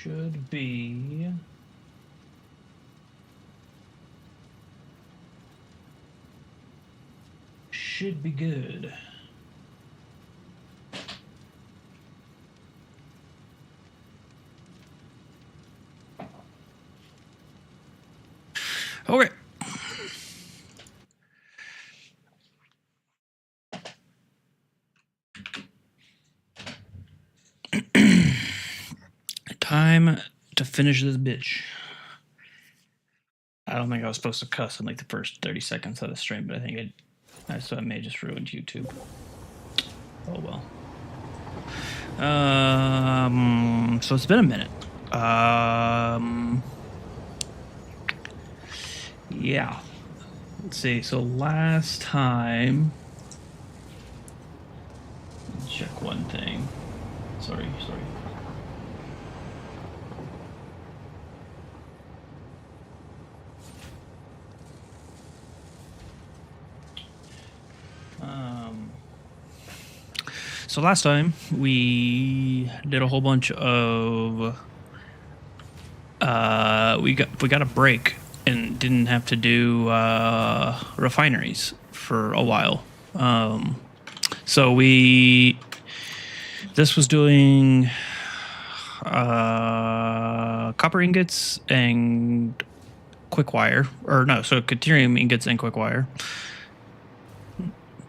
should be good. Okay. Time to finish this bitch. I don't think I was supposed to cuss in like the first 30 seconds of the stream, but I think so I may have just ruined YouTube. Oh well. So it's been a minute. Yeah. Let's see. So last time, let's check one thing. Sorry. So last time we did a whole bunch of we got a break and didn't have to do refineries for a while. So this was doing copper ingots and quick wire, or no, so deuterium ingots and quick wire.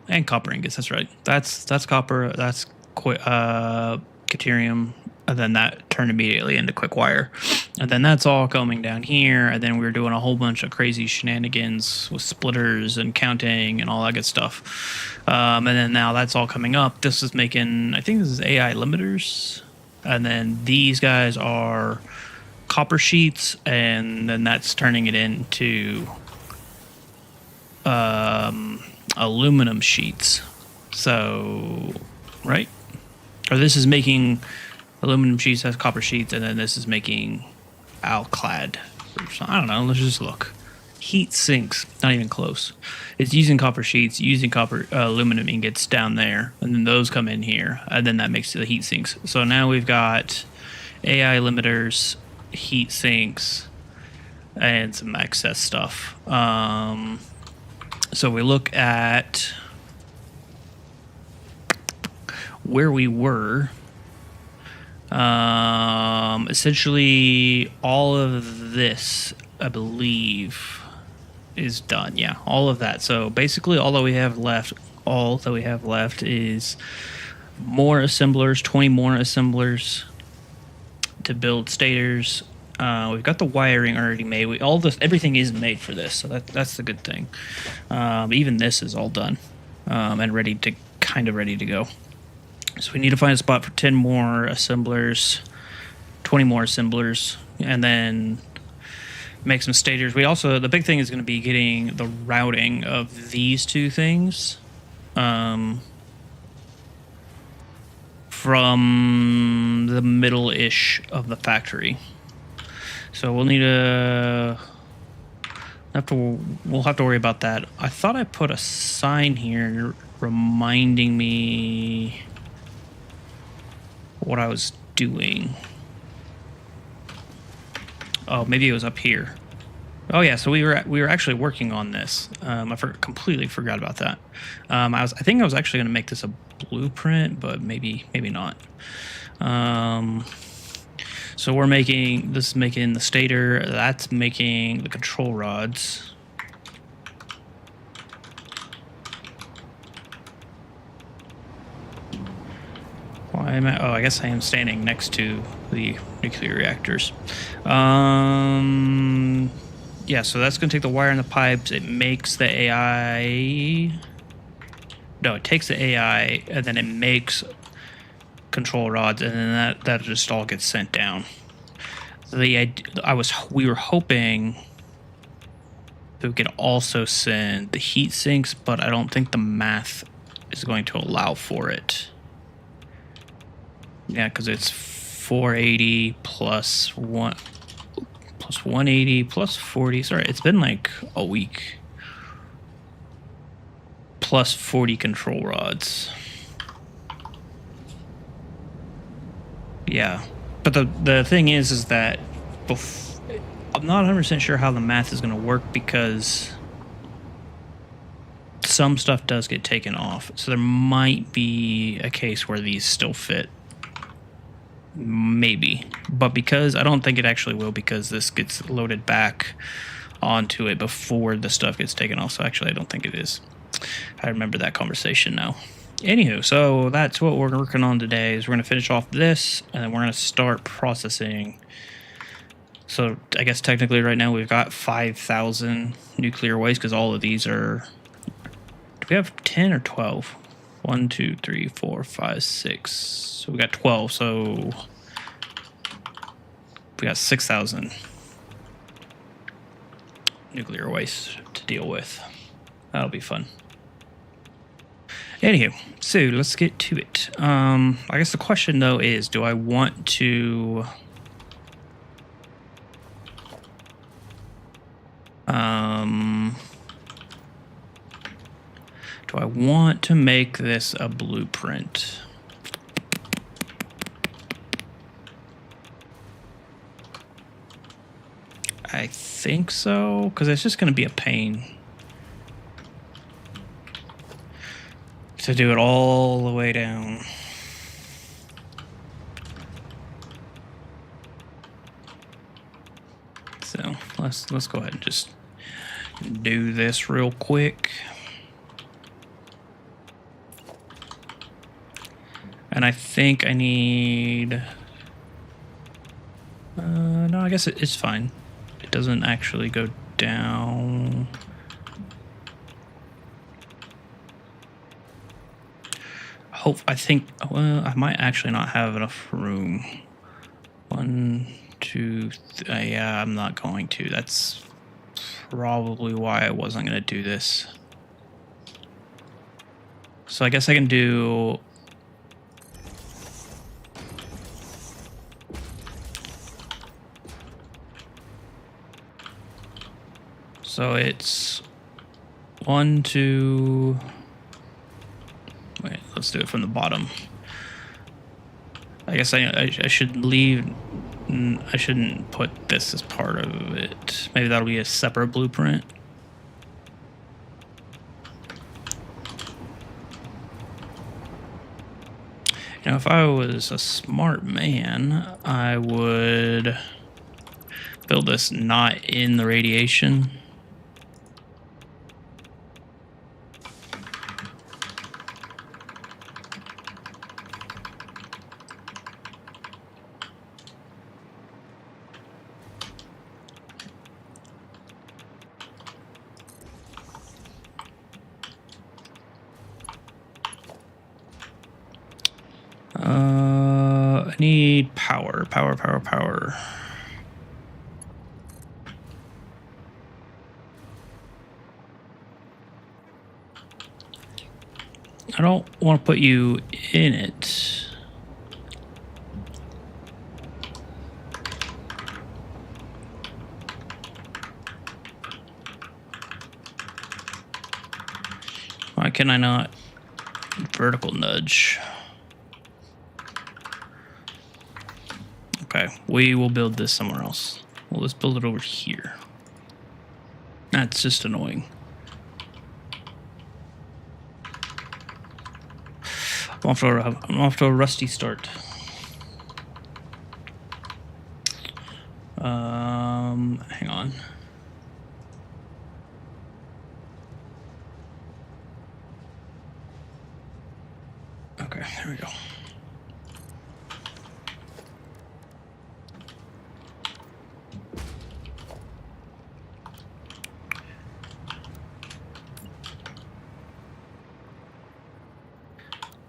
And copper ingots, that's right. That's copper, that's deuterium, and then that turned immediately into quick wire. And then that's all coming down here, and then we were doing a whole bunch of crazy shenanigans with splitters and counting and all that good stuff. And then now that's all coming up. This is making, I think this is AI limiters. And then these guys are copper sheets, and then that's turning it into aluminum sheets. So, right? Or this is making aluminum sheets as copper sheets, and then this is making alclad. I don't know. Let's just look. Heat sinks. Not even close. It's using copper sheets, using copper aluminum ingots down there, and then those come in here, and then that makes the heat sinks. So now we've got AI limiters, heat sinks, and some excess stuff. So we look at where we were. Essentially, all of this, I believe, is done. Yeah, all of that. So basically, all that we have left is more assemblers, 20 more assemblers to build stators. We've got the wiring already made. Everything is made for this, so that's the good thing. Even this is all done and ready to go. So we need to find a spot for 10 more assemblers, 20 more assemblers, and then make some stators. The big thing is going to be getting the routing of these two things from the middle-ish of the factory. So we'll have to worry about that. I thought I put a sign here reminding me what I was doing. Oh, maybe it was up here. Oh yeah, so we were actually working on this. I completely forgot about that. I think I was actually going to make this a blueprint, but maybe not. So this is making the stator, that's making the control rods. Why am I? Oh, I guess I am standing next to the nuclear reactors. Yeah, so that's going to take the wire and the pipes. It makes the AI. No, it takes the AI and then it makes control rods, and then that just all gets sent down. We were hoping that we could also send the heat sinks, but I don't think the math is going to allow for it. Yeah, because it's 480 plus 180 plus 40. Sorry, it's been like a week. Plus 40 control rods. Yeah. But the thing is that I'm not 100% sure how the math is going to work because some stuff does get taken off. So there might be a case where these still fit. Maybe. But because I don't think it actually will, because this gets loaded back onto it before the stuff gets taken off. So actually I don't think it is. I remember that conversation now. Anywho, so that's what we're working on today. Is we're going to finish off this, and then we're going to start processing. So I guess technically right now we've got 5,000 nuclear waste because all of these are. Do we have 10 or 12? 1, 2, 3, 4, 5, 6. So we got 12. So we got 6,000 nuclear waste to deal with. That'll be fun. Anywho, so let's get to it. I guess the question though is, do I want to make this a blueprint? I think so, because it's just going to be a pain to do it all the way down. So let's go ahead and just do this real quick. And I think I need. No, I guess it's fine. It doesn't actually go down. I think, well, I might actually not have enough room. 1, 2, yeah, I'm not going to. That's probably why I wasn't going to do this. So I guess I can do. So it's 1, 2. Wait, let's do it from the bottom. I guess I should leave. I shouldn't put this as part of it. Maybe that'll be a separate blueprint. You know, if I was a smart man, I would build this not in the radiation. I need power. I don't want to put you in it. Why can I not vertical nudge? Okay, we will build this somewhere else. Well, let's build it over here. That's just annoying. I'm off to a rusty start. Hang on. Okay, there we go.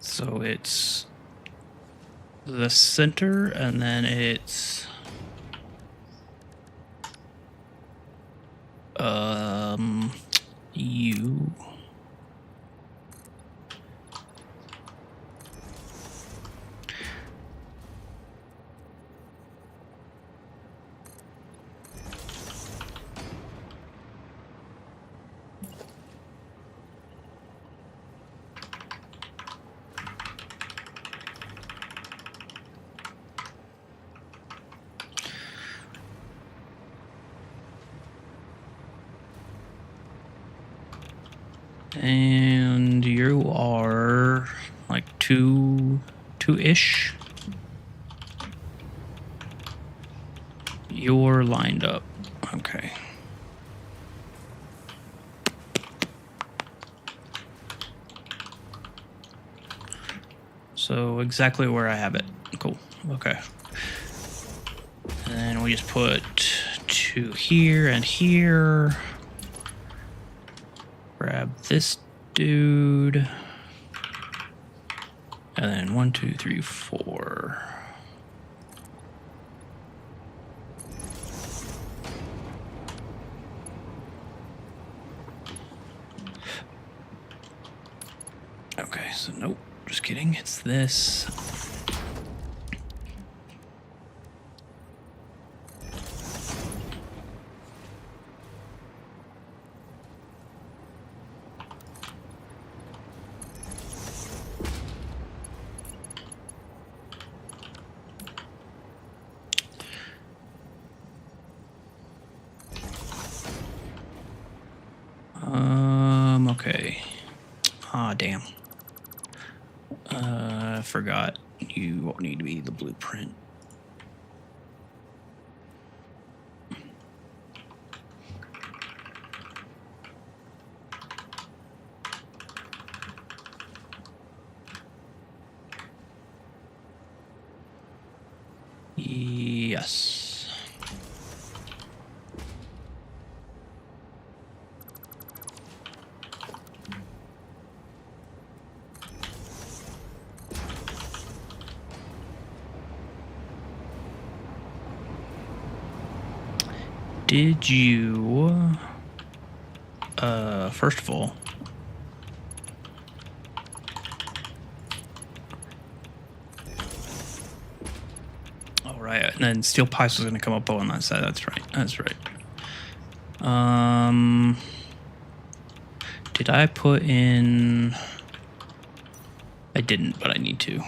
So it's the center, and then it's you. And you are like two-ish. You're lined up. Okay. So exactly where I have it. Cool. Okay. And then we just put 2 here and here. Grab this dude. And then 1, 2, 3, 4. Okay, so nope, just kidding. It's this. Okay. Ah, damn. I forgot you won't need to be the blueprint. Yes. Did you, first of all, all right, and then steel pipes was going to come up on that side. That's right. That's right. Did I put in? I didn't, but I need to.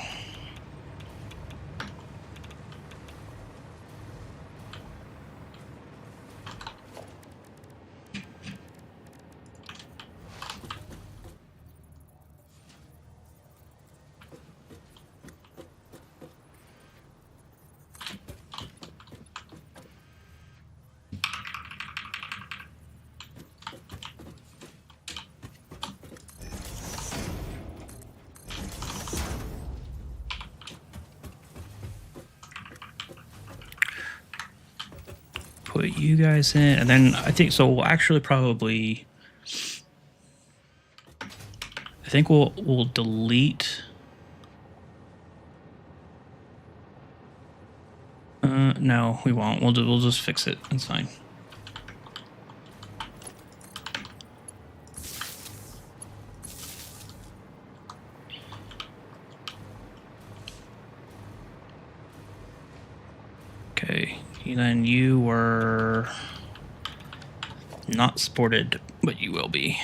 Put you guys in, and then I think so. We'll actually probably, I think we'll delete. No, we won't. We'll just fix it. It's fine. Okay, then you were not sported, but you will be.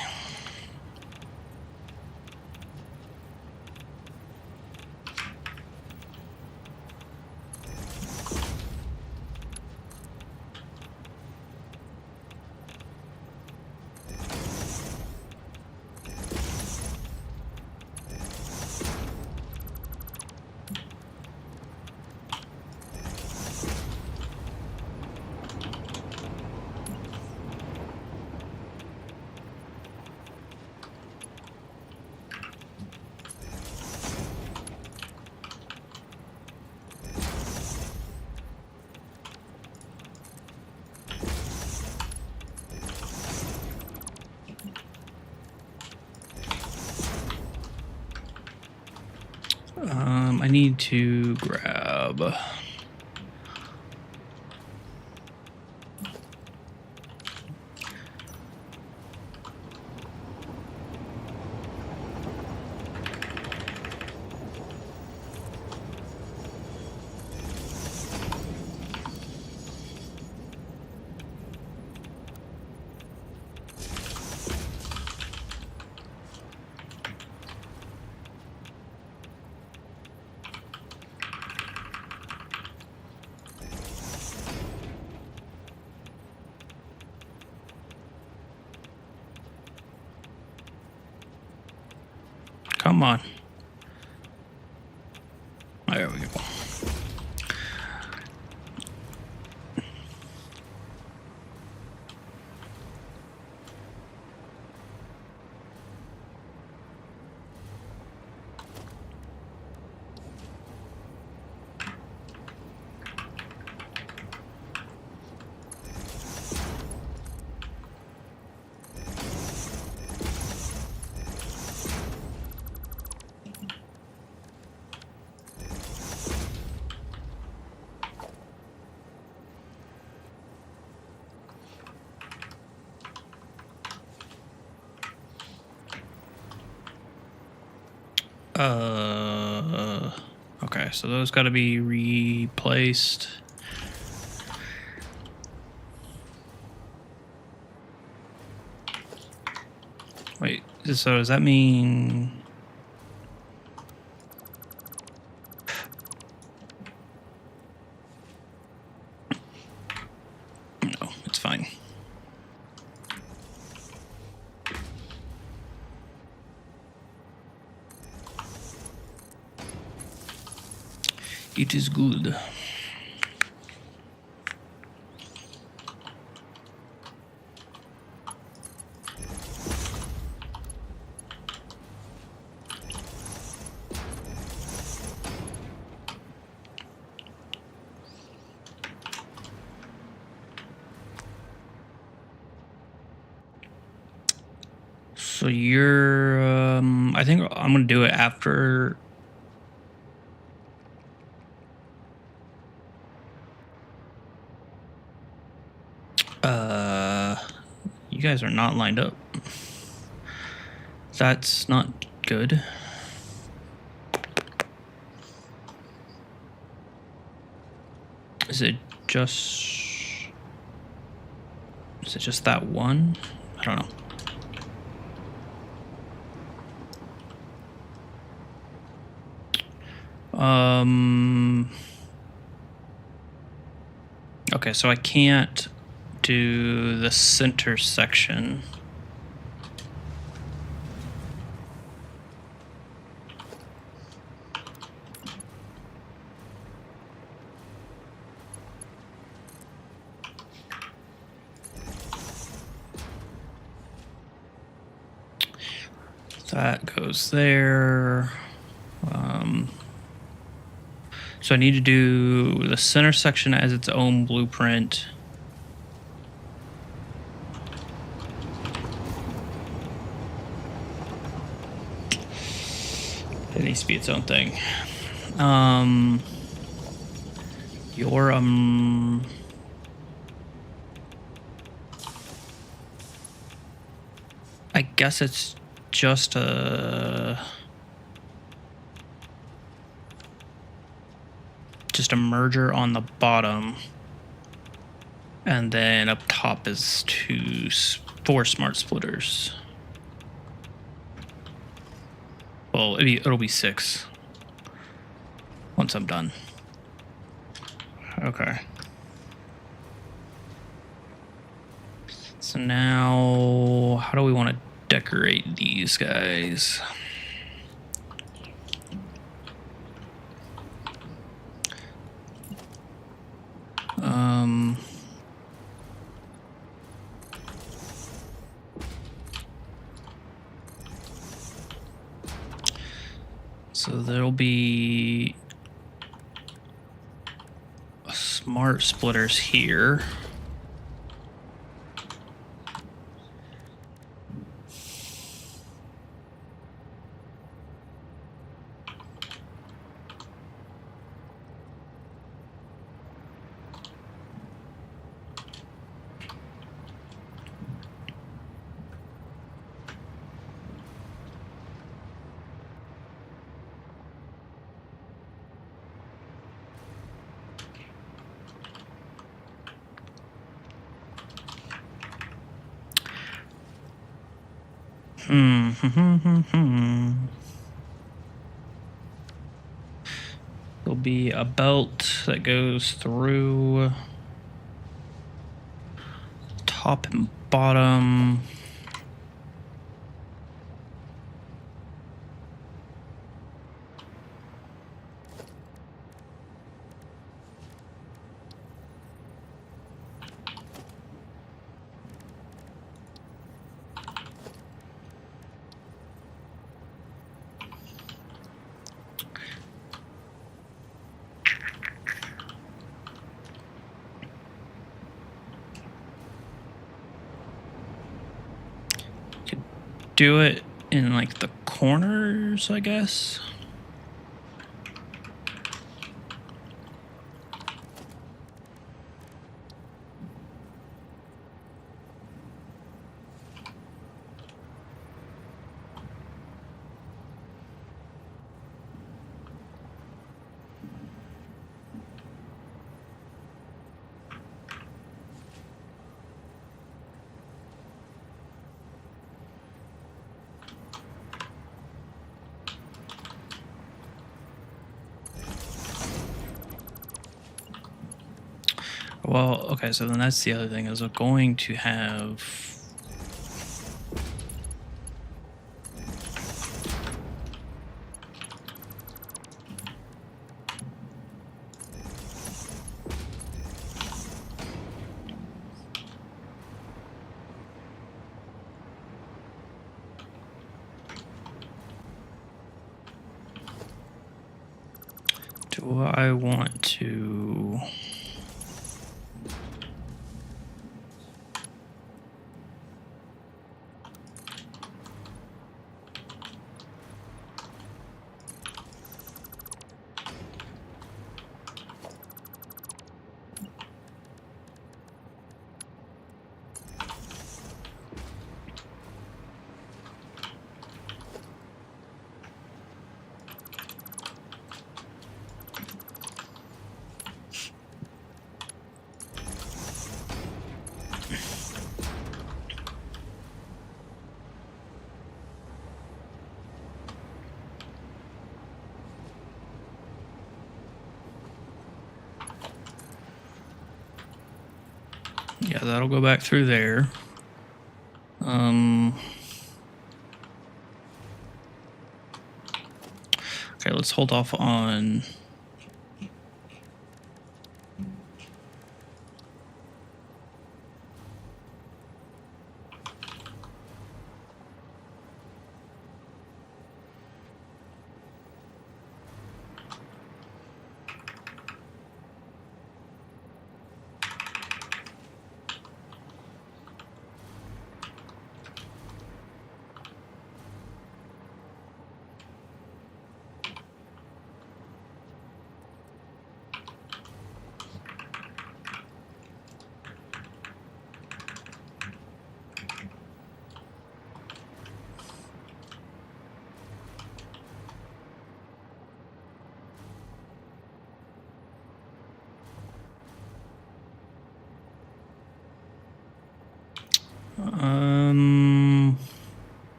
I need to grab. Come on. There we go. Okay, so those got to be replaced. Wait, so does that mean... No, it's fine. It is good. So you're, I think I'm going to do it after. You guys are not lined up. That's not good. Is it just that one? I don't know. Okay, so I can't do the center section. That goes there. So I need to do the center section as its own blueprint. It needs to be its own thing. Your I guess it's just a merger on the bottom, and then up top is 4 smart splitters. Well, it'll be 6 once I'm done. Okay. So now, how do we want to decorate these guys? So there'll be smart splitters here. There'll be a belt that goes through top and bottom. do it in like the corners, I guess. Well, okay, so then that's the other thing is we're going to have... Do I want to... Yeah, that'll go back through there. Okay, let's hold off on...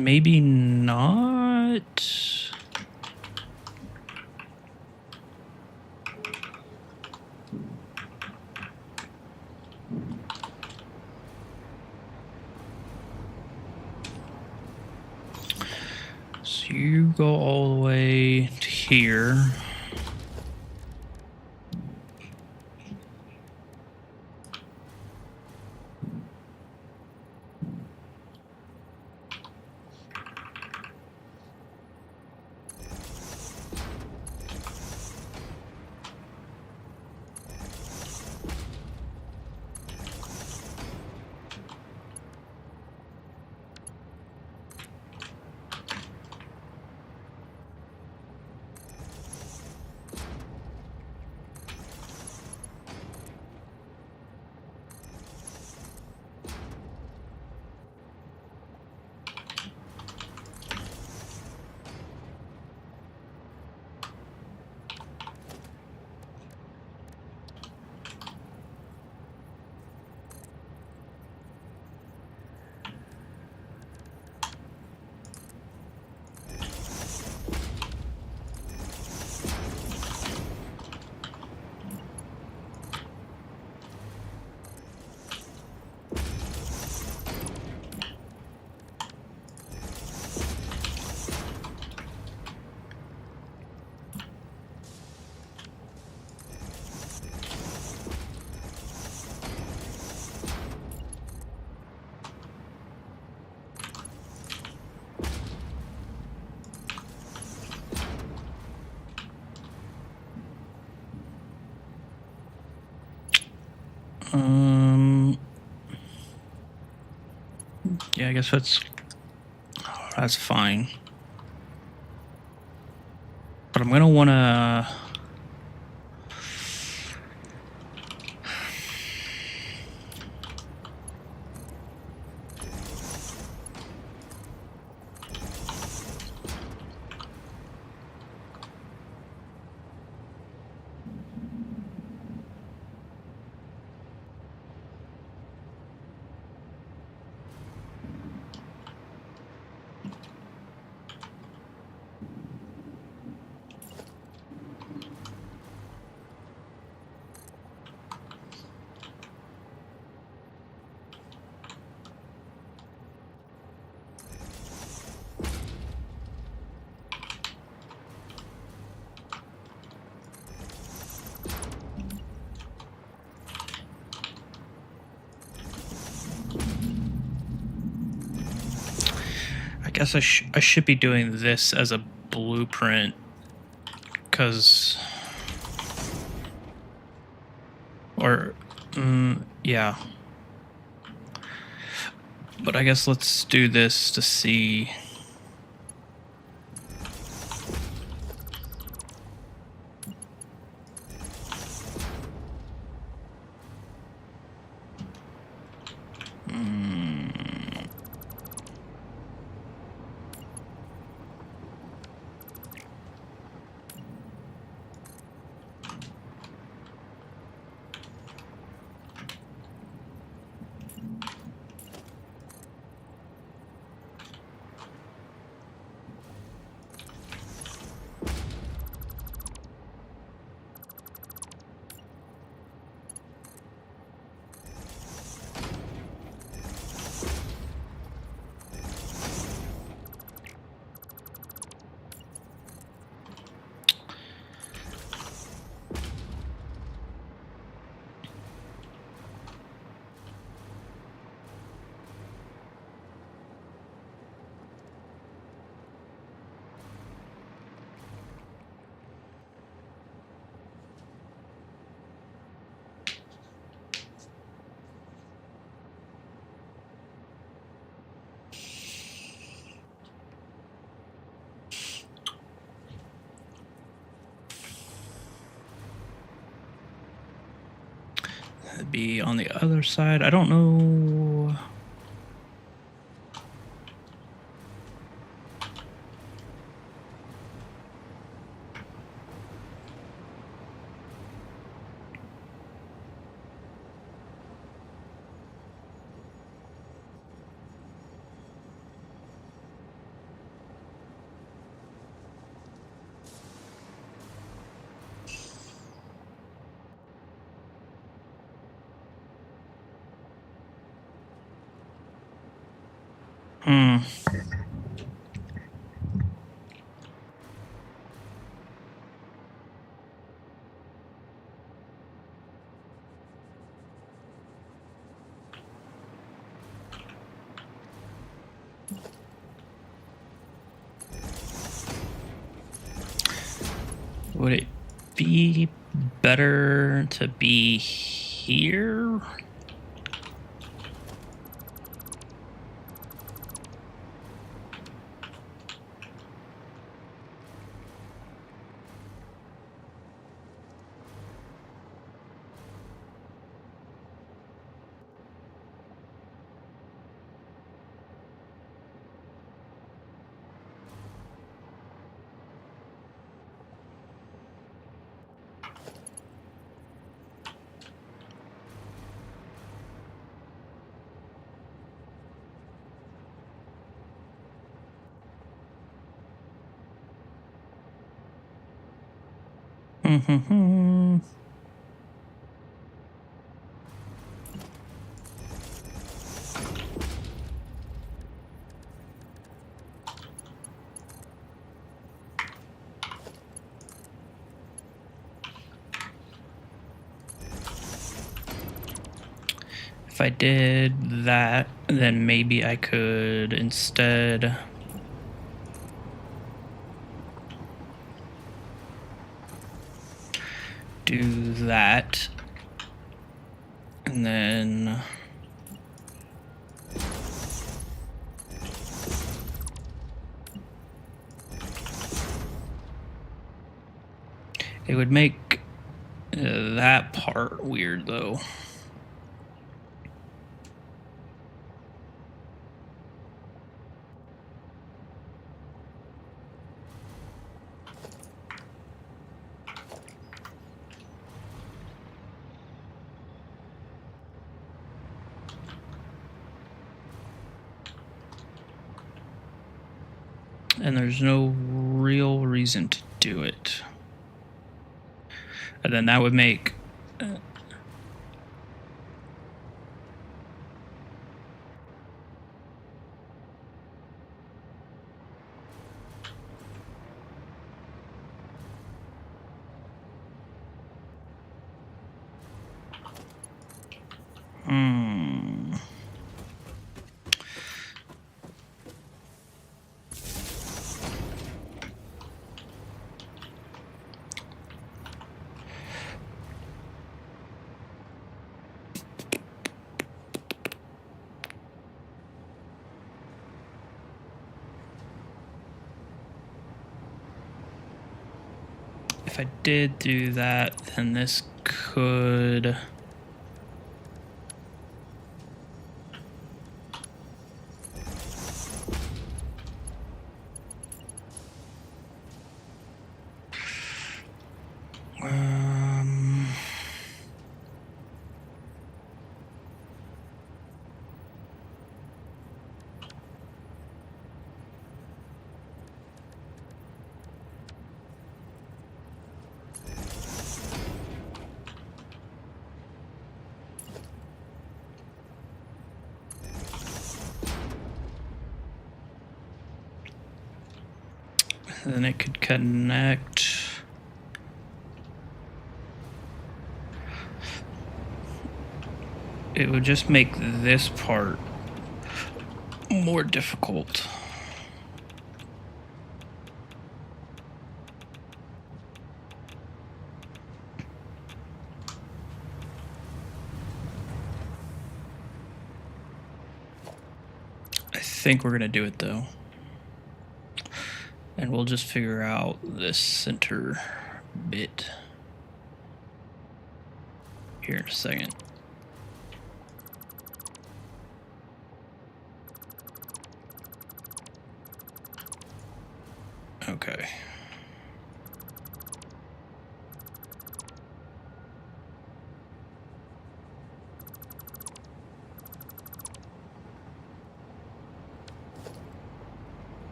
Maybe not. So you go all the way to here. Um, Yeah, I guess that's fine. But I'm gonna wanna. I guess I should be doing this as a blueprint, because, or, yeah. But I guess let's do this to see. Be on the other side. I don't know. Would it be better to be here? If I did that, then maybe I could instead do that, and then It would make that part weird, though. And there's no real reason to do it. And then that would make... If I did do that, then this could... then it could connect. It would just make this part more difficult. I think we're gonna do it though. And we'll just figure out this center bit here in a second. Okay.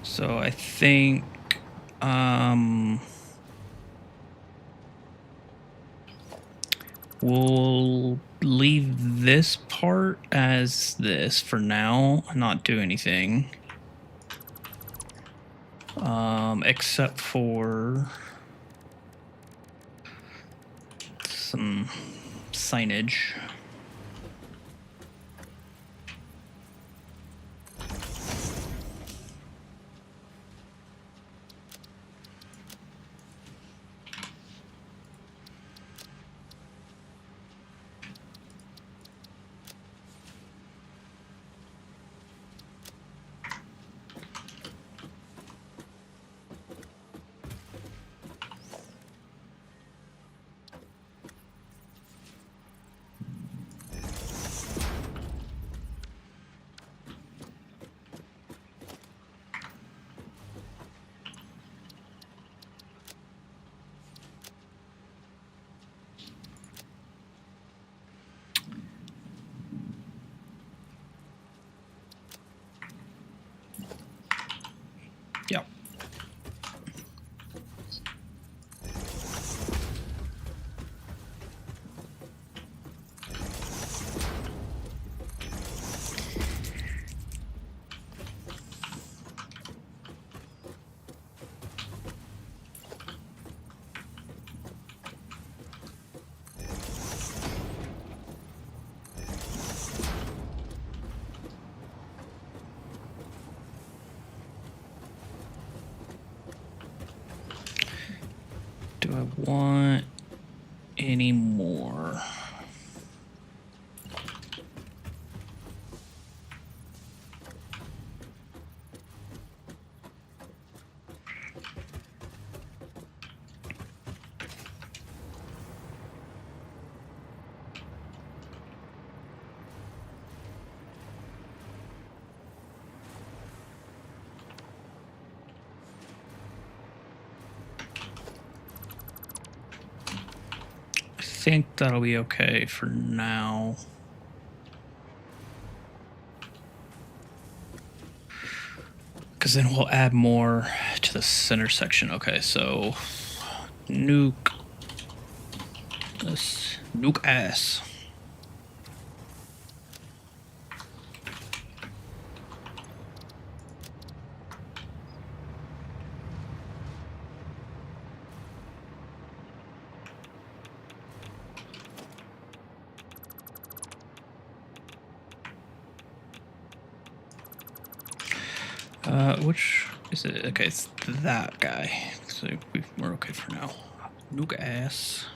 So I think we'll leave this part as this for now and not do anything. Except for some signage. Yep. Do I want any more? think that'll be okay for now. Because then we'll add more to the center section. Okay, so nuke this, nuke ass. Which is it? Okay, it's that guy. So we're okay for now. Nuke ass.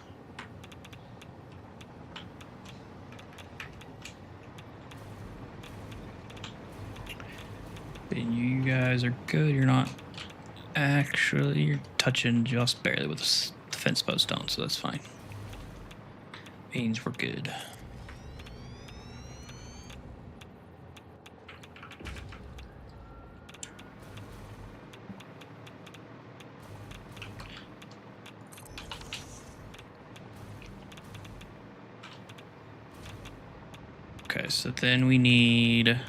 And you guys are good. You're not actually, you're touching just barely with the fence post stone, so that's fine. Means we're good. Okay, so then we need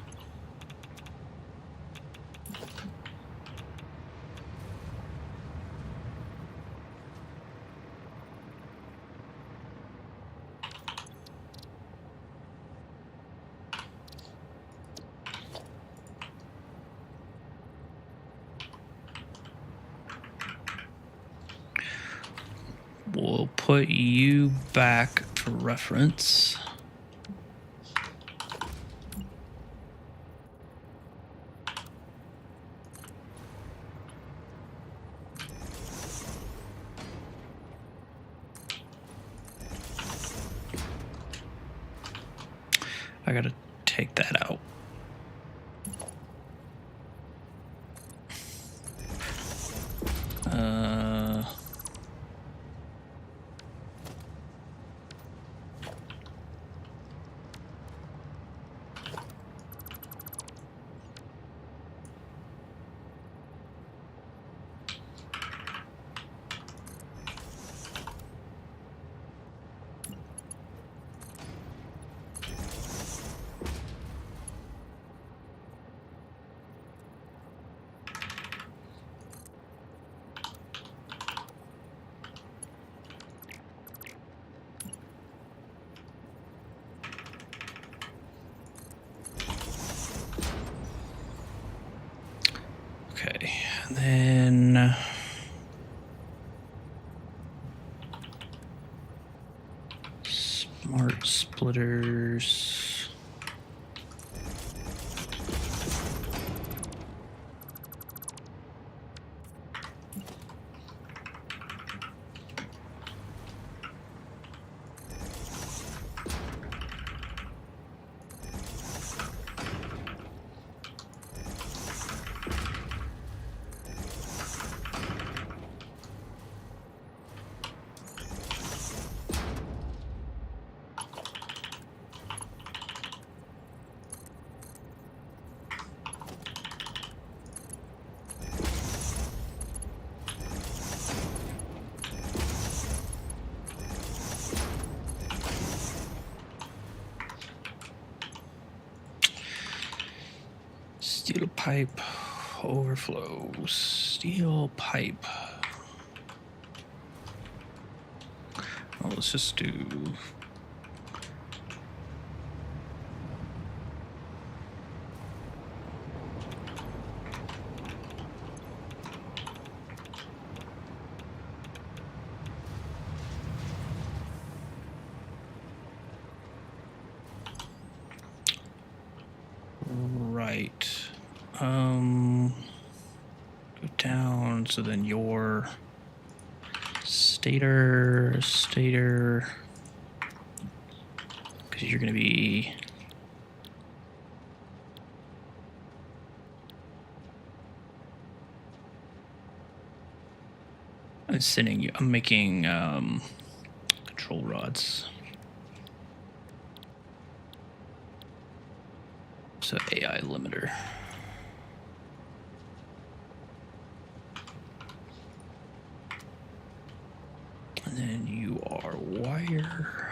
we'll put you back for reference. I gotta take that out. Okay, and then smart splitters. Steel pipe overflows. Steel pipe. Oh, let's just do. Right. Go down, so then your stator, because you're going to be I'm making control rods. So AI limiter. And then you are white. wire.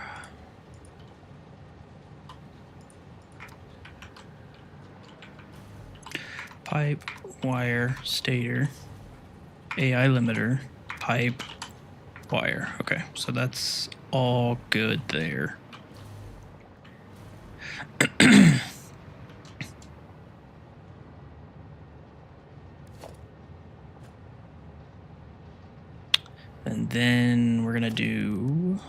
Pipe, wire, stator, AI limiter, pipe, wire. Okay, so that's all good there. And then we're gonna do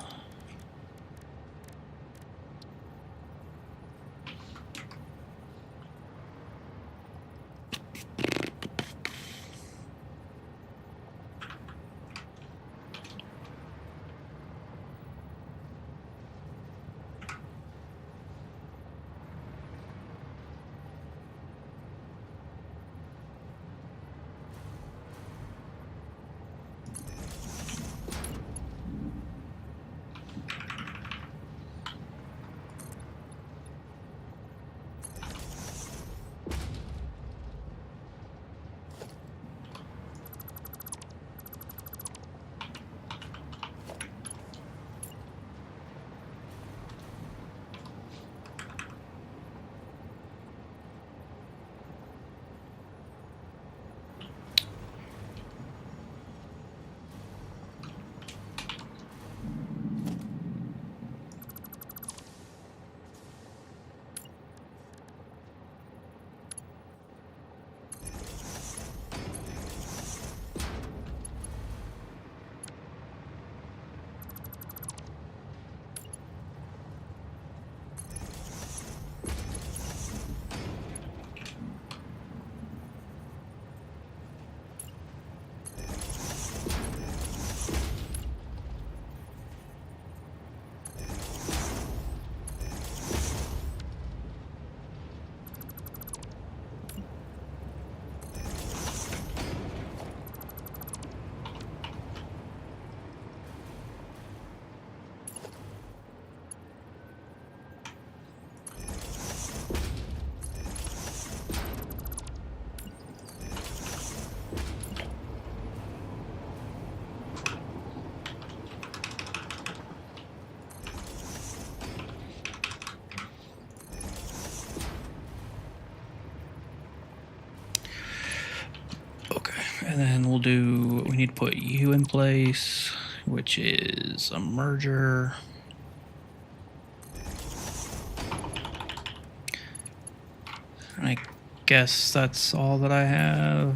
and then we need to put U in place, which is a merger. And I guess that's all that I have.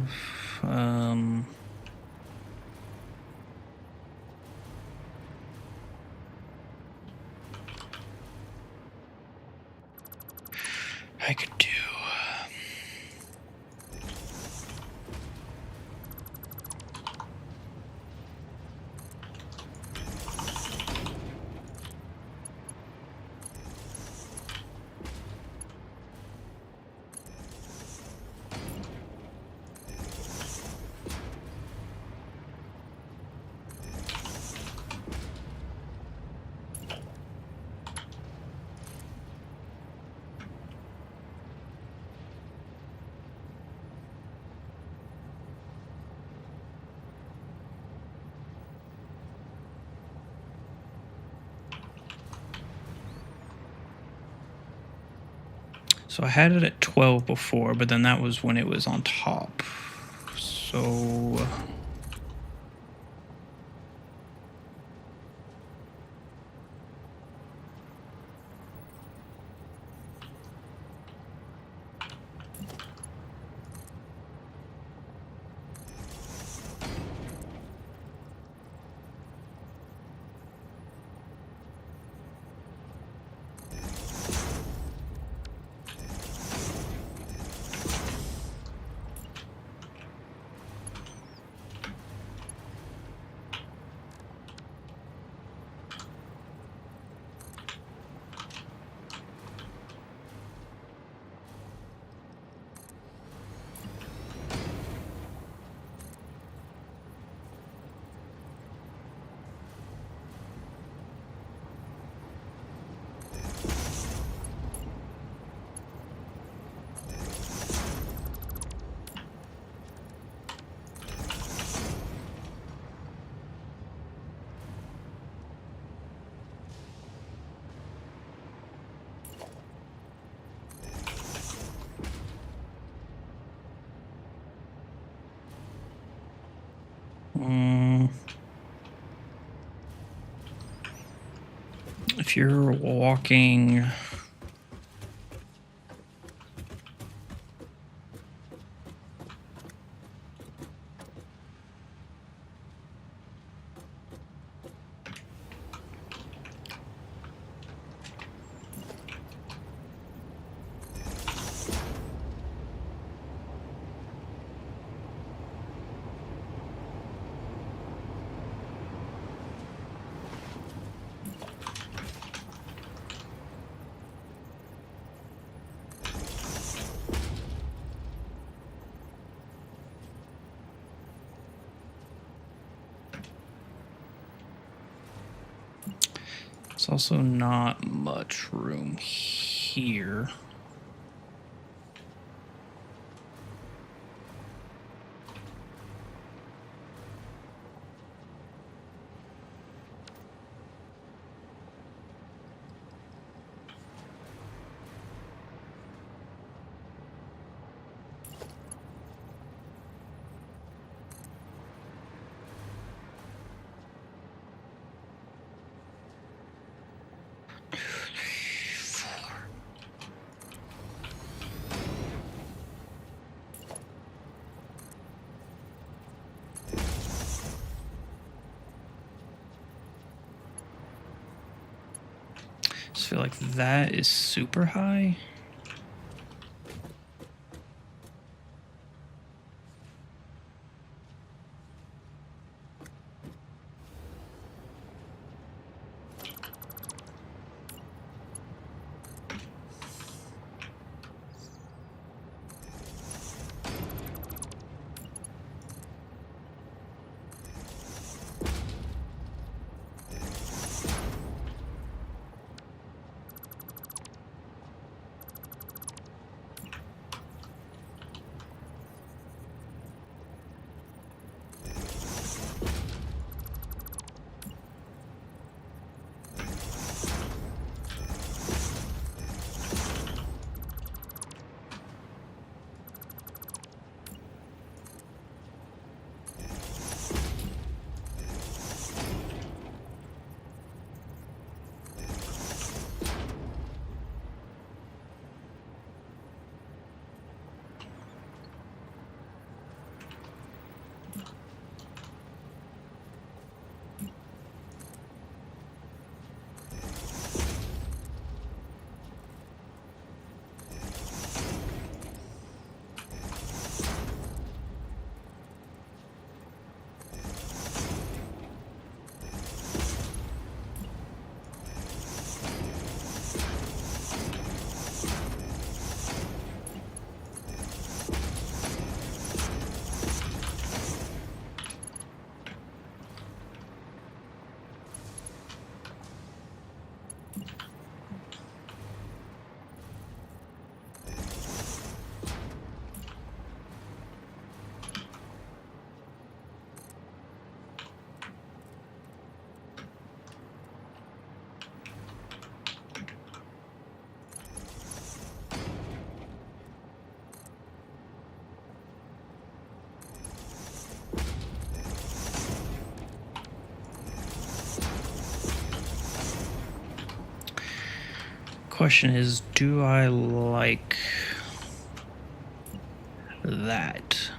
I could do. So I had it at 12 before, but then that was when it was on top. So if you're walking... It's also not much room here. I just feel like that is super high. Question is, do I like that?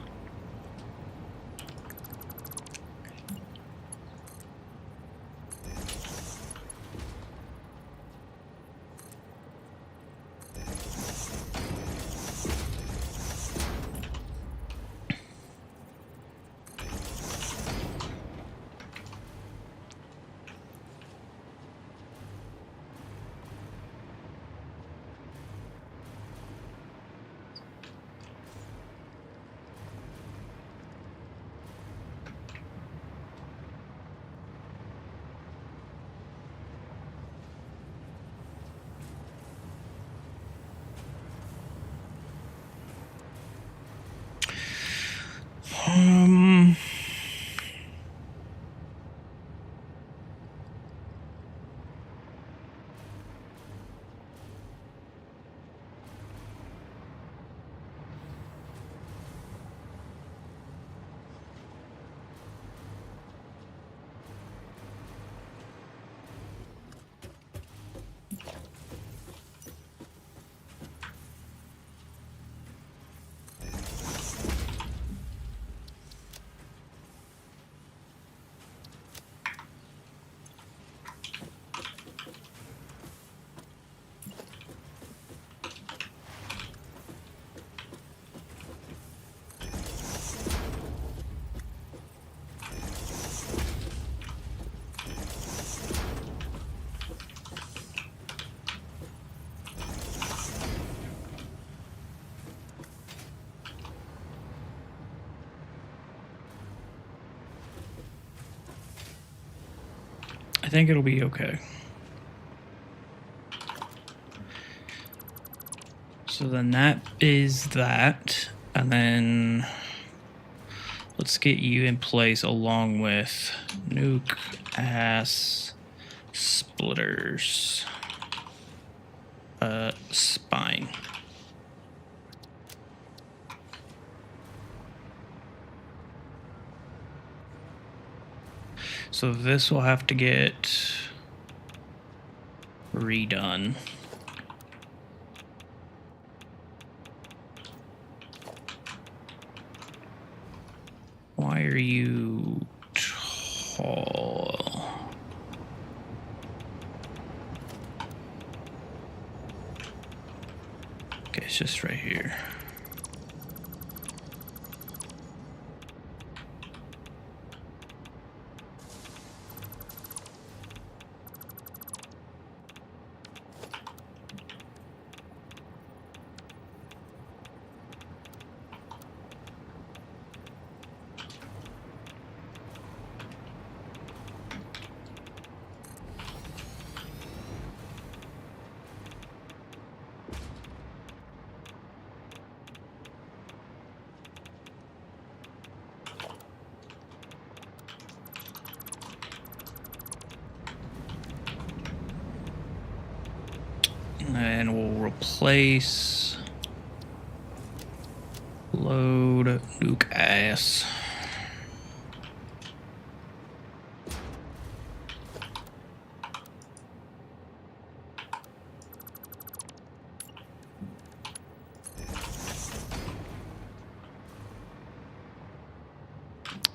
I think it'll be okay. So then that is that. And then let's get you in place along with nuke ass splitters. Spine. So this will have to get redone. Why are you tall? Okay, it's just right here. And we'll replace load nuke ass.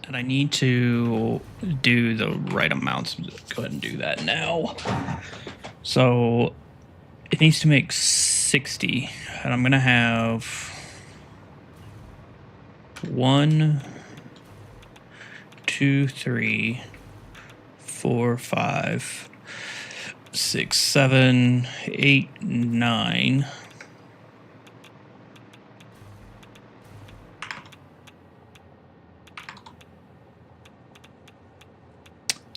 And I need to do the right amounts. Go ahead and do that now. So it needs to make 60, and I'm gonna have 1, 2, 3, 4, 5, 6, 7, 8, 9.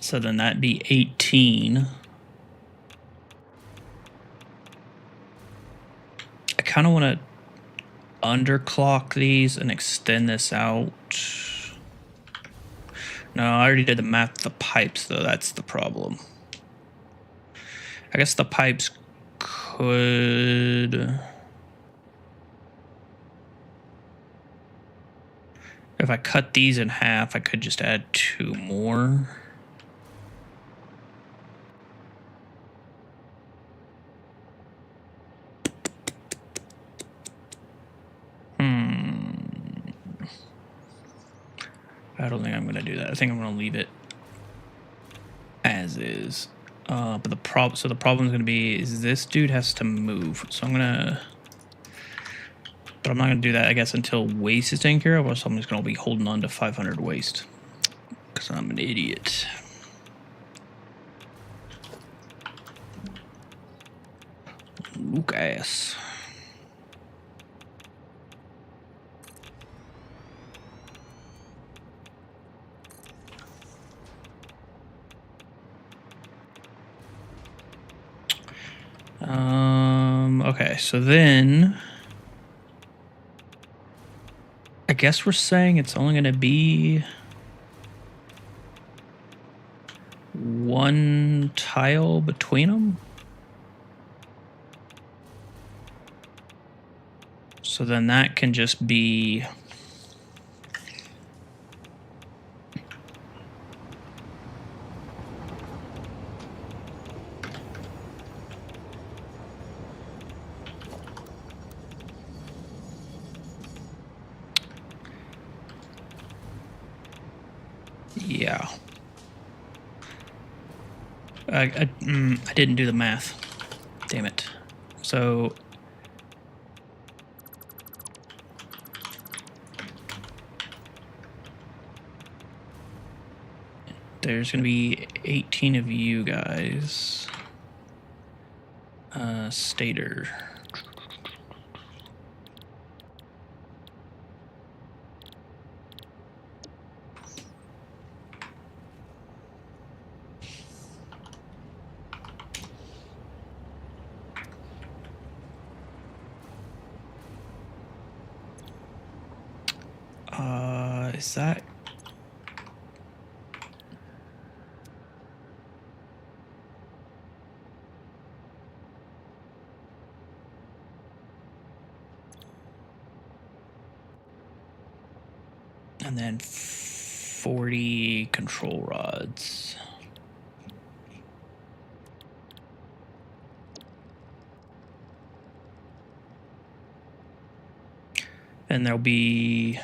So then that'd be 18. I kind of want to underclock these and extend this out. No, I already did the math of the pipes, though. That's the problem. I guess the pipes could... If I cut these in half, I could just add 2 more. I don't think I'm going to do that. I think I'm going to leave it as is. But the problem is going to be is this dude has to move. So I'm going to... But I'm not going to do that, I guess, until waste is taken care of, or so I'm just going to be holding on to 500 waste. Because I'm an idiot. Luke ass. Okay, so then I guess we're saying it's only going to be 1 tile between them. So then that can just be yeah. I didn't do the math. Damn it. So there's going to be 18 of you guys. Stator. Is that... And then 40 control rods. And there'll be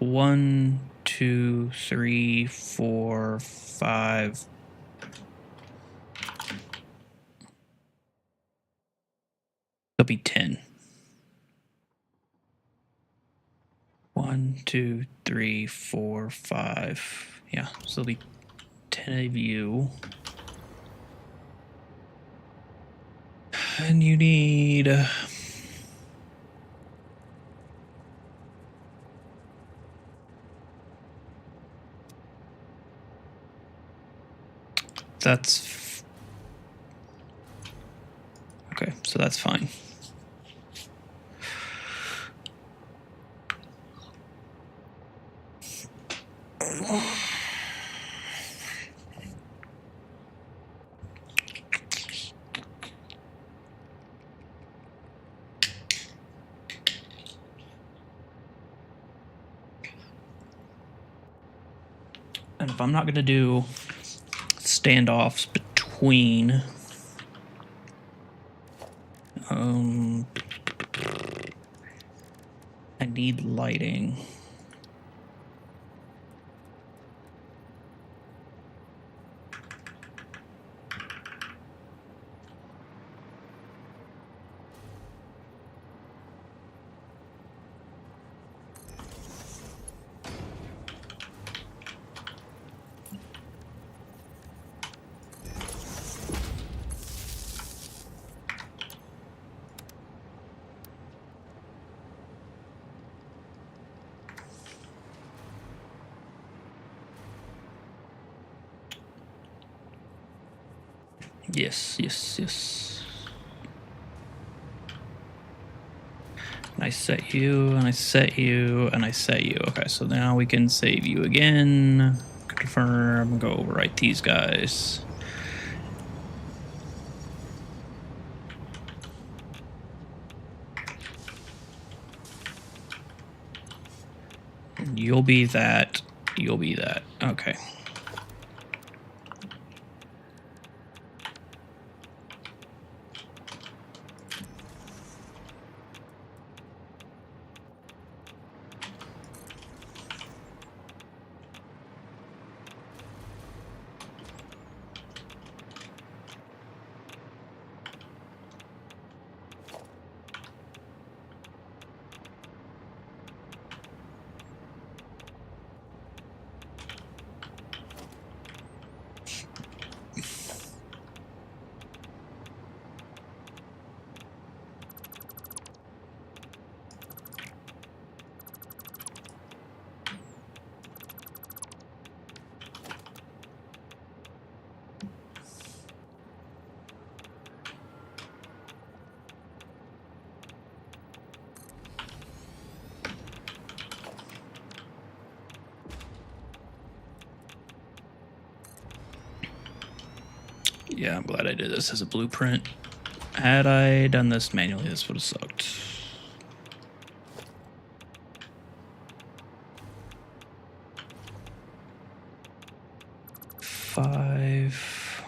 1, 2, 3, 4, 5. There'll be 10. 1, 2, 3, 4, 5. Yeah, so there'll be 10 of you. And you need... That's... Okay, so that's fine. And if I'm not going to do standoffs between I need lighting. Yes, yes, yes. And I set you, and I set you, and I set you. Okay, so now we can save you again. Confirm, go overwrite these guys. You'll be that. You'll be that. Okay. Yeah, I'm glad I did this as a blueprint. Had I done this manually, this would have sucked. Five.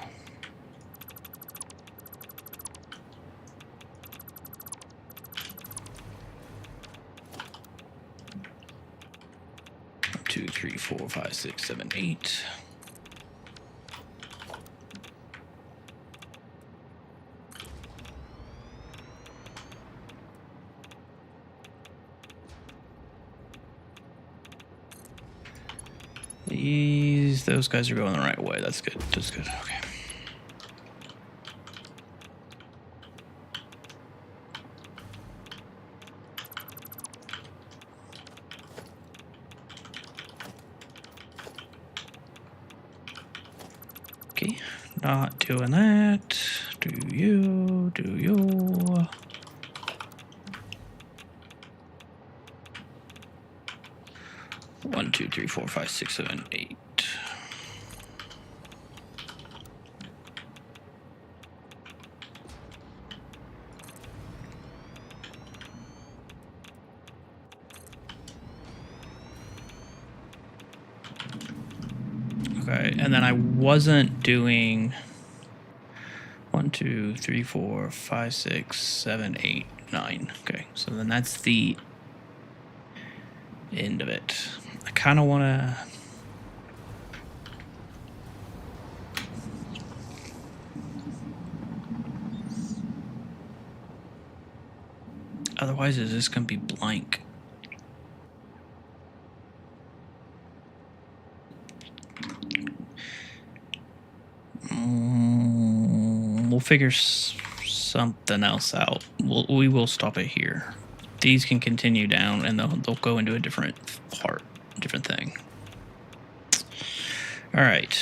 Two, 3, 4, 5, 6, 7, 8. Those guys are going the right way. That's good. That's good. Okay. Okay. Not doing that. Do you? 1, 2, 3, 4, 5, 6, 7, 8. Okay, and then I wasn't doing 1, 2, 3, 4, 5, 6, 7, 8, 9. Okay, so then that's the end of it. I kind of want to... Otherwise, is this going to be blank? We'll figure something else out. We will stop it here. These can continue down, and they'll go into a different part, different thing. All right.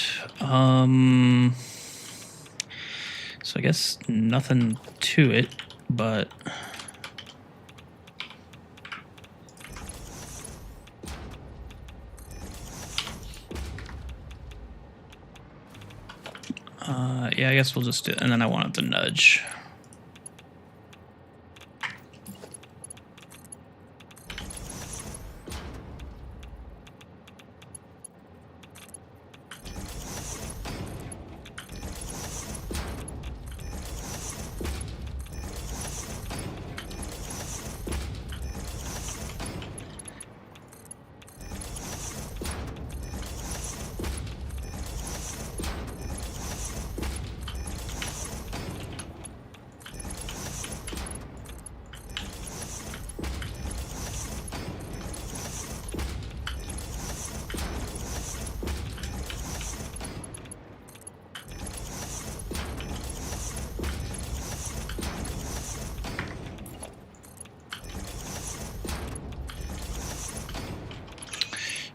So I guess nothing to it, but yeah, I guess we'll just do it. And then I wanted the nudge.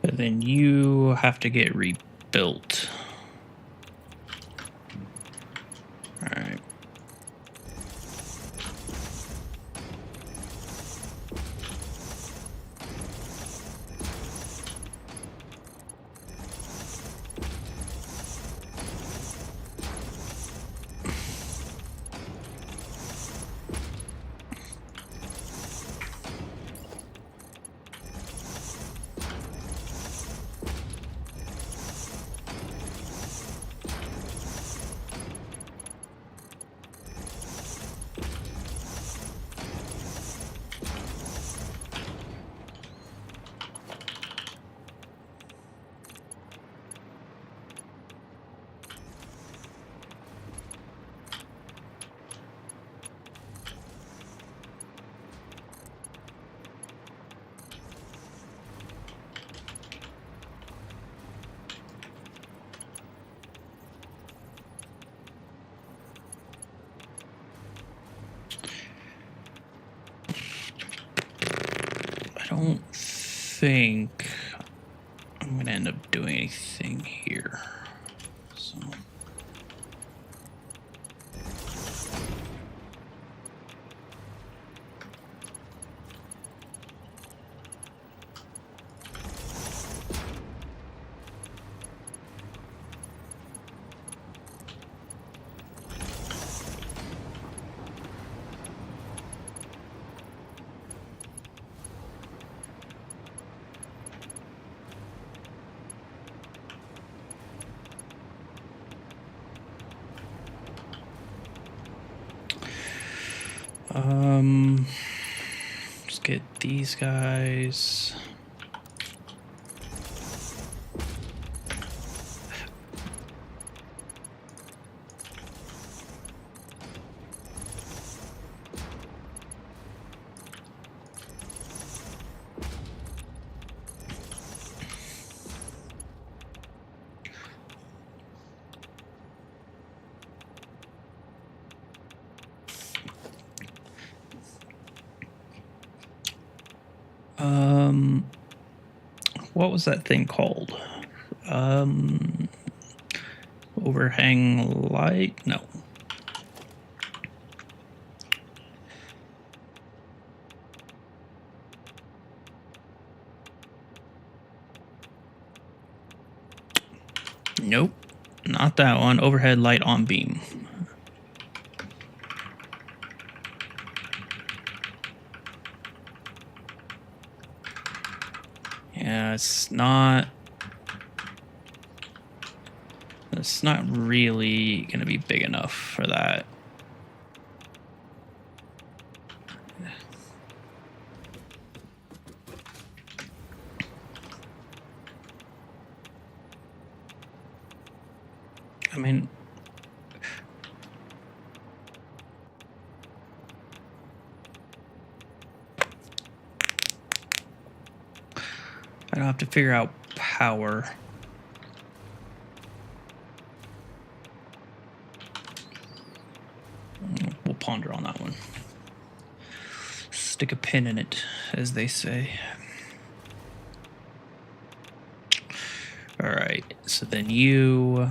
But then you have to get rebuilt. All right. I don't think I'm going to end up doing anything here. So. Just get these guys. What was that thing called? Overhang light? No. Nope, not that one. Overhead light on beam. Yeah, it's not really going to be big enough for that. I mean, I don't have to figure out power. We'll ponder on that one. Stick a pin in it, as they say. All right, so then you...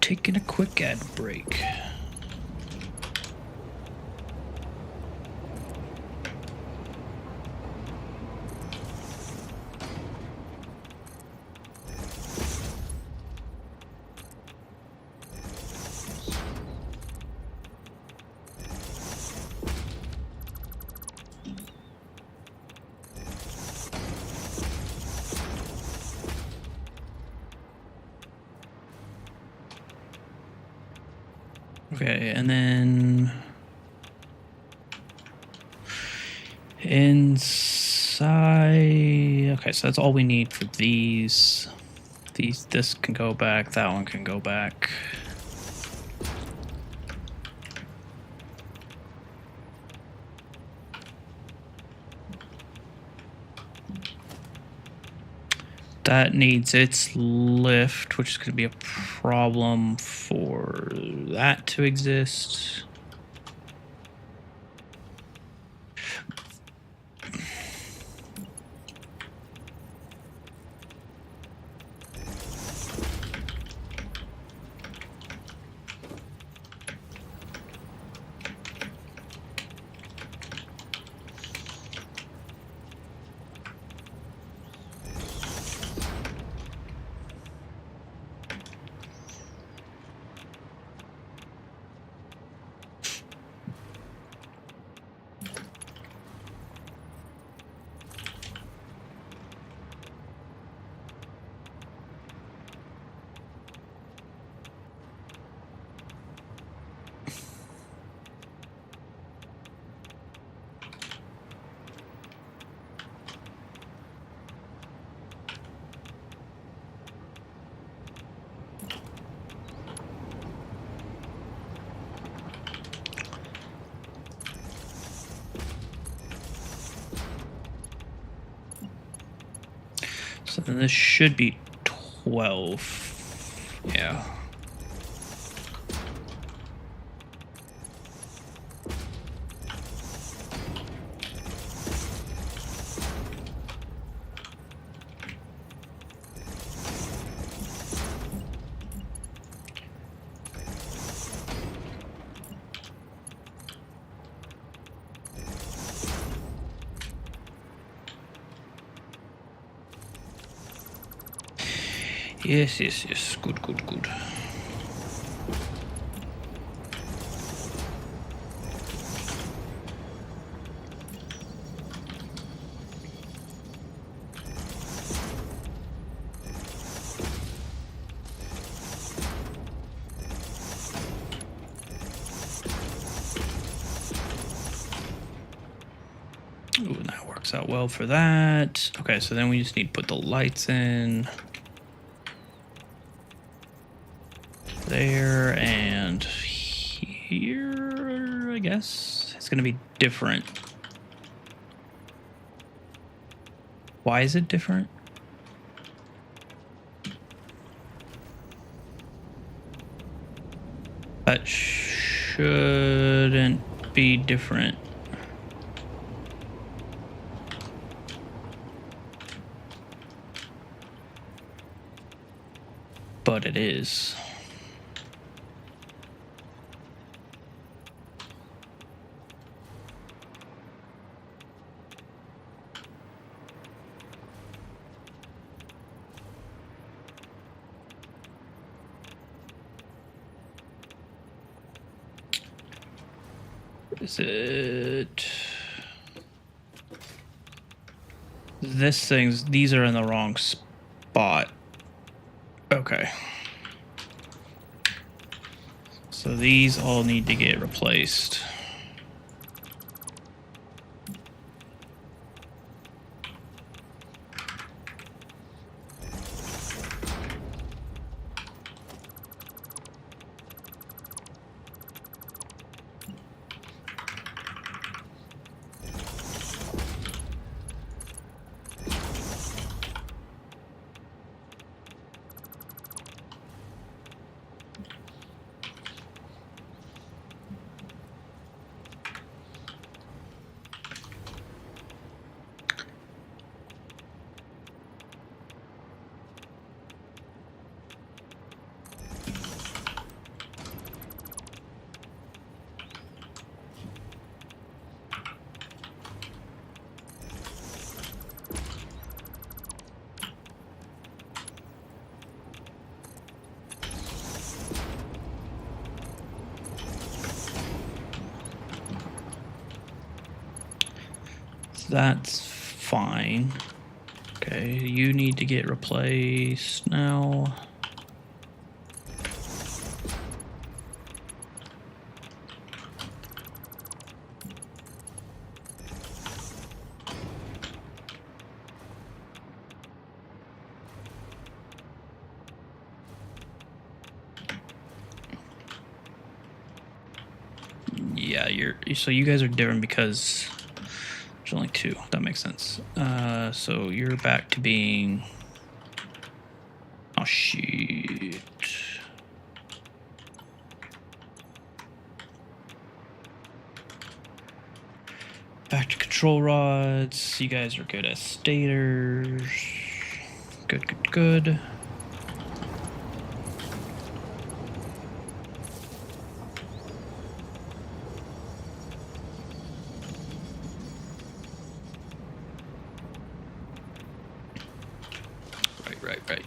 Taking a quick ad break. Okay, and then inside. Okay, so that's all we need for these. This can go back. That one can go back. That needs its lift, which is going to be a problem for that to exist. So then this should be 12. Yeah. Yes, yes, yes. Good, good, good. Ooh, and that works out well for that. Okay, so then we just need to put the lights in. There and here, I guess. It's going to be different. Why is it different? That shouldn't be different. But it is. Is it these are in the wrong spot. Okay. So these all need to get replaced. That's fine. Okay, you need to get replaced now. Yeah, so you guys are different because there's only two. That makes sense. So you're back to being... Oh, shit. Back to control rods. You guys are good as stators. Good, good, good. Right.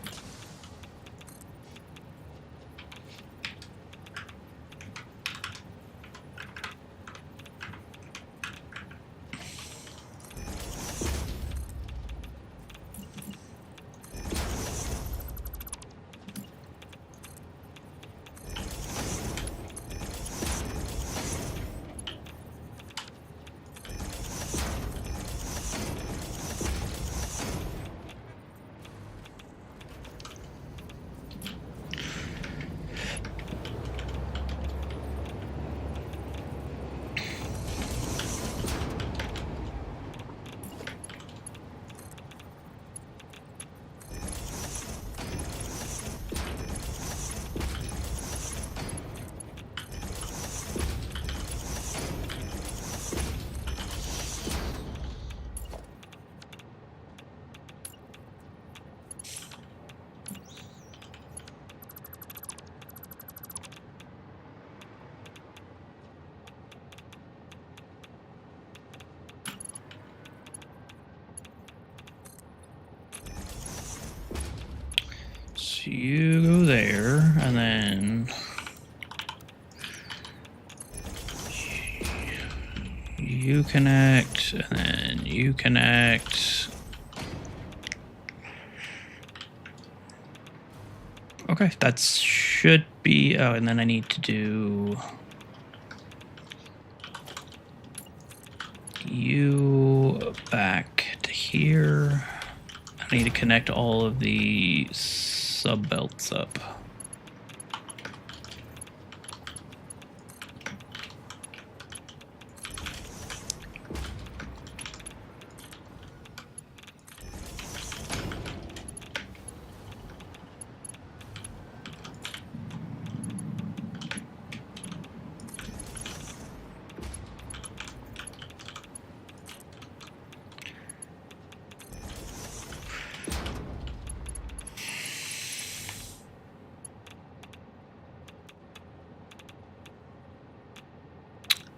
So you go there, and then you connect, and then you connect. Okay, that should be... Oh, and then I need to do... you back to here. I need to connect all of the sub-belts up.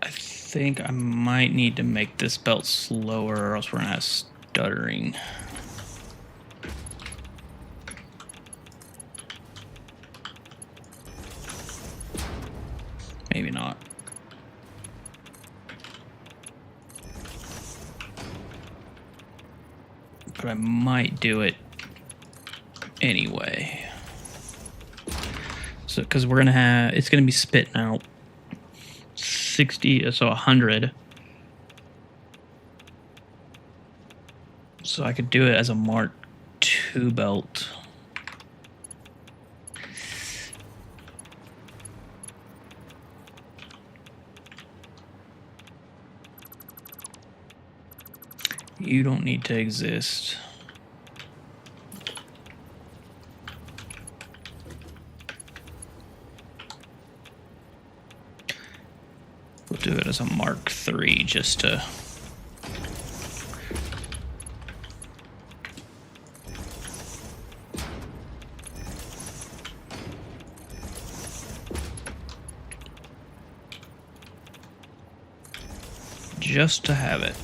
I think I might need to make this belt slower or else we're gonna have stuttering. Maybe not. But I might do it anyway. So, because we're gonna have, it's gonna be spitting out 60, so 100. So I could do it as a Mark II belt. You don't need to exist. We'll do it as a Mark III just to... just to have it.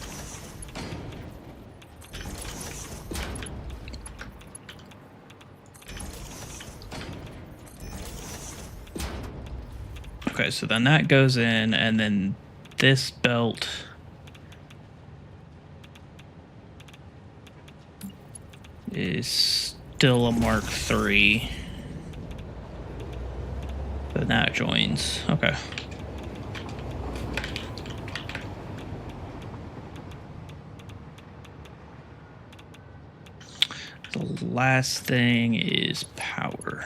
Okay, so then that goes in, and then this belt is still a Mark III. But now it joins. Okay. The last thing is power.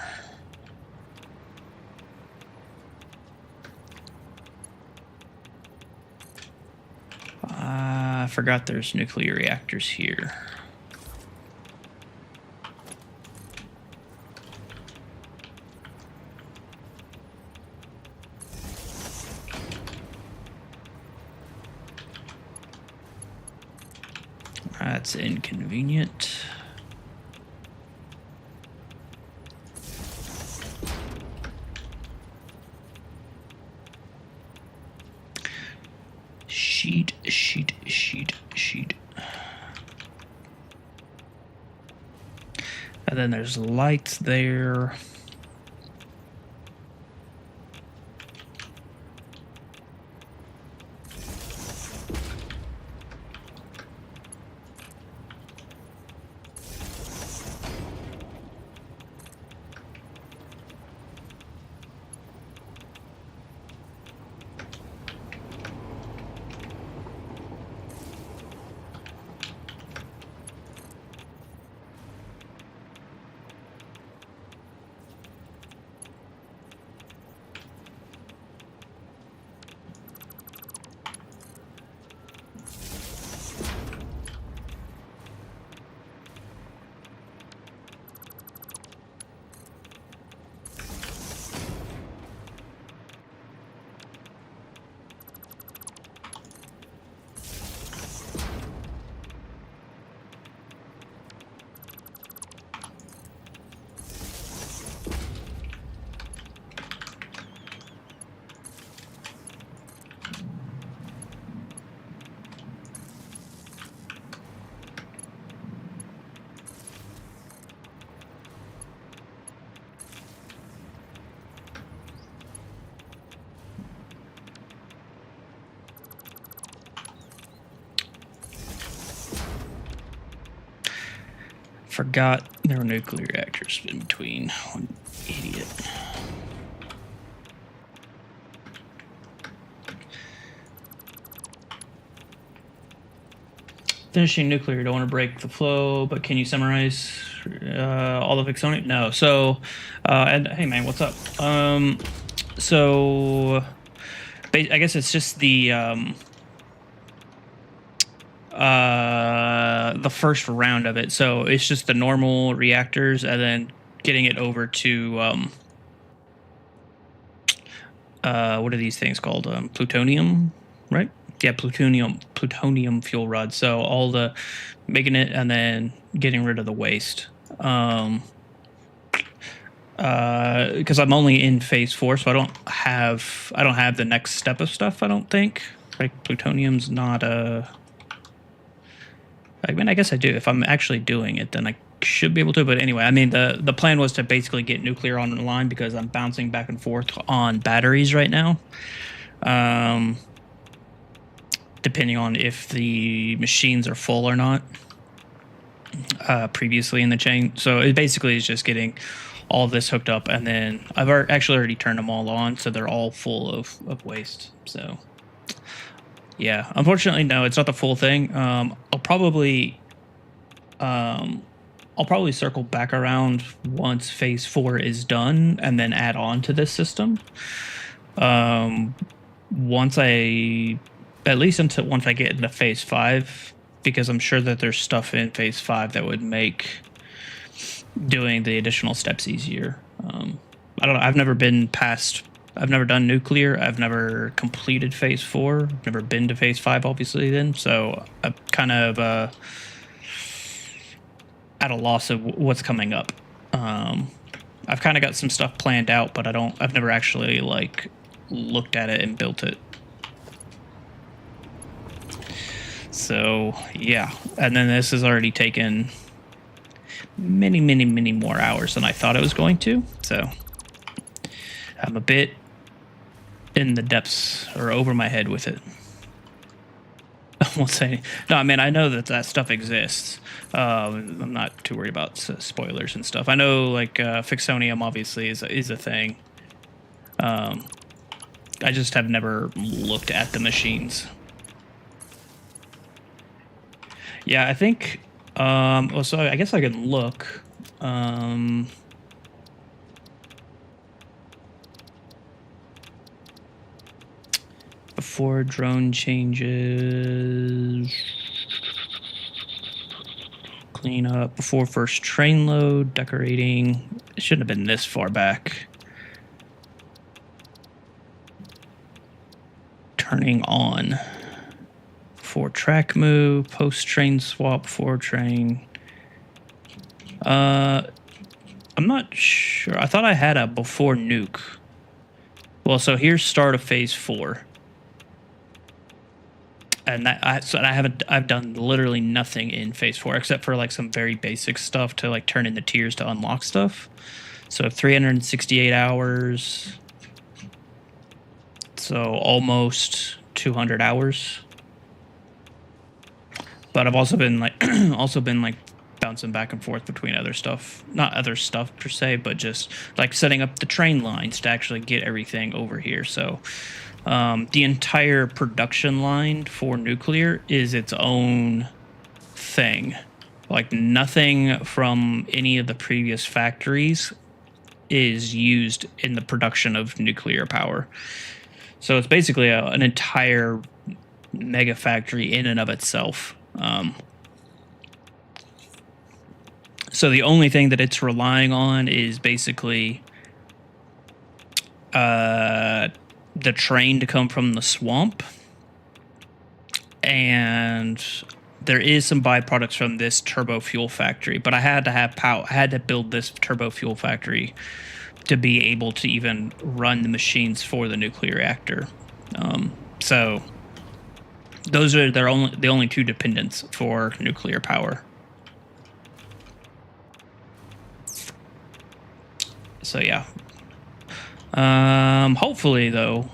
I forgot there's nuclear reactors here. That's inconvenient. Sheet. And then there's lights there. Forgot there were nuclear reactors in between. One idiot. Finishing nuclear. Don't want to break the flow, but can you summarize all of Exonic? No. So, and hey man, what's up? So I guess it's just the first round of it. So it's just the normal reactors, and then getting it over to what are these things called? Plutonium, right? Yeah, plutonium fuel rods. So all the making it and then getting rid of the waste. Because I'm only in phase 4, so I don't have the next step of stuff. I don't think like plutonium's not a. I mean, I guess I do. If I'm actually doing it, then I should be able to. But anyway, I mean, the plan was to basically get nuclear on the line because I'm bouncing back and forth on batteries right now. Depending on if the machines are full or not previously in the chain. So it basically is just getting all of this hooked up, and then I've actually already turned them all on, so they're all full of waste. So yeah, unfortunately, no, it's not the full thing. I'll probably circle back around once phase 4 is done and then add on to this system. Once I get into phase 5, because I'm sure that there's stuff in phase 5 that would make doing the additional steps easier. I don't know. I've never done nuclear. I've never completed phase 4. I've never been to phase 5, obviously, then. So I'm kind of at a loss of what's coming up. I've kind of got some stuff planned out, but I've never actually like looked at it and built it. So yeah, and then this has already taken many more hours than I thought it was going to. So I'm a bit in the depths or over my head with it. I won't say no. I mean, I know that stuff exists. I'm not too worried about spoilers and stuff. I know like Fixonium obviously is a thing. I just have never looked at the machines. Yeah, I think. Well, so I guess I can look. Before drone changes, clean up before first train load, decorating. It shouldn't have been this far back. Turning on. For track move, post train swap, for train. I'm not sure. I thought I had a before nuke. Well, so here's start of phase 4. And I've done literally nothing in phase 4 except for like some very basic stuff to like turn in the tiers to unlock stuff. So 368 hours. So almost 200 hours. But I've also been like bouncing back and forth between other stuff, not other stuff per se, but just like setting up the train lines to actually get everything over here. So the entire production line for nuclear is its own thing. Like nothing from any of the previous factories is used in the production of nuclear power. So it's basically an entire mega factory in and of itself. So the only thing that it's relying on is basically the train to come from the swamp, and there is some byproducts from this turbo fuel factory, but I had to have power. I had to build this turbo fuel factory to be able to even run the machines for the nuclear reactor. So those are the only two dependents for nuclear power. So yeah. Hopefully though,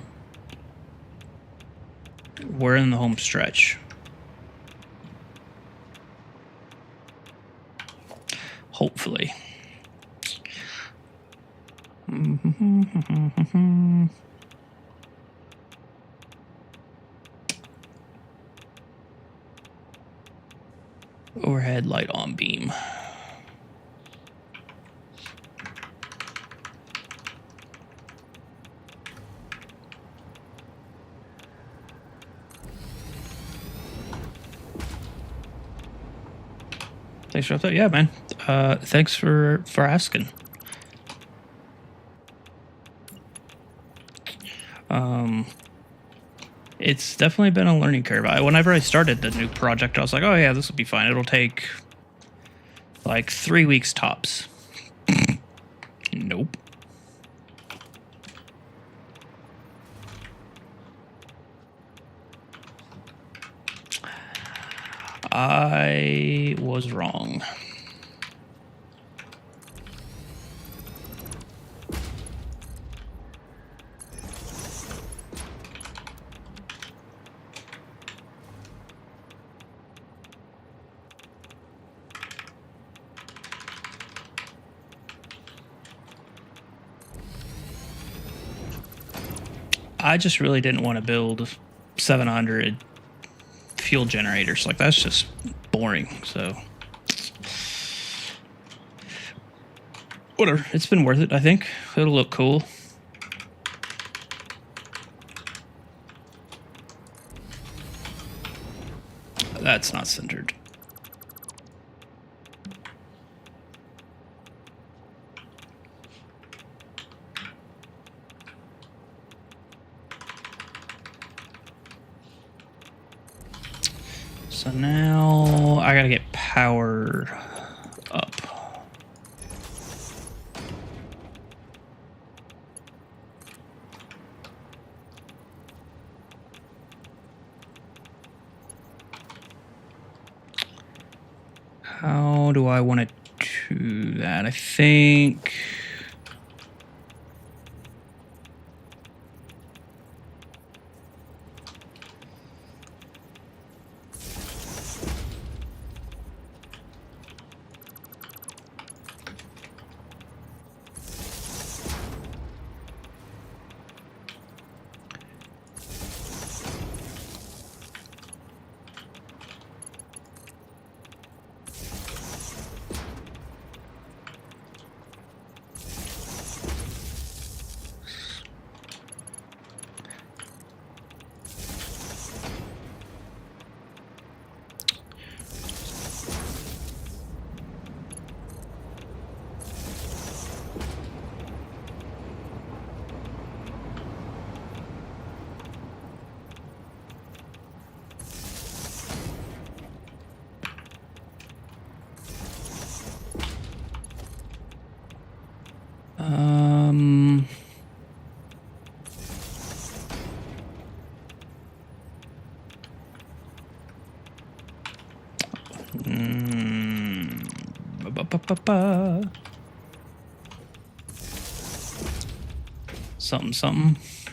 we're in the home stretch. Hopefully. Overhead light on beam. Thanks for that. Yeah, man. Thanks for asking. It's definitely been a learning curve. Whenever I started the new project, I was like, oh yeah, this will be fine. It'll take like 3 weeks tops. Nope. I was wrong. I just really didn't want to build 700 fuel generators. Like, that's just boring. So, whatever. It's been worth it, I think. It'll look cool. That's not centered. So now I gotta get power up. How do I want to do that? I think...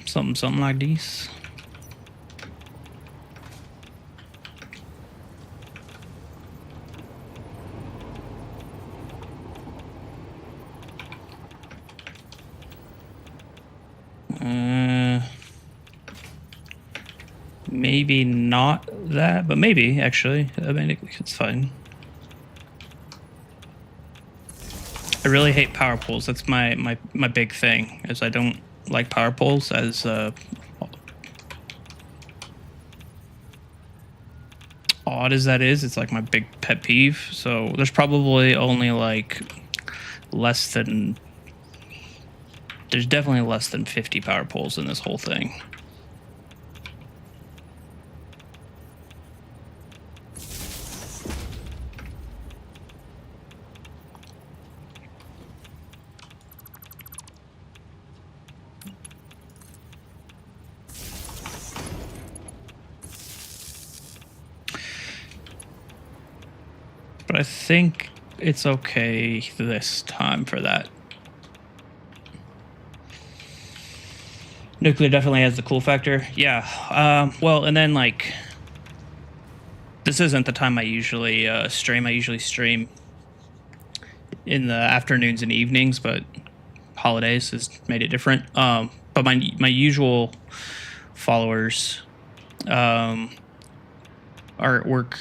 Something like this. Maybe not that, but maybe actually. I mean, it's fine. I really hate power poles. That's my big thing. Is I don't like power poles as odd as that is. It's like my big pet peeve. So there's probably only like there's definitely less than 50 power poles in this whole thing. But I think it's okay this time for that. Nuclear definitely has the cool factor. Yeah. Well, and then like, this isn't the time I usually stream. I usually stream in the afternoons and evenings, but holidays has made it different. But my usual followers um, are work.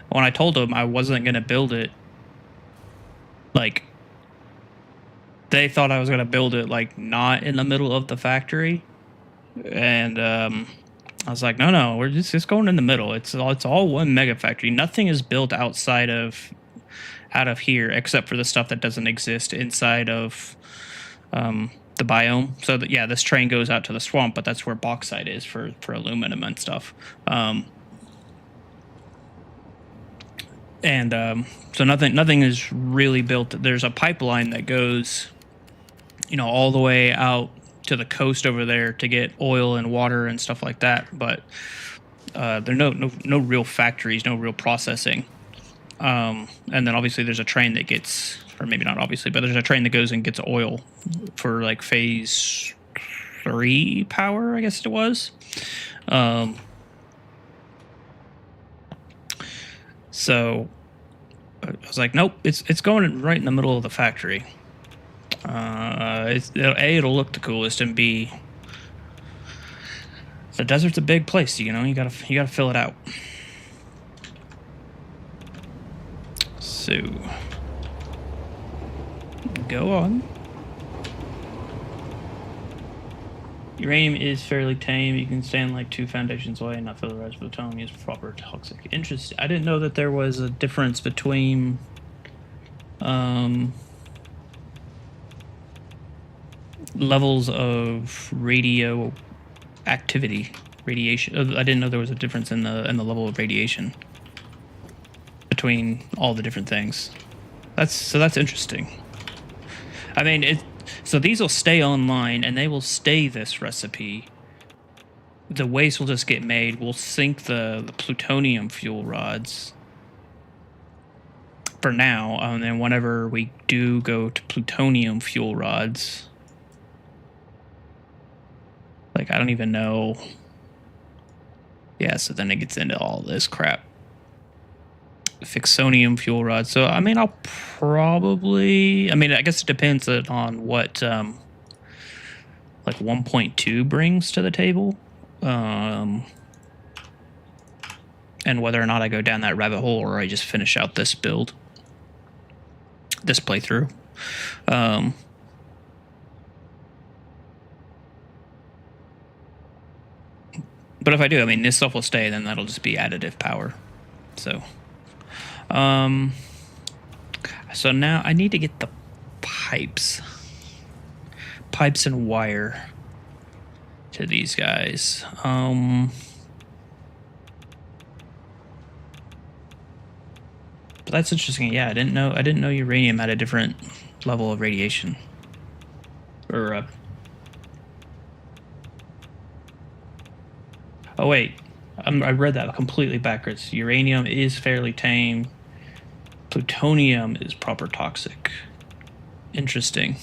When I told them I wasn't going to build it, like they thought I was going to build it like not in the middle of the factory, and I was like, no, we're just going in the middle. It's all one mega factory. Nothing is built outside of out of here except for the stuff that doesn't exist inside of the biome. So that, yeah, this train goes out to the swamp, but that's where bauxite is for aluminum and stuff. So nothing is really built. There's a pipeline that goes, all the way out to the coast over there to get oil and water and stuff like that. But there are no real factories, no real processing. And then obviously there's a train that gets, or maybe not obviously, but there's a train that goes and gets oil for like phase 3 power, I guess it was. So I was like, nope, it's going right in the middle of the factory. It'll look the coolest, and B, the desert's a big place. You gotta fill it out. So go on. Uranium is fairly tame. You can stand like 2 foundations away and not feel the rise, but plutonium is proper toxic. Interesting. I didn't know that there was a difference between levels of radioactivity, radiation. I didn't know there was a difference in the level of radiation between all the different things. That's interesting. I mean, so these will stay online, and they will stay this recipe. The waste will just get made. We'll sink the plutonium fuel rods for now, and then whenever we do go to plutonium fuel rods, like I don't even know. Yeah, so then it gets into all this crap. Fixonium fuel rods. So I mean, I'll probably. I mean, I guess it depends on what like 1.2 brings to the table, and whether or not I go down that rabbit hole or I just finish out this build, this playthrough. But if I do, I mean, this stuff will stay. Then that'll just be additive power. So. So now I need to get the pipes and wire to these guys. But that's interesting. Yeah, I didn't know uranium had a different level of radiation. Or oh wait, I read that completely backwards. Uranium is fairly tame. Plutonium is proper toxic. Interesting.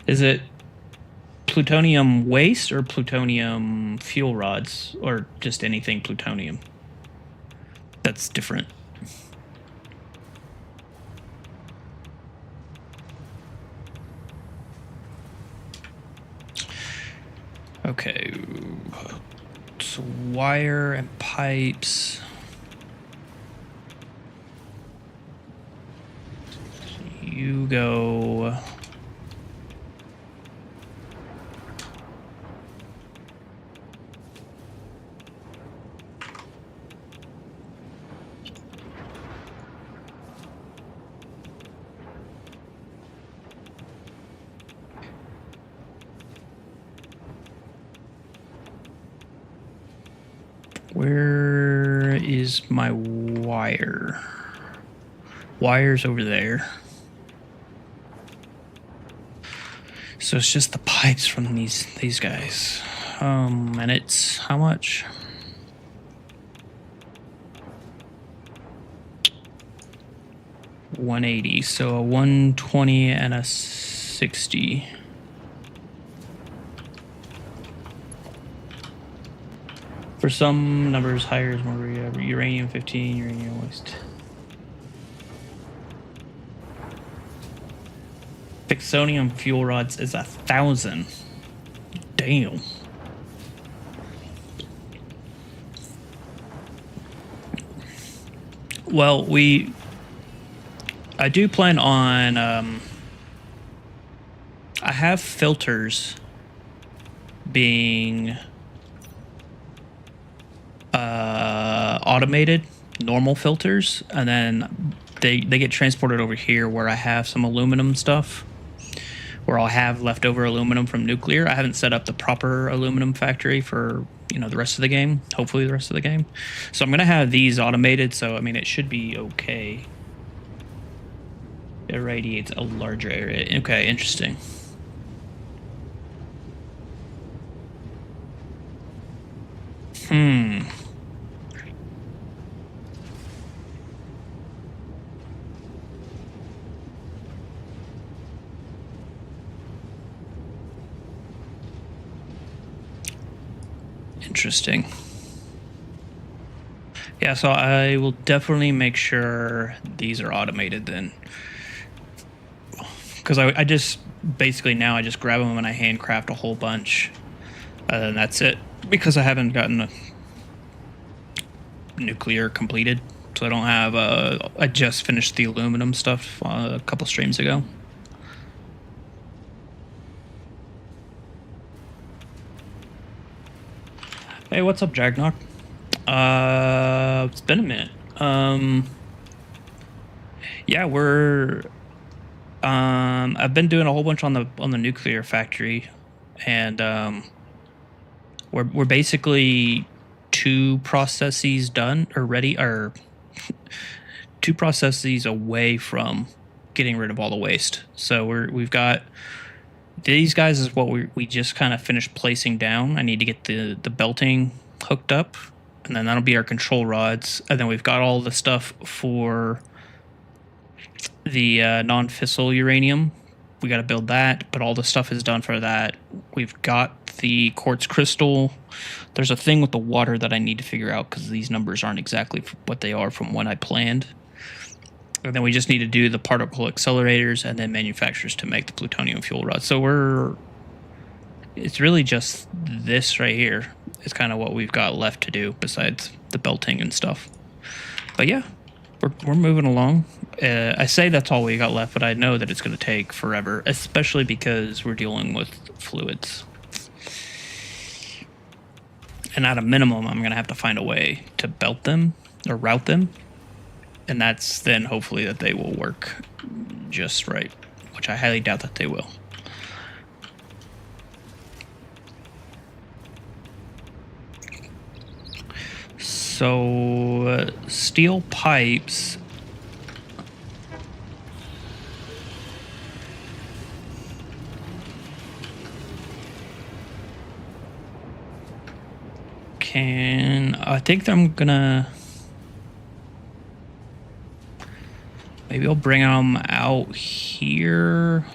Is it plutonium waste or plutonium fuel rods, or just anything plutonium? That's different. Okay, so wire and pipes. You go. Where is my wire? Wire's over there. So it's just the pipes from these guys. And it's how much? $180. So a 120 and a 60. For some numbers, higher is more uranium 15, uranium waste. Fixonium fuel rods is 1,000. Damn. Well, I do plan on, I have filters being automated, normal filters, and then they get transported over here where I have some aluminum stuff, where I'll have leftover aluminum from nuclear. I haven't set up the proper aluminum factory for, the rest of the game, hopefully the rest of the game. So I'm going to have these automated, so, I mean, it should be okay. It radiates a larger area. Okay, interesting. Interesting. Yeah, so I will definitely make sure these are automated then. Because I just, basically now I just grab them and I handcraft a whole bunch. And that's it. Because I haven't gotten a nuclear completed. So I don't have, I just finished the aluminum stuff a couple streams ago. Hey, what's up, Jagnok? It's been a minute. Yeah, I've been doing a whole bunch on the nuclear factory, and we're basically 2 processes done or ready, or 2 processes away from getting rid of all the waste. So we've got these guys is what we just kind of finished placing down. I need to get the belting hooked up, and then that'll be our control rods. And then we've got all the stuff for the non-fissile uranium. We got to build that, but all the stuff is done for that. We've got the quartz crystal. There's a thing with the water that I need to figure out because these numbers aren't exactly what they are from when I planned. And then we just need to do the particle accelerators and then manufacturers to make the plutonium fuel rods. So it's really just this right here is kind of what we've got left to do besides the belting and stuff. But yeah, we're moving along. I say that's all we got left, but I know that it's going to take forever, especially because we're dealing with fluids. And at a minimum, I'm going to have to find a way to belt them or route them. And that's then hopefully that they will work just right, which I highly doubt that they will. So steel pipes. I think I'm gonna. Maybe I'll bring them out here.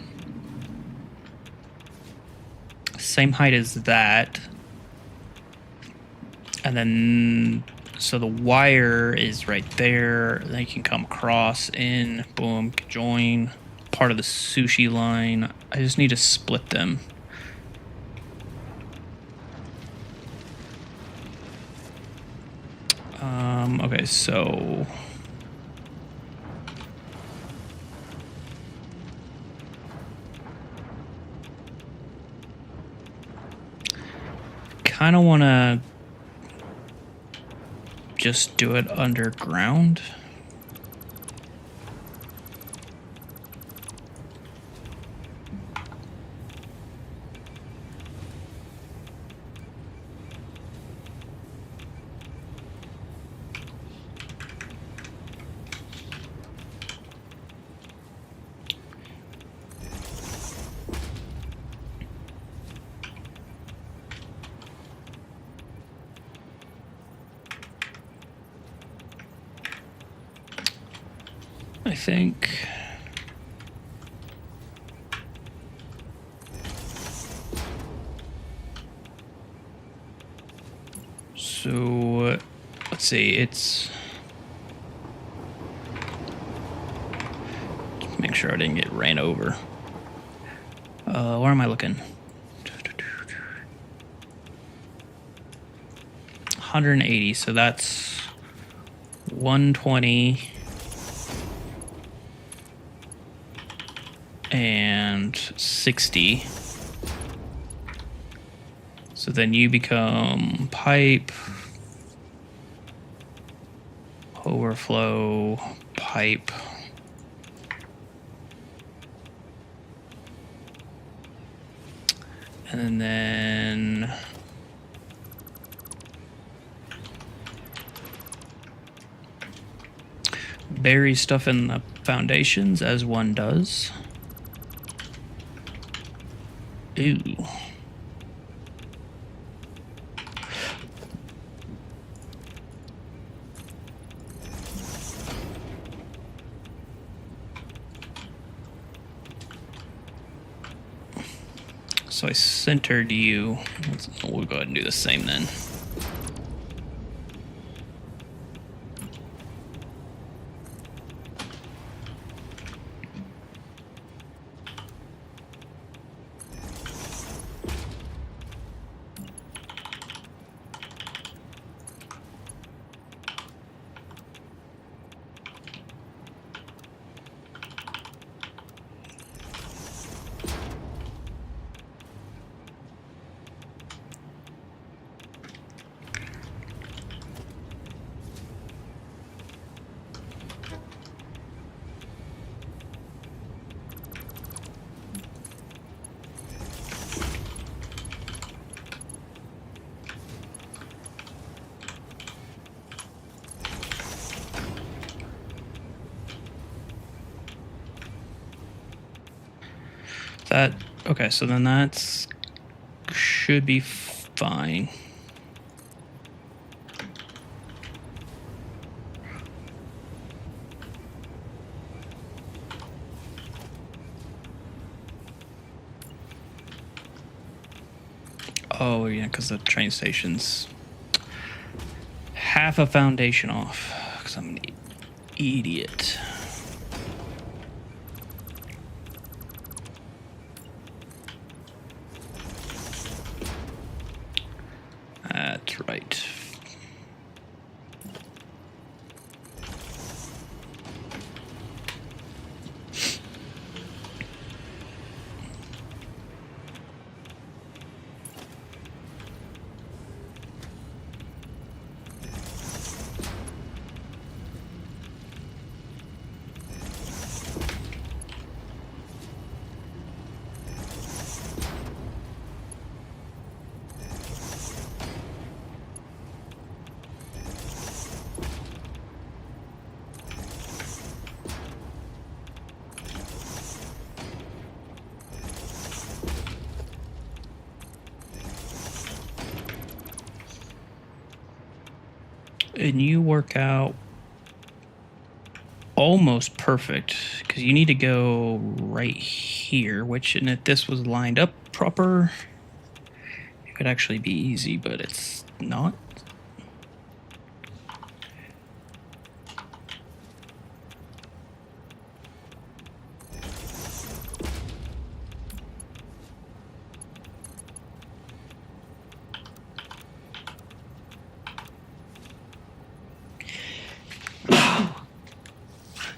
Same height as that. And then, so the wire is right there. They can come across in, boom, join part of the sushi line. I just need to split them. Okay, so kind of want to just do it underground. I think. So, let's see, it's... Just make sure I didn't get ran over. Where am I looking? 180, so that's 120 and 60. So then you become pipe, overflow, pipe. And then bury stuff in the foundations as one does. Ooh. So I centered you. We'll go ahead and do the same then. That, okay, so then that's should be fine. Oh, yeah, because the train station's half a foundation off, because I'm an idiot. That's right. And you work out almost perfect because you need to go right here, which, and if this was lined up proper, it could actually be easy, but it's not.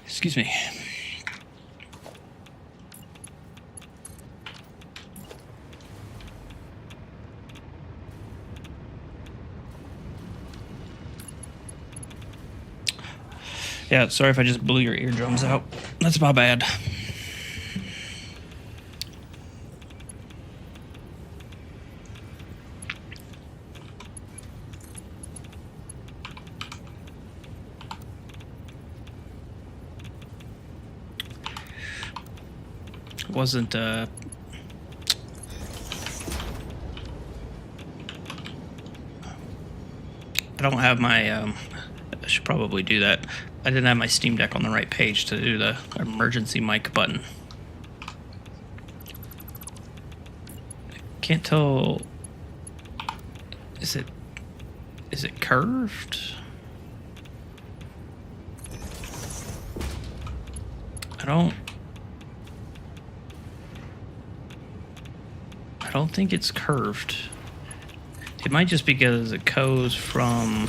Excuse me. Yeah, sorry if I just blew your eardrums out. That's my bad. Wasn't I don't have my I should probably do that. I didn't have my Steam Deck on the right page to do the emergency mic button. Can't tell. Is it Is it curved? I don't think it's curved. It might just be because it goes from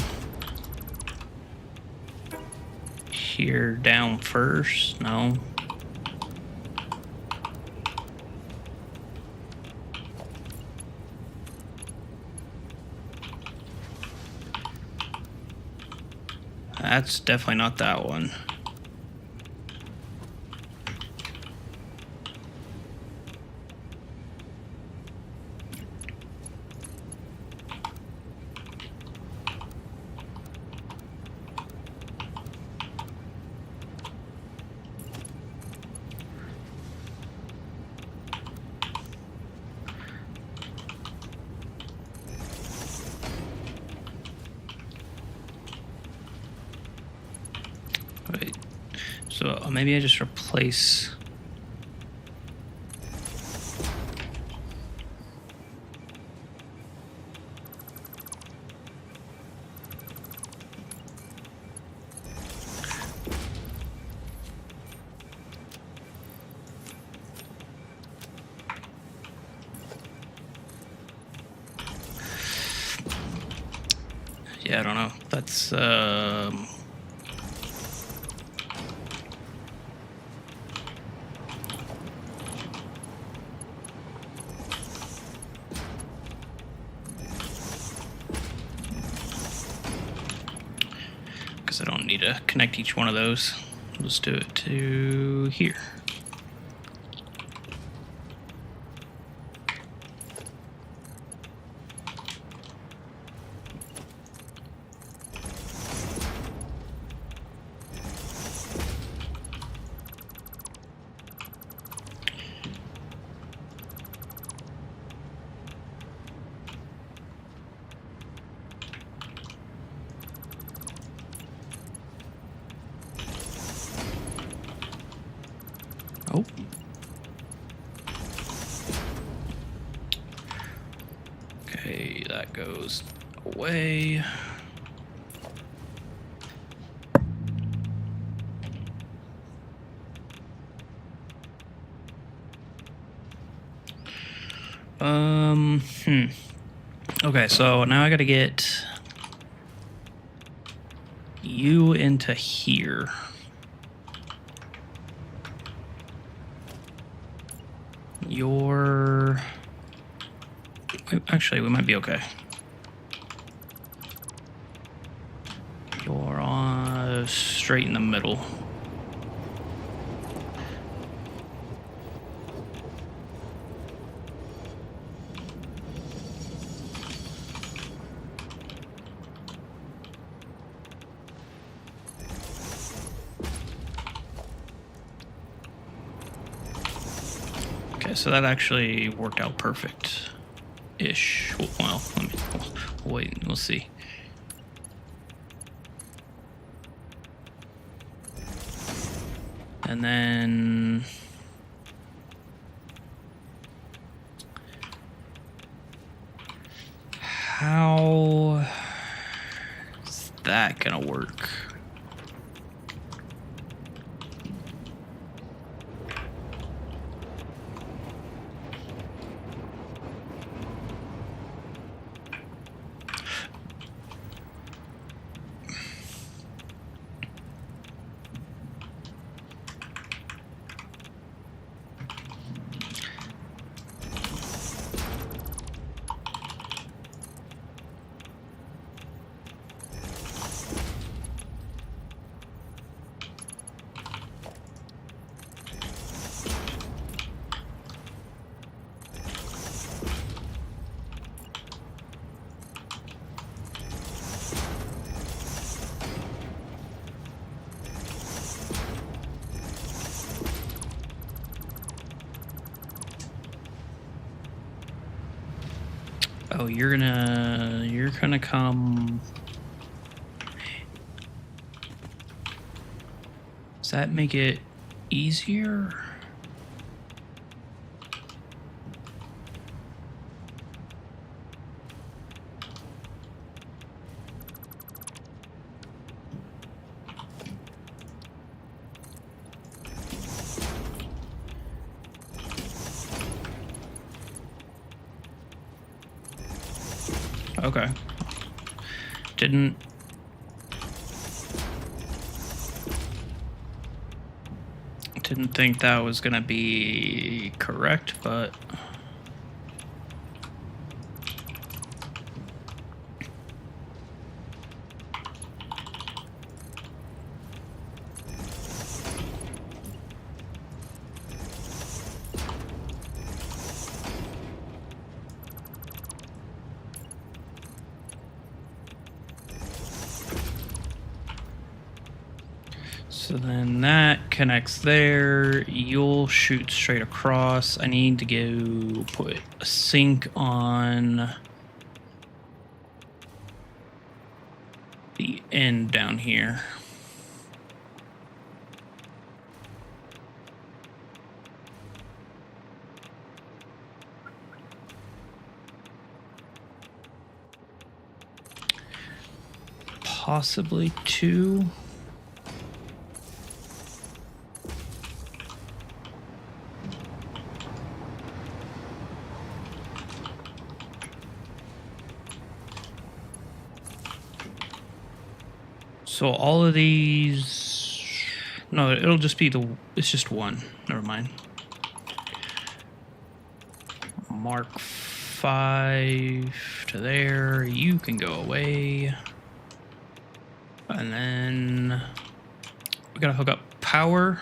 here down first. No. That's definitely not that one. Wait. So maybe I just replace. Yeah, I don't know. That's because I don't need to connect each one of those. Let's do it to here. Oh. Okay, that goes away. Okay, so now I gotta get you into here. Actually, we might be okay. You're on straight in the middle. Okay, so that actually worked out perfect-ish. Well, let me wait. We'll see. And then how is that gonna work? Oh, you're gonna come. Does that make it easier? Okay. Didn't think that was gonna be correct, but so then that connects there. You'll shoot straight across. I need to go put a sink on the end down here. Possibly 2. So all of these, no, it'll just be it's just 1. Never mind. Mark 5 to there. You can go away. And then we gotta hook up power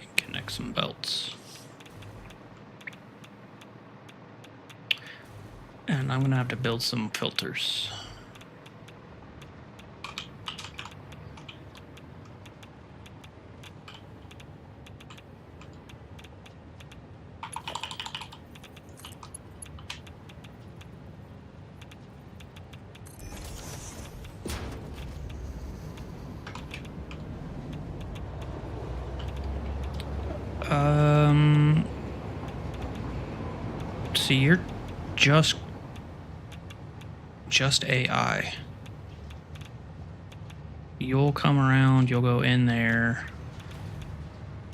and connect some belts. And I'm gonna have to build some filters. See, you're just AI. You'll come around, you'll go in there.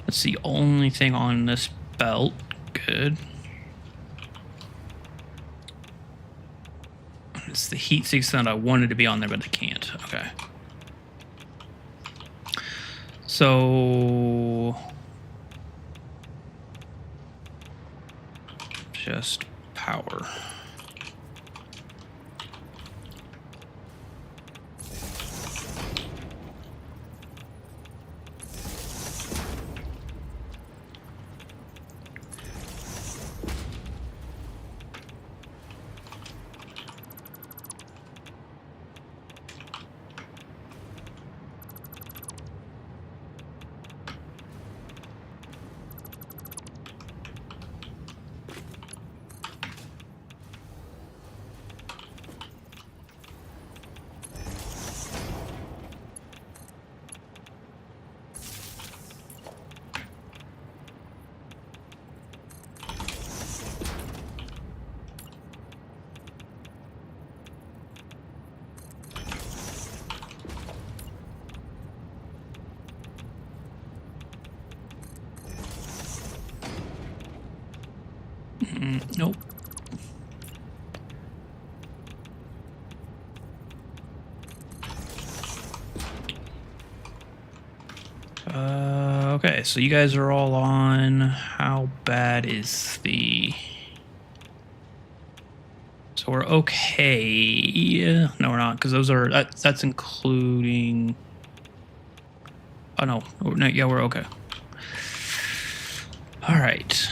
That's the only thing on this belt. Good. It's the heat sinks that I wanted to be on there, but they can't. Okay. So just power. Nope. Okay, so you guys are all on. How bad is the... So we're okay. No, we're not, because those are... That's including... Oh, no. No. Yeah, we're okay. All right.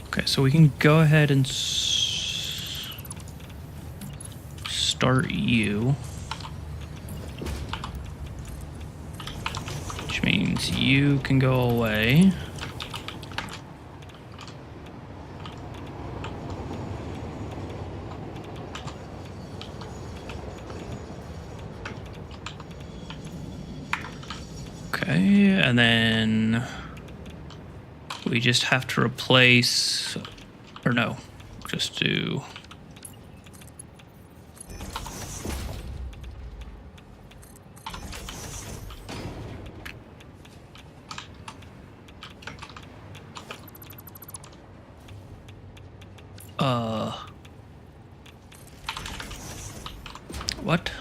Okay, so we can go ahead and start you. Which means you can go away. Okay, and then We just have to replace, or no, just do. What?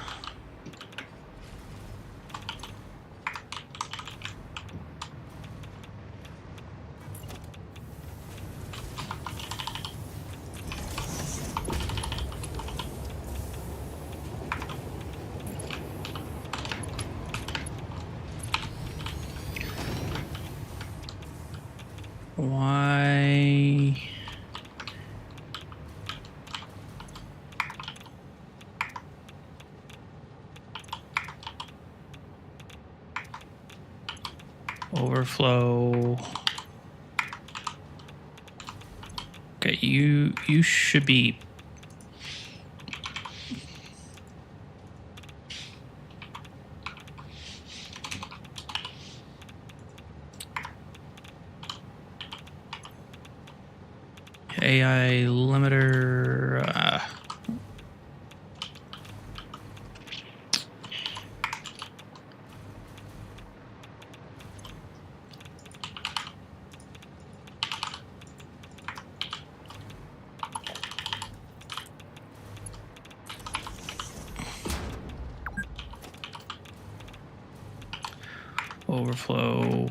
Why? Overflow. Okay, you should be. AI limiter. Overflow.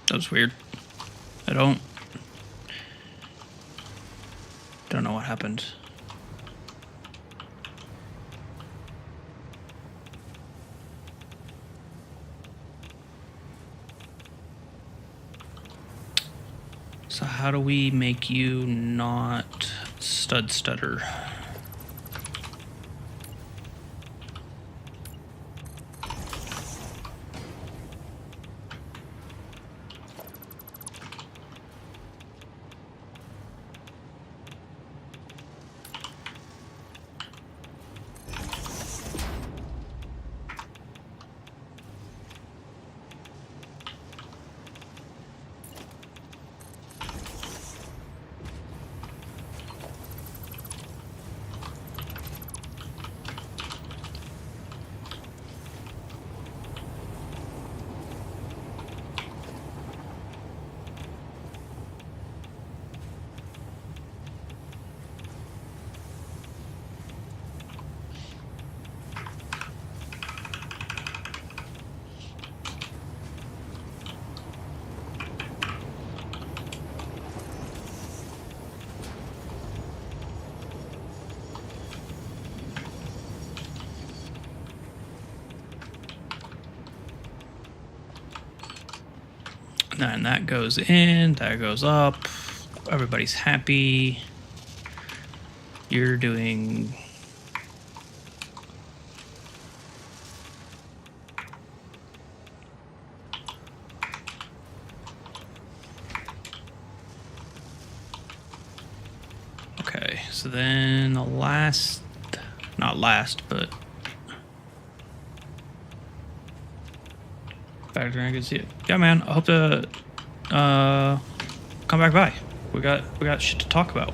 That was weird. I don't know what happened. So how do we make you not stutter? And that goes in, that goes up. Everybody's happy. You're doing... Okay, so then the last... Not last, but... Factory, I can see it. Yeah, man, I hope to come back by. We got shit to talk about.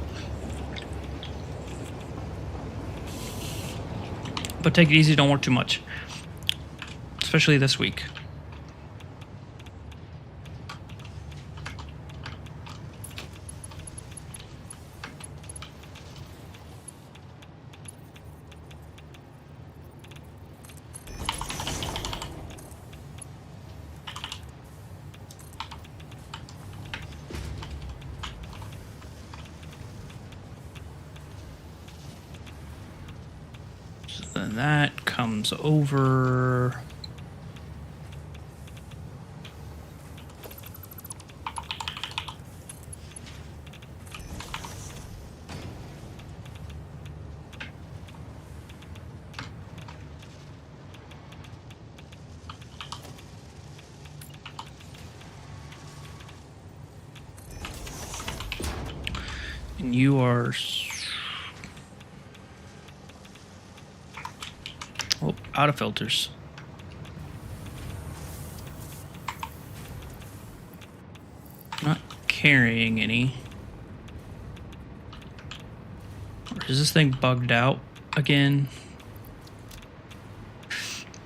But take it easy, don't work too much. Especially this week. Then that comes over. And you are... Oh, out of filters. Not carrying any. Or is this thing bugged out again?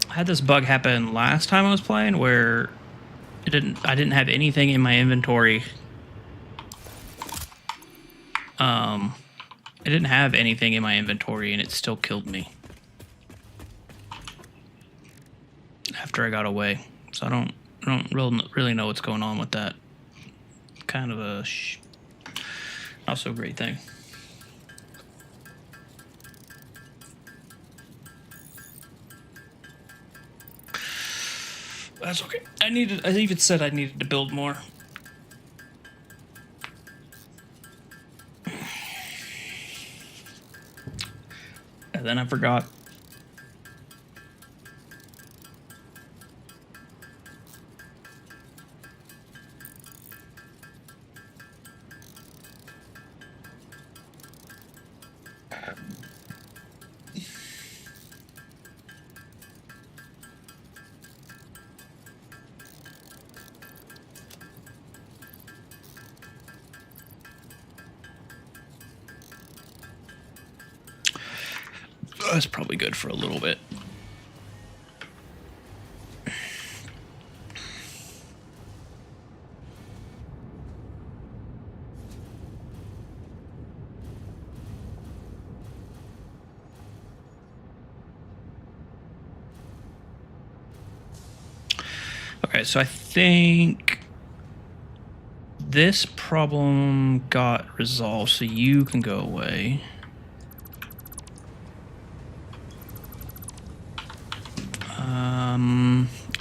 I had this bug happen last time I was playing where I didn't have anything in my inventory. I didn't have anything in my inventory and it still killed me after I got away. So I don't really know what's going on with that. Kind of a not so great thing. That's okay. I even said I needed to build more. And then I forgot. That's probably good for a little bit. Okay, so I think this problem got resolved, so you can go away.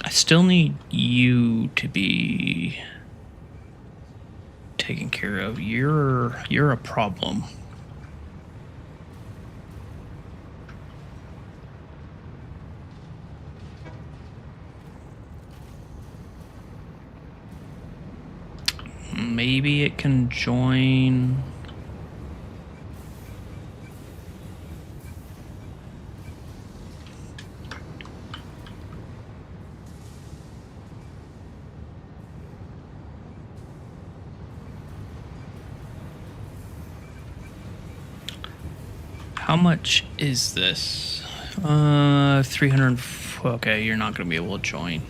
I still need you to be taken care of. You're a problem. Maybe it can join. How much is this? 300. Okay, you're not going to be able to join.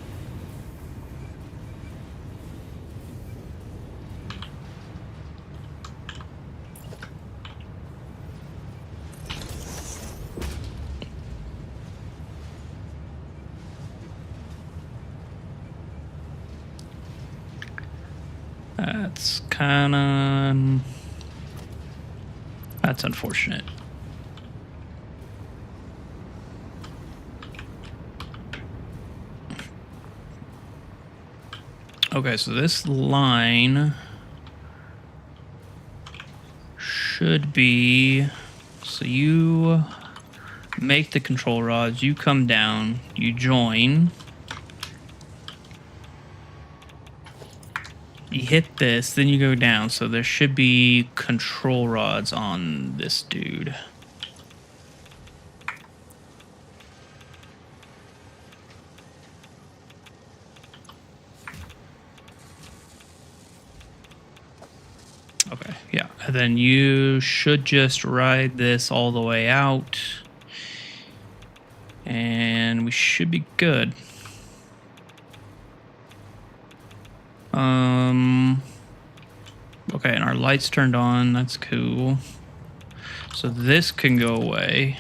That's kind of... That's unfortunate. Okay, so this line should be... So you make the control rods, you come down, you join. You hit this, then you go down. So there should be control rods on this dude. Okay, yeah. And then you should just ride this all the way out. And we should be good. Okay, and our lights turned on. That's cool. So this can go away.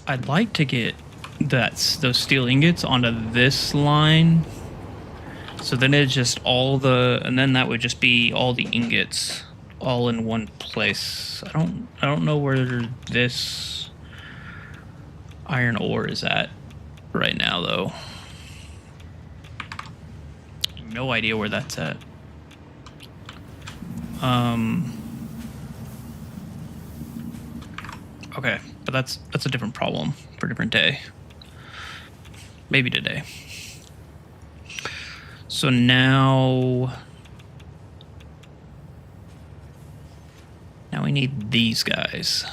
I'd like to get those steel ingots onto this line. So then it's just all the, and then that would just be all the ingots all in one place. I don't know where this iron ore is at right now though. No idea where that's at. Okay, but that's a different problem for a different day. Maybe today. So now Now we need these guys.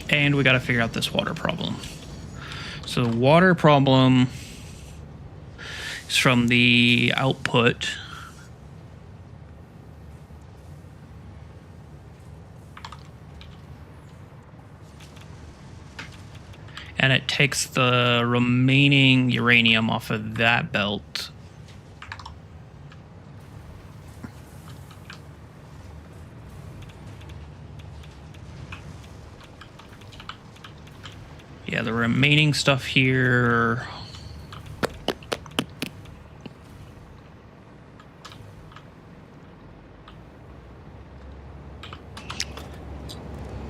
And we got to figure out this water problem. So the water problem is from the output. And it takes the remaining uranium off of that belt. Yeah, the remaining stuff here.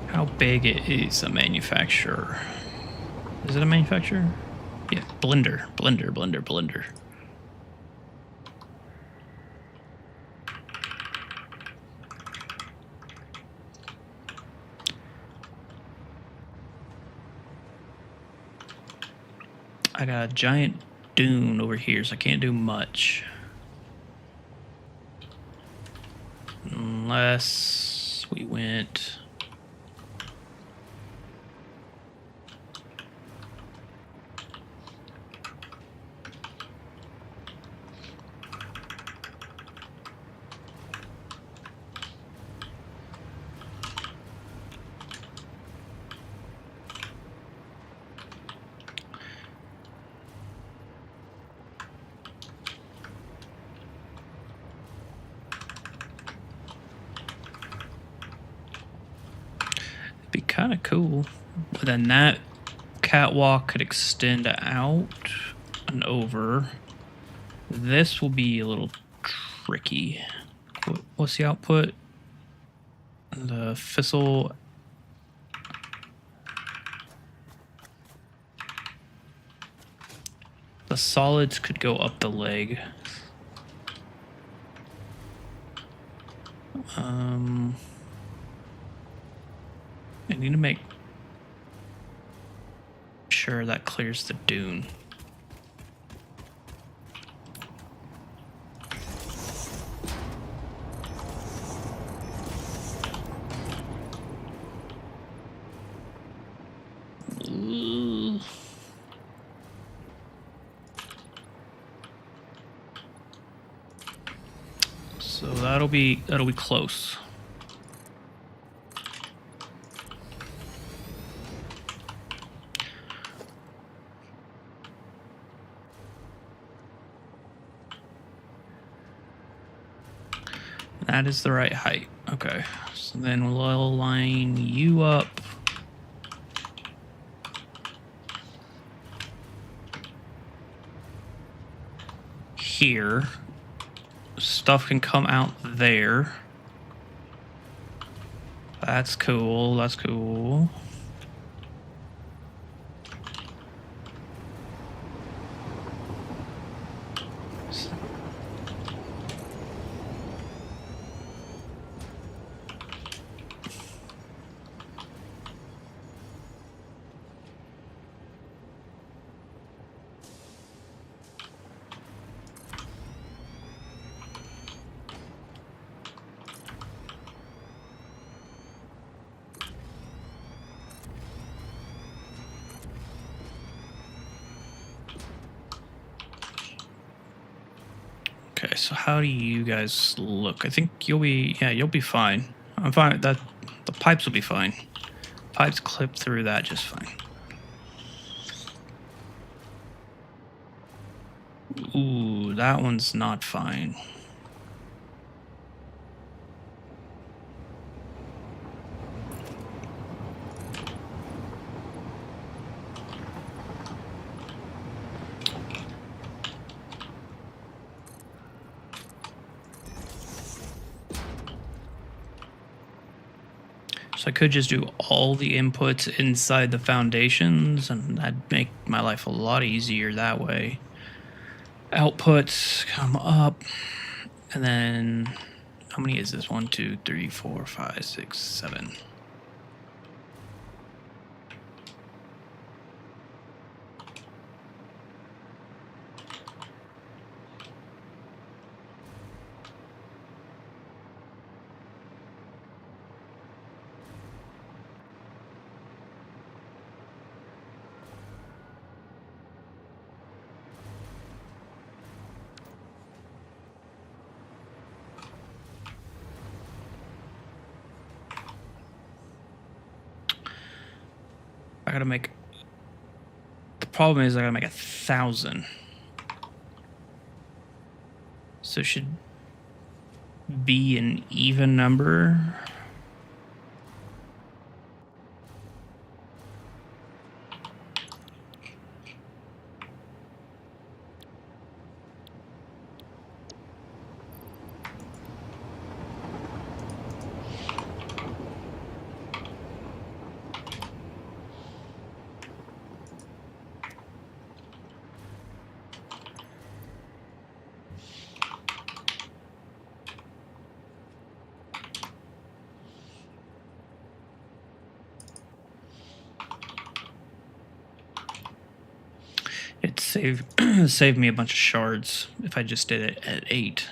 How big is a manufacturer? Is it a manufacturer? Yeah, blender. I got a giant dune over here, so I can't do much. Unless we went... be kind of cool. But then that catwalk could extend out and over. This will be a little tricky. What's the output? The fissile. The solids could go up the leg. I need to make sure that clears the dune. So that'll be close. That is the right height. Okay, so then we'll line you up. Here. Stuff can come out there. That's cool, that's cool. Okay, so how do you guys look? I think you'll be fine. I'm fine. That the pipes will be fine. Pipes clip through that just fine. Ooh, that one's not fine. So I could just do all the inputs inside the foundations, and that'd make my life a lot easier that way. Outputs come up, and then how many is this? 1, 2, 3, 4, 5, 6, 7. I gotta make. The problem is I gotta make 1,000. So it should be an even number. It saved me a bunch of shards if I just did it at 8.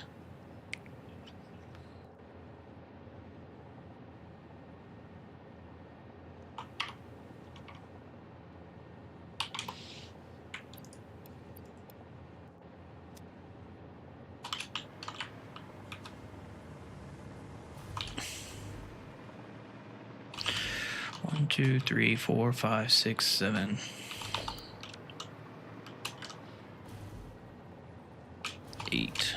One, 2, 3, 4, 5, 6, 7. 8.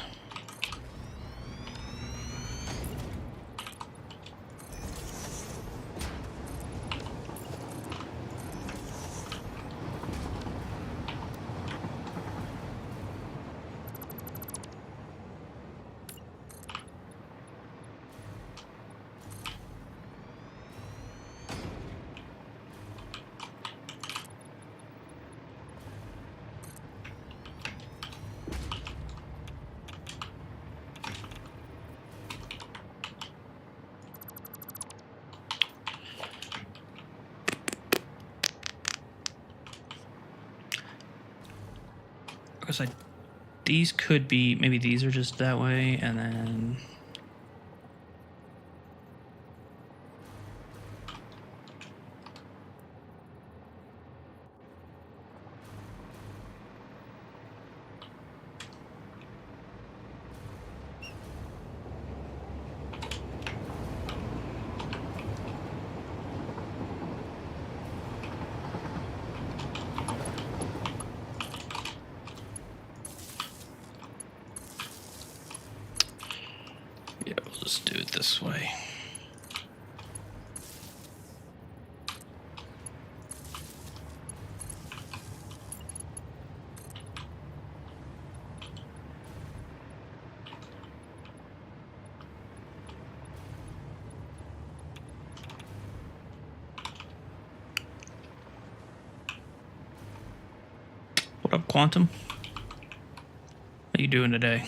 Because these could be, maybe these are just that way, and then yeah, we'll just do it this way. What up, Quantum? How you doing today?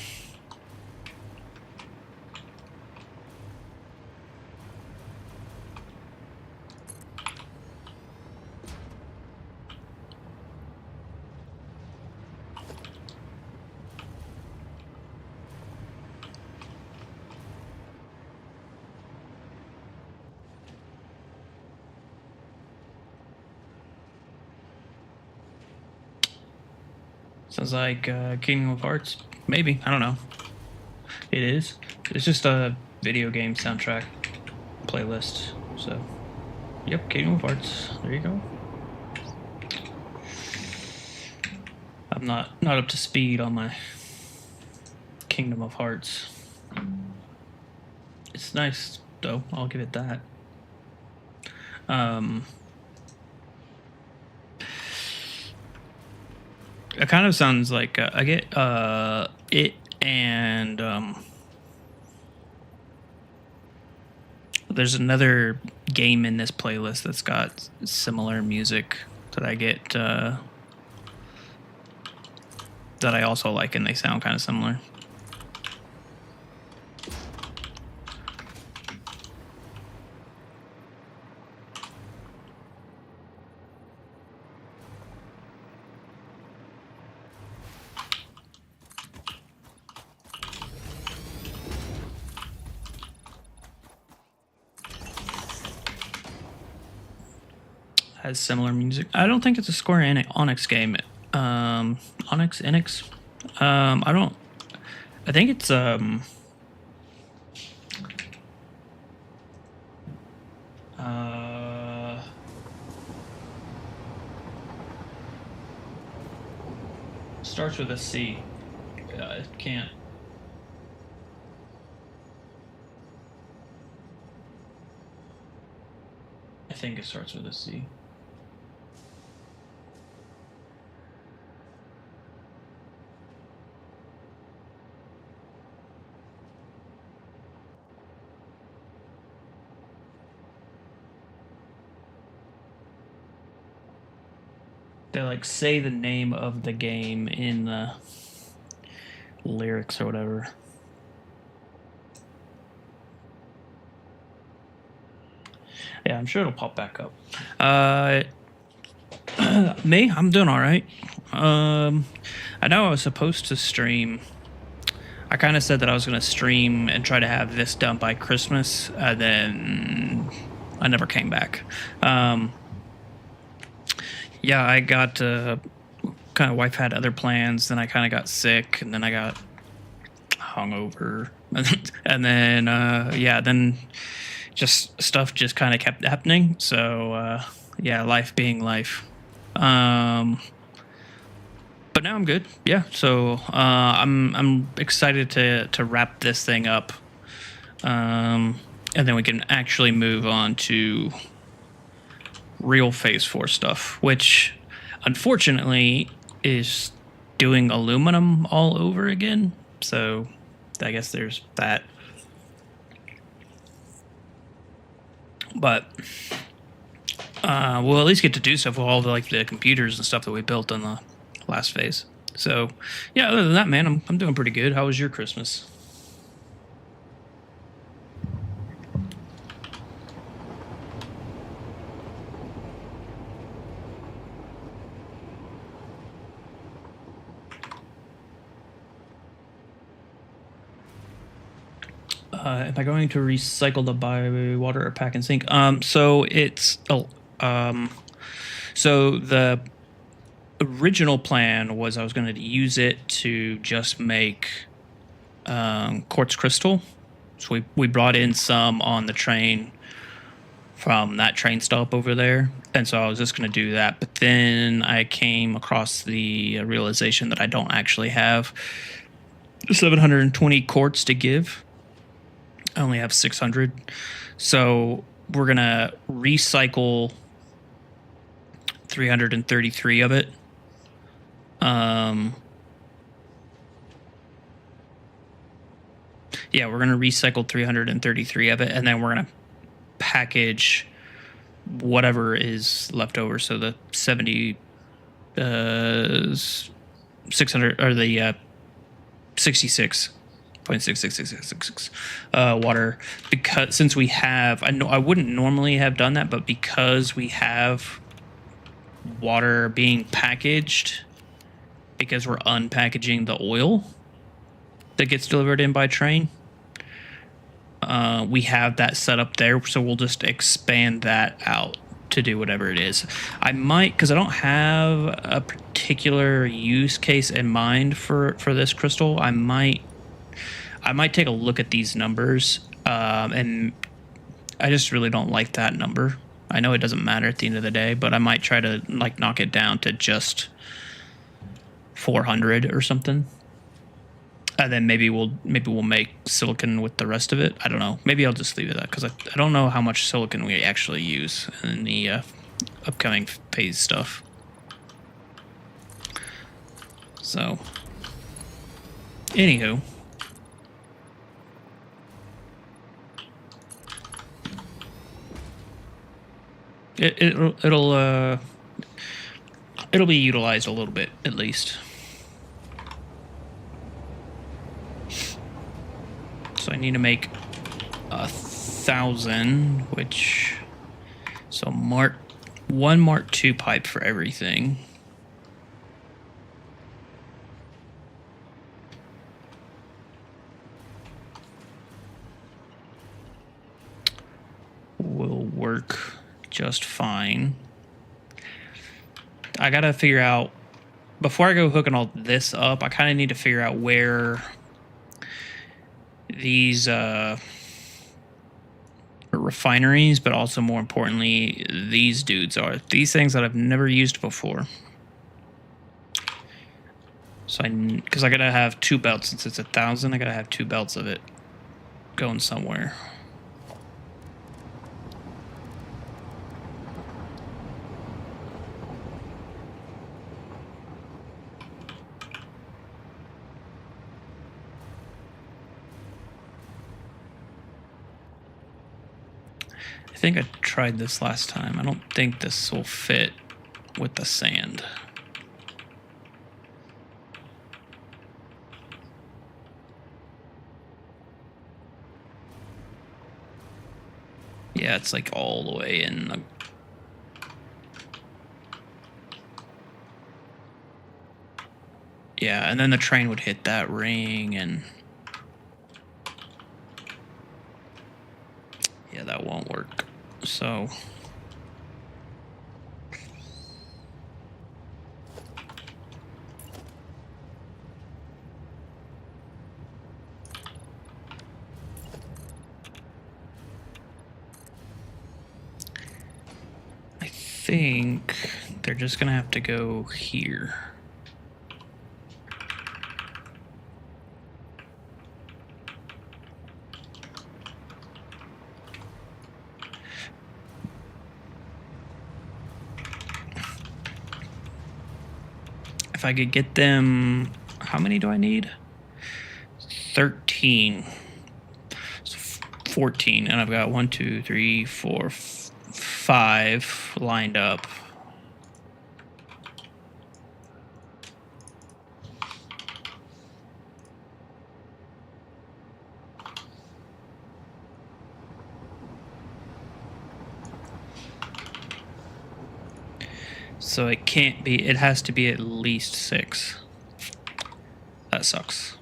Sounds like Kingdom of Hearts. Maybe. I don't know. It is. It's just a video game soundtrack playlist. So, yep, Kingdom of Hearts. There you go. I'm not up to speed on my Kingdom of Hearts. It's nice, though. I'll give it that. It kind of sounds like I get it and there's another game in this playlist that's got similar music that I get that I also like, and they sound kind of similar. Has similar music. I don't think it's a Square Enix game. Enix. I don't. I think it's starts with a C. It can't. I think it starts with a C. They like say the name of the game in the lyrics or whatever. Yeah, I'm sure it'll pop back up. Me, I'm doing all right. I know I was supposed to stream. I kind of said that I was going to stream and try to have this done by Christmas, and then I never came back. Yeah, I got kind of wife had other plans. Then I kind of got sick, and then I got hungover, and then yeah, then just stuff just kind of kept happening. So yeah, life being life. But now I'm good. Yeah, so I'm excited to wrap this thing up, and then we can actually move on to real Phase 4 stuff, which unfortunately is doing aluminum all over again. So I guess there's that. But we'll at least get to do stuff with all the like the computers and stuff that we built on the last phase. So yeah, other than that, man, I'm doing pretty good. How was your Christmas? Am I going to recycle the buy water or pack and sink? So it's so the original plan was I was going to use it to just make quartz crystal. So we brought in some on the train from that train stop over there, and so I was just going to do that. But then I came across the realization that I don't actually have 720 quartz to give. I only have 600. So we're going to recycle 333 of it. Yeah, we're going to recycle 333 of it, and then we're going to package whatever is left over. So the 600 or the 66.666666 water, because since we have, I know I wouldn't normally have done that, but because we have water being packaged, because we're unpackaging the oil that gets delivered in by train, we have that set up there, so we'll just expand that out to do whatever it is. I might, because I don't have a particular use case in mind for this crystal, I might take a look at these numbers, and I just really don't like that number. I know it doesn't matter at the end of the day, but I might try to like knock it down to just 400 or something. And then maybe we'll make silicon with the rest of it. I don't know. Maybe I'll just leave it at that, because I don't know how much silicon we actually use in the upcoming phase stuff. So, anywho. It'll be utilized a little bit at least. So I need to make 1,000, which so one Mark II pipe for everything. Will work just fine. I gotta figure out, before I go hooking all this up, I kind of need to figure out where these refineries, but also more importantly, these dudes are. These things that I've never used before. So because I gotta have 2 belts since it's 1,000, I gotta have 2 belts of it going somewhere. I think I tried this last time. I don't think this will fit with the sand. Yeah, it's like all the way in. Yeah, and then the train would hit that ring and... yeah, that won't work. So... I think they're just gonna have to go here. If I could get them, how many do I need? 13. So 14, and I've got 1, 2, 3, 4, 5 lined up. So it can't be, it has to be at least 6. That sucks.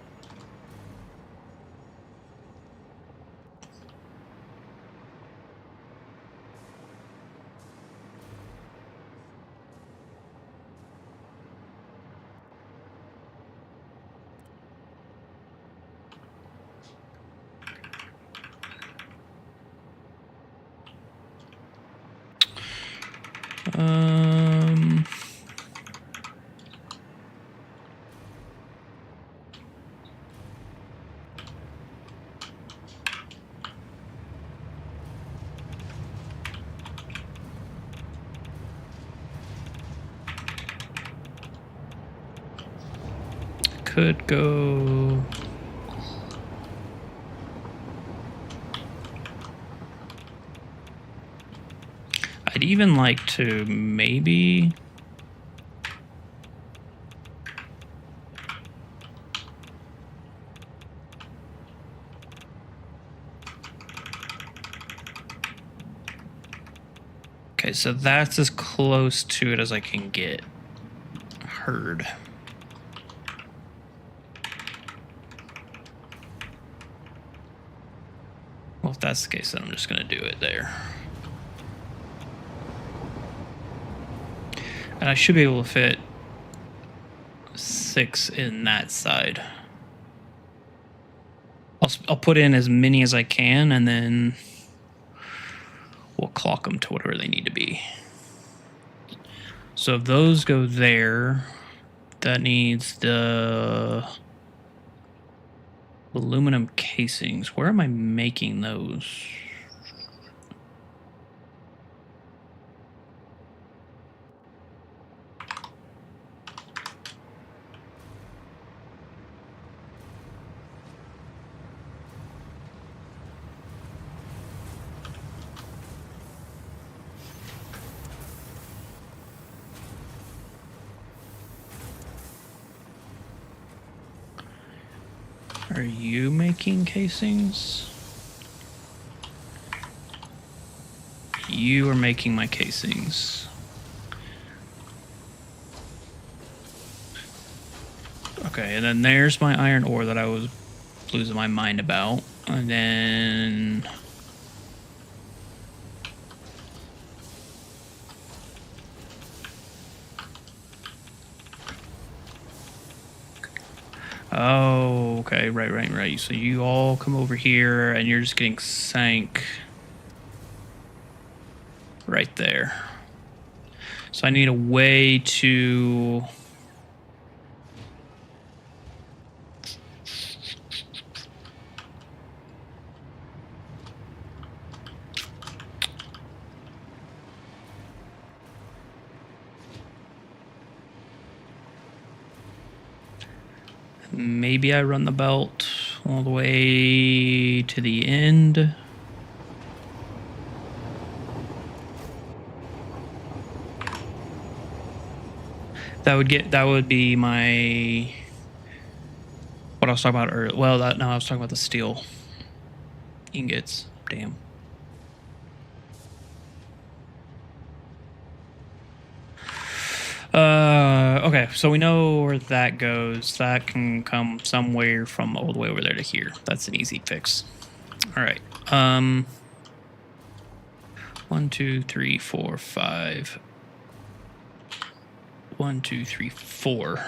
Could go... I'd even like to maybe... Okay, so that's as close to it as I can get. Heard. Well, if that's the case, then I'm just going to do it there. And I should be able to fit 6 in that side. I'll put in as many as I can, and then we'll clock them to whatever they need to be. So if those go there, that needs the aluminum casings. Where am I making those? Are you making casings? You are making my casings. Okay, and then there's my iron ore that I was losing my mind about. And then... oh, okay, right. So you all come over here, and you're just getting sank right there. So I need a way to Maybe I run the belt all the way to the end. That would be my what I was talking about earlier. Well, no, I was talking about the steel ingots. Damn. Okay, so we know where that goes. That can come somewhere from all the way over there to here. That's an easy fix. All right. 1, 2, 3, 4, 5. 1, 2, 3, 4.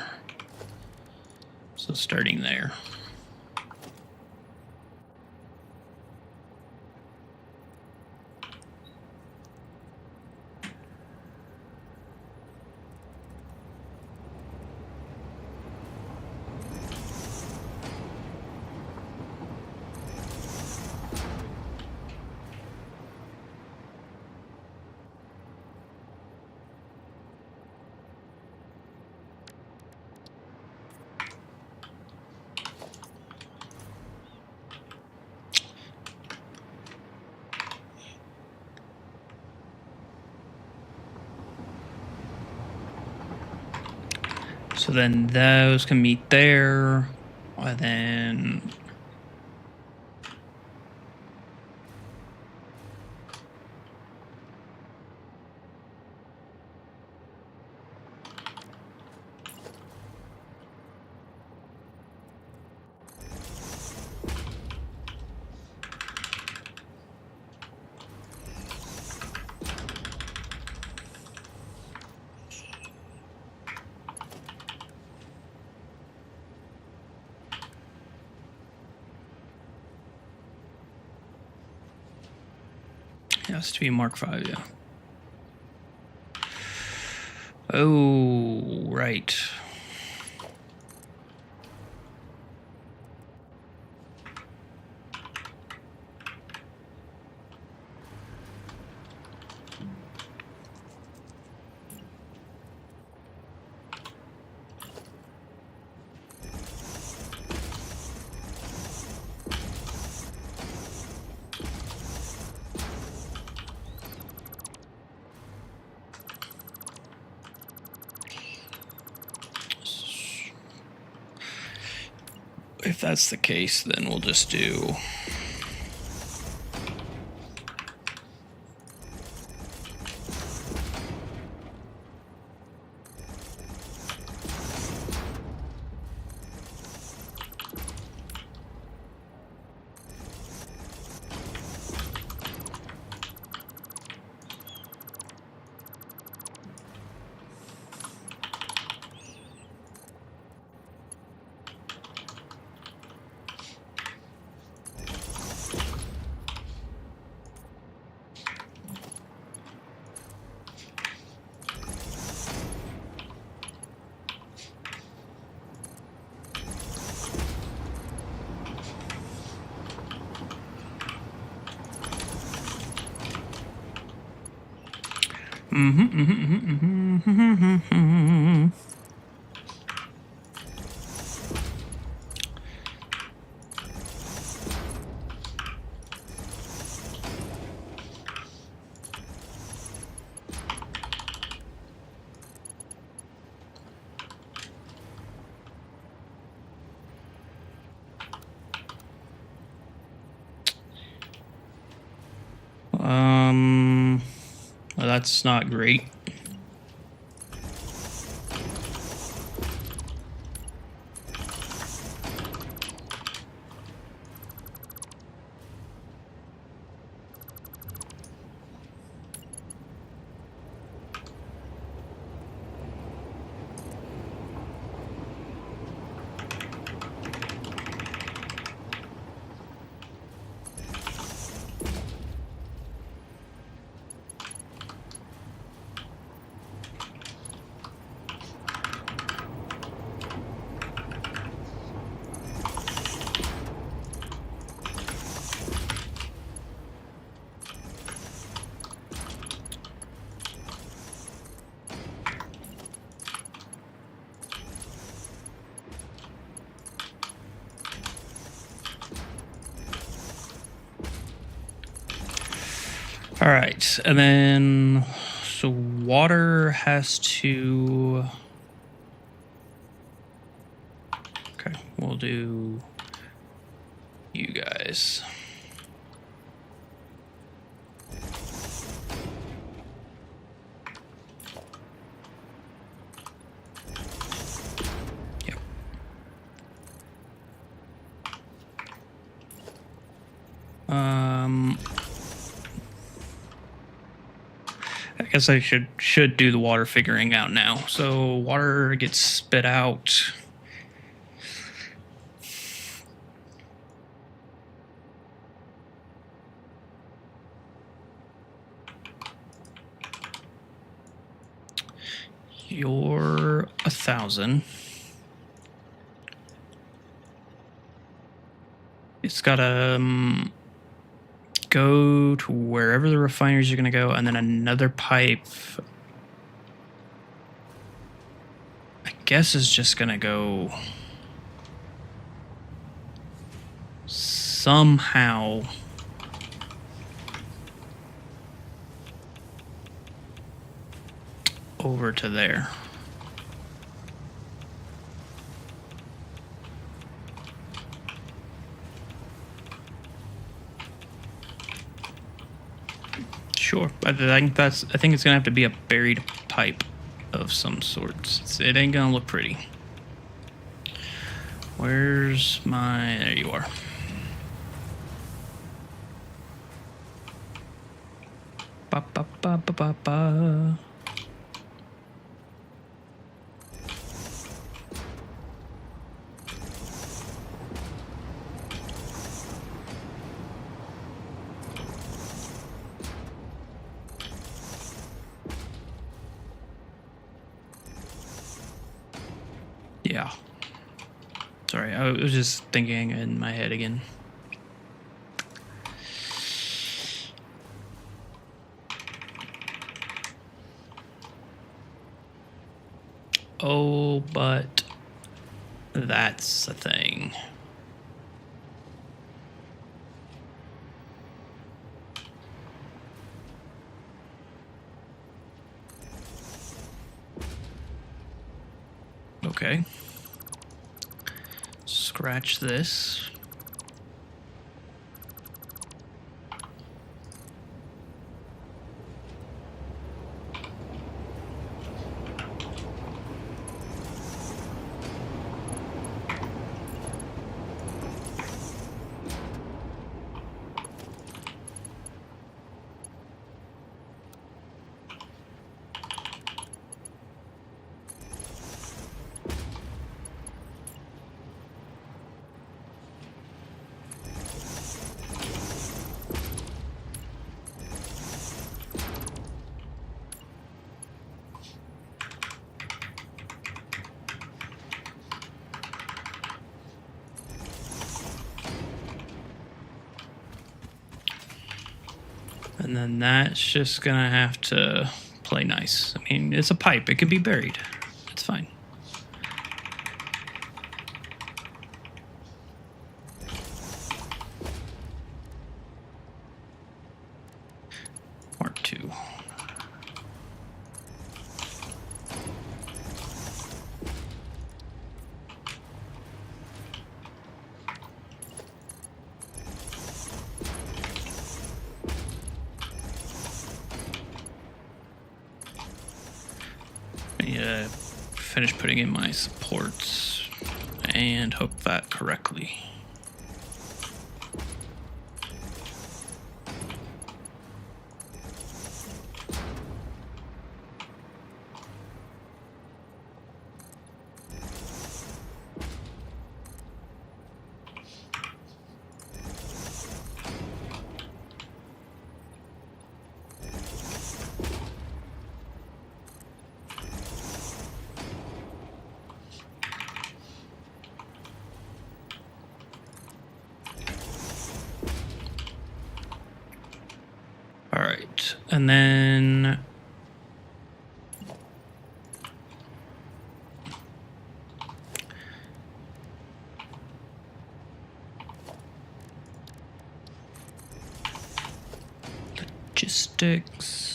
So starting there. So then those can meet there, and then it has to be Mark 5, yeah. Oh, right. If that's the case, then we'll just do... Well, that's not great. All right, and then so water has to. Okay, we'll do you guys. Yep. I guess I should do the water figuring out now. So water gets spit out. You're 1,000. It's gotta go to wherever the refineries are gonna go, and then another pipe. I guess is just gonna go somehow. Over to there. Sure, I think it's gonna have to be a buried pipe of some sorts. It ain't gonna look pretty. Where's my? There you are. Ba ba ba ba ba ba. Yeah. Sorry, I was just thinking in my head again. Oh, but that's the thing. Okay. Scratch this. And then that's just gonna have to play nice. I mean, it's a pipe. It can be buried. It's fine. Mark 2. Finish putting in my supports and hook that correctly. All right, and then Logistics.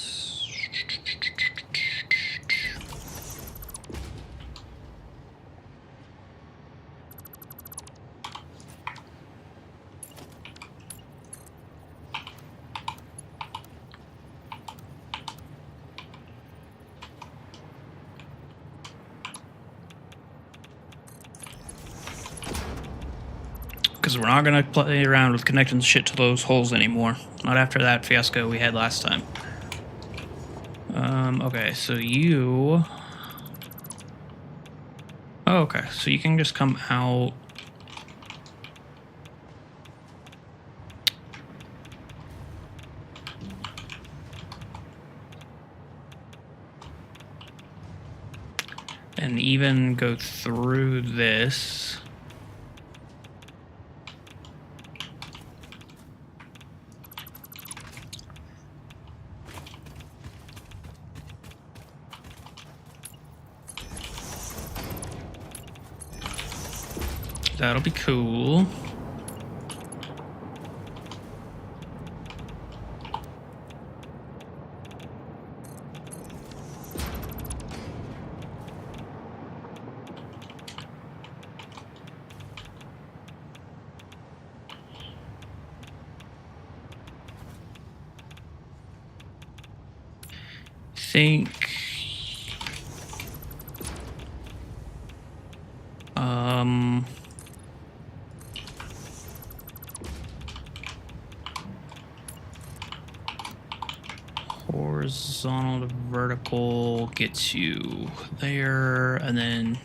Because we're not going to play around with connecting shit to those holes anymore. Not after that fiasco we had last time. Okay, so you... Oh, okay, so you can just come out... and even go through this. That'll be cool. Think horizontal to vertical gets you there, and then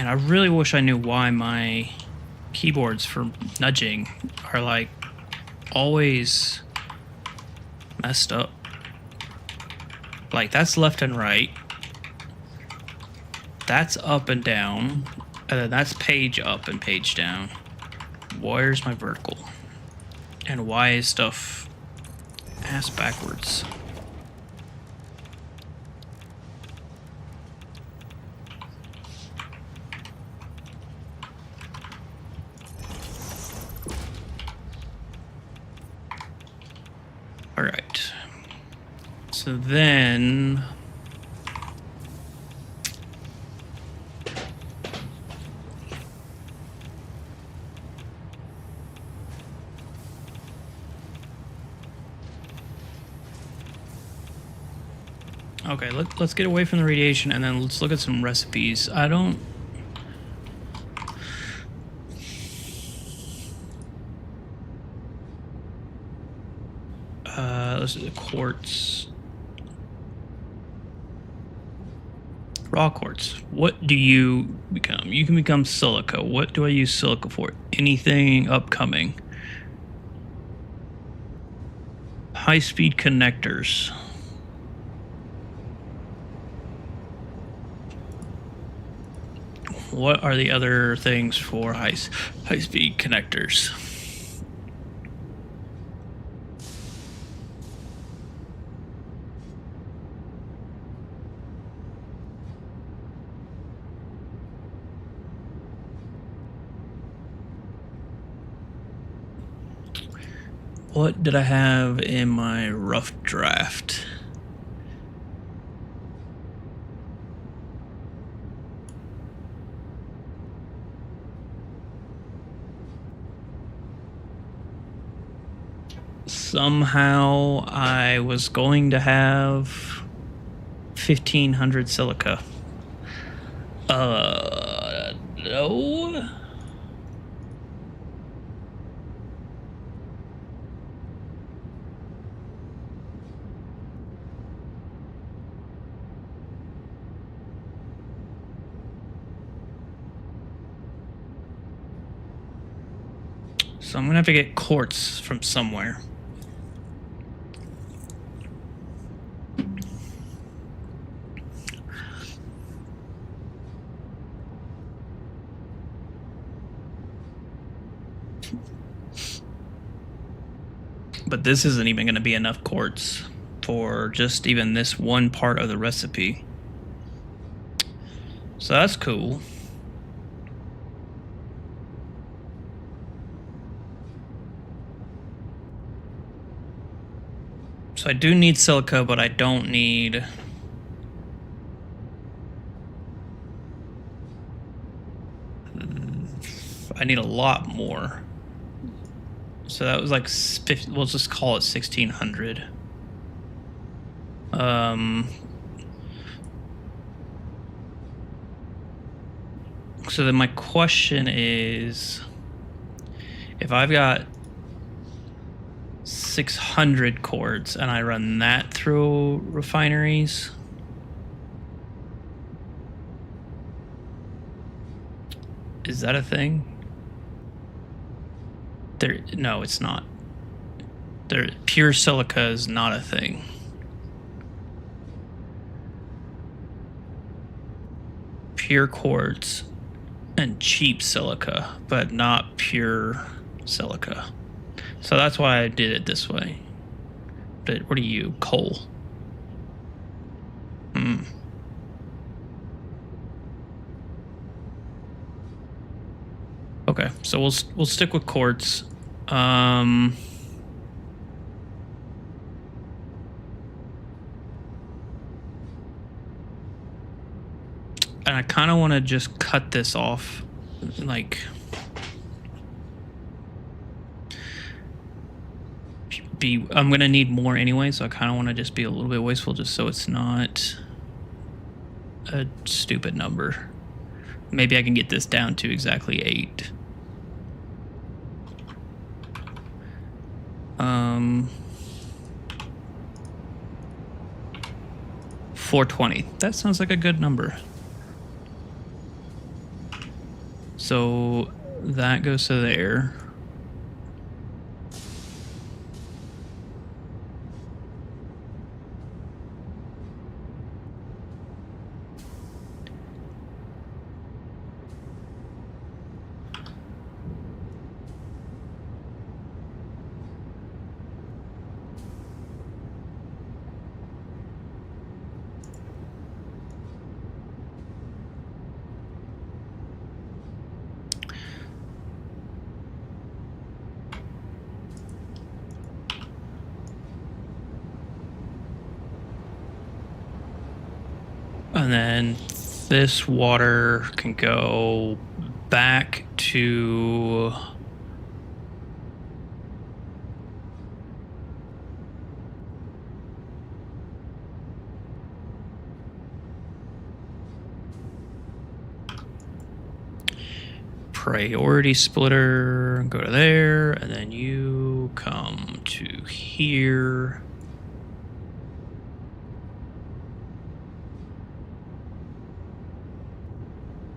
man, I really wish I knew why my keyboards for nudging are like always messed up. Like that's left and right. That's up and down. And then that's page up and page down. Where's my vertical? And why is stuff ass backwards? All right. So then... Okay, let's get away from the radiation and then let's look at some recipes. I don't... let's do the quartz. Raw quartz. What do you become? You can become silica. What do I use silica for? Anything upcoming. High-speed connectors. What are the other things for high-speed connectors? What did I have in my rough draft? Somehow I was going to have 1,500 silica. No. So I'm gonna have to get quartz from somewhere. But this isn't even going to be enough quartz for just even this one part of the recipe. So that's cool. So I do need silica, but I don't need... I need a lot more. So that was like 50, we'll just call it 1600. So then my question is, if I've got 600 quartz and I run that through refineries, is that a thing? No, it's not. Pure silica is not a thing. Pure quartz and cheap silica, but not pure silica. So that's why I did it this way. But what are you? Coal. Okay, so we'll stick with quartz. And I kind of want to just cut this off, like, I'm gonna need more anyway, so I kind of want to just be a little bit wasteful, just so it's not a stupid number. Maybe I can get this down to exactly 8. 420. That sounds like a good number. So that goes to there. And then this water can go back to priority splitter, go to there, and then you come to here.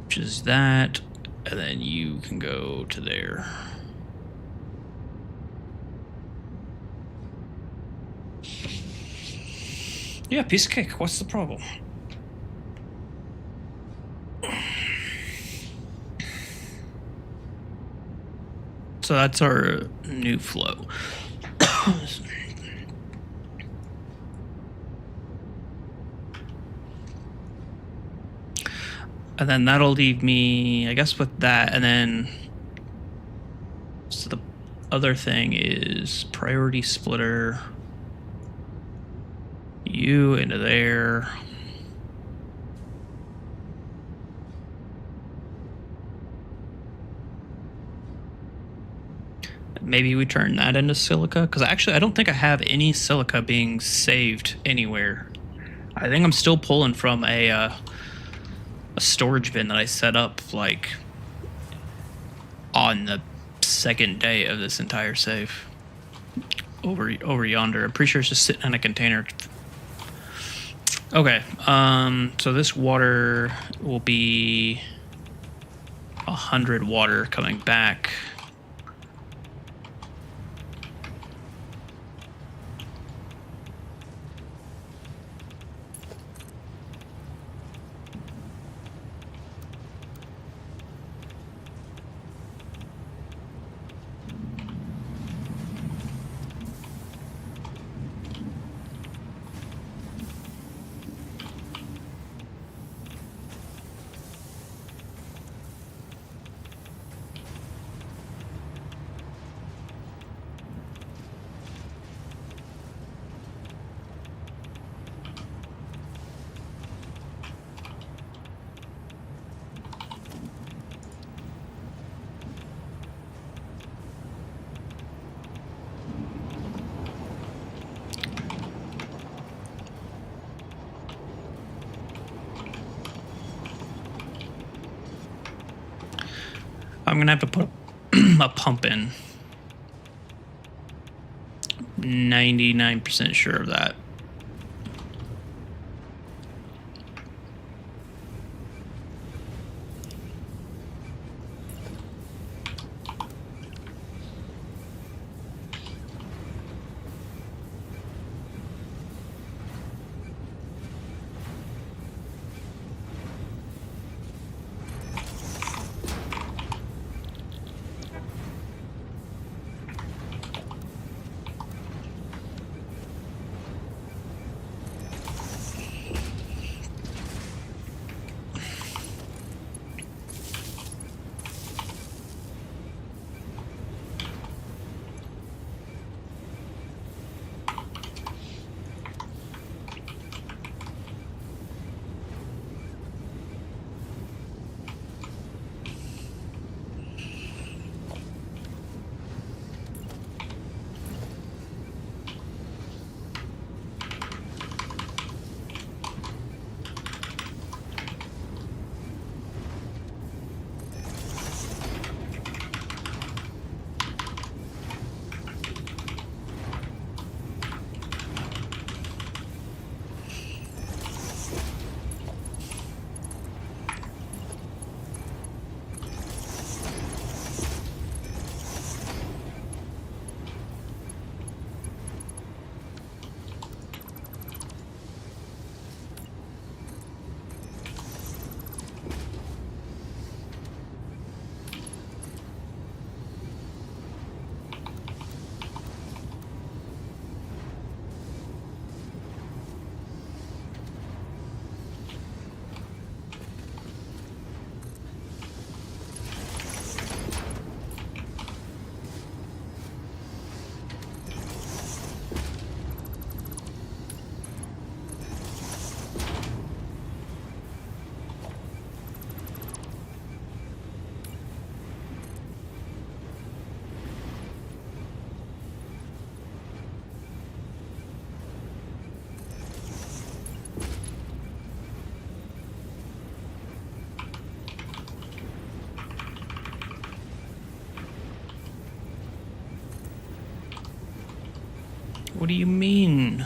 Which is that, and then you can go to there. Yeah, piece of cake. What's the problem? So that's our new flow. And then that'll leave me, I guess, with that. And then, so the other thing is priority splitter. You into there. Maybe we turn that into silica, because actually I don't think I have any silica being saved anywhere. I think I'm still pulling from a storage bin that I set up like on the second day of this entire save. Over yonder. I'm pretty sure it's just sitting in a container. Okay, so this water will be 100 water coming back. I'm gonna have to put a pump in. 99% sure of that. What do you mean?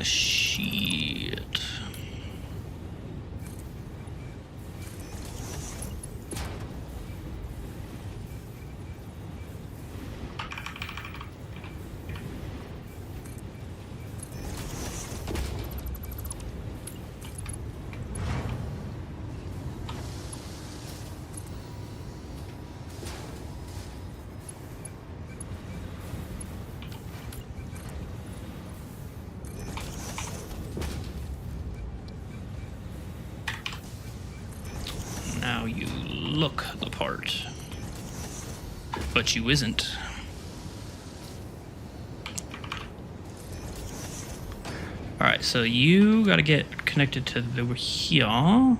Shit. Now you look the part, but you isn't. Alright, so you gotta get connected to over here. And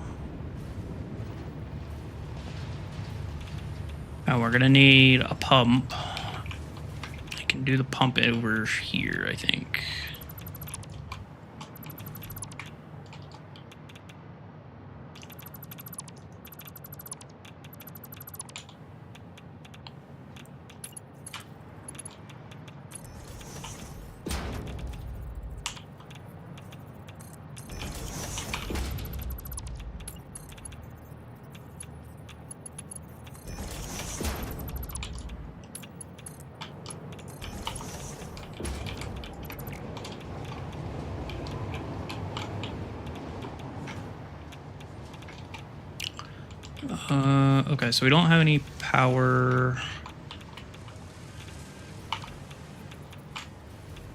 we're gonna need a pump. I can do the pump over here, I think. Okay, so we don't have any power.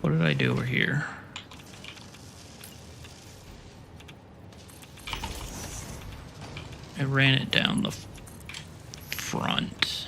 What did I do over here? I ran it down the front.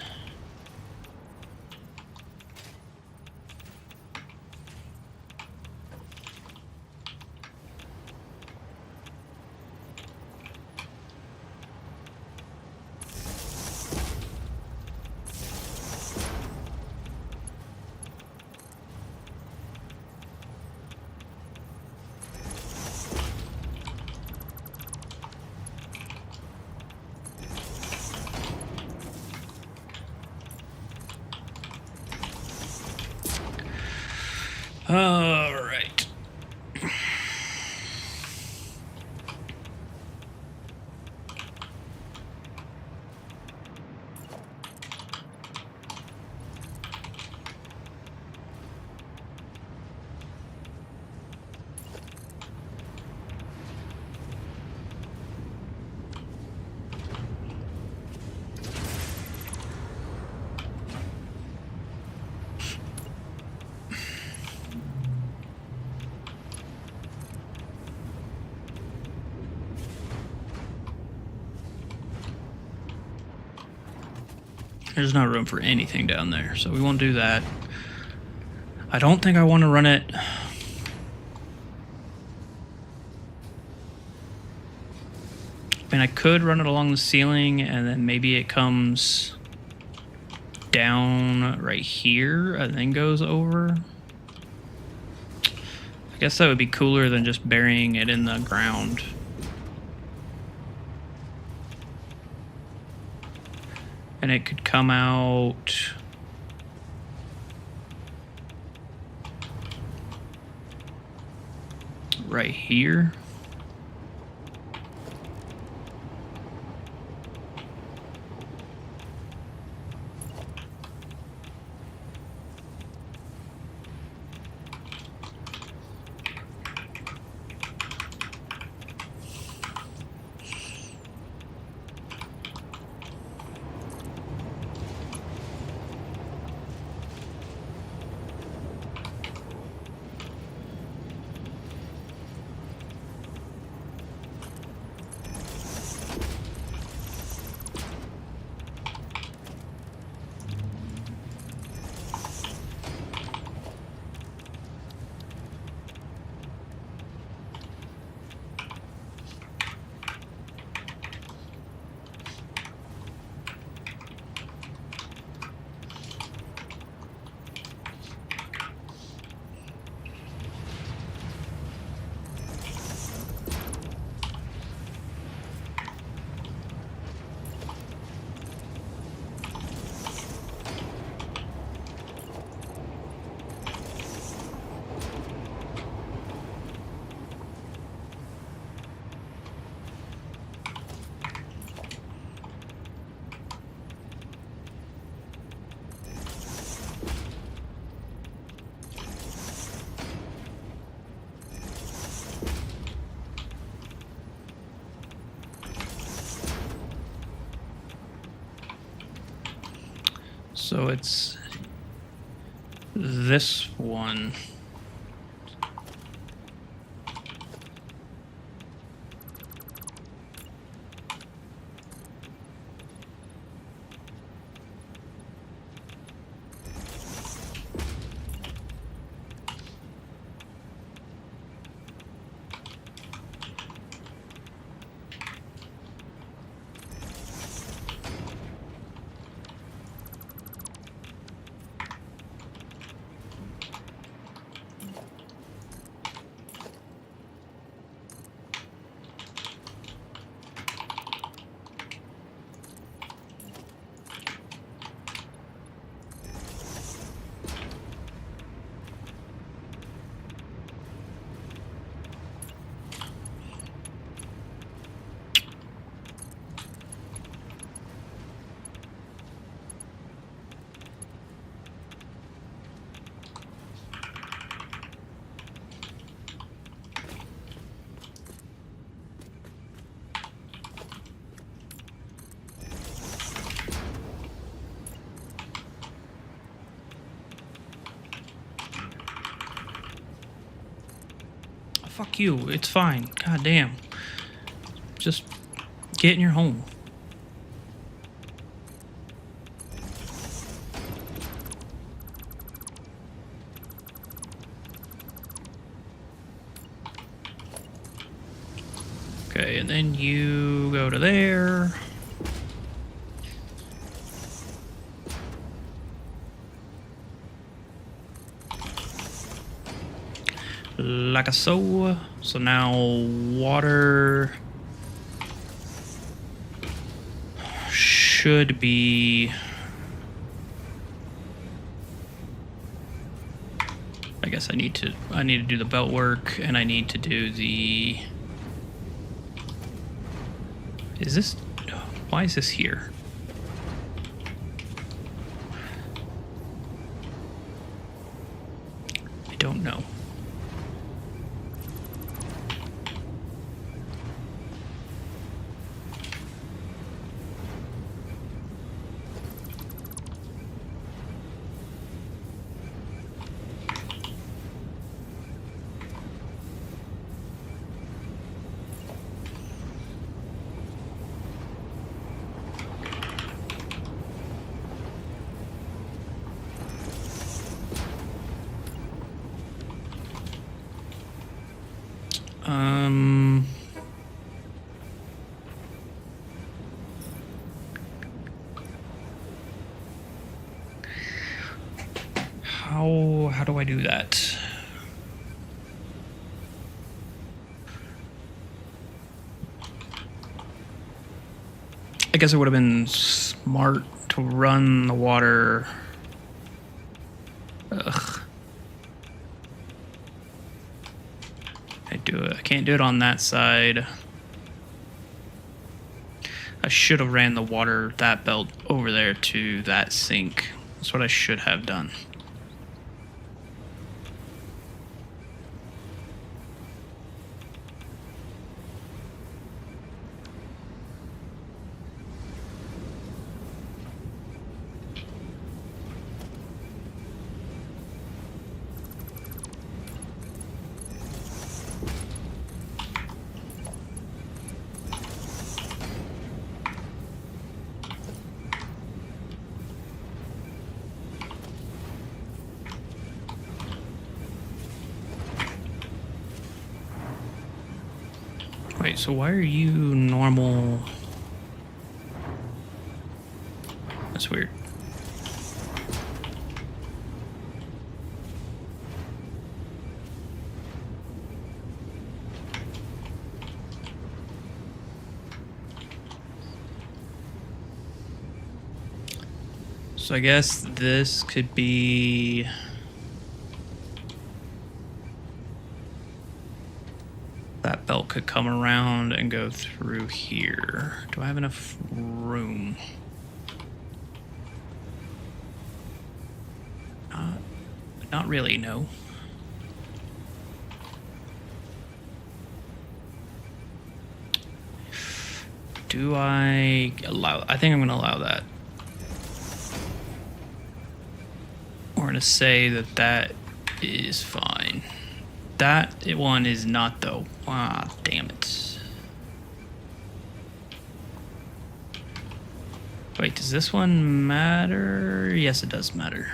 All right. There's not room for anything down there, so we won't do that. I don't think I want to run it. I mean, I could run it along the ceiling, and then maybe it comes down right here and then goes over. I guess that would be cooler than just burying it in the ground. And it could come out right here. So it's this one. Fuck you. It's fine. God damn. Just get in your home. Okay, and then you go to there. Like a so. So now water should be I guess I need to do the belt work, and I need to do the... Is this... Why is this here? I don't know. How do I do that? I guess it would have been smart to run the water. Ugh. I can't do it on that side. I should have ran the water, that belt over there to that sink. That's what I should have done. Wait, so why are you normal? That's weird. So I guess this could be... That belt could come around and go through here. Do I have enough room? Not really, no. Do I allow... I think I'm going to allow that. We're going to say that that is fine. That one is not, though. Ah, damn it. Wait, does this one matter? Yes, it does matter.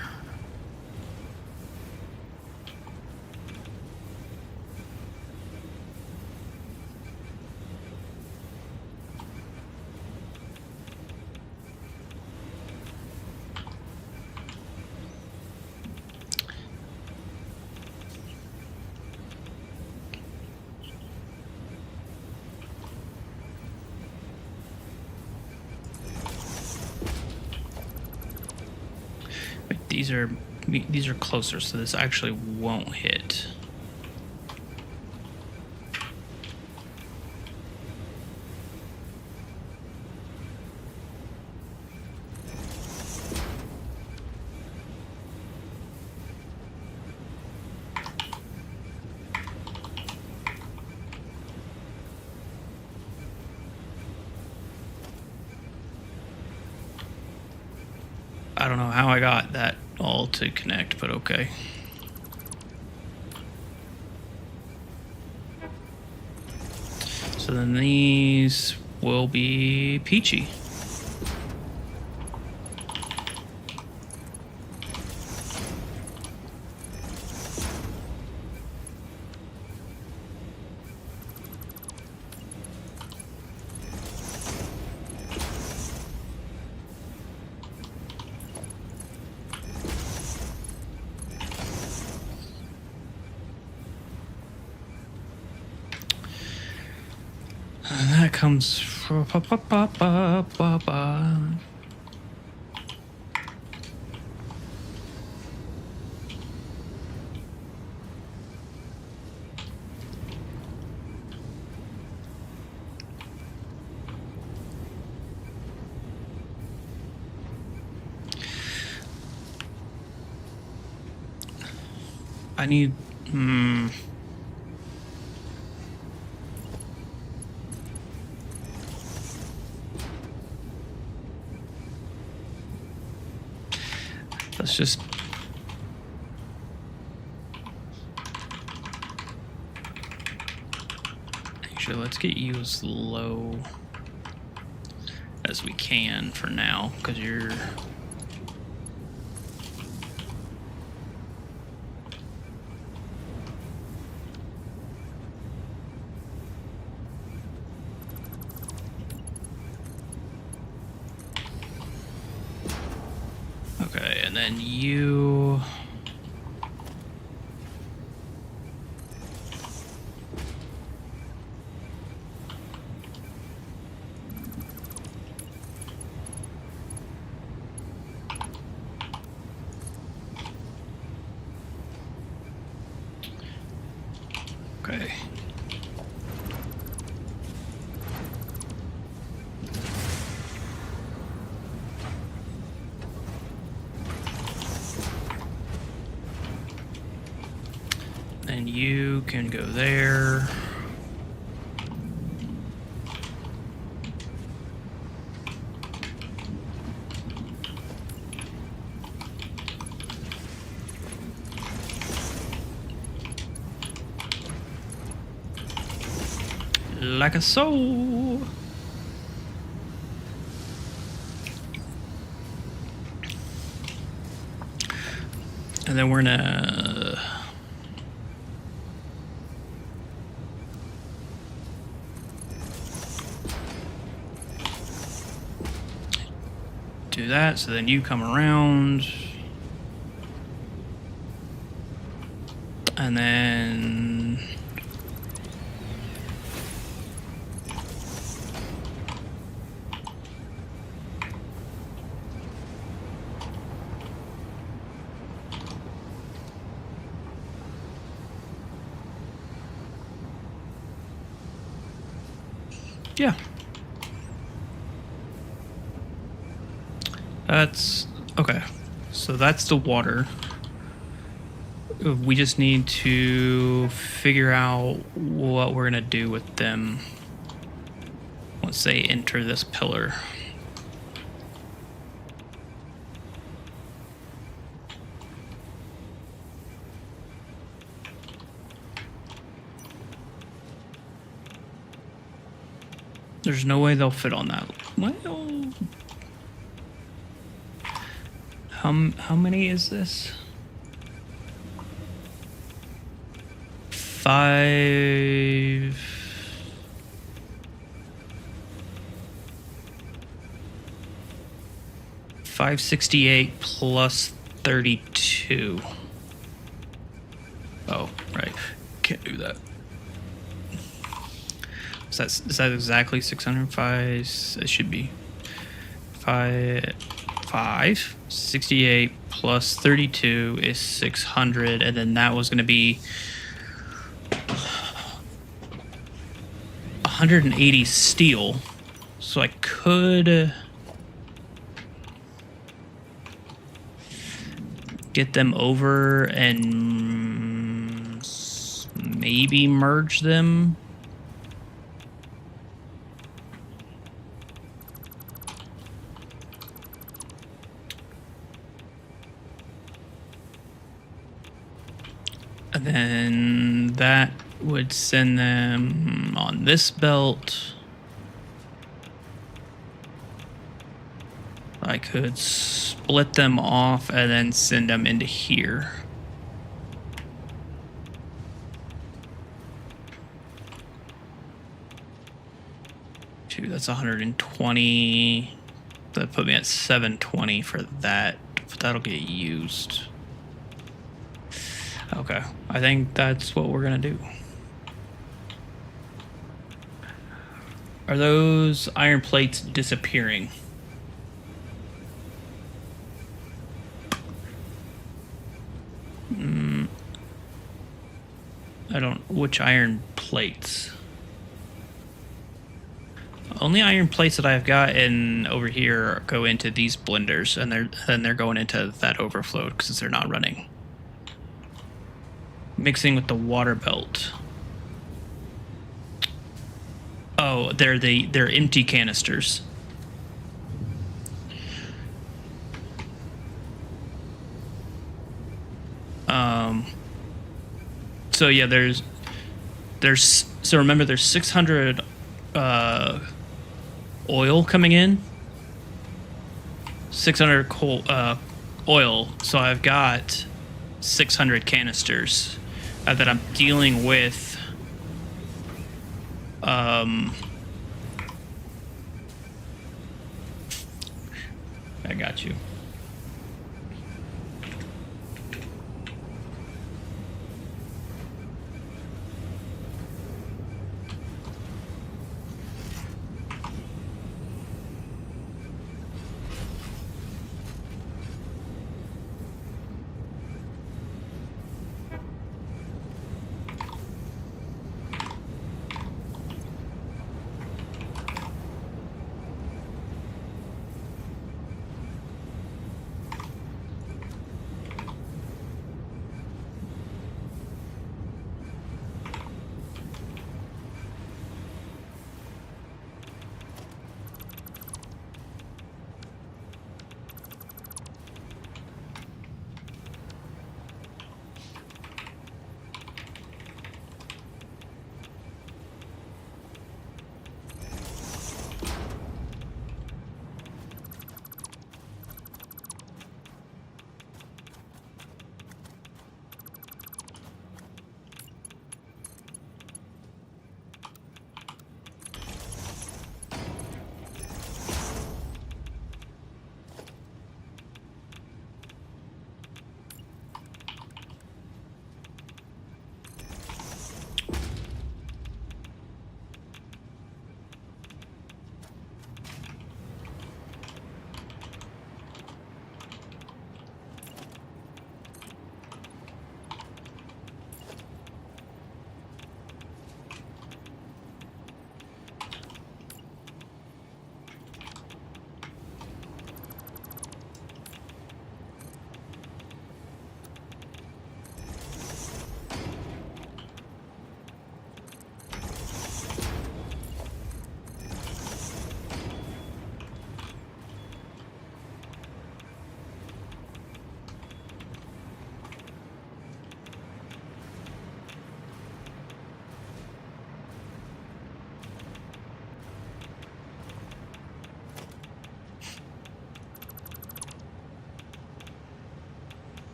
These are closer, so this actually won't hit. I don't know how I got that all to connect, but okay. So then these will be peachy. And that comes from... I need... Let's just... Actually, let's get you as low as we can for now, because you're... Okay, and then you... Okay. And you can go there. Like a soul. And then we're gonna do that, so then you come around. And then yeah. That's okay. So that's the water. We just need to figure out what we're gonna do with them once they enter this pillar. There's no way they'll fit on that. Well, how many is this? 5. 568 plus 32. Oh, right. Can't do that. Is that exactly 605? It should be 568 plus 32 is 600, and then that was going to be 180 steel. So I could get them over and maybe merge them. And then that would send them on this belt. I could split them off and then send them into here. Dude, that's 120. That put me at 720 for that. That'll get used. Okay, I think that's what we're gonna do. Are those iron plates disappearing? I don't. Which iron plates? Only iron plates that I've got in over here go into these blenders, and they're going into that overflow because they're not running. mixing with the water belt. Oh, they're empty canisters. So yeah, there's so remember there's 600 oil coming in. 600 oil. So I've got 600 canisters that I'm dealing with. I got you.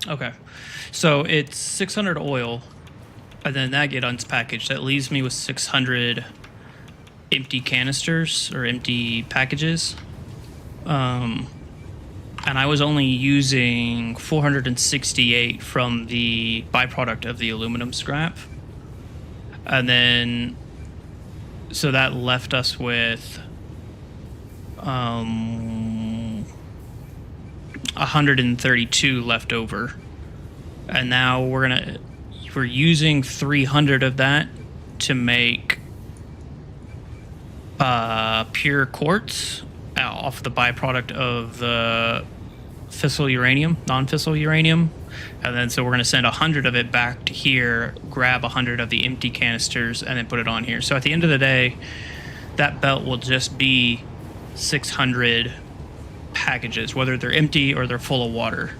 Okay, so it's 600 oil, and then that gets unpackaged. That leaves me with 600 empty canisters or empty packages. And I was only using 468 from the byproduct of the aluminum scrap. And then, so that left us with 132 left over. And now we're using 300 of that to make pure quartz off the byproduct of the fissile uranium, non-fissile uranium. And then so we're going to send 100 of it back to here, grab 100 of the empty canisters, and then put it on here. So at the end of the day, that belt will just be 600 packages, whether they're empty or they're full of water.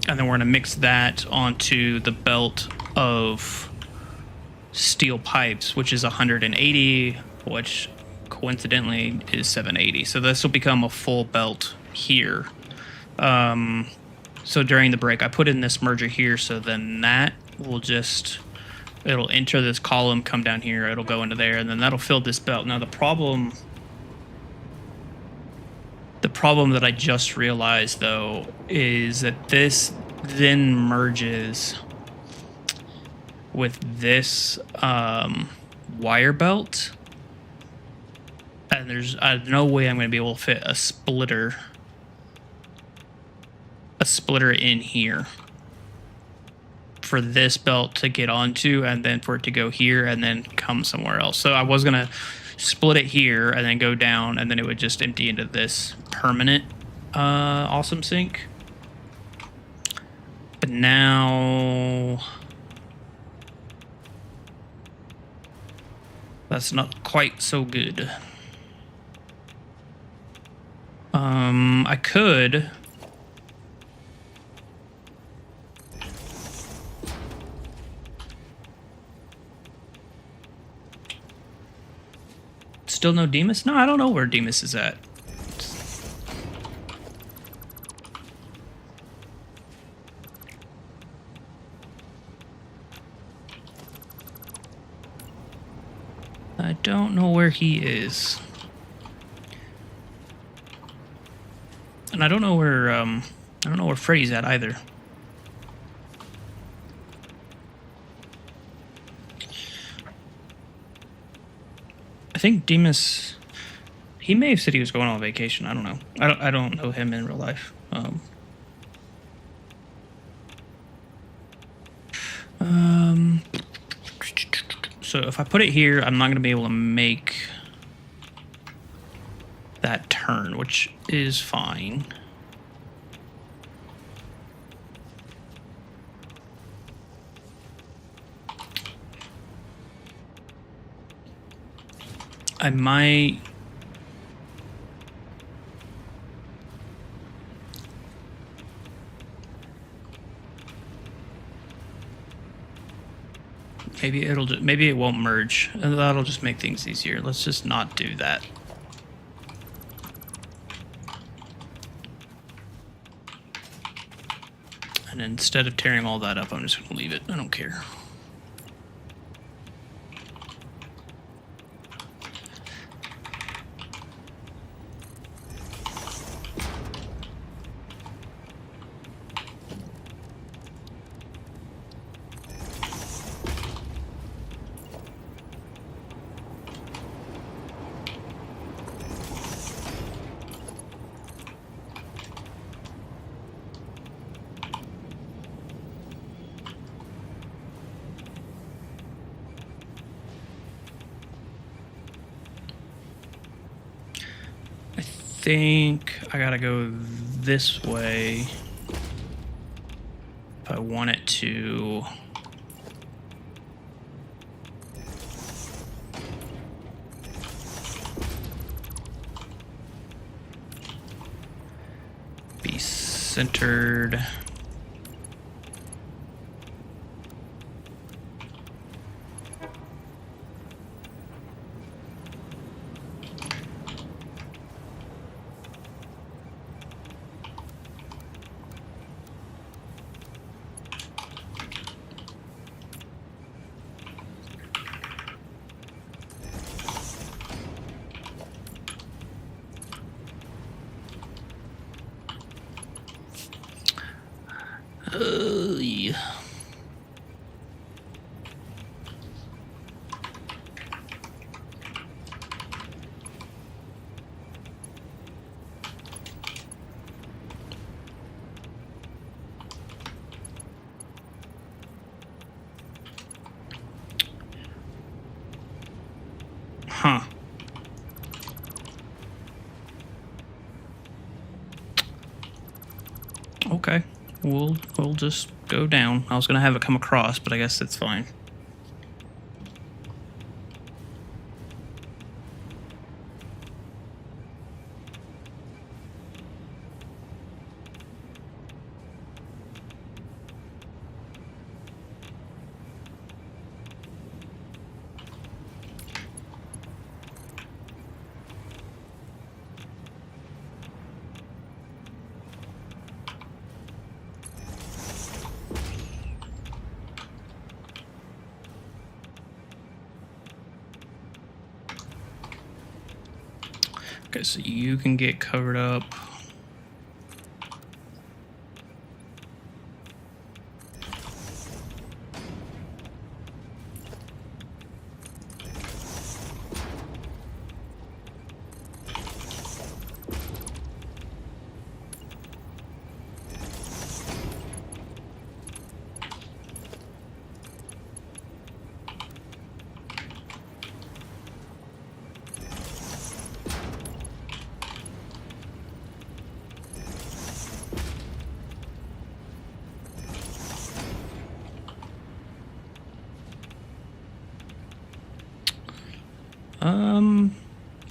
And then we're going to mix that onto the belt of steel pipes, which is 180, which coincidentally is 780. So this will become a full belt here. So during the break, I put in this merger here, so then that will it'll enter this column, come down here, it'll go into there, and then that'll fill this belt. Now the problem that I just realized, though, is that this then merges with this wire belt, and there's no way I'm going to be able to fit a splitter in here for this belt to get onto, and then for it to go here and then come somewhere else. So I was going to split it here, and then go down, and then it would just empty into this permanent awesome sink. But now that's not quite so good. I could still no Demas? No, I don't know where Demas is at. I don't know where he is. And I don't know where Freddy's at either. I think Demas, he may have said he was going on vacation. I don't know. I don't know him in real life. So if I put it here, I'm not going to be able to make that turn, which is fine. I might... maybe it won't merge, and that'll just make things easier. Let's just not do that. And instead of tearing all that up, I'm just gonna leave it. I don't care. I think I gotta go this way if I want it to. Be centered. Yeah. Huh. Okay. We'll just go down. I was gonna have it come across, but I guess it's fine. Okay, so you can get covered up.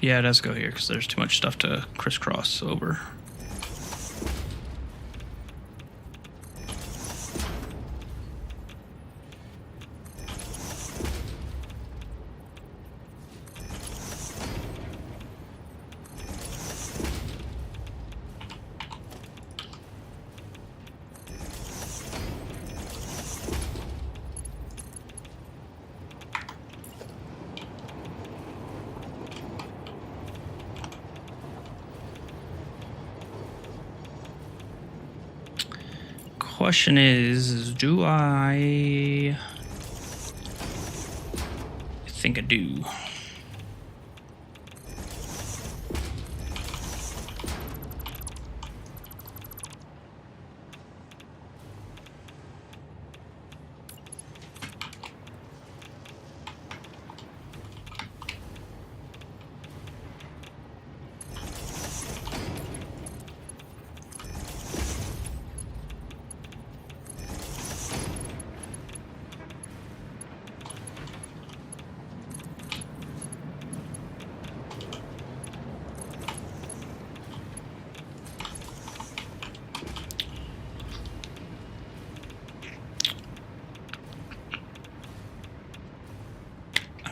Yeah, it does go here because there's too much stuff to crisscross over. Question is, do I think I do?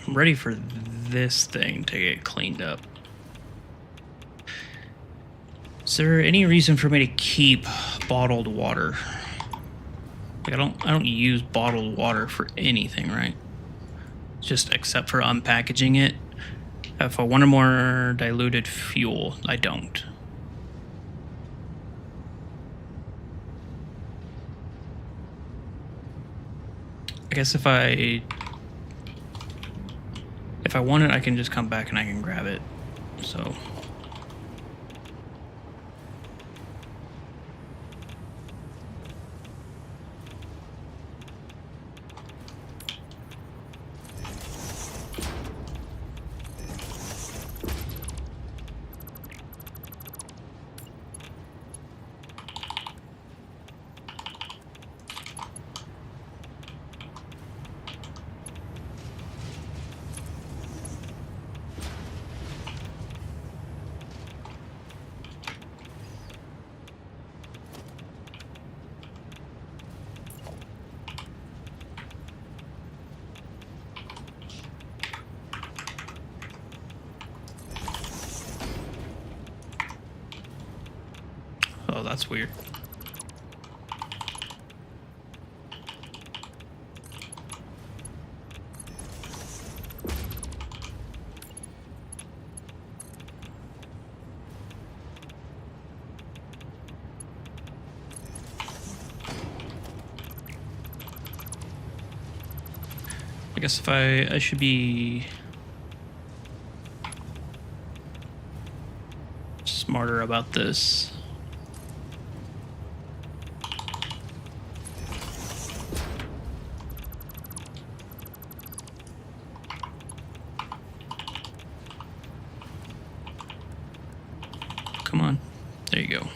I'm ready for this thing to get cleaned up. Is there any reason for me to keep bottled water? Like I don't use bottled water for anything, right? Just except for unpackaging it. If I wanted more diluted fuel, I don't. I guess if I want it, I can just come back and I can grab it. So oh, that's weird. I guess if I should be smarter about this. Come on. There you go.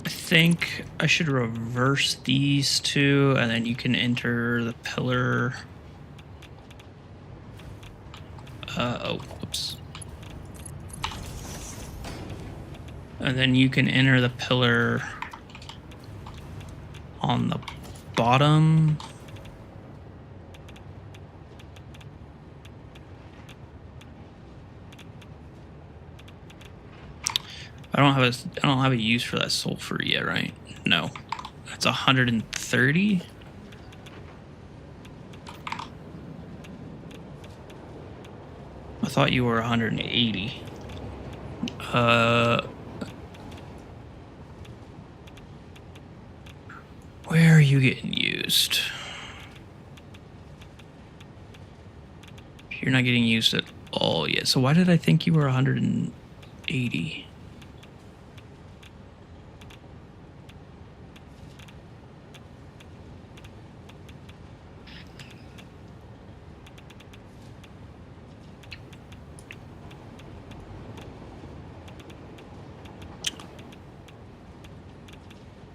I think I should reverse these two, and then you can enter the pillar. Oh, whoops. And then you can enter the pillar on the bottom. I don't have a use for that sulfur yet, right? No. That's 130. I thought you were 180. Where are you getting used? You're not getting used at all yet. So why did I think you were 180?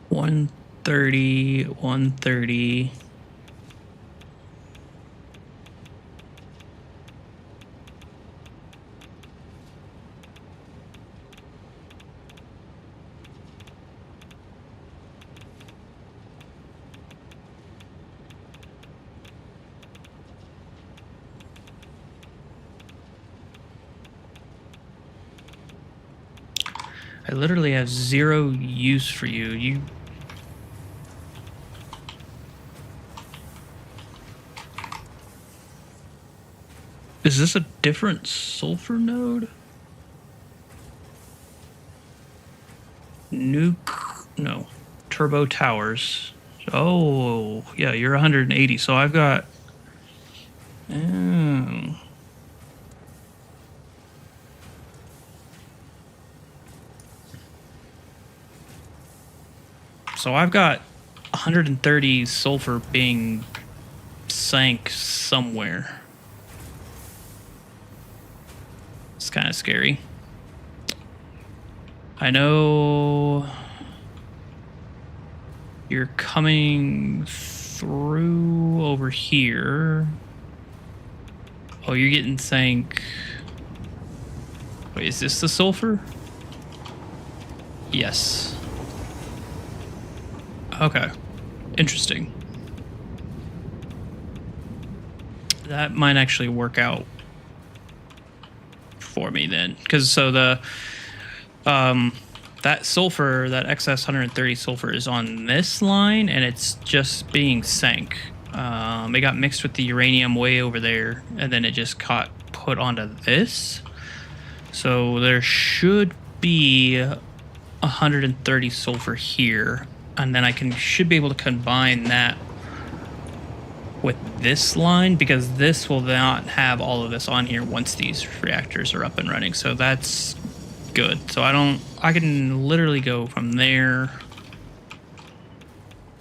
One 130. I literally have 0 use for you. Is this a different sulfur node? Nuke, no. Turbo towers. Oh, yeah, you're 180. So I've got. Oh. So I've got 130 sulfur being sank somewhere. It's kind of scary. I know you're coming through over here. Oh, you're getting sank. Wait, is this the sulfur? Yes. Okay. Interesting. That might actually work out for me then, because so the that sulfur, that excess 130 sulfur is on this line and it's just being sank. It got mixed with the uranium way over there and then it just got put onto this. So there should be 130 sulfur here, and then I should be able to combine that with this line, because this will not have all of this on here once these reactors are up and running. So that's good. So I can literally go from there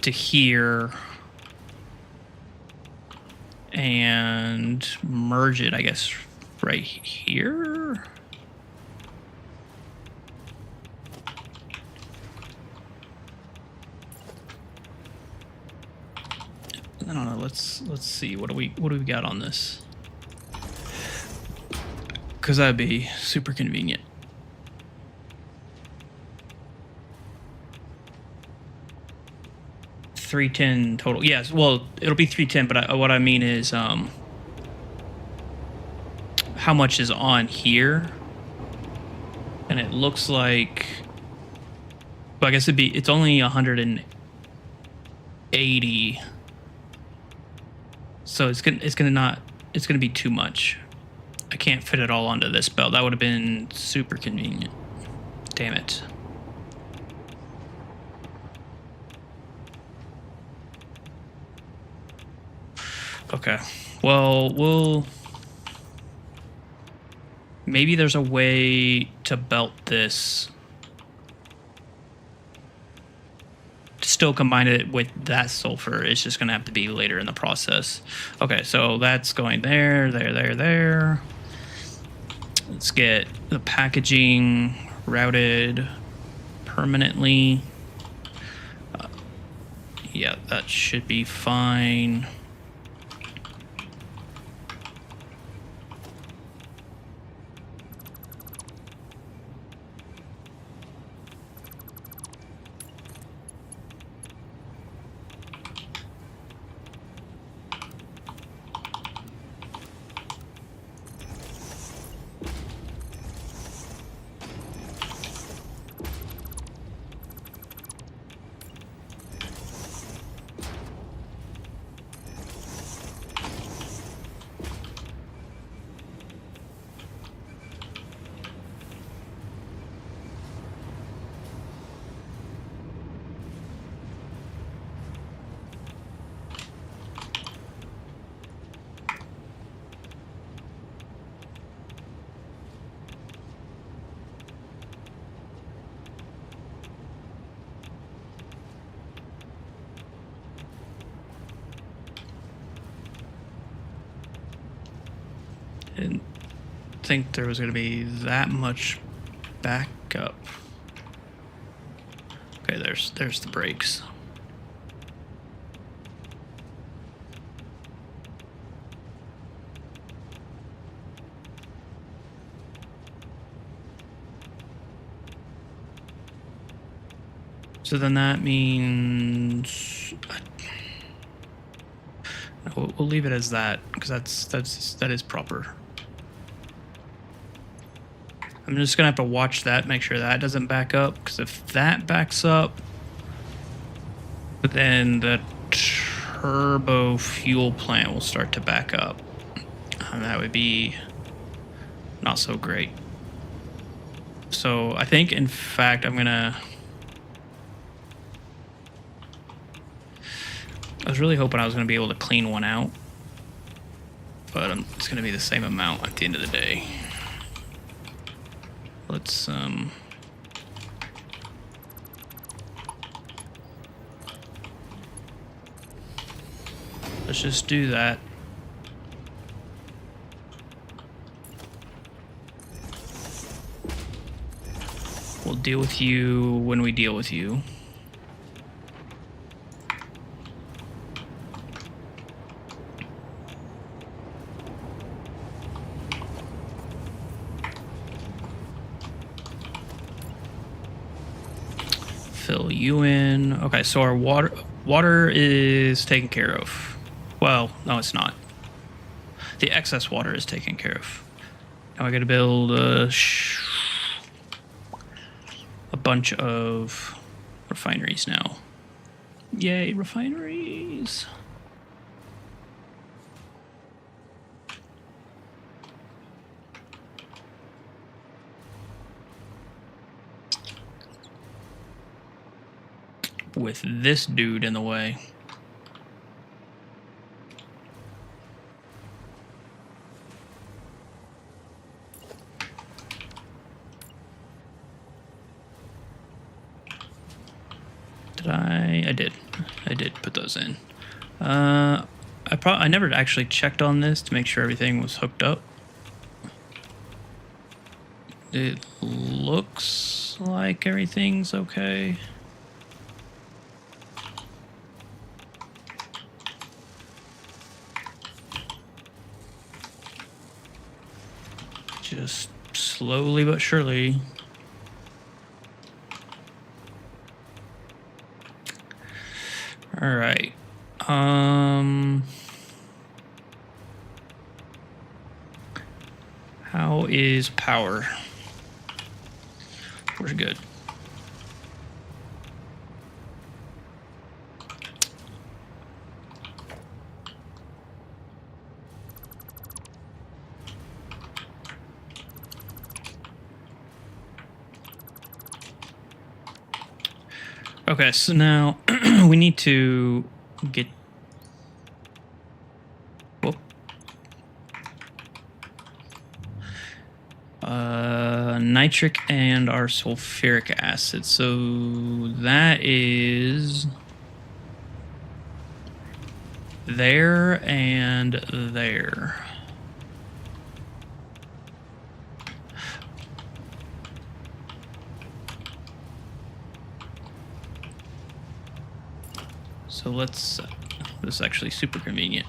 to here and merge it, I guess, right here. I don't know. Let's see. What do we got on this? Because that'd be super convenient. $310 total. Yes. Well, it'll be $310. But what I mean is, how much is on here? And it looks like. Well, I guess it's only 180. So it's gonna be too much. I can't fit it all onto this belt. That would have been super convenient. Damn it. Okay. Well, maybe there's a way to belt this. Still combine it with that sulfur. It's just gonna have to be later in the process. Okay, so that's going there. Let's get the packaging routed permanently. Yeah, that should be fine. Didn't think there was going to be that much backup. Okay, there's the brakes. So then that means we'll leave it as that, because that is proper. I'm just gonna have to watch that, make sure that doesn't back up, because if that backs up, then the turbo fuel plant will start to back up, and that would be not so great. So I think, in fact, I was really hoping I was going to be able to clean one out, but it's going to be the same amount at the end of the day. Let's just do that. We'll deal with you when we deal with you. Fill you in. Okay, so our water is taken care of. Well, no, it's not. The excess water is taken care of. Now I got to build a bunch of refineries now. Yay, refineries! With this dude in the way. Did I did put those in. I never actually checked on this to make sure everything was hooked up. It looks like everything's okay. Just slowly but surely. All right. How is power? We're good. Okay, so now we need to get... Whoop. Nitric and our sulfuric acid. So that is there and there. So let's, this is actually super convenient.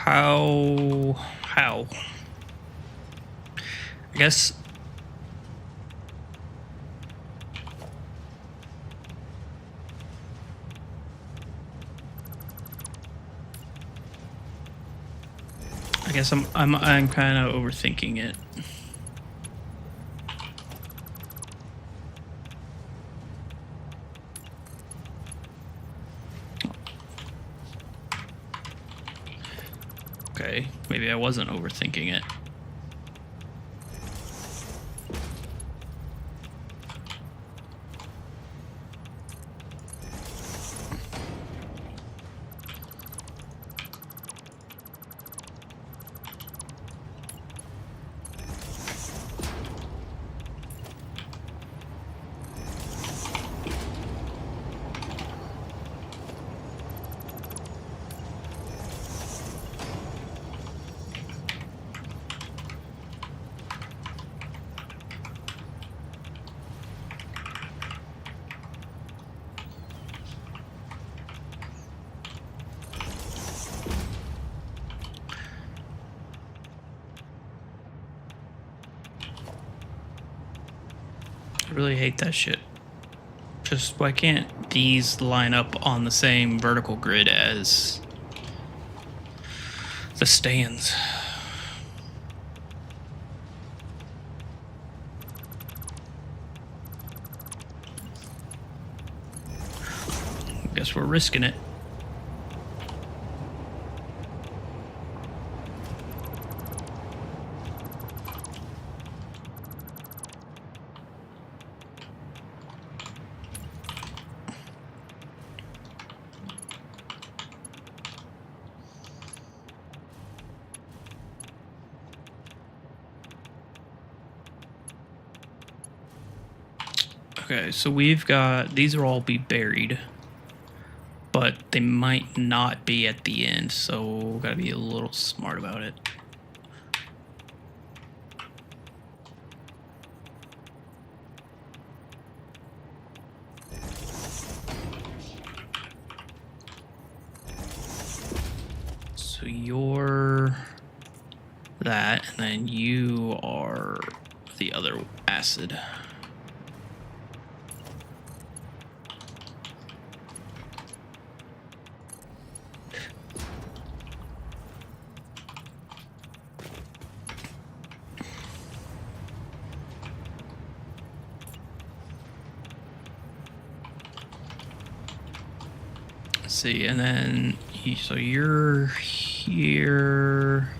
How? I guess. I'm kind of overthinking it. Okay, maybe I wasn't overthinking it. I really hate that shit. Just why can't these line up on the same vertical grid as the stands? Guess we're risking it. Okay, so we've got, these are all be buried, but they might not be at the end, so gotta be a little smart about it. So you're that, and then you are the other acid. See, and then so you're here.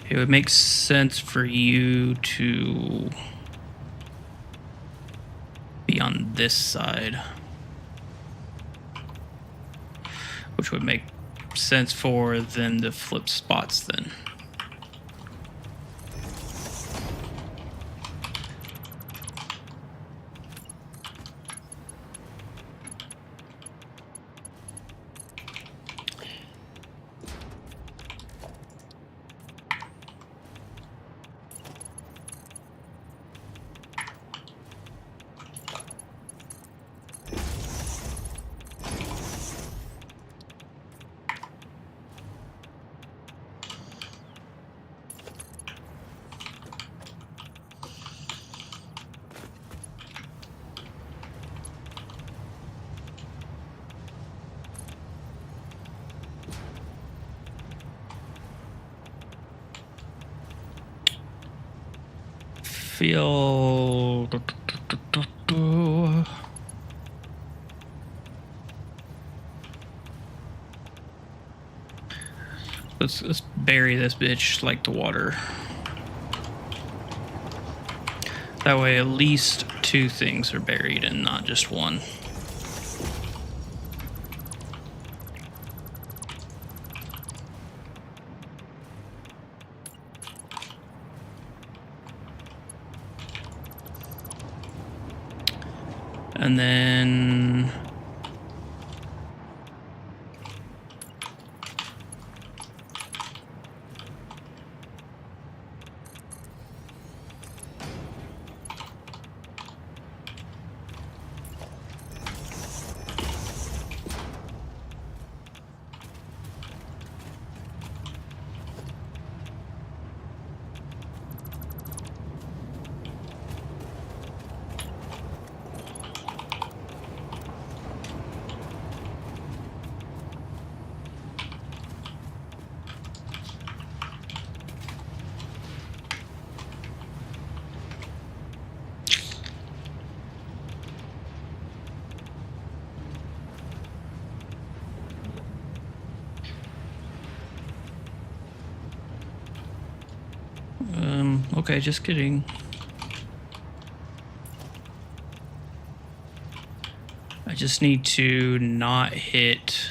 It would make sense for you to be on this side, which would make sense for them to flip spots then. feel. Let's bury this bitch like the water. That way at least 2 things are buried and not just one. And then okay, just kidding. I just need to not hit.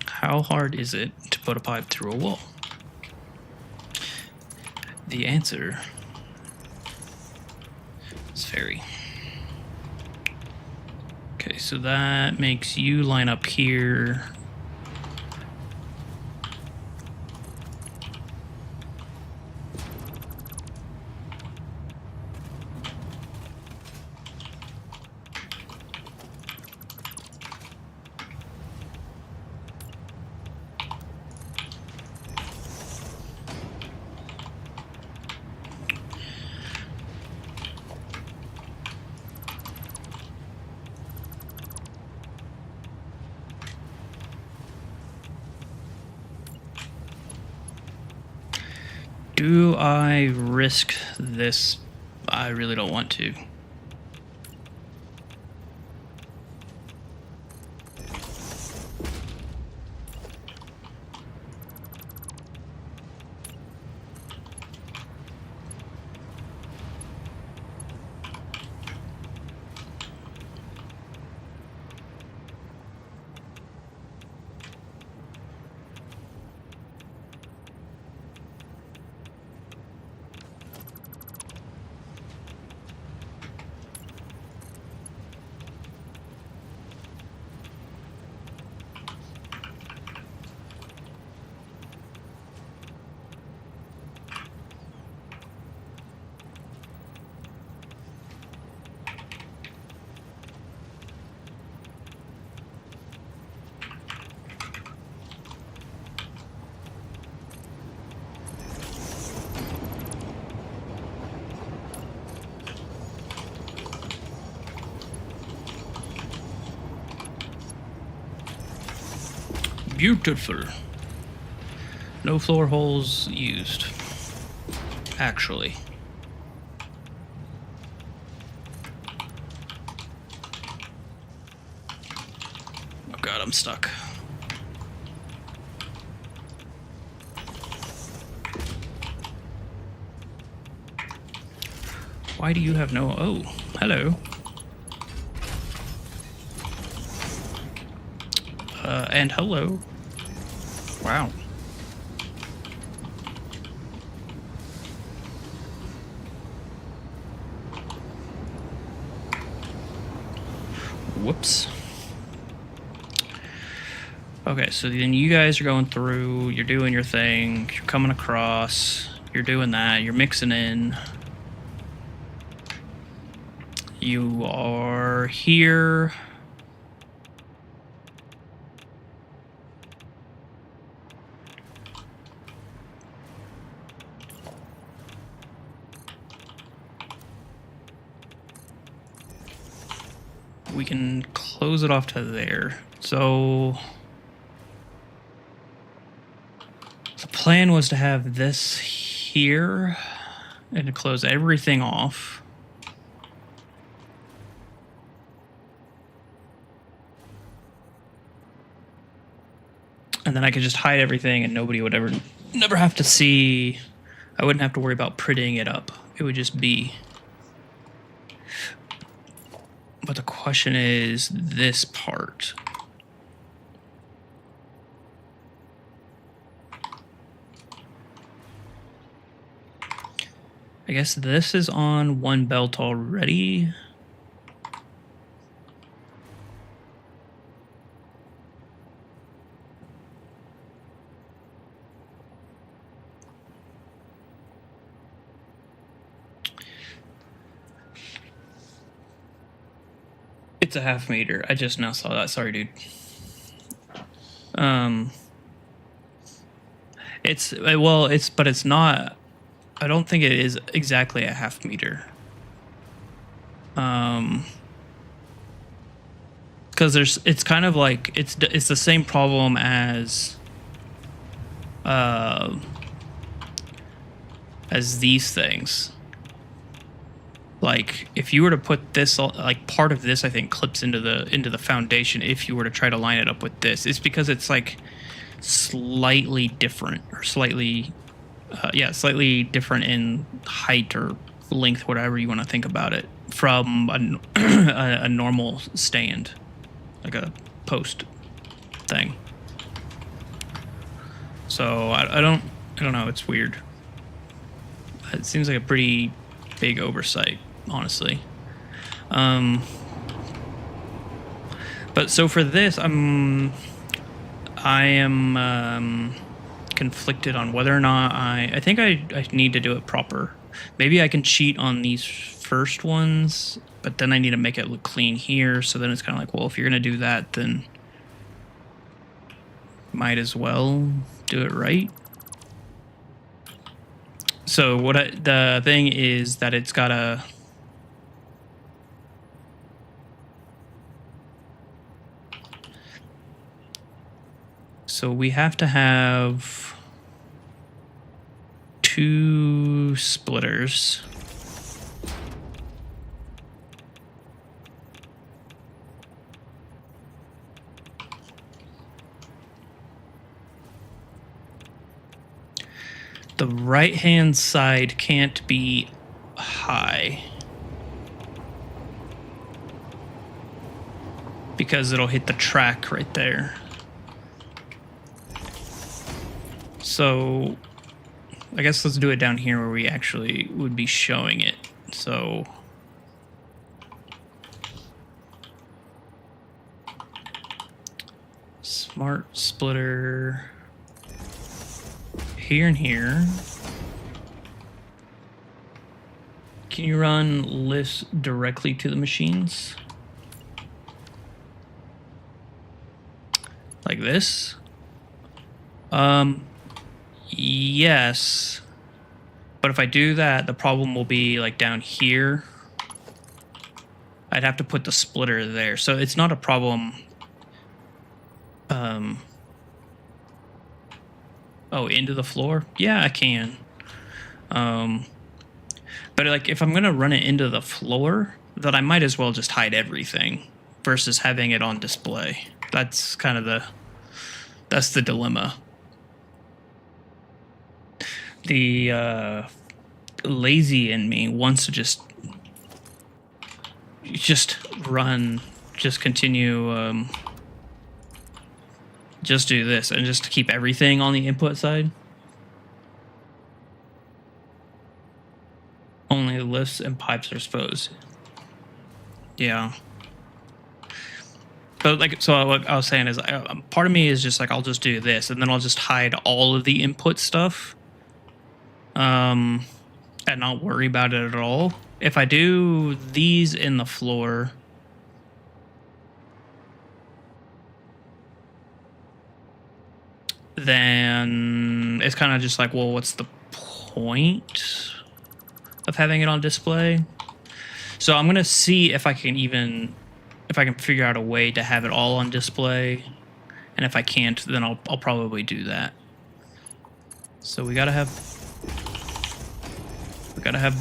How hard is it to put a pipe through a wall? The answer is very. Okay, so that makes you line up here. Do I risk this? I really don't want to. Beautiful. No floor holes used. Actually. Oh god, I'm stuck. Why do you have no... Oh, hello. And hello. Wow. Whoops. Okay, so then you guys are going through, you're doing your thing, you're coming across, you're doing that, you're mixing in. You are here. we can close it off to there. So the plan was to have this here and to close everything off. And then I could just hide everything and nobody would never have to see. I wouldn't have to worry about prettying it up. It would just be. But the question is this part. I guess this is on one belt already. It's a half meter. I just now saw that. Sorry, dude. But it's not. I don't think it is exactly a half meter. Because it's kind of like it's the same problem as these things. Like if you were to put this, like part of this, I think clips into the foundation. If you were to try to line it up with this, it's because it's like slightly different or slightly different in height or length, whatever you want to think about it, from a normal stand, like a post thing. So I don't know. It's weird. It seems like a pretty big oversight, honestly. But so for this, I am conflicted on whether or not I think I need to do it proper. Maybe I can cheat on these first ones, but then I need to make it look clean here. So then it's kind of like, well, if you're going to do that, then might as well do it right. So the thing is that it's got a so we have to have 2 splitters. The right-hand side can't be high because it'll hit the track right there. So I guess let's do it down here where we actually would be showing it. So smart splitter here and here. Can you run lifts directly to the machines? Like this? Yes. But if I do that, the problem will be like down here. I'd have to put the splitter there. So it's not a problem. Oh, into the floor? Yeah, I can. But like if I'm going to run it into the floor, then I might as well just hide everything versus having it on display. That's kind of that's the dilemma. The lazy in me wants to just continue, just do this and just keep everything on the input side. Only the lifts and pipes are exposed. Yeah. But like, so what I was saying is, part of me is just like, I'll just do this, and then I'll just hide all of the input stuff, and not worry about it at all. If I do these in the floor, then it's kind of just like, well, what's the point of having it on display? So I'm gonna see if I can even if I can figure out a way to have it all on display. And if I can't, then I'll probably do that. So we gotta have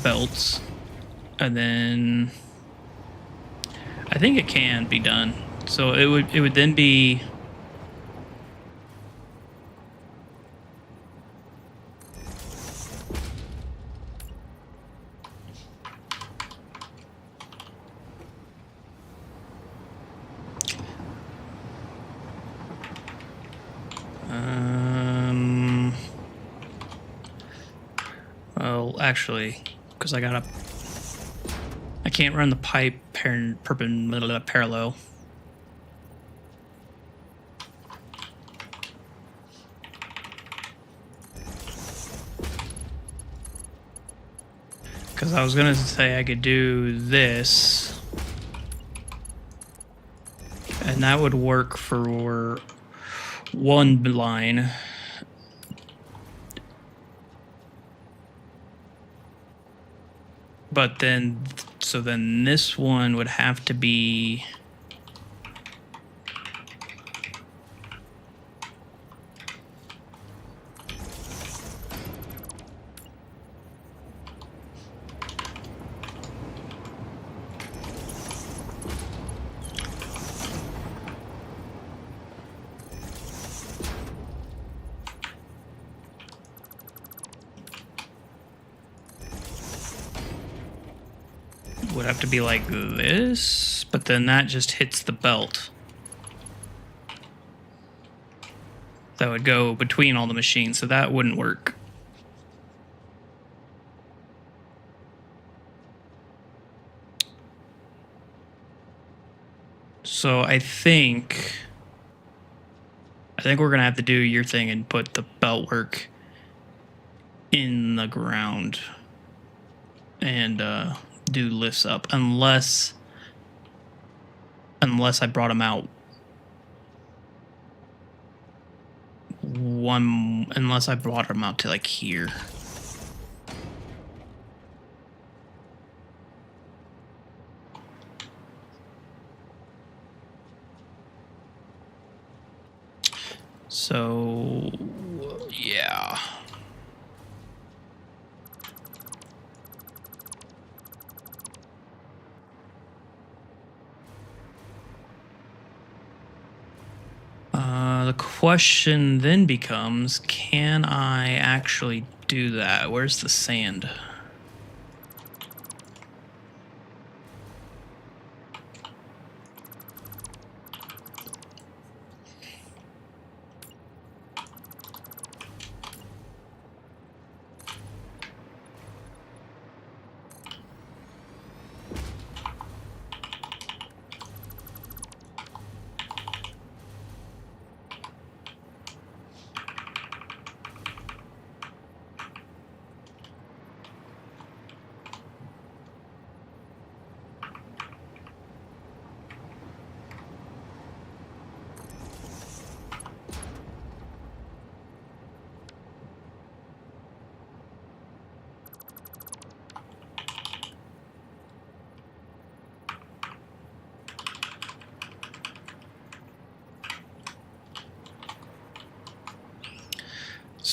belts, and then I think it can be done. So it would then be well, actually, because I can't run the pipe parallel. Because I was gonna say I could do this, and that would work for one line. But then, so then this one would have to be like this, but then that just hits the belt. That would go between all the machines, so that wouldn't work. So I think we're gonna have to do your thing and put the belt work in the ground and do lifts up, unless I brought them out unless I brought them out to like here. So yeah. The question then becomes, can I actually do that? Where's the sand?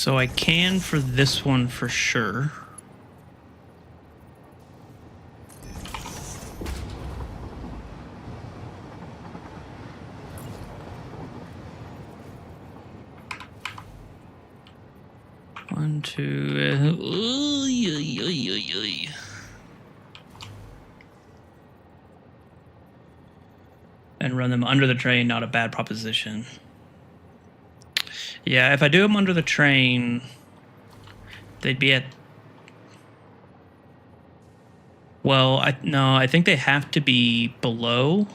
So I can for this one for sure. One, two, and run them under the train, not a bad proposition. Yeah, if I do them under the train, they'd be at... Well, I think they have to be below,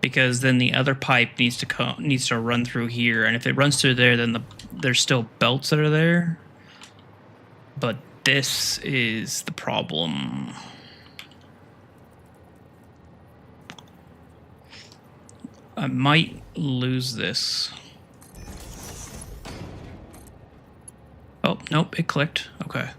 because then the other pipe needs to run through here, and if it runs through there, then there's still belts that are there. But this is the problem. I might lose this. Oh, nope, it clicked. Okay.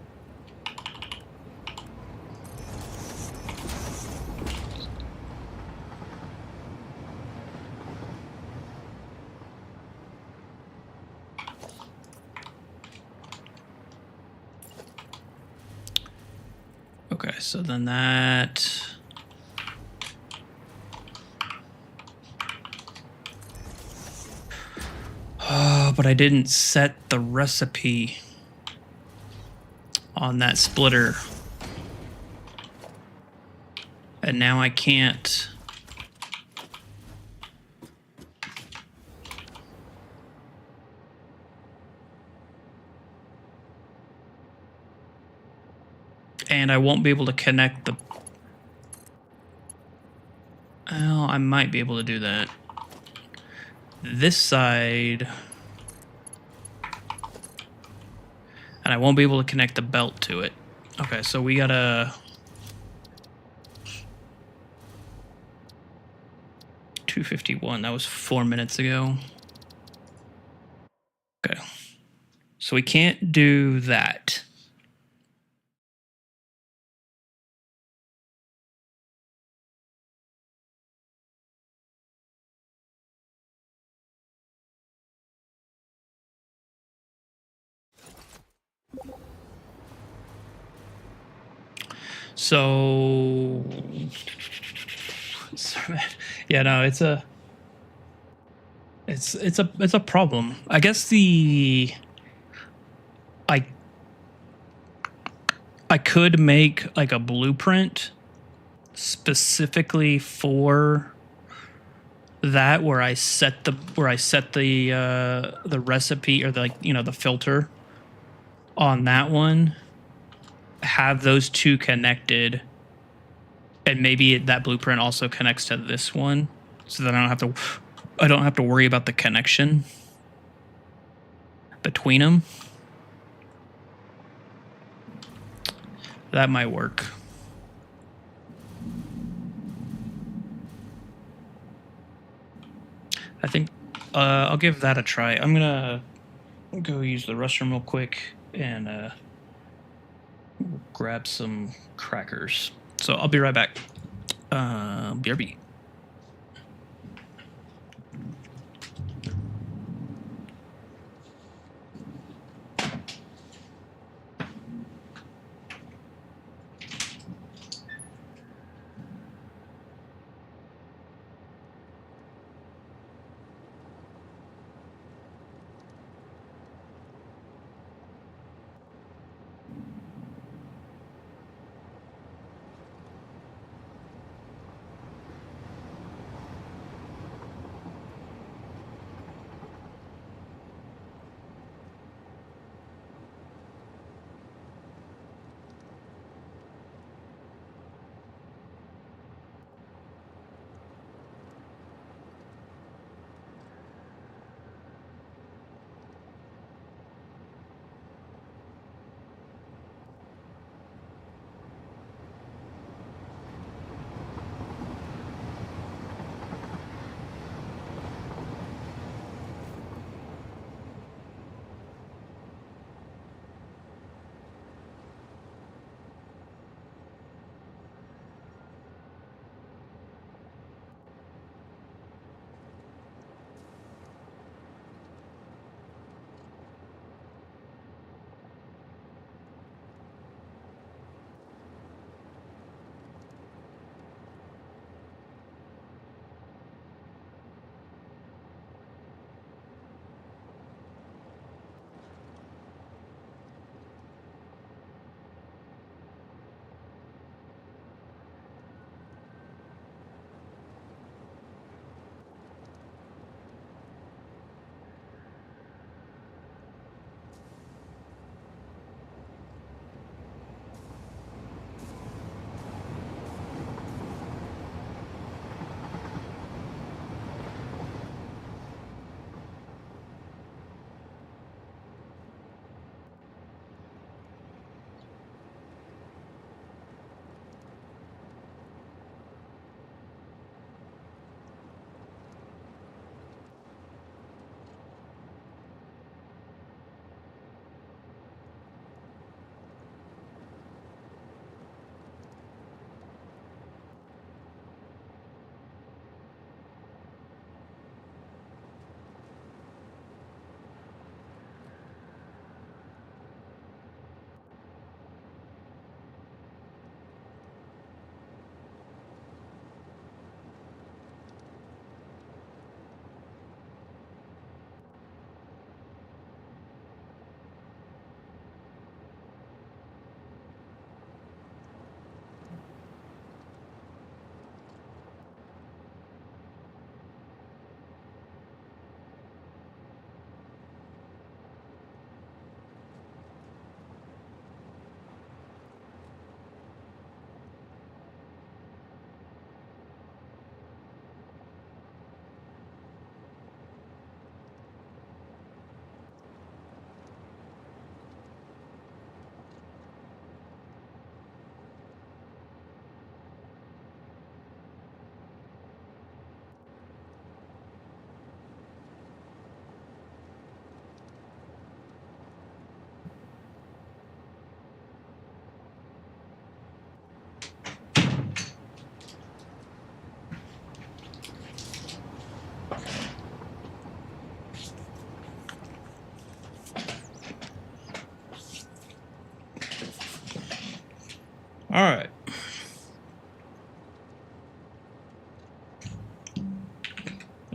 Okay, so then that... Oh, but I didn't set the recipe on that splitter. And now I can't... And I won't be able to connect the... Well, I might be able to do that. This side... And I won't be able to connect the belt to it. Okay, so we gotta... 2:51, that was 4 minutes ago. Okay. So we can't do that. So... Yeah, no, it's a problem. I guess I could make like a blueprint specifically for that, where I set the recipe, or the, like, you know, the filter on that one, have those two connected, and maybe that blueprint also connects to this one, so that I don't have to worry about the connection between them. That might work. I think I'll give that a try. I'm gonna go use the restroom real quick and grab some crackers. So I'll be right back. BRB.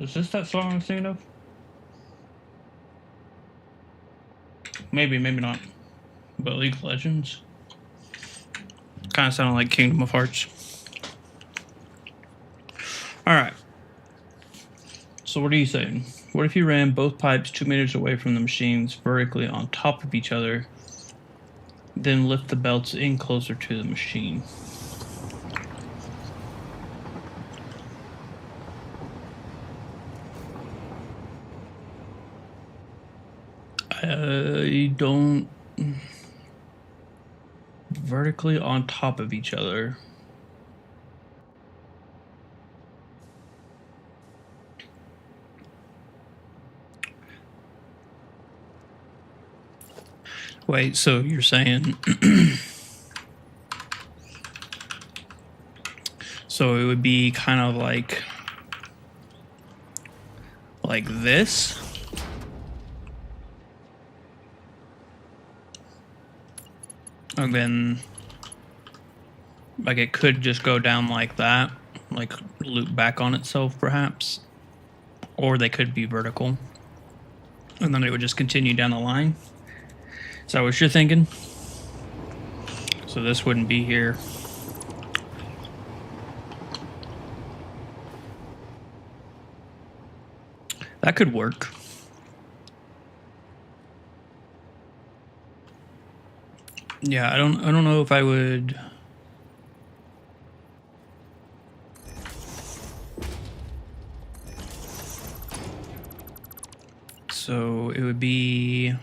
Is this that song I'm thinking of? Maybe, maybe not. But League of Legends. Kind of sounded like Kingdom of Hearts. Alright. So what are you saying? What if you ran both pipes 2 meters away from the machines vertically on top of each other, then lift the belts in closer to the machine? I don't... Vertically on top of each other. Wait, so you're saying... So it would be kind of like this? And then, like, it could just go down like that, like loop back on itself, perhaps. Or they could be vertical. And then it would just continue down the line. Is that what you're thinking? So this wouldn't be here. That could work. Yeah, I don't know if I would. So it would be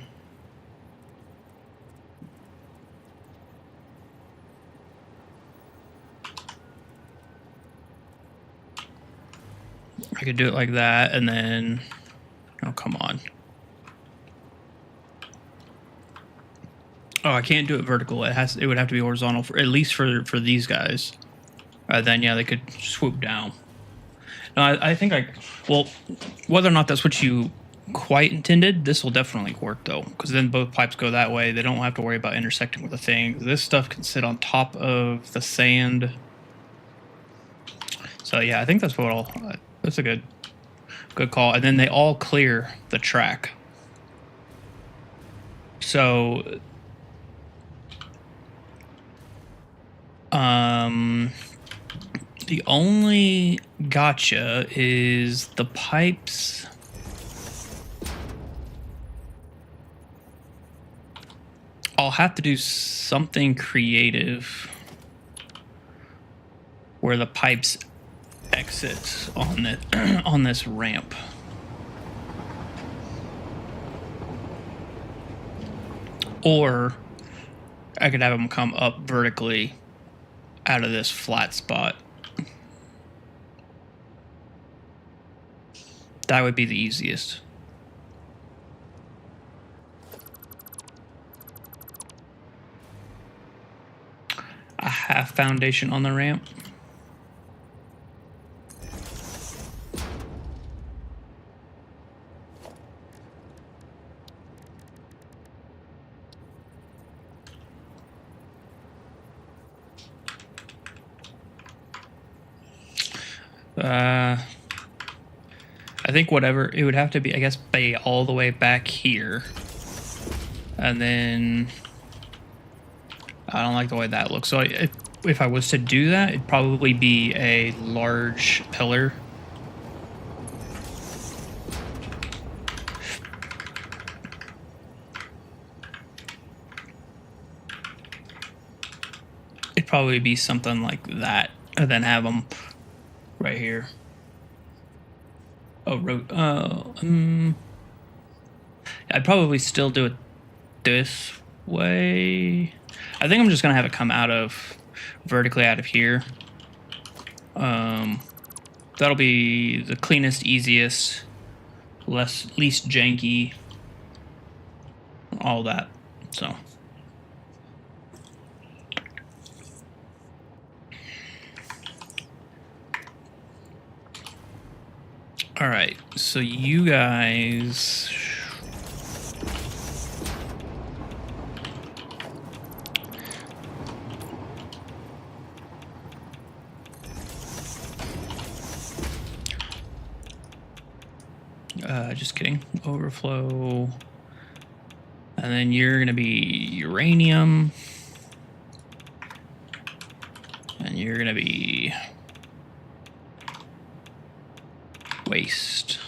I could do it like that and then oh come on. Oh, I can't do it vertical. It would have to be horizontal for at least for these guys. Then yeah, they could swoop down. No, I think well, whether or not that's what you quite intended, this will definitely work though, because then both pipes go that way. They don't have to worry about intersecting with a thing. This stuff can sit on top of the sand. So yeah, I think that's that's a good call. And then they all clear the track. So the only gotcha is the pipes. I'll have to do something creative where the pipes exit on it on this ramp. Or I could have them come up vertically out of this flat spot. That would be the easiest. A half foundation on the ramp. I think whatever, it would have to be, I guess, bay all the way back here. And then, I don't like the way that looks. So if I was to do that, it'd probably be a large pillar. It'd probably be something like that, and then have them right here. Oh, I'd probably still do it this way. I think I'm just gonna have it come vertically out of here. That'll be the cleanest, easiest, least janky, all that. So. All right, so you guys. Just kidding. Overflow. And then you're going to be uranium. And you're going to be waste.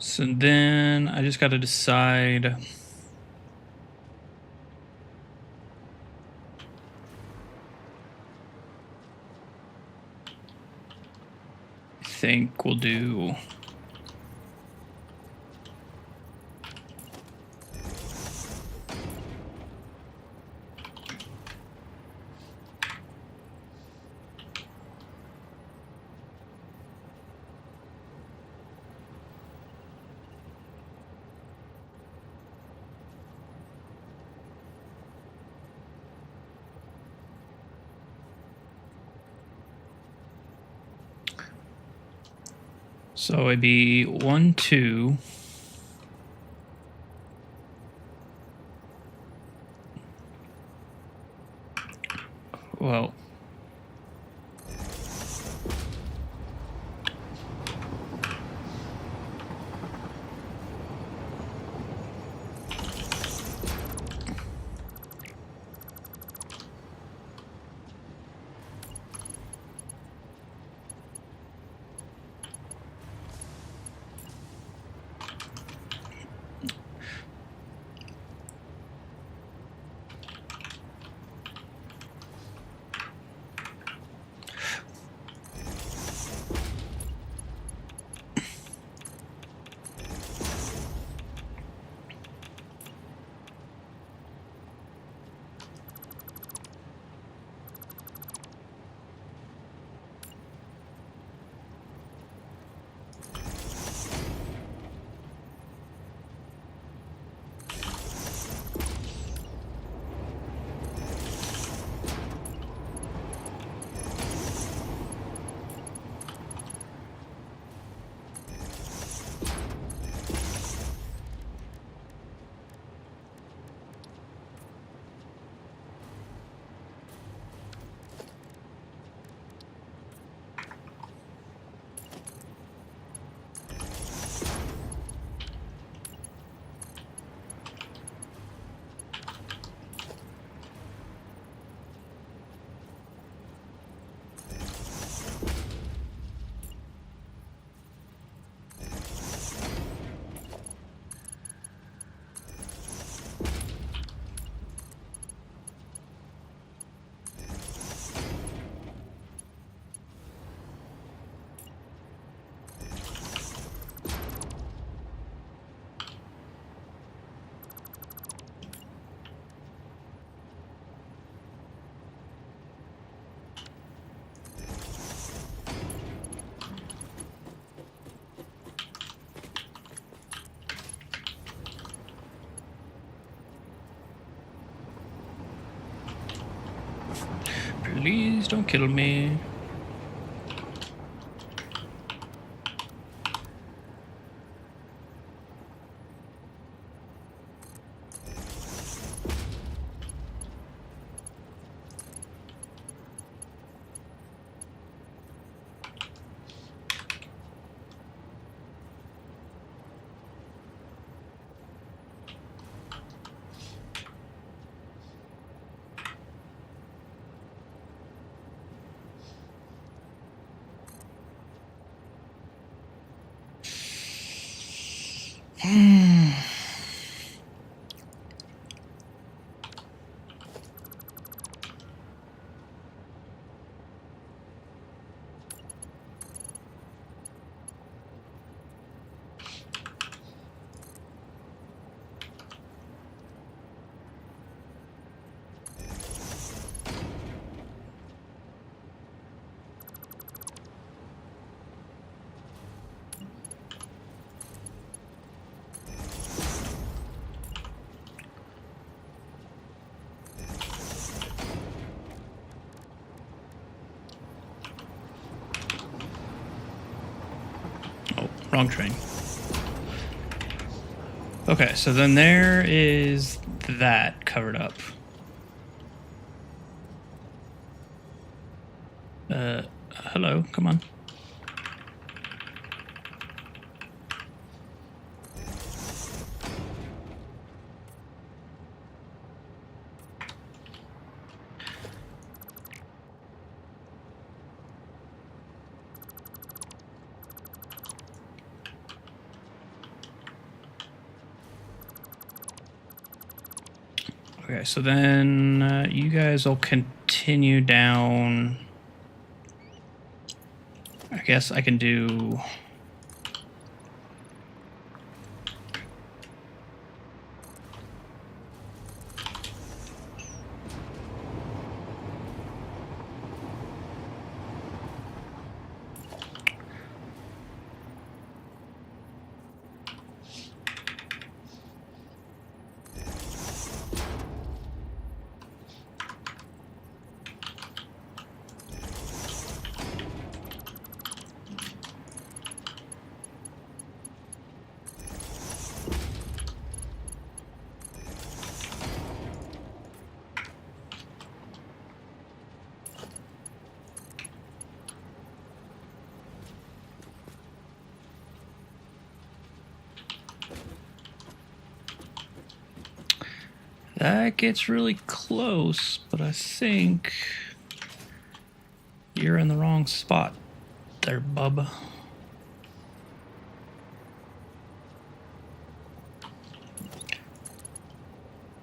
So then I just got to decide. I think we'll do. So it'd be 1, 2. Well, please don't kill me. Oh, wrong train. Okay, so then there is that covered up. Hello, come on. Okay, so then you guys will continue down. I guess I can do. That gets really close, but I think you're in the wrong spot there, bub.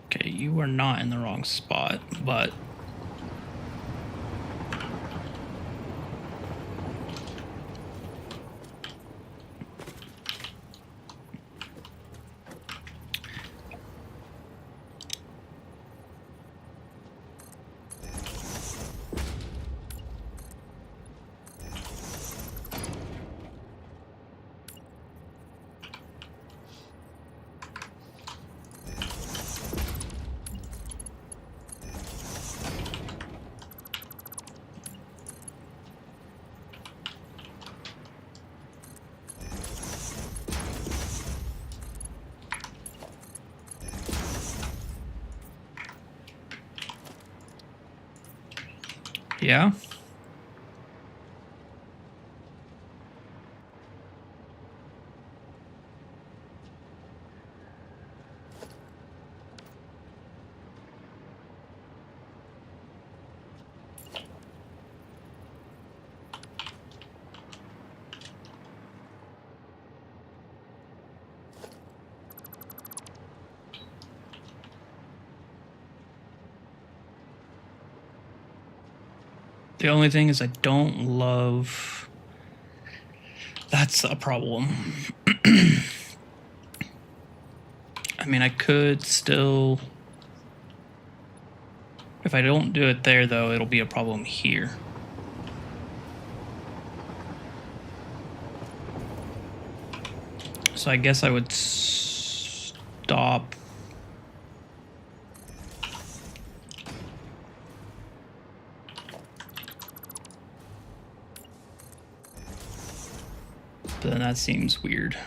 Okay, you are not in the wrong spot, but yeah. The only thing is I don't love. That's a problem. I mean, I could still. If I don't do it there, though, it'll be a problem here. So I guess I would stop. But then that seems weird.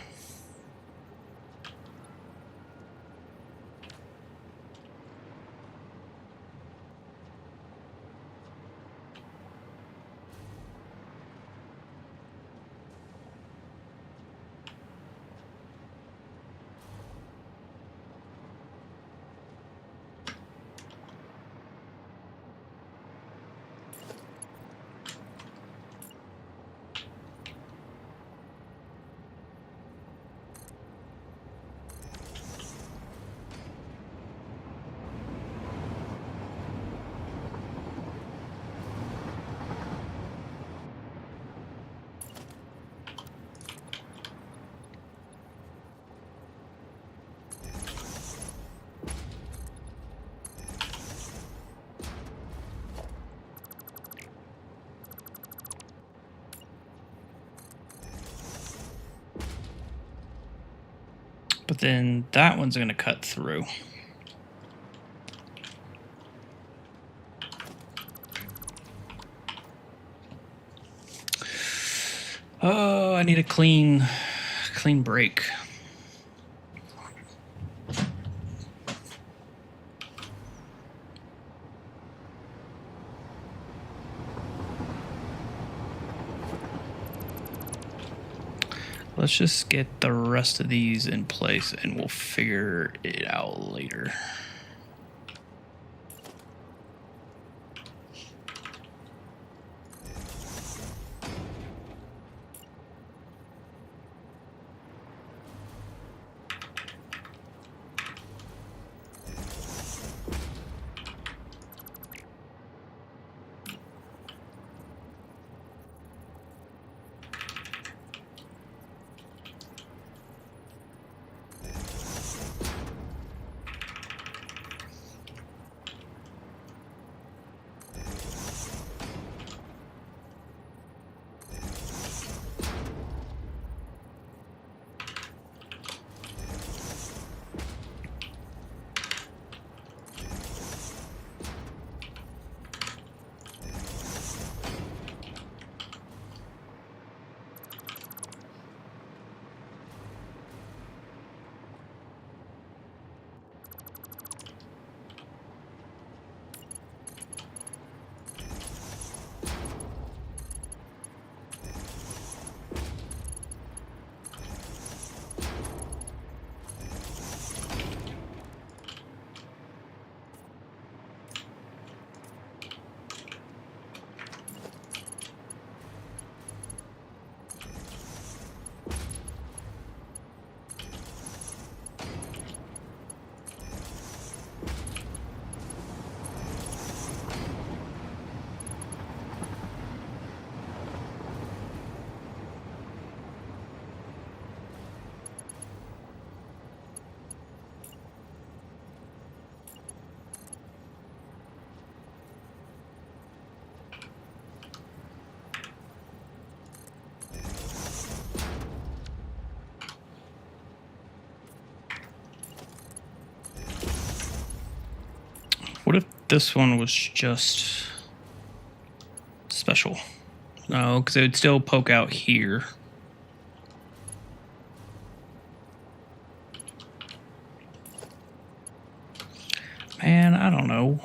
But then that one's going to cut through. Oh, I need a clean break. Let's just get the rest of these in place and we'll figure it out later. What if this one was just special? No, because it would still poke out here. Man, I don't know.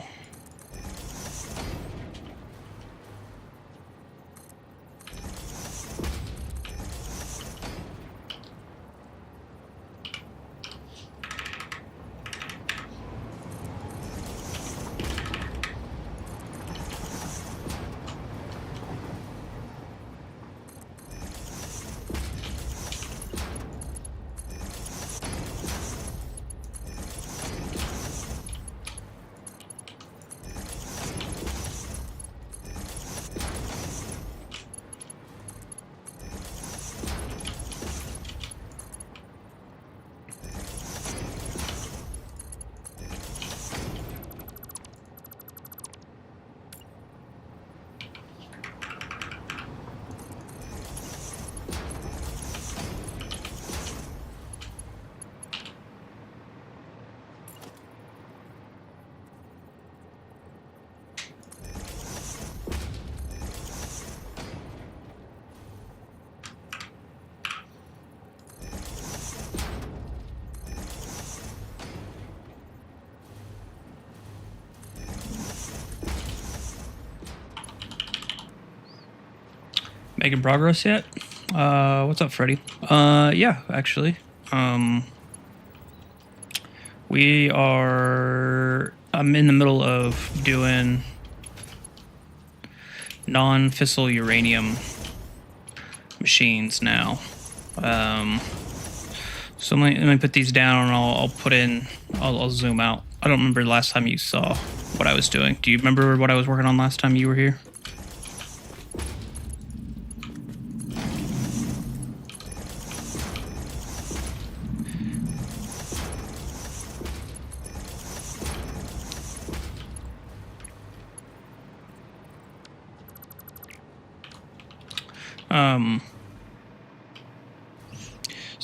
Making progress yet? What's up, Freddy? Yeah, actually. We are... I'm in the middle of doing non-fissile uranium machines now. So let me put these down and I'll put in... I'll zoom out. I don't remember the last time you saw what I was doing. Do you remember what I was working on last time you were here?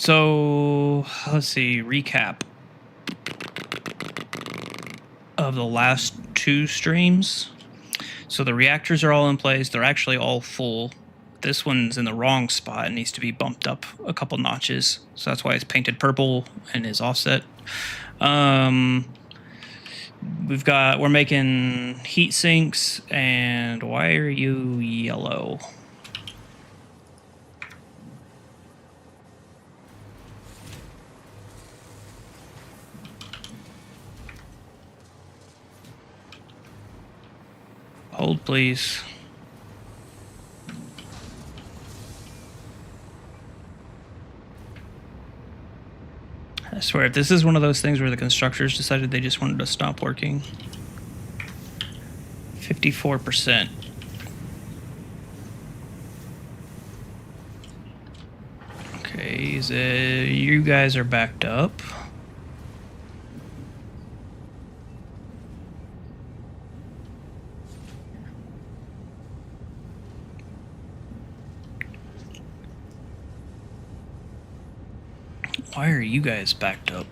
So let's see. Recap of the last 2 streams. So the reactors are all in place. They're actually all full. This one's in the wrong spot. It needs to be bumped up a couple notches. So that's why it's painted purple and is offset. We're making heat sinks, and why are you yellow? Hold, please. I swear, if this is one of those things where the constructors decided they just wanted to stop working. 54%. Okay, you guys are backed up. Why are you guys backed up?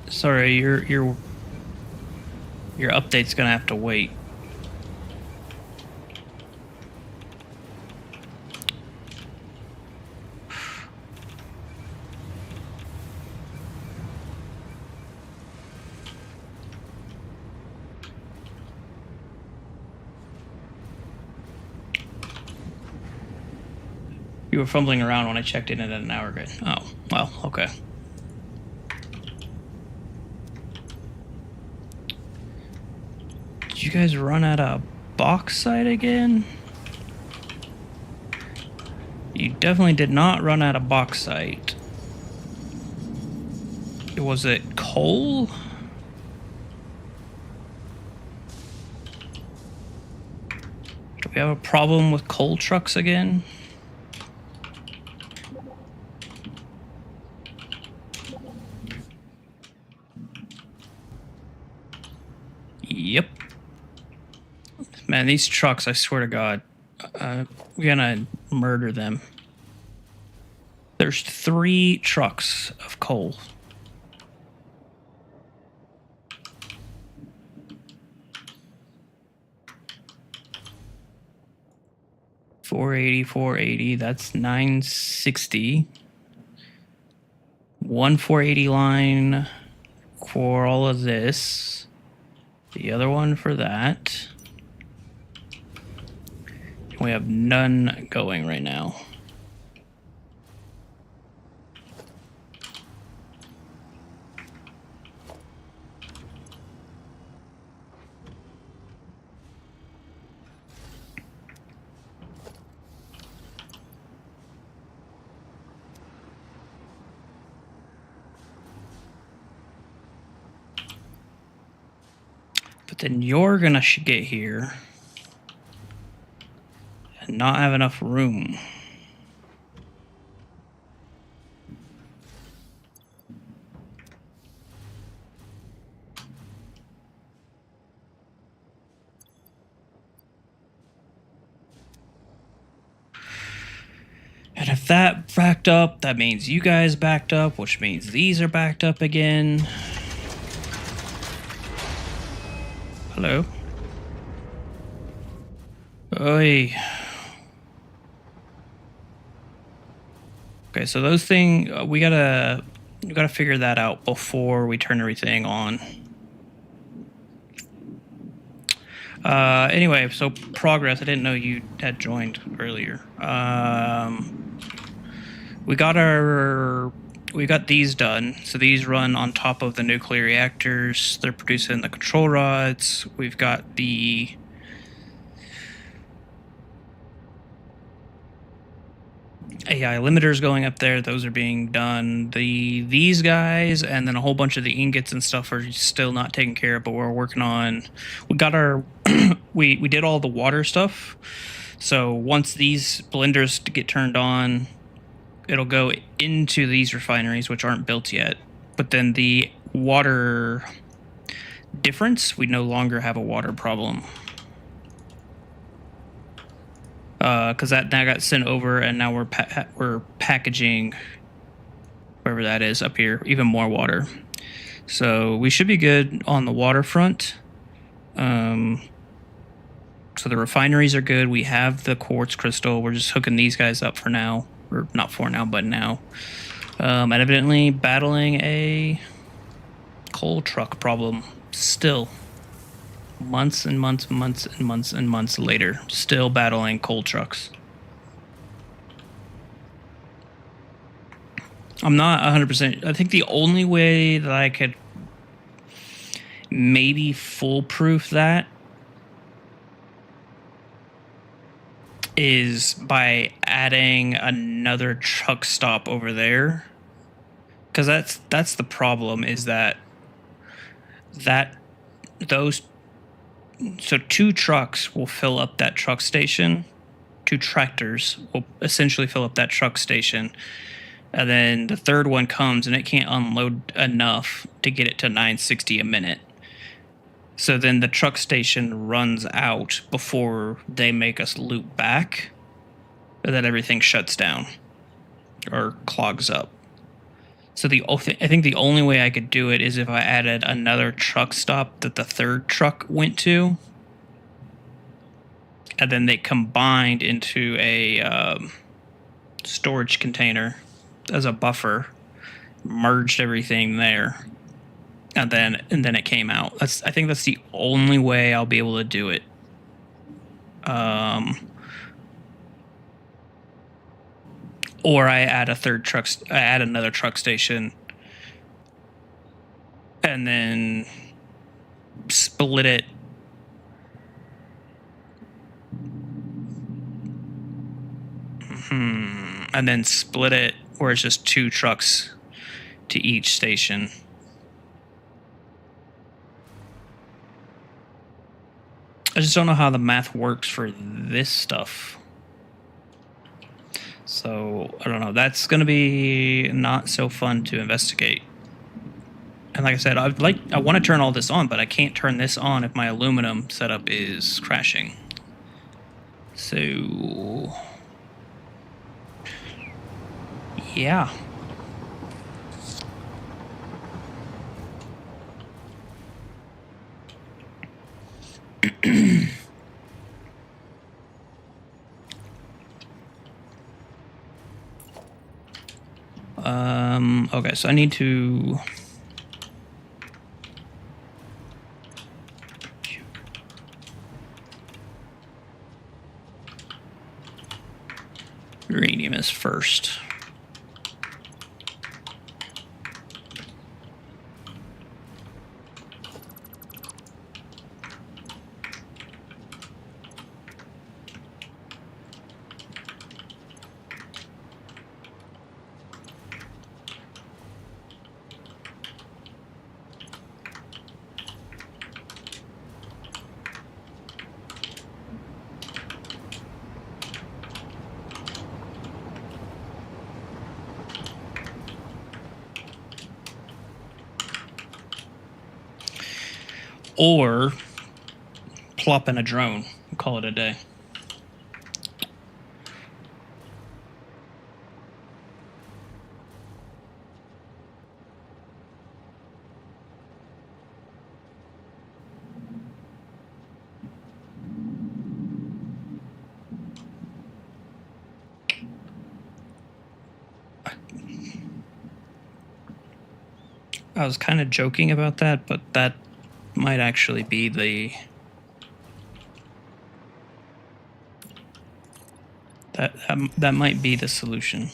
Sorry, your update's gonna have to wait. You were fumbling around when I checked in at an hour ago. Oh, well, okay. Did you guys run out of bauxite again? You definitely did not run out of bauxite. Was it coal? Do we have a problem with coal trucks again? Yep. Man, these trucks, I swear to God, we're gonna murder them. There's 3 trucks of coal. $480, that's $960. 1 480 line for all of this. The other one for that. We have none going right now. But then you're gonna get here and not have enough room. And if that backed up, that means you guys backed up, which means these are backed up again. Hello? Oi. Okay, so those things, we gotta figure that out before we turn everything on. Anyway, so progress. I didn't know you had joined earlier. We got these done. So these run on top of the nuclear reactors. They're producing the control rods. We've got the AI limiters going up there. Those are being done. These guys and then a whole bunch of the ingots and stuff are still not taken care of, but we're working on. We got our we did all the water stuff. So once these blenders get turned on, it'll go into these refineries, which aren't built yet. But then the water difference, we no longer have a water problem. because that got sent over, and now we're packaging wherever that is up here even more water. So we should be good on the waterfront. So the refineries are good. We have the quartz crystal. We're just hooking these guys up for now, or not for now, but now. And evidently battling a coal truck problem still. Months and months and months and months and months later, still battling coal trucks. I'm not 100%. I think the only way that I could maybe foolproof that is by adding another truck stop over there. Because that's the problem, is that those, so 2 trucks will fill up that truck station. 2 tractors will essentially fill up that truck station. And then the third one comes and it can't unload enough to get it to 960 a minute. So then the truck station runs out before they make us loop back. And then everything shuts down or clogs up. So I think the only way I could do it is if I added another truck stop that the third truck went to. And then they combined into a storage container as a buffer, merged everything there, and then it came out. I think that's the only way I'll be able to do it. Or I add another truck station, and then split it. And then split it where it's just 2 trucks to each station. I just don't know how the math works for this stuff. So, I don't know. That's going to be not so fun to investigate. And like I said, I want to turn all this on, but I can't turn this on if my aluminum setup is crashing. So, yeah. Okay, so I need to uranium is first. Or plop in a drone and call it a day. I was kind of joking about that, but that might actually be that might be the solution.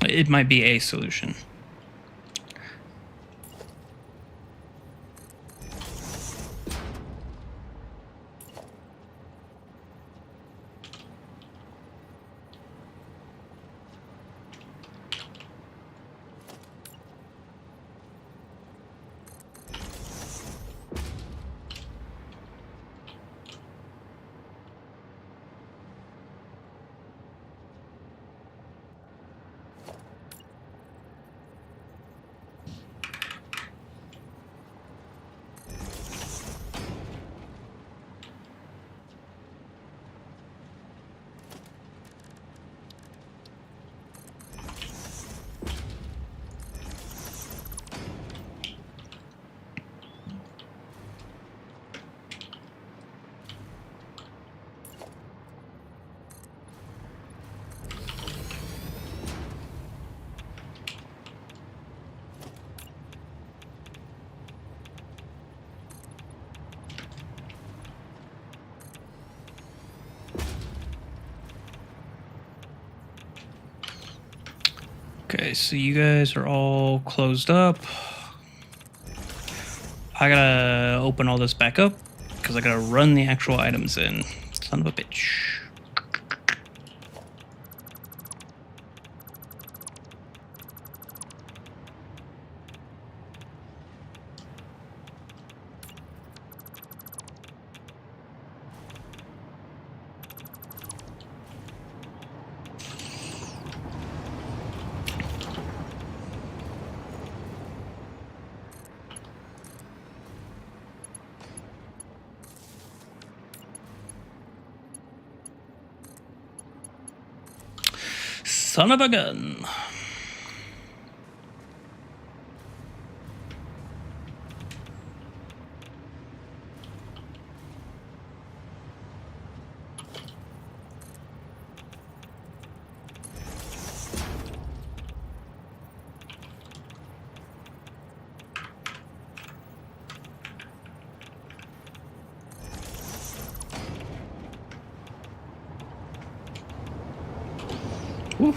It might be a solution. Okay, so you guys are all closed up. I gotta open all this back up because I gotta run the actual items in. Son of a bitch. Son of a gun. Woo.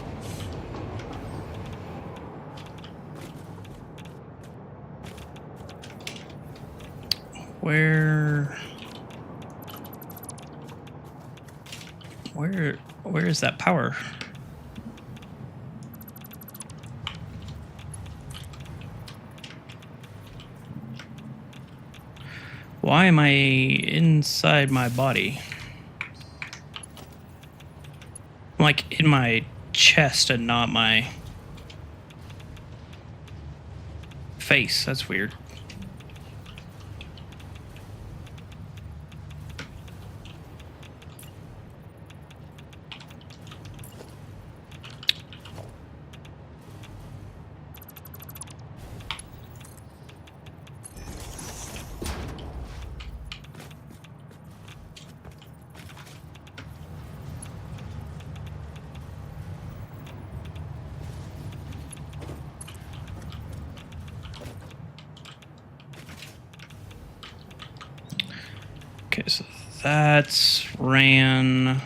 Where is that power? Why am I inside my body? I'm like in my chest and not my face. That's weird. Okay, so that's ran.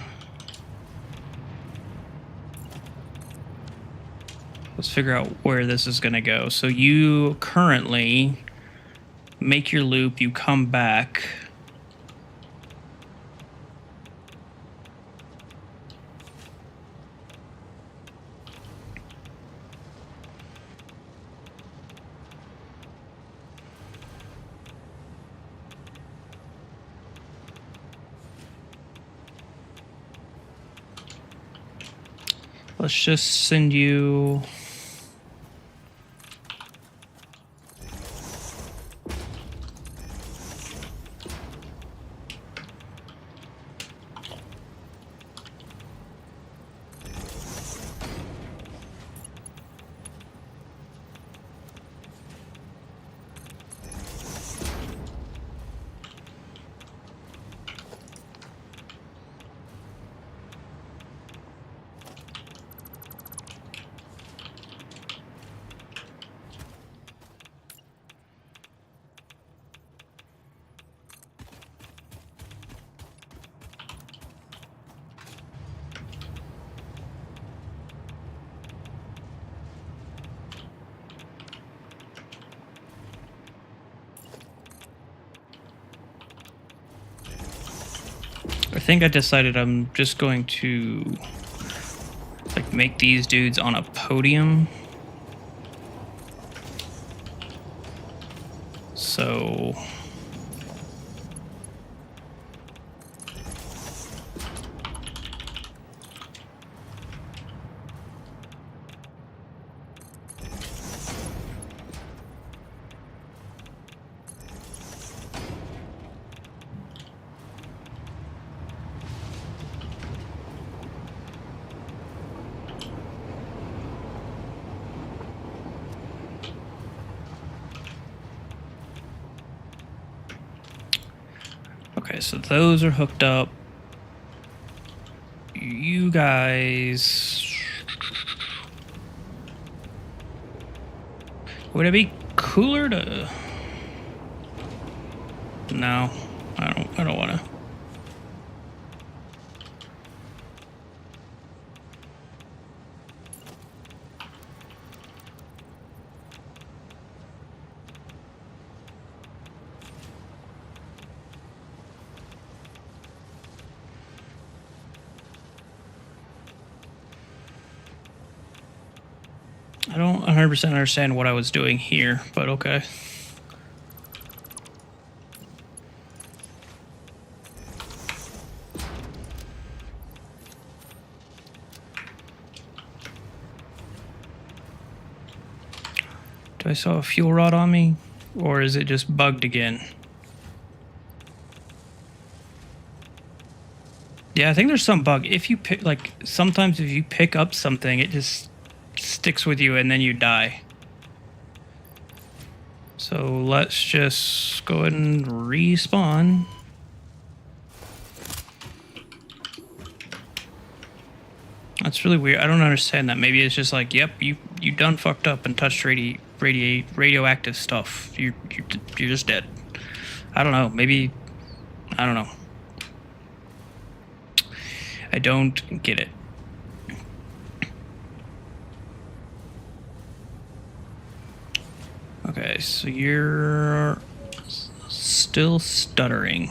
Let's figure out where this is going to go. So you currently make your loop, you come back. Let's just send you. I think I decided I'm just going to like make these dudes on a podium. So okay, so those are hooked up. You guys, would it be cooler to? No, I don't want to. I don't 100% understand what I was doing here, but okay. Do I still have a fuel rod on me? Or is it just bugged again? Yeah, I think there's some bug. If you pick, like, sometimes if you pick up something, it just sticks with you and then you die. So let's just go ahead and respawn. That's really weird. I don't understand that. Maybe it's just like, yep, you done fucked up and touched radioactive stuff. You're just dead. I don't know. Maybe, I don't know. I don't get it. Okay, so you're still stuttering.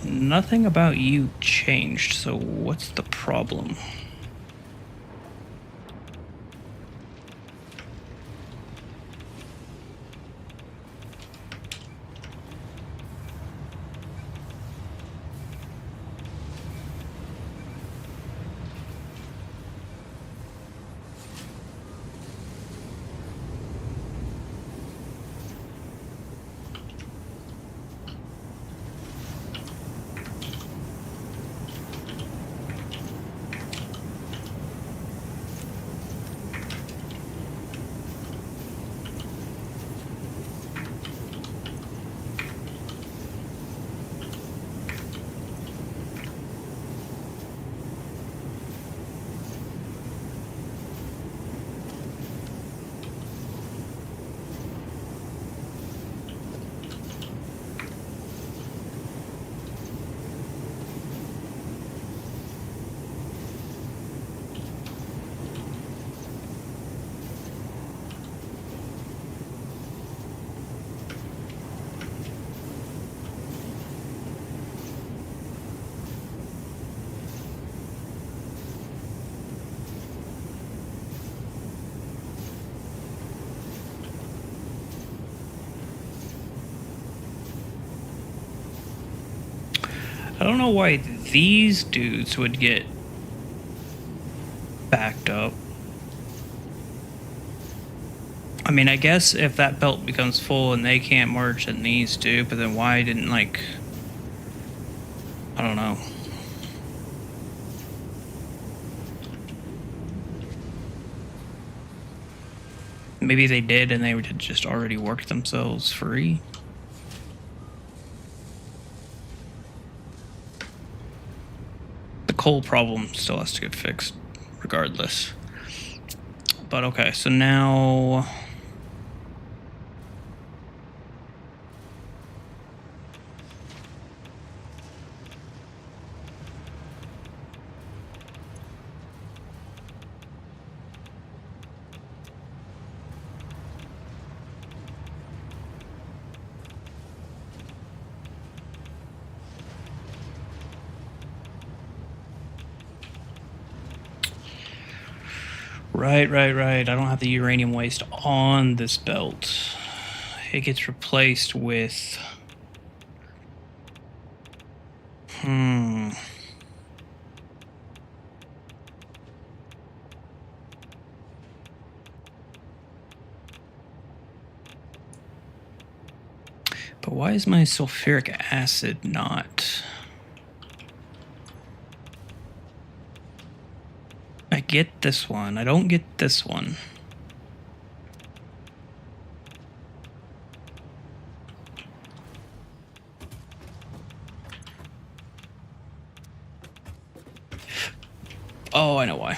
Nothing about you changed, so what's the problem? I don't know why these dudes would get backed up. I mean, I guess if that belt becomes full and they can't merge, then these do, but then why didn't, like... I don't know. Maybe they did and they just already worked themselves free. The coal problem still has to get fixed, regardless. But okay, so now... Right. I don't have the uranium waste on this belt. It gets replaced with... But why is my sulfuric acid not... I get this one. I don't get this one. Oh, I know why.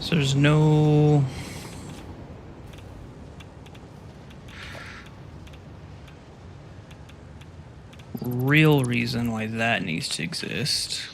So there's no real reason why that needs to exist.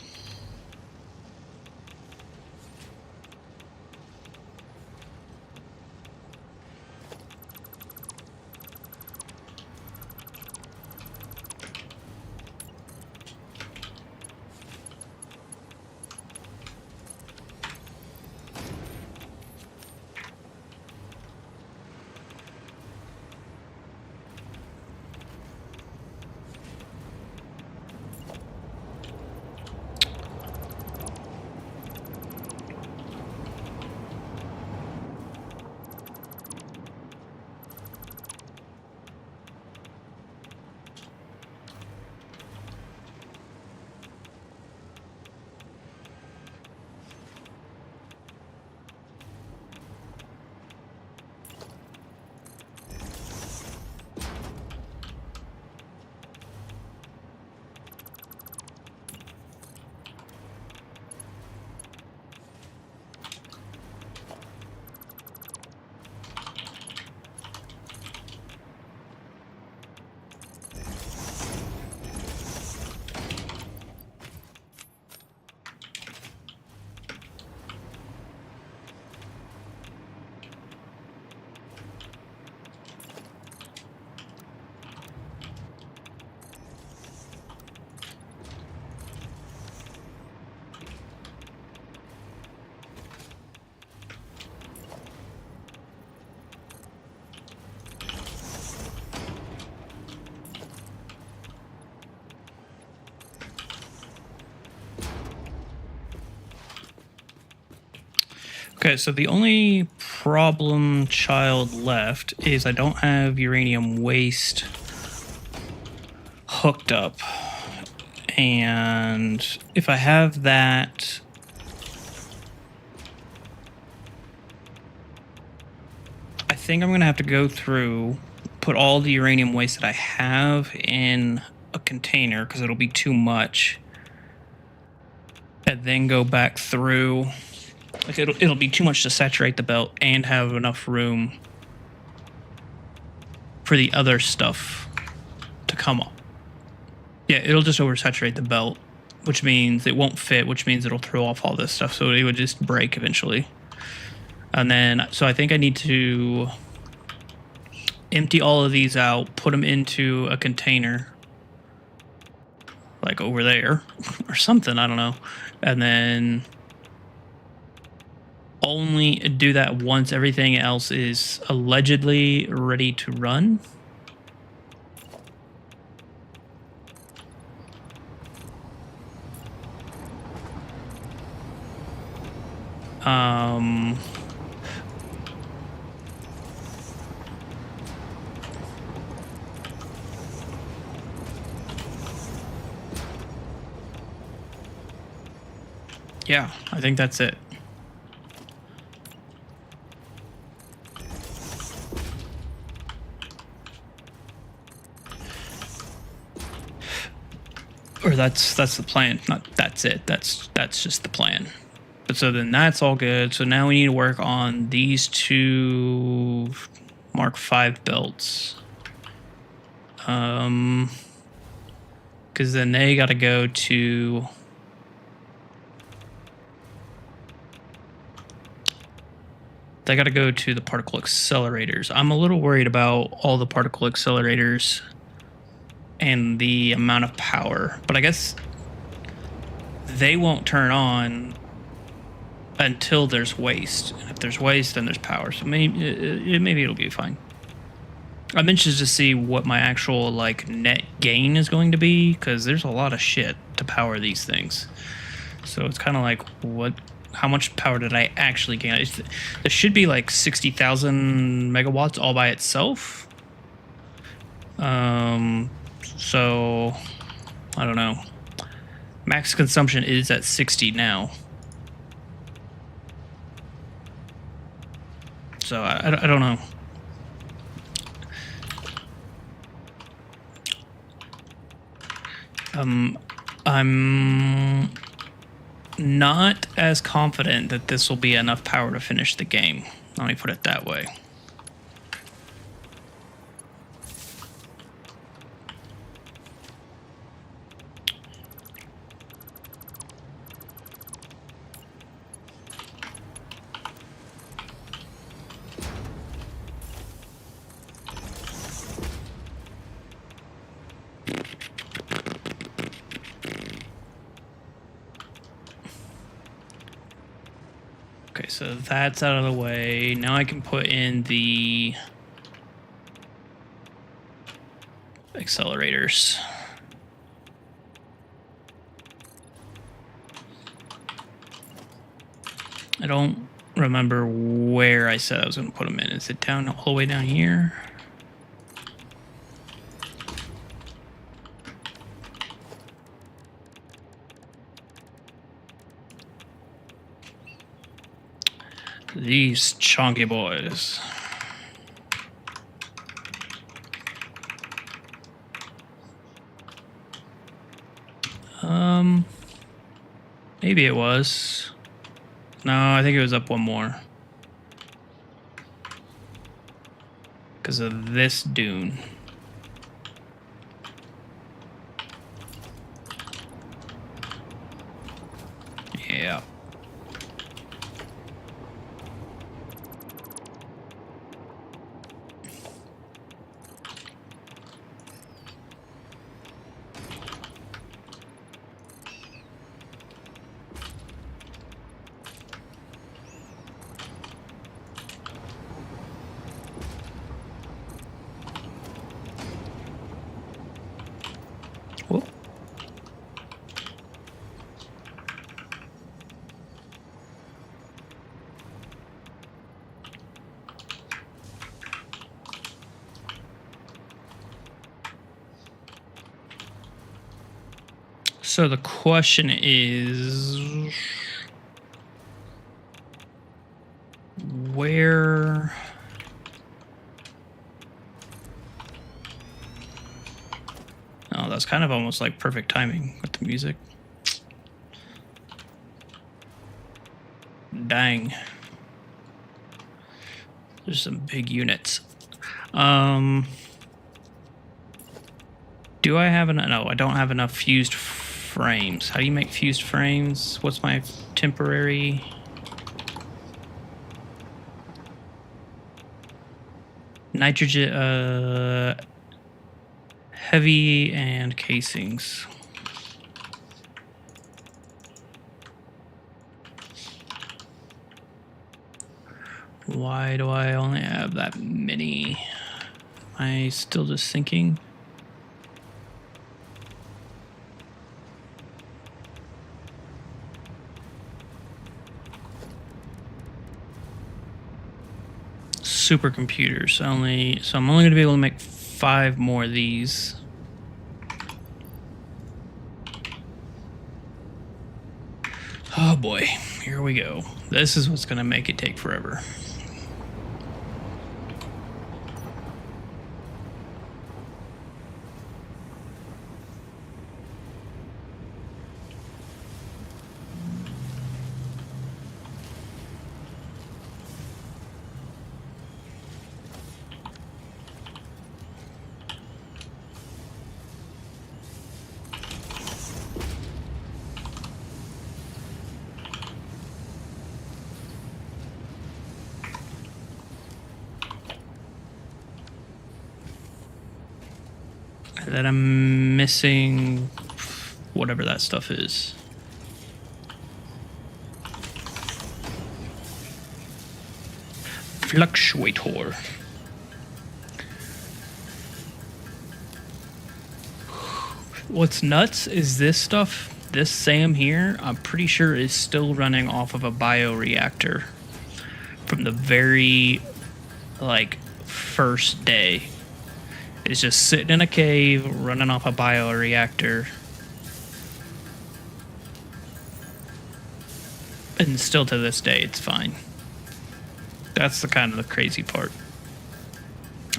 Okay, so the only problem child left is I don't have uranium waste hooked up. And if I have that, I think I'm going to have to go through, put all the uranium waste that I have in a container because it'll be too much, and then go back through. Like it'll be too much to saturate the belt and have enough room for the other stuff to come up. Yeah, it'll just oversaturate the belt, which means it won't fit, which means it'll throw off all this stuff. So it would just break eventually. And then, so I think I need to empty all of these out, put them into a container, like over there or something, I don't know. And then only do that once everything else is allegedly ready to run. Yeah, I think that's it. Or that's the plan. Not that's it. That's just the plan. But so then that's all good. So now we need to work on these two Mark V belts. Because then they got to go to. They got to go to the particle accelerators. I'm a little worried about all the particle accelerators and the amount of power, but I guess they won't turn on until there's waste. And if there's waste, then there's power. So maybe it'll be fine. I'm interested to see what my actual like net gain is going to be, because there's a lot of shit to power these things. So it's kind of like, how much power did I actually gain? There should be like 60,000 megawatts all by itself. So I don't know. Max consumption is at 60 now. So I don't know. I'm not as confident that this will be enough power to finish the game. Let me put it that way. Okay, so that's out of the way. Now I can put in the accelerators. I don't remember where I said I was going to put them in. Is it down all the way down here? These chunky boys. Maybe it was. No, I think it was up one more. Because of this dune. Yeah. Whoop. So the question is, where... Oh, that's kind of almost like perfect timing with the music. Dang. There's some big units. Do I have enough? No, I don't have enough fused frames. How do you make fused frames? What's my temporary? Nitrogen, heavy and casings. Why do I only have that many? Am I still just thinking? Supercomputers only, so I'm only going to be able to make 5 more of these. Oh boy, here we go. This is what's going to make it take forever. That I'm missing whatever that stuff is. Fluctuator. What's nuts is this stuff, this SAM here, I'm pretty sure is still running off of a bioreactor from the very, like, first day. It's just sitting in a cave, running off a bioreactor. And still to this day, it's fine. That's the kind of the crazy part.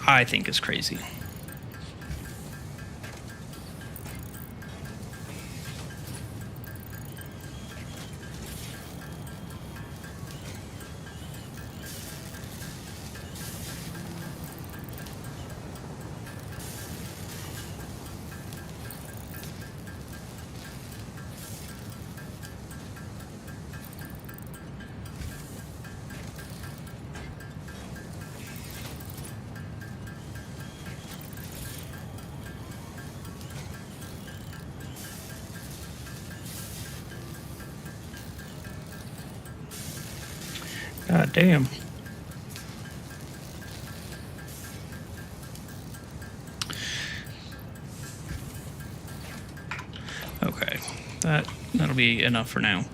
I think is crazy. God damn. Okay, that'll be enough for now.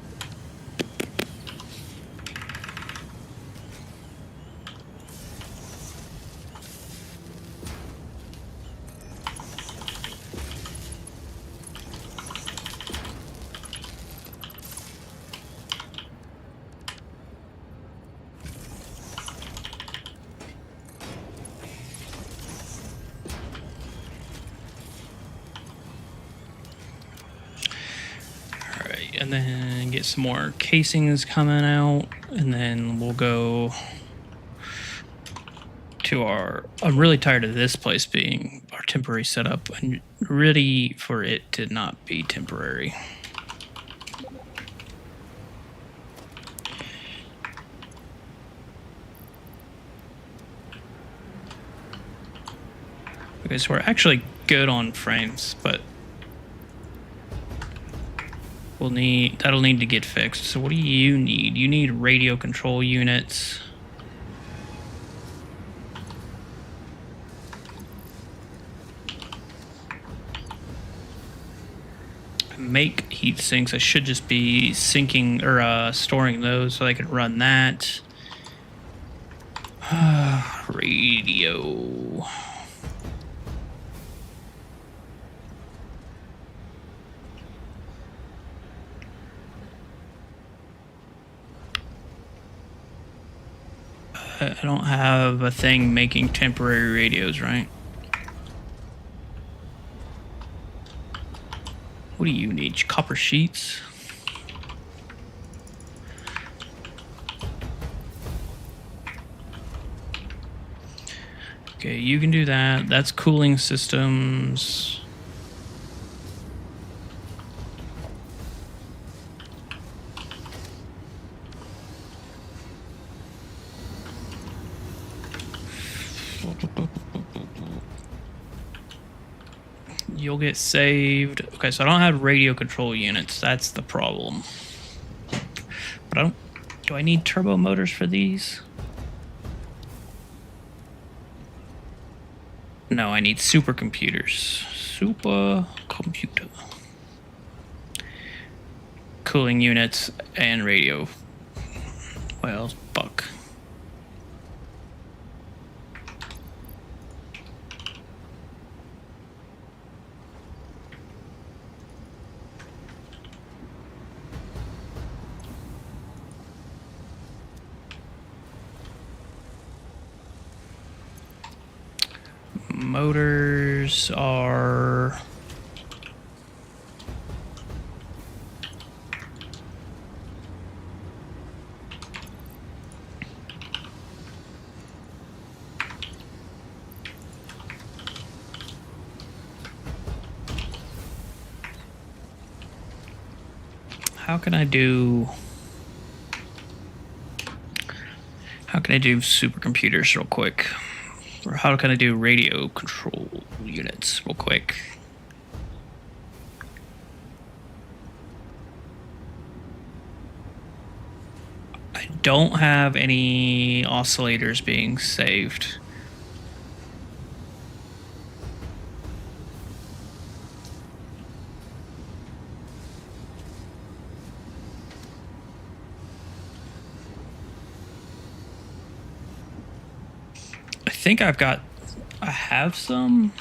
And then get some more casings coming out, and then we'll go to our... I'm really tired of this place being our temporary setup, and ready for it to not be temporary. Okay, so we're actually good on frames, but that'll need to get fixed. So what do you need? You need radio control units. Make heat sinks. I should just be sinking or storing those so I can run that. Radio. I don't have a thing making temporary radios, right? What do you need? Copper sheets? Okay, you can do that. That's cooling systems. You'll get saved. Okay, so I don't have radio control units. That's the problem. But do I need turbo motors for these? No, I need supercomputers. Supercomputer. Cooling units and radio. Well, fuck. Motors are... How can I do supercomputers real quick? Or how can I do radio control units real quick? I don't have any oscillators being saved. think I have some.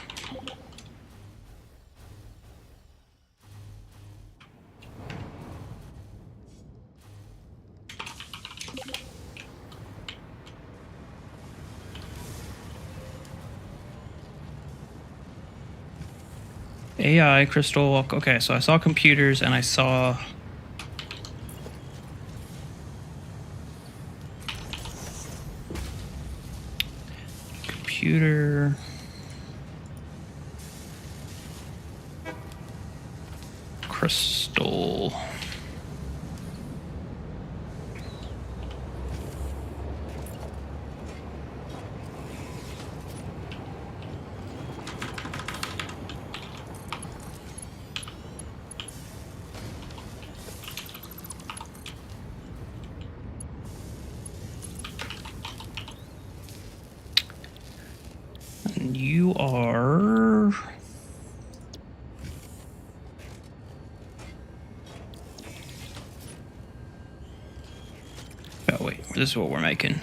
AI crystal. Okay, so I saw computers and I saw computer. Crystal. And you are. Oh, wait, this is what we're making.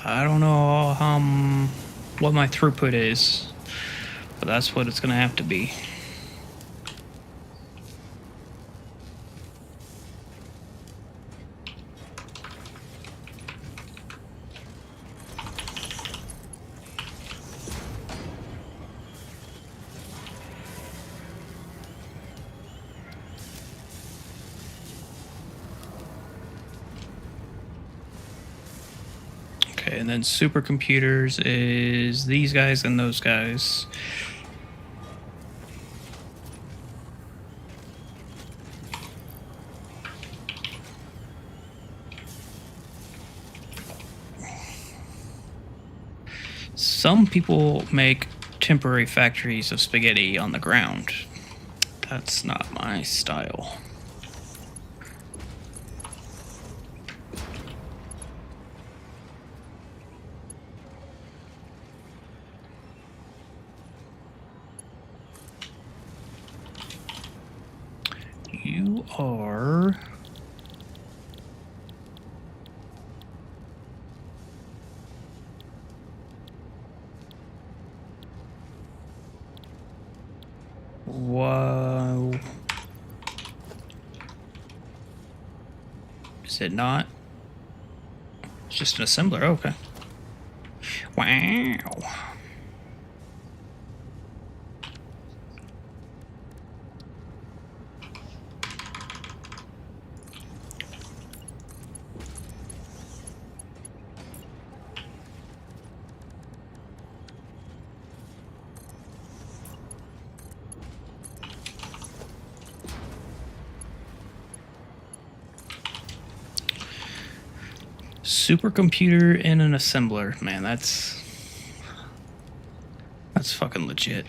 I don't know what my throughput is, but that's what it's going to have to be. Okay, and then supercomputers is these guys and those guys. Some people make temporary factories of spaghetti on the ground. That's not my style. You are... Whoa. Is it not? It's just an assembler. Oh, okay. Wow. Supercomputer in an assembler. Man, that's fucking legit.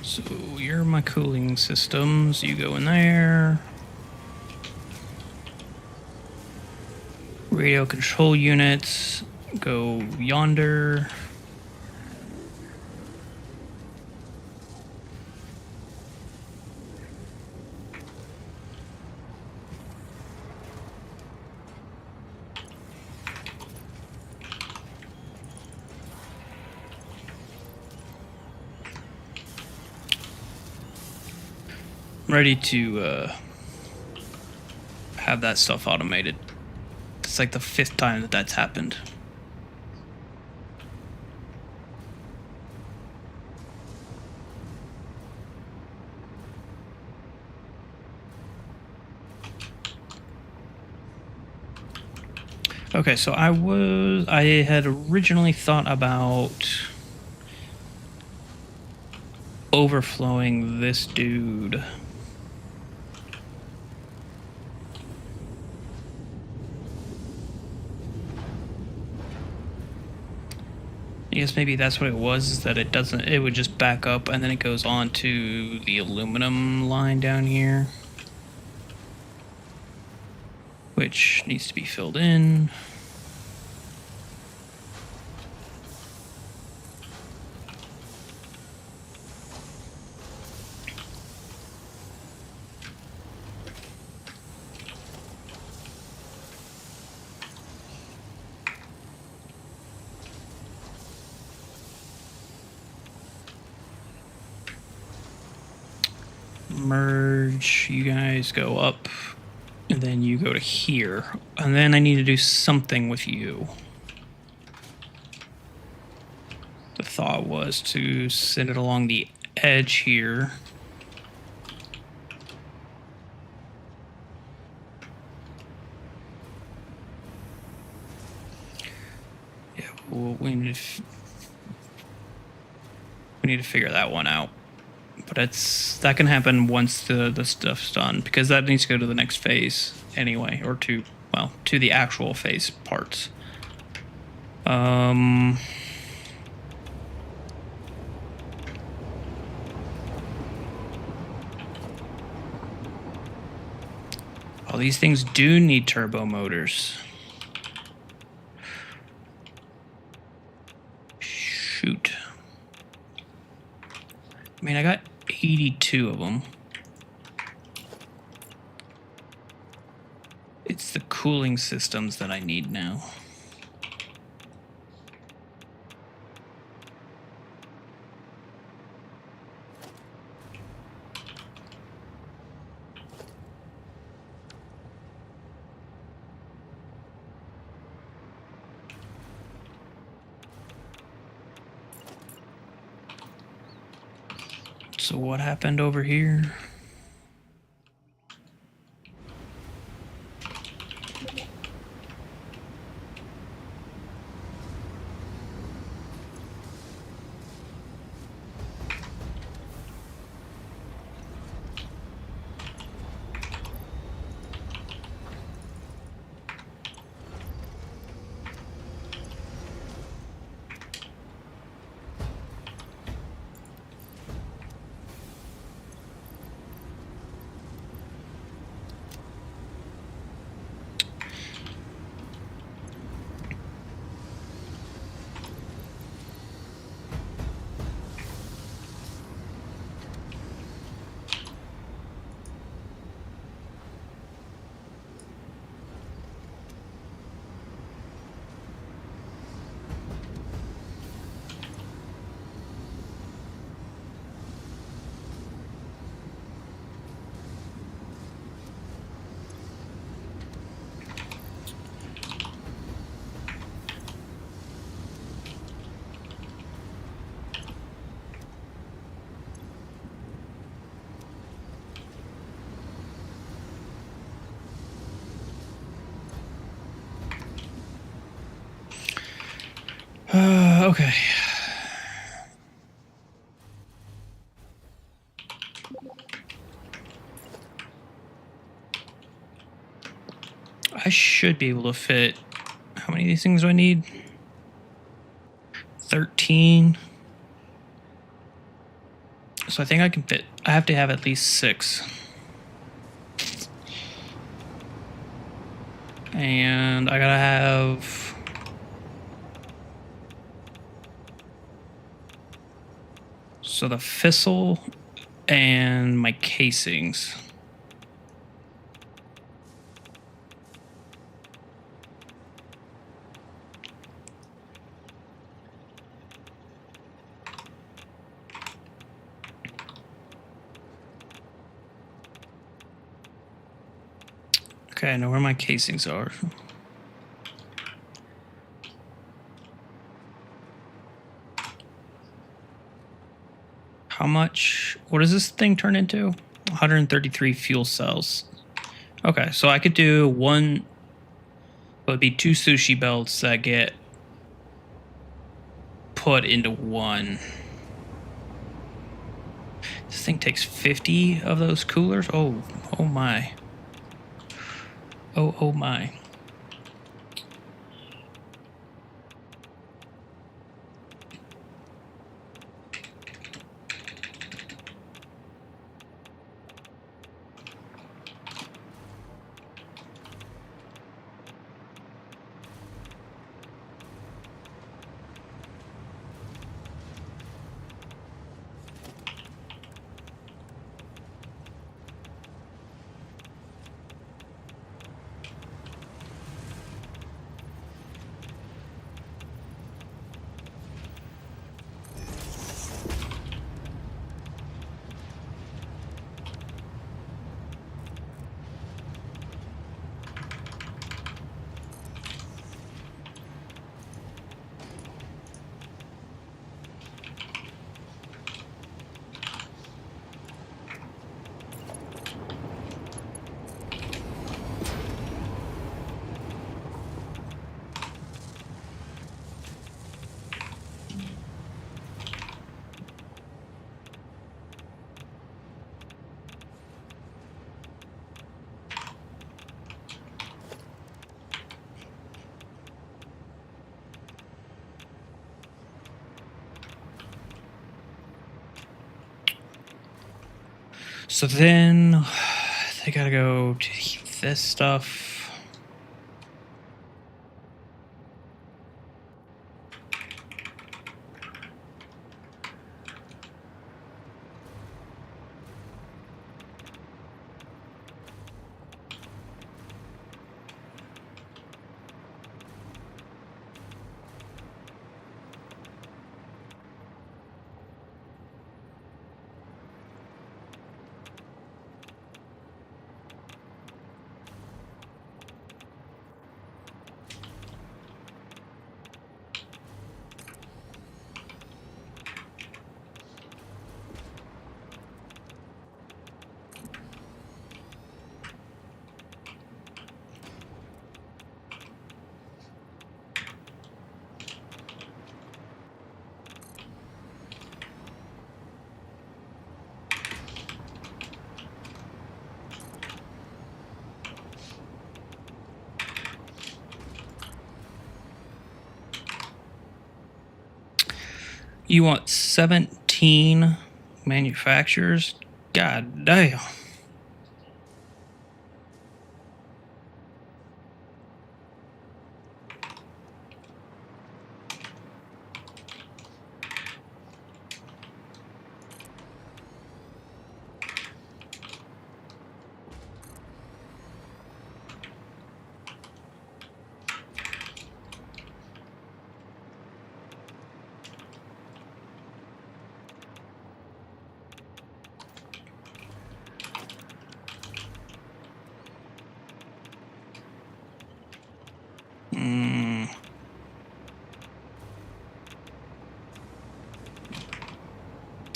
So you're my cooling systems. You go in there. Radio control units go yonder. ready to have that stuff automated. It's like the 5th time that that's happened. Okay, so I had originally thought about overflowing this dude. I guess maybe that's what it was, is that it would just back up and then it goes on to the aluminum line down here, which needs to be filled in. Merge, you guys go up, and then you go to here, and then I need to do something with you. The thought was to send it along the edge here. Yeah, well, we need to figure that one out. But that can happen once the stuff's done, because that needs to go to the next phase anyway, or to the actual phase parts. Oh, these things do need turbo motors. Shoot. I mean, I got 82 of them. It's the cooling systems that I need now. So what happened over here? Okay. I should be able to fit. How many of these things do I need? 13. So I think I can fit. I have to have at least 6. And I gotta have. So the fissile and my casings. Okay, I know where my casings are. How much? What does this thing turn into? 133 fuel cells. Okay, so I could do one. It would be 2 sushi belts that get put into one. This thing takes 50 of those coolers. Oh my. Oh my. So then they gotta go to this stuff. You want 17 manufacturers? God damn.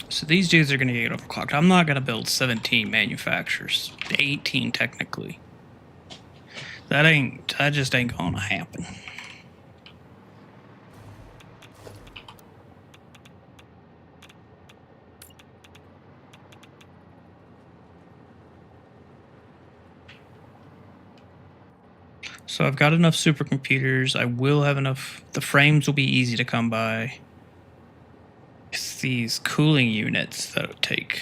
So these dudes are going to get overclocked. I'm not going to build 17 manufacturers. 18 technically. That just ain't going to happen. So I've got enough supercomputers. I will have enough. The frames will be easy to come by. It's these cooling units that would take.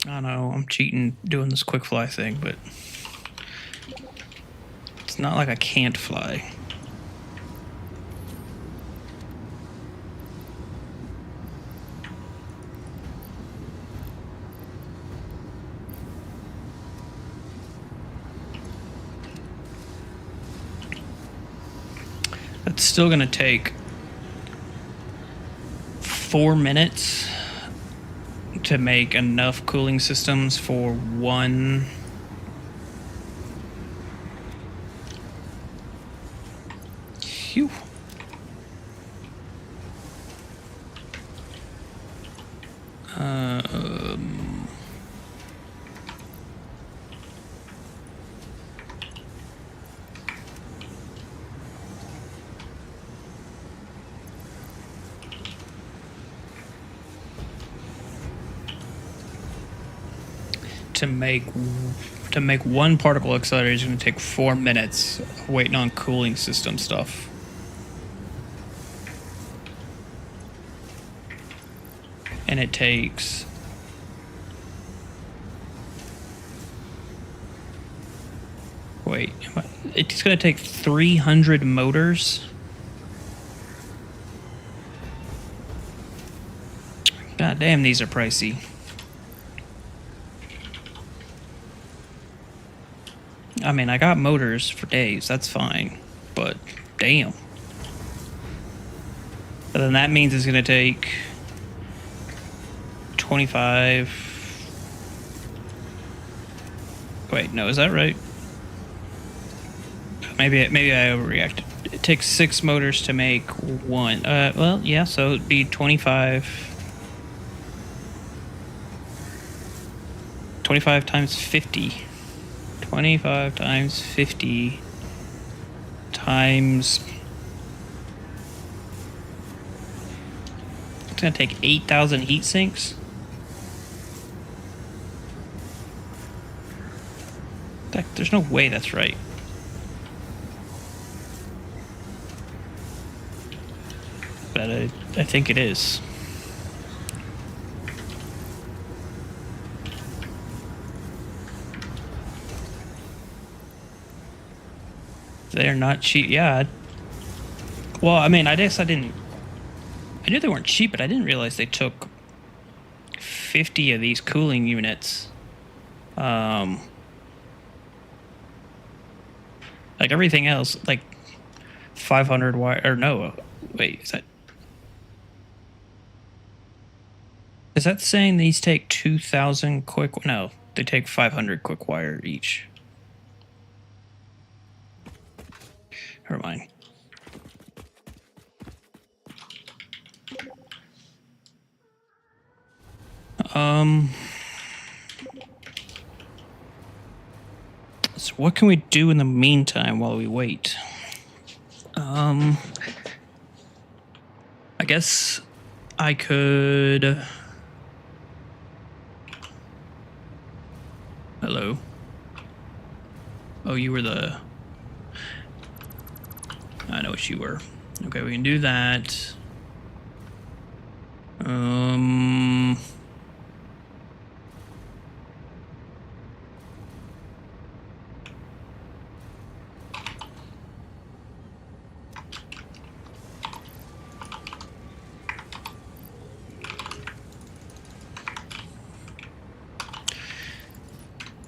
I know, I'm cheating doing this quick fly thing, but it's not like I can't fly. That's still going to take 4 minutes to make enough cooling systems for one. Phew. To make one particle accelerator is going to take 4 minutes waiting on cooling system stuff. And it takes it's going to take 300 motors. God damn, these are pricey. I mean, I got motors for days, that's fine, but damn. But then that means it's going to take 25. Wait, no, is that right? Maybe I overreacted. It takes 6 motors to make one. Well, yeah, so it'd be 25. 25 times 50. 25 times 50 times... It's going to take 8,000 heat sinks? There's no way that's right. But I think it is. They're not cheap. Yeah. Well, I mean, I guess I didn't... I knew they weren't cheap, but I didn't realize they took 50 of these cooling units. Like everything else, like 500 wire... Or no, wait, is that saying these take 2,000 quick... No, they take 500 quick wire each. Never mind. So what can we do in the meantime while we wait? I guess I could... Hello. Oh, you were the... I know what you were. Okay, we can do that.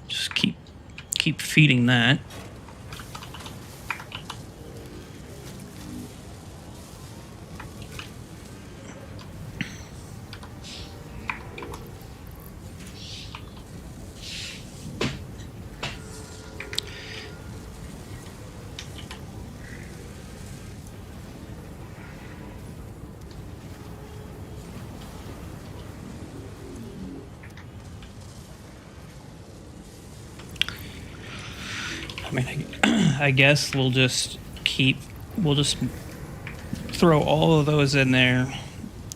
Just keep feeding that. I mean, I guess we'll just throw all of those in there,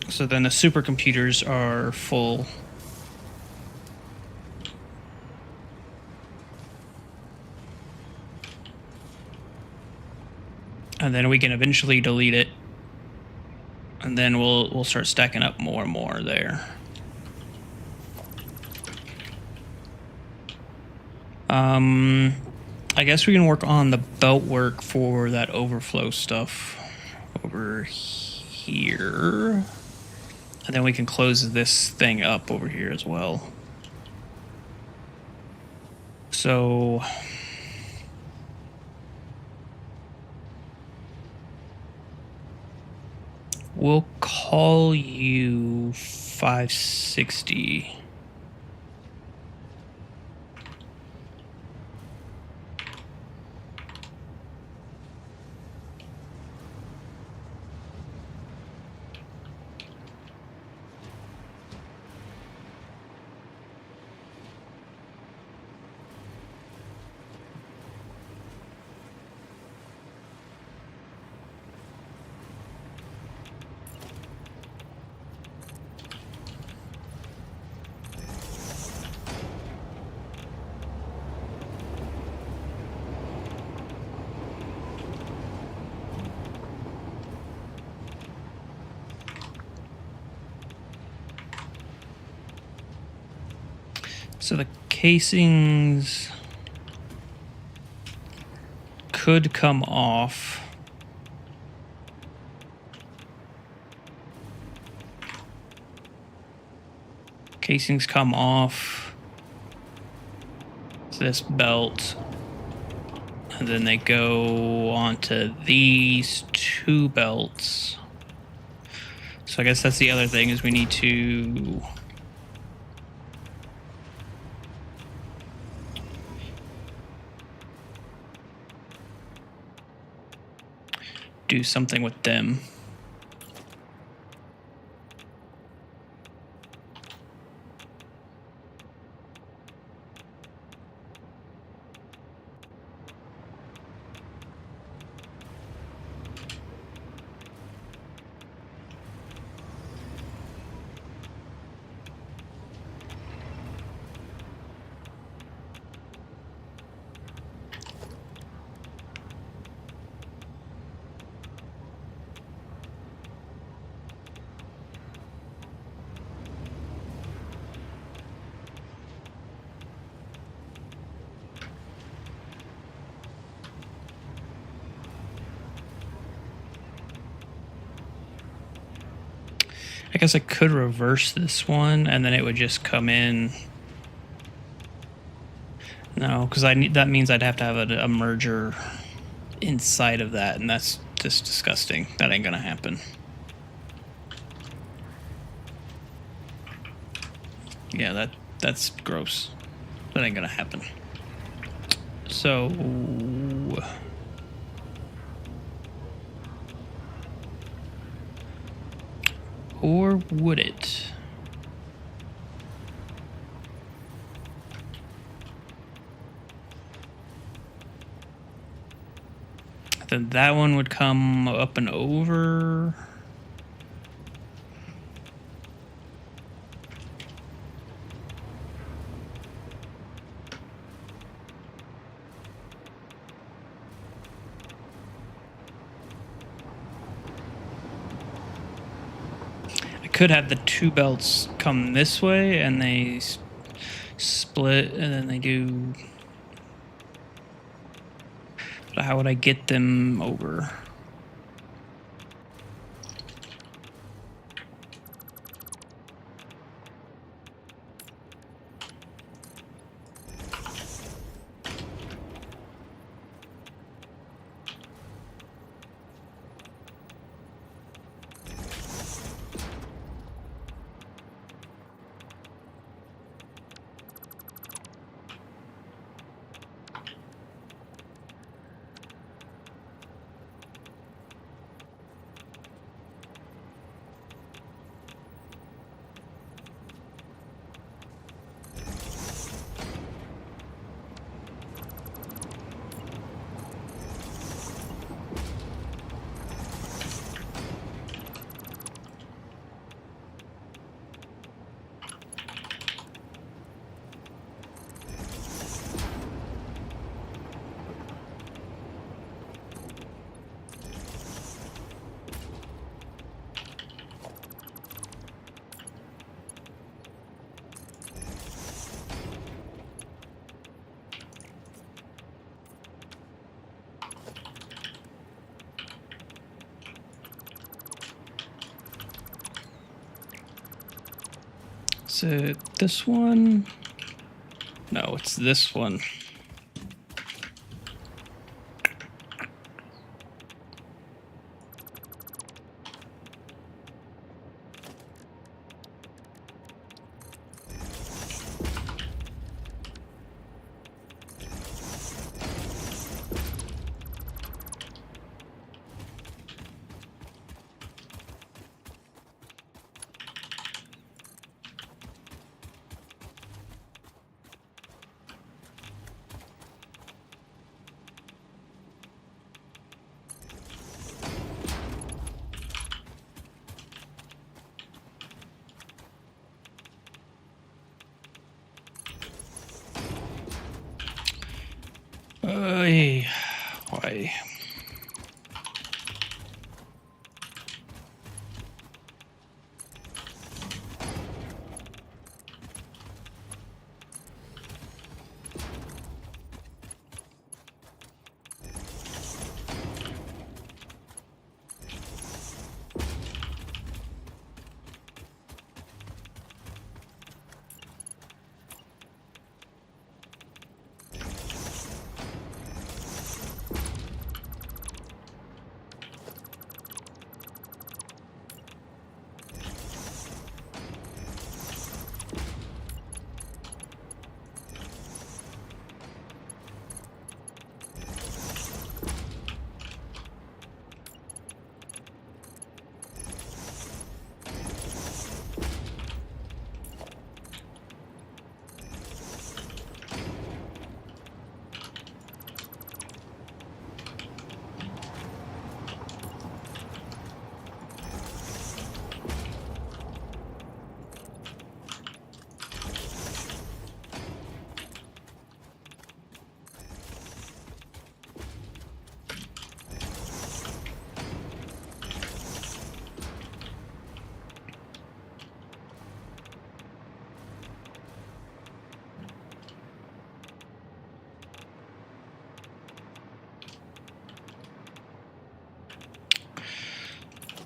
so then the supercomputers are full. And then we can eventually delete it, and then we'll start stacking up more and more there. I guess we can work on the belt work for that overflow stuff over here. And then we can close this thing up over here as well. So... We'll call you 560. So the casings could come off. Casings come off this belt, and then they go onto these two belts. So I guess that's the other thing, is we need to do something with them. I guess I could reverse this one, and then it would just come in. No, because that means I'd have to have a merger inside of that, and that's just disgusting. That ain't gonna happen. Yeah, that's gross. That ain't gonna happen. So or would it? Then that one would come up and over. Could have the two belts come this way and they split, and then they do. But how would I get them over? Is it this one? No, it's this one. Why?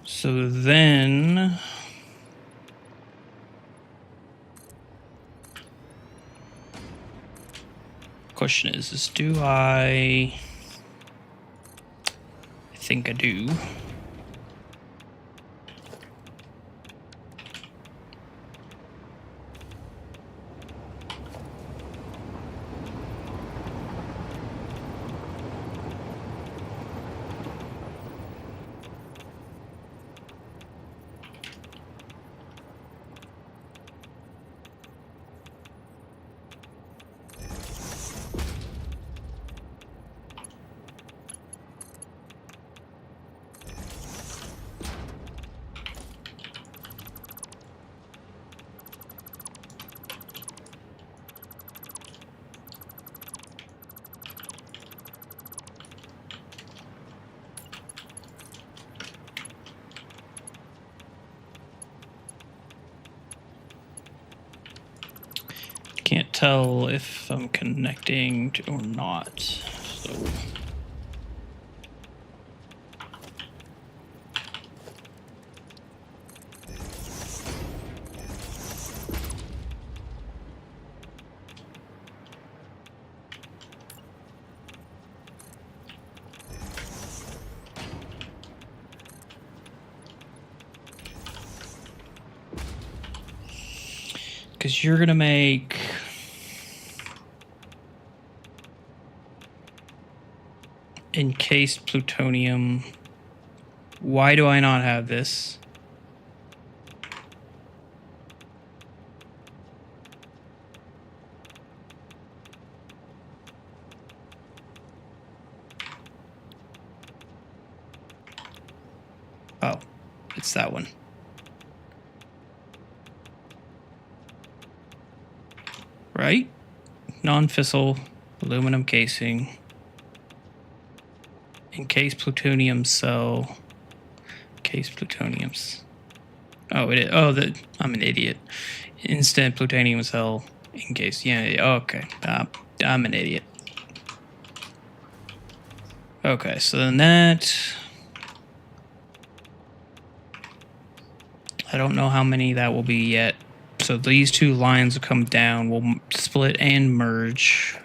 So then, question is do I think I do. Can't tell if I'm connecting to or not. So because you're gonna make encased plutonium. Why do I not have this? Oh, it's that one. Right? Non-fissile aluminum casing. Encased plutonium cell. Encased plutoniums. Oh, it is. Oh, I'm an idiot. Instant plutonium cell encased. Yeah. Okay. I'm an idiot. Okay. So then that. I don't know how many that will be yet. So these two lines will come down. We'll split and merge.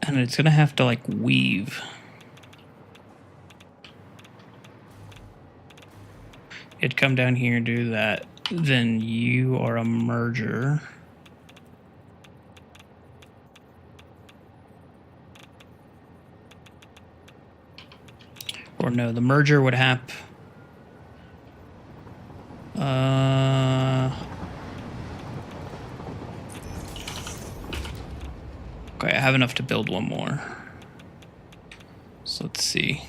And it's gonna have to like weave. It'd come down here and do that. then you are a merger. Or no, the merger would have... Okay, I have enough to build one more. So let's see.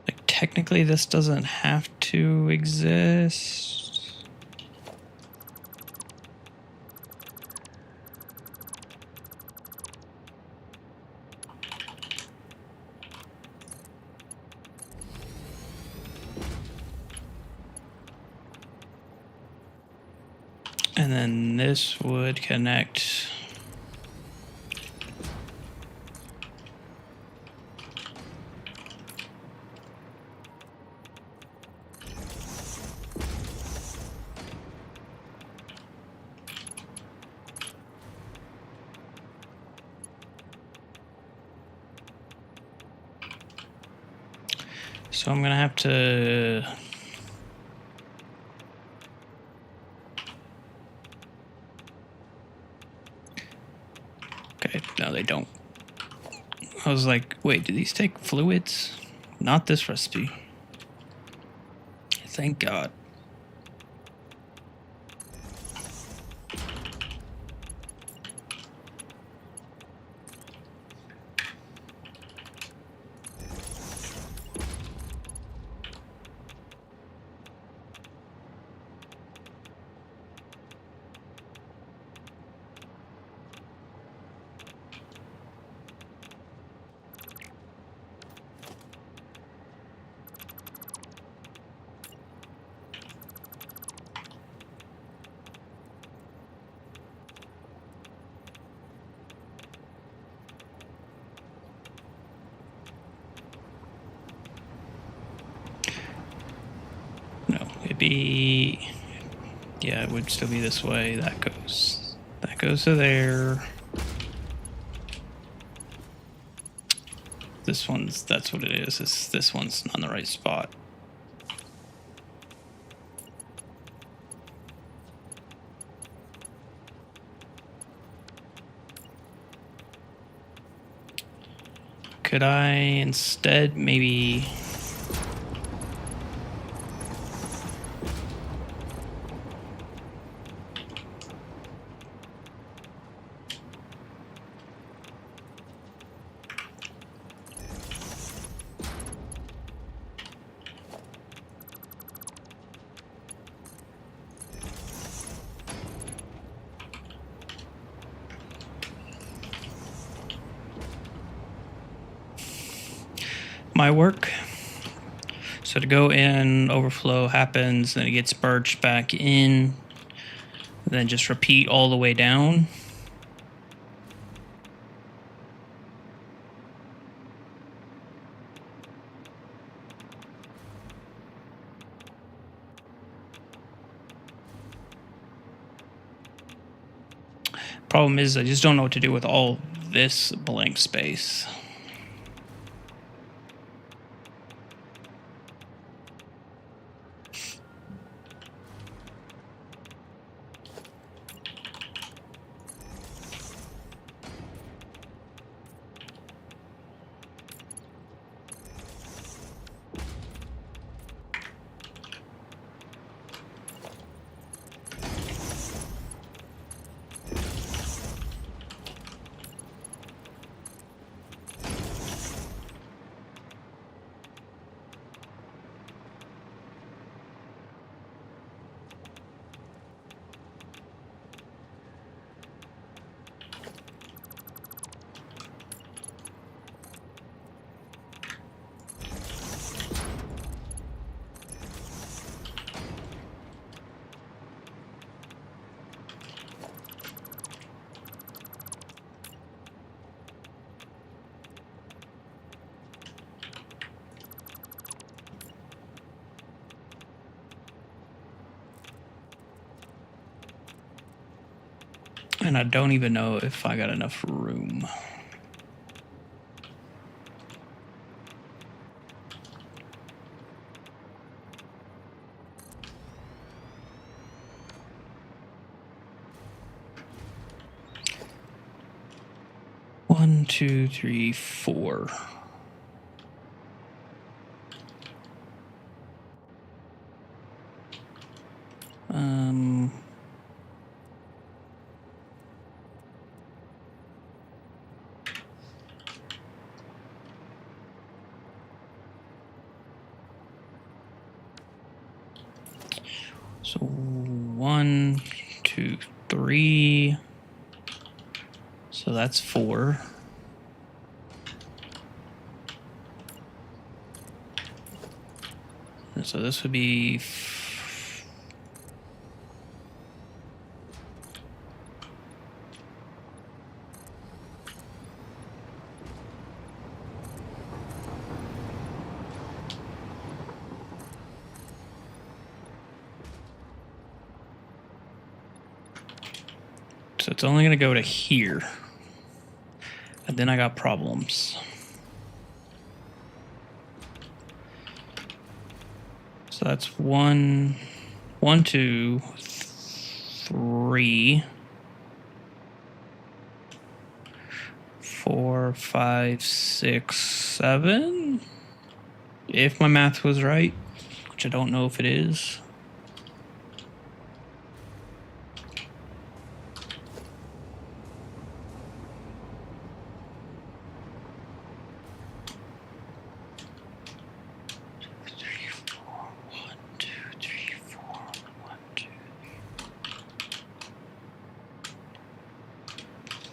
Like technically this doesn't have to exist. And then this would connect. So I'm gonna have to. Okay, no, they don't. I was like, wait, do these take fluids? Not this recipe. Thank God. Yeah, it would still be this way. That goes to there. That's what it is. This one's not in the right spot. Could I instead maybe... my work. So to go in, overflow happens, then it gets purged back in, then just repeat all the way down. Problem is, I just don't know what to do with all this blank space. And I don't even know if I got enough room. One, two, three, four. So 1, 2, 3. So that's 4. And so this would be so it's only going to go to here. And then I got problems. So that's 1, 2, 3, 4, 5, 6, 7. If my math was right, which I don't know if it is.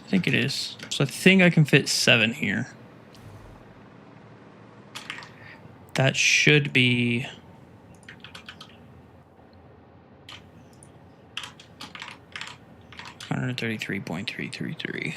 I think it is. So I think I can fit 7 here. That should be 133.333.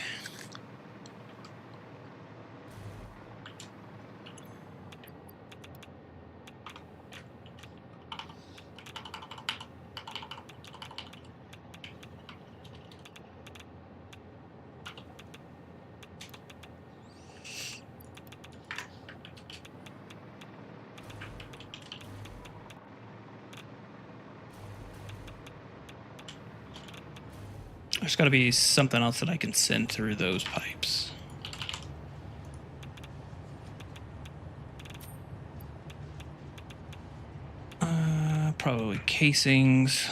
There's got to be something else that I can send through those pipes. Probably casings.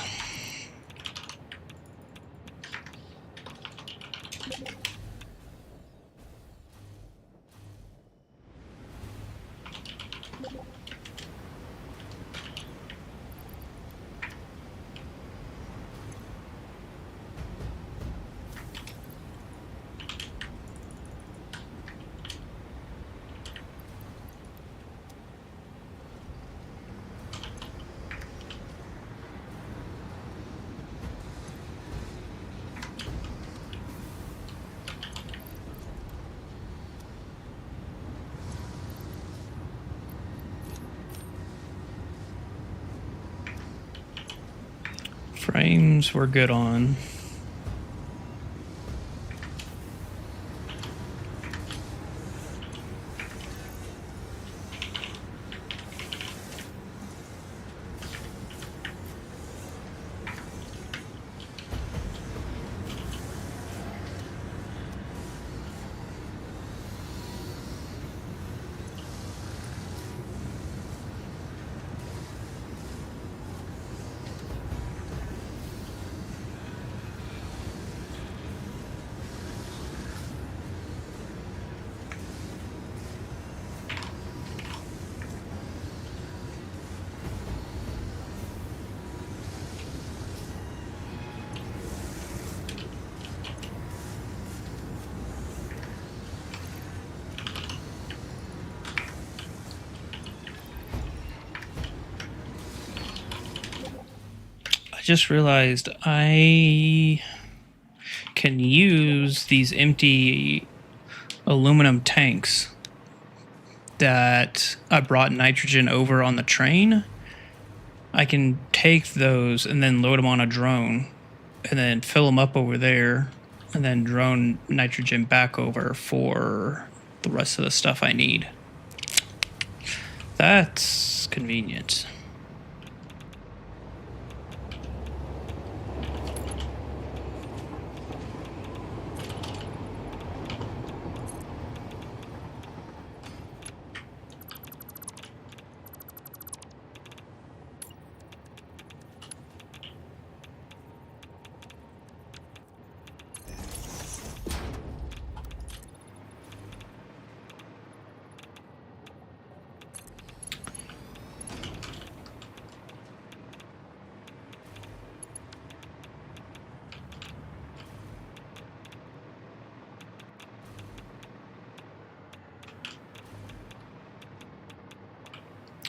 Frames we're good on. I just realized I can use these empty aluminum tanks that I brought nitrogen over on the train. I can take those and then load them on a drone and then fill them up over there and then drone nitrogen back over for the rest of the stuff I need. That's convenient.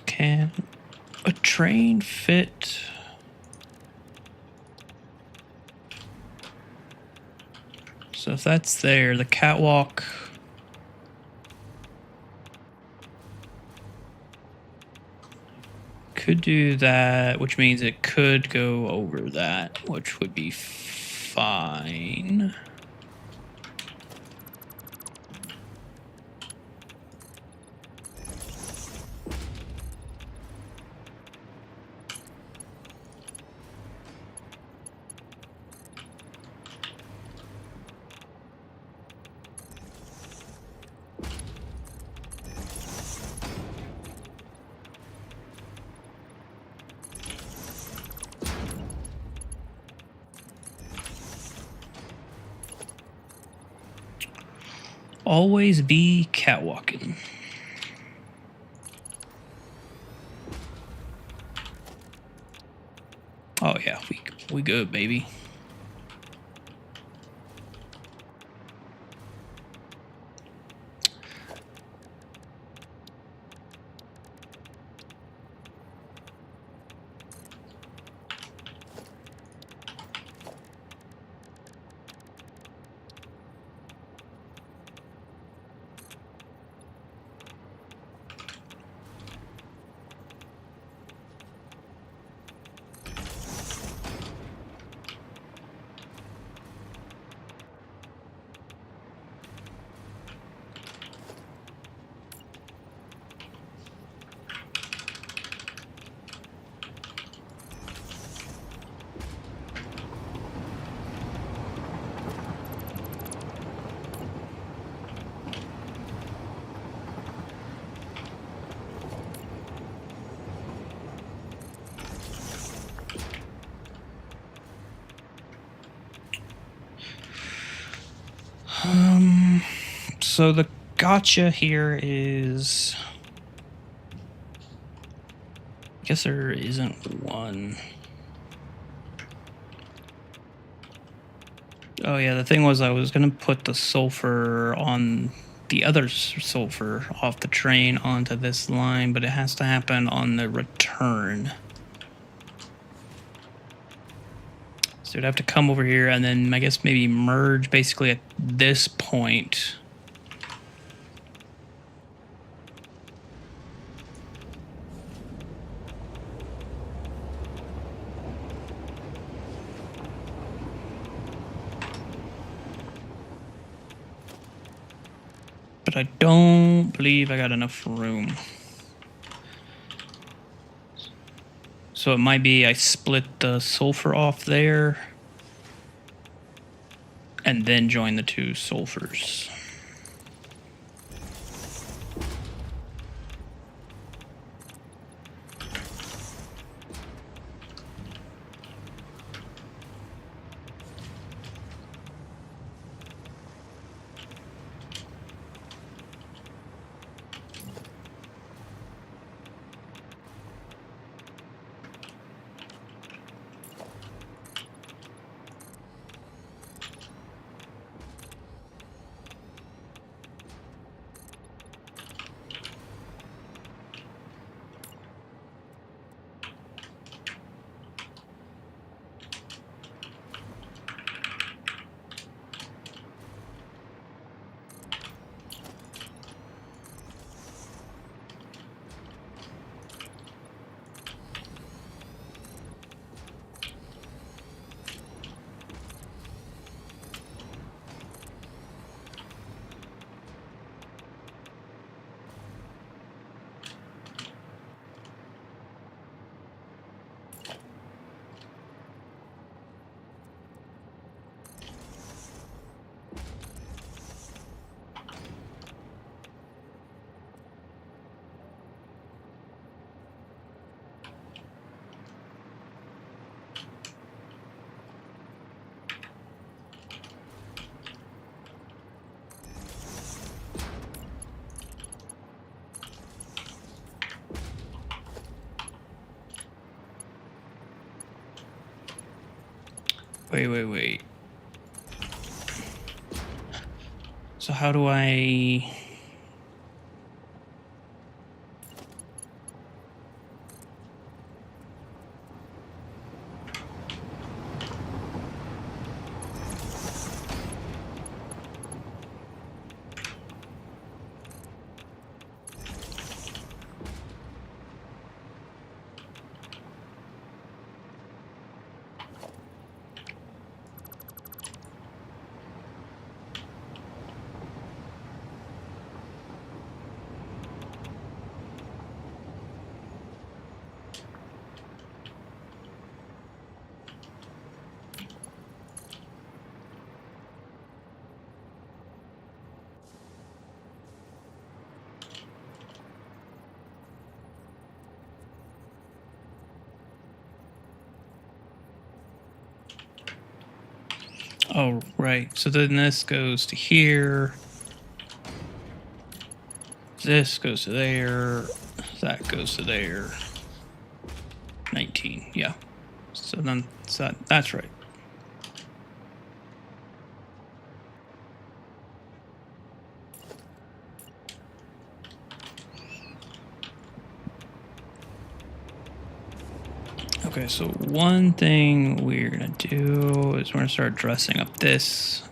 Can a train fit? So if that's there, the catwalk could do that, which means it could go over that, which would be fine. Always be catwalking. Oh yeah, we good, baby. So the gotcha here is, I guess there isn't one. Oh yeah, the thing was I was gonna put the sulfur on the other sulfur off the train onto this line, but it has to happen on the return. So it'd have to come over here and then I guess maybe merge basically at this point. But I don't believe I got enough room. So it might be I split the sulfur off there and then join the two sulfurs. Wait. So how do I... Oh, right. So then this goes to here. This goes to there. That goes to there. 19, yeah. So then that's right. Okay, so one thing we're gonna do is we're gonna start dressing up this.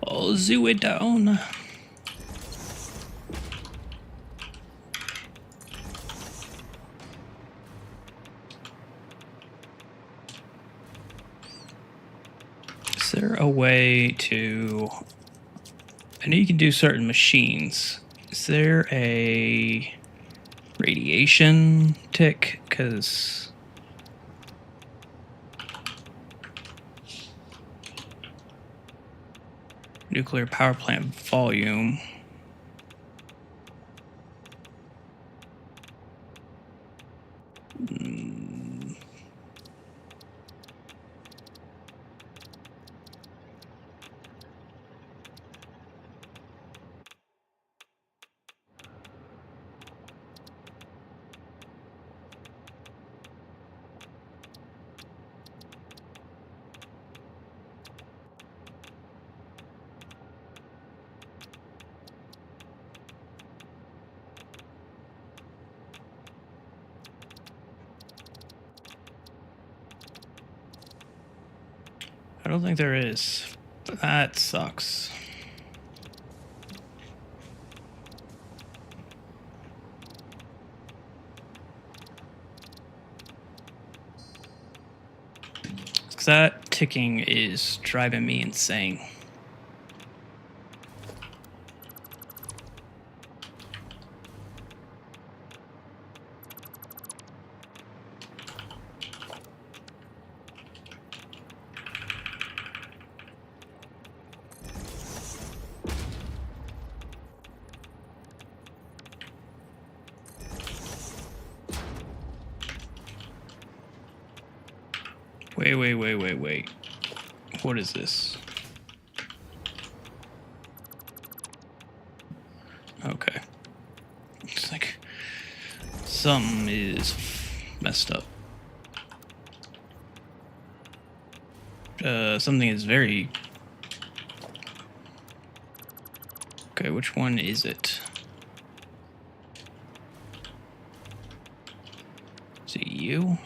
I'll zoo it down. Is there a way to... I know you can do certain machines. Is there a radiation tick? Because... nuclear power plant volume. don't think there is. That sucks. Because that ticking is driving me insane. Wait. What is this? Okay. It's like something is messed up. Something is very... Okay, which one is it? Is it you?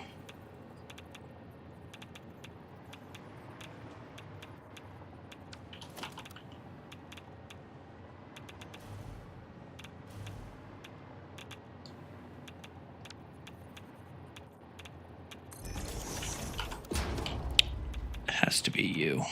Has to be you.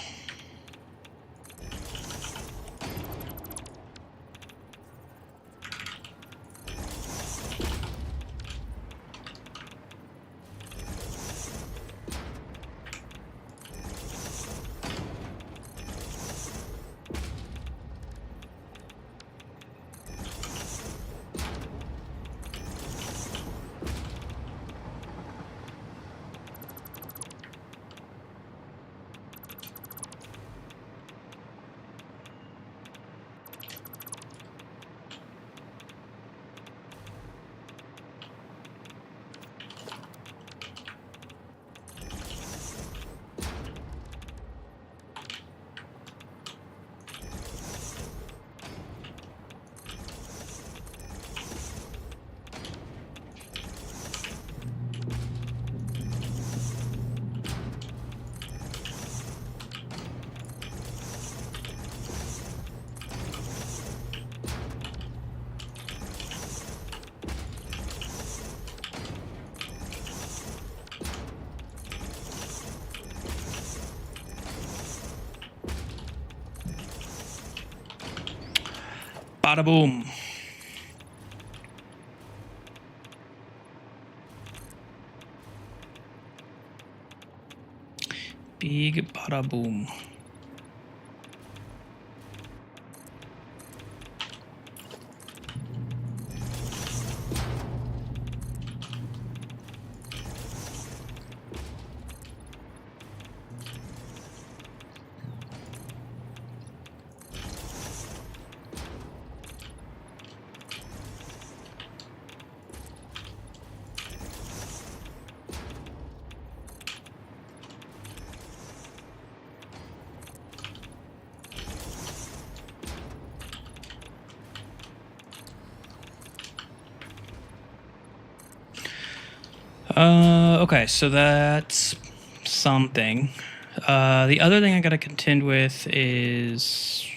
Bada boom. Big bada boom. Okay, so that's something. The other thing I gotta contend with is...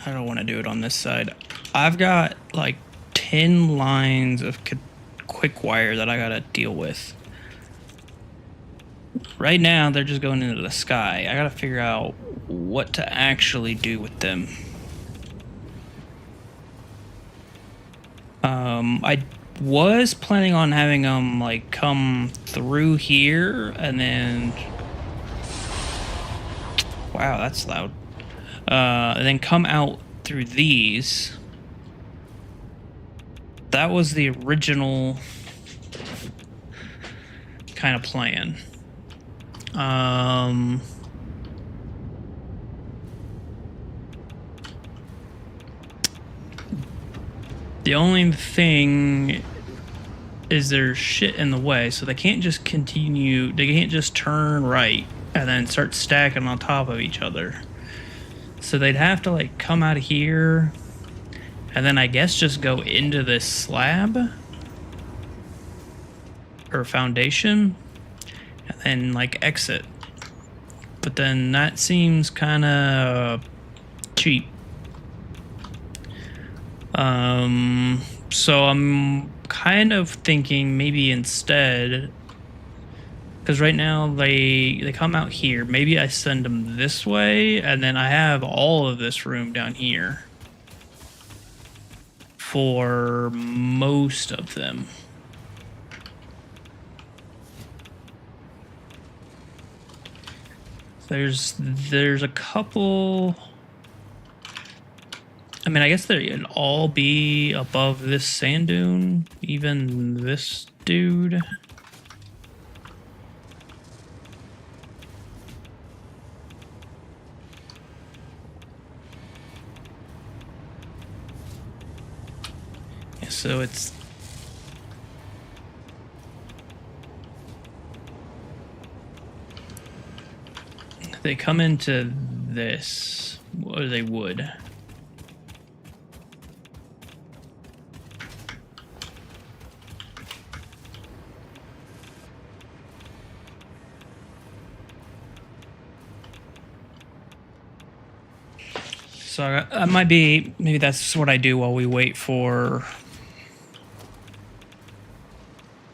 I don't want to do it on this side. I've got like 10 lines of quick wire that I gotta deal with. Right now, they're just going into the sky. I gotta figure out what to actually do with them. I was planning on having them like come through here and then... Wow, that's loud. And then come out through these. That was the original kind of plan. The only thing is there's shit in the way, so they can't just continue, they can't just turn right and then start stacking on top of each other. So they'd have to like come out of here and then I guess just go into this slab or foundation and then like exit. But then that seems kind of cheap. So I'm kind of thinking maybe instead, because right now they come out here, maybe I send them this way and then I have all of this room down here for most of them. There's a couple. I mean, I guess they'd all be above this sand dune, even this dude. Yeah, so it's they come into this, or they would. So I might be, maybe that's what I do while we wait for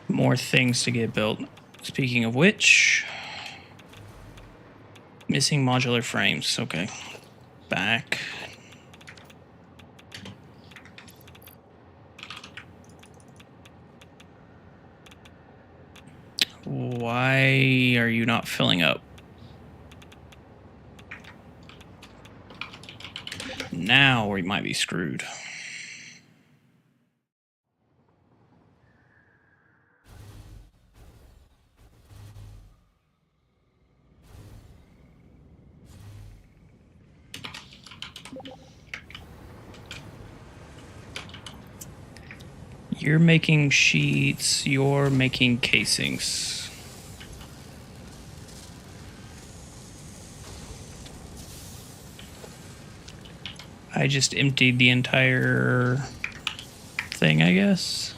more things to get built. Speaking of which, missing modular frames. Okay, back. Why are you not filling up? Now we might be screwed. You're making sheets, you're making casings. I just emptied the entire thing, I guess.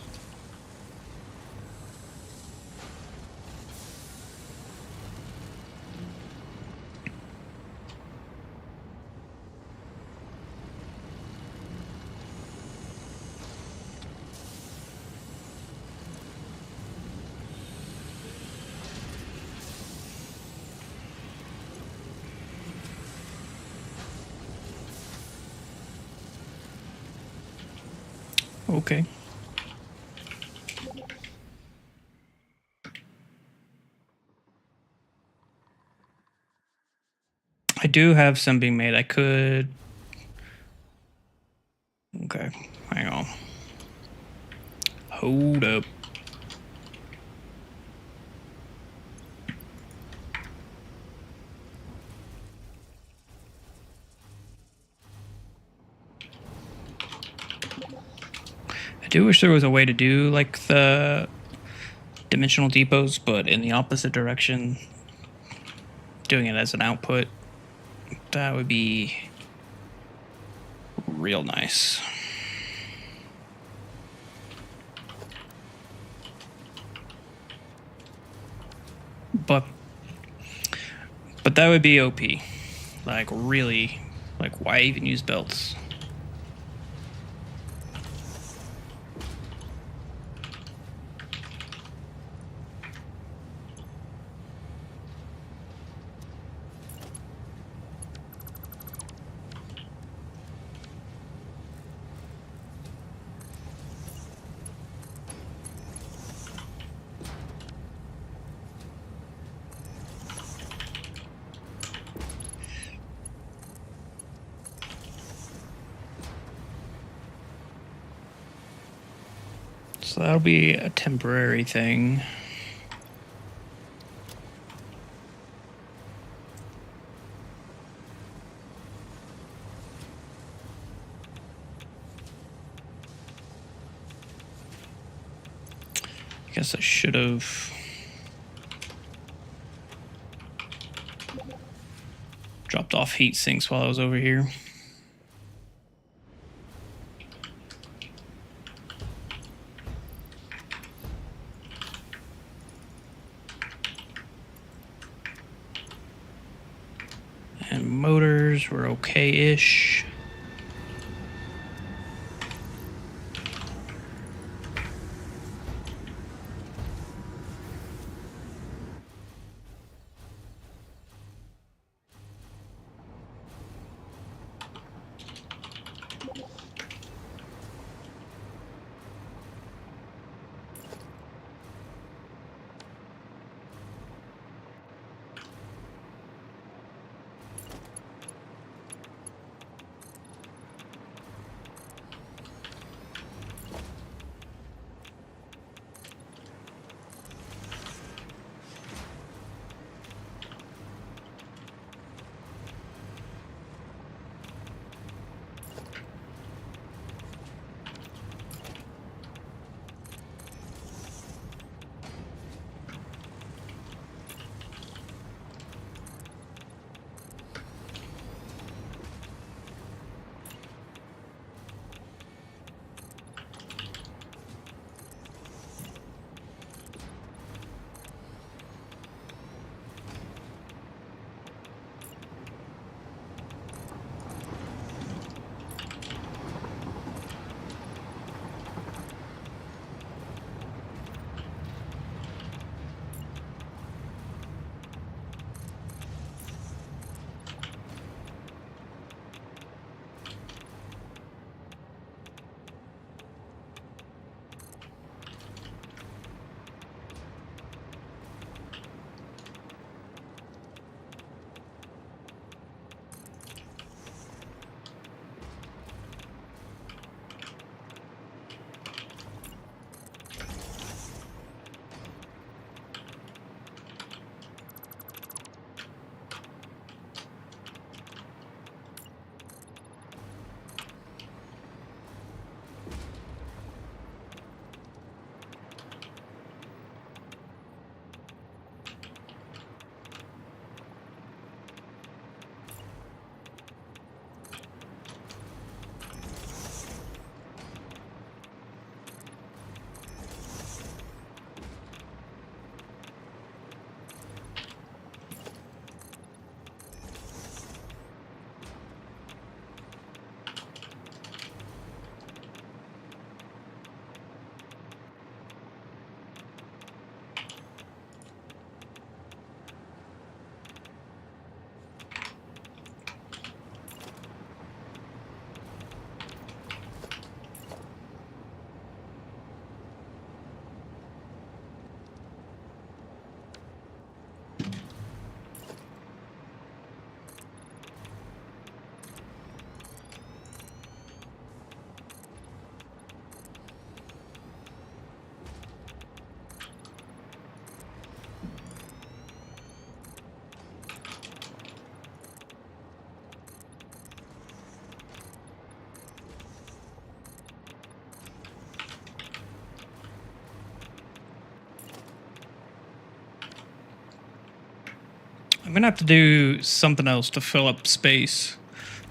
Okay. I do have some being made. I could. Okay, hang on. Hold up. I do wish there was a way to do like the dimensional depots, but in the opposite direction, doing it as an output, that would be real nice. But that would be OP. Like really, like why even use belts? So that'll be a temporary thing. I guess I should have. dropped off heat sinks while I was over here. And motors were okay-ish. I'm gonna have to do something else to fill up space.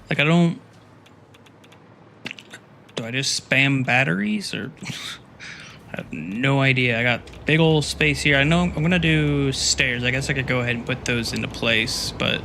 Like, I don't... Do I just spam batteries, or... I have no idea. I got big old space here. I know I'm gonna do stairs. I guess I could go ahead and put those into place, but...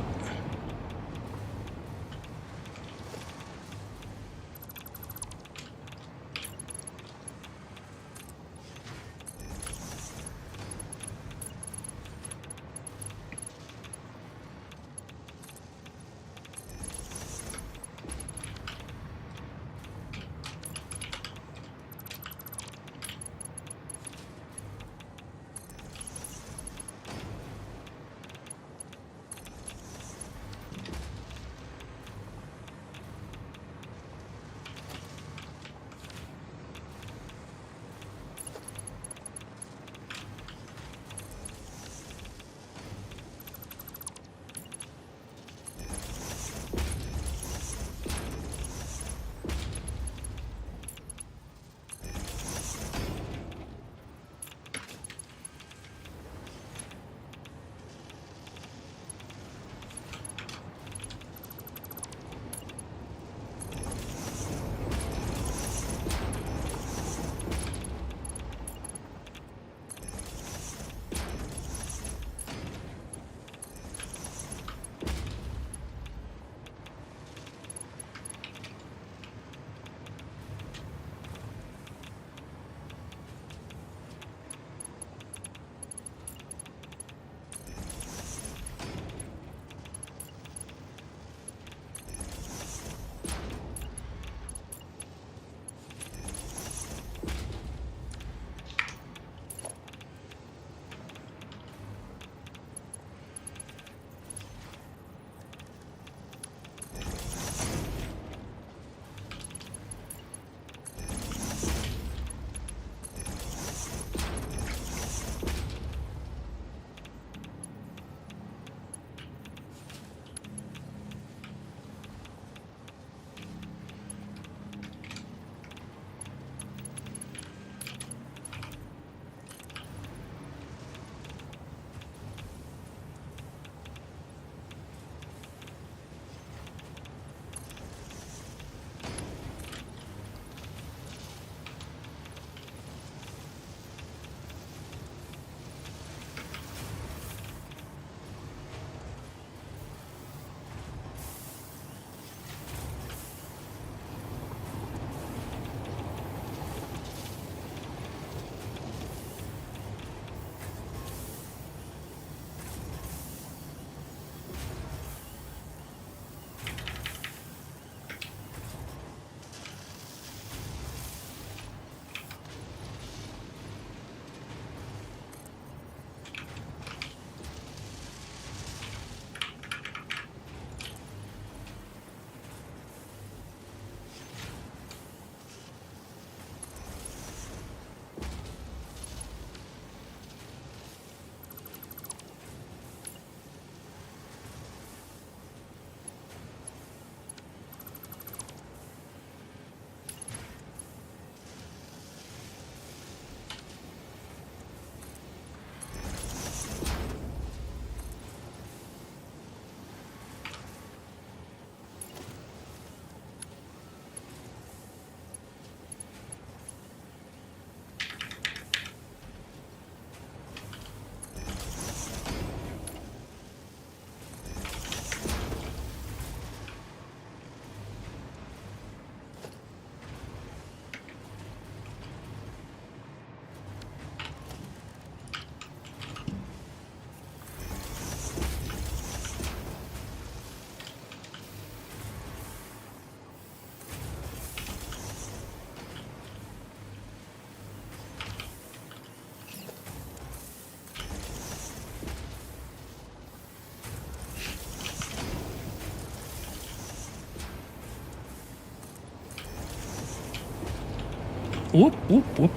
Whoop, whoop, whoop.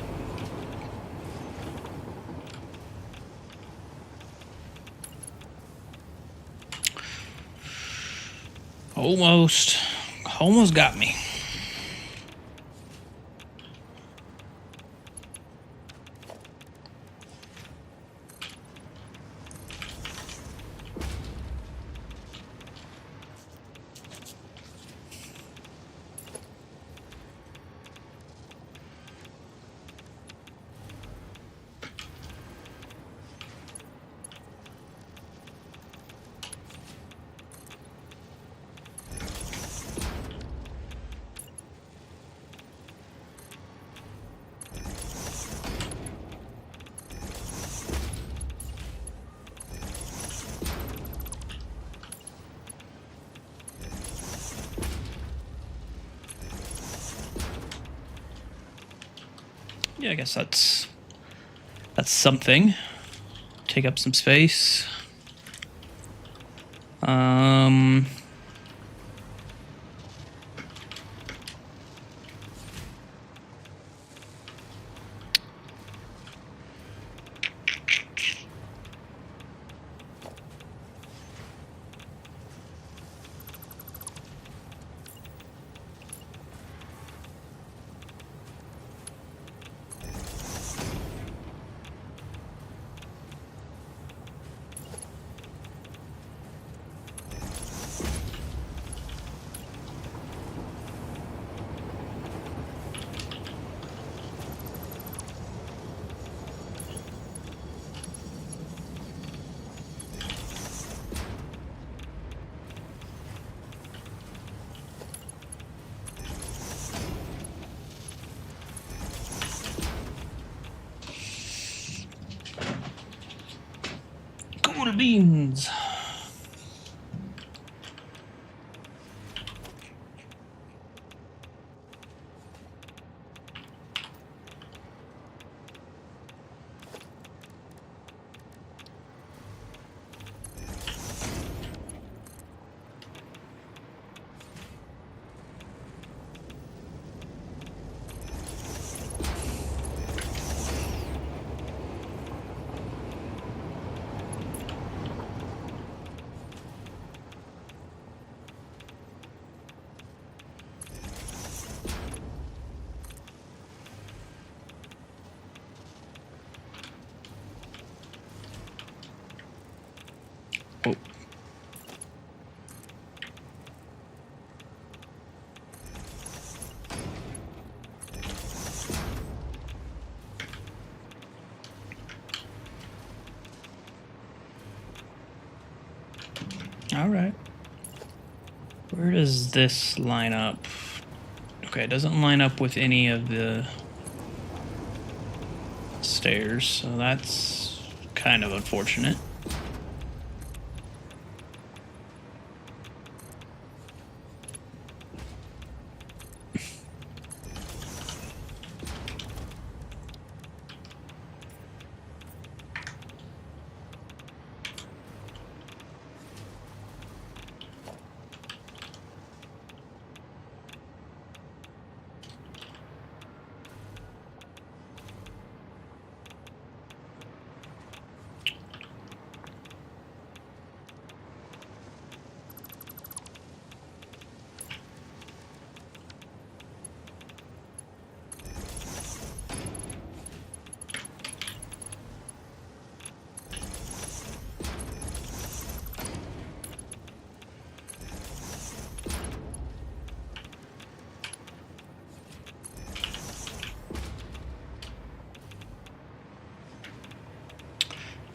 Almost. Almost got me. Yeah, I guess that's something. Take up some space. Cool beans. Oh. All right. Where does this line up? Okay, it doesn't line up with any of the stairs, so that's kind of unfortunate.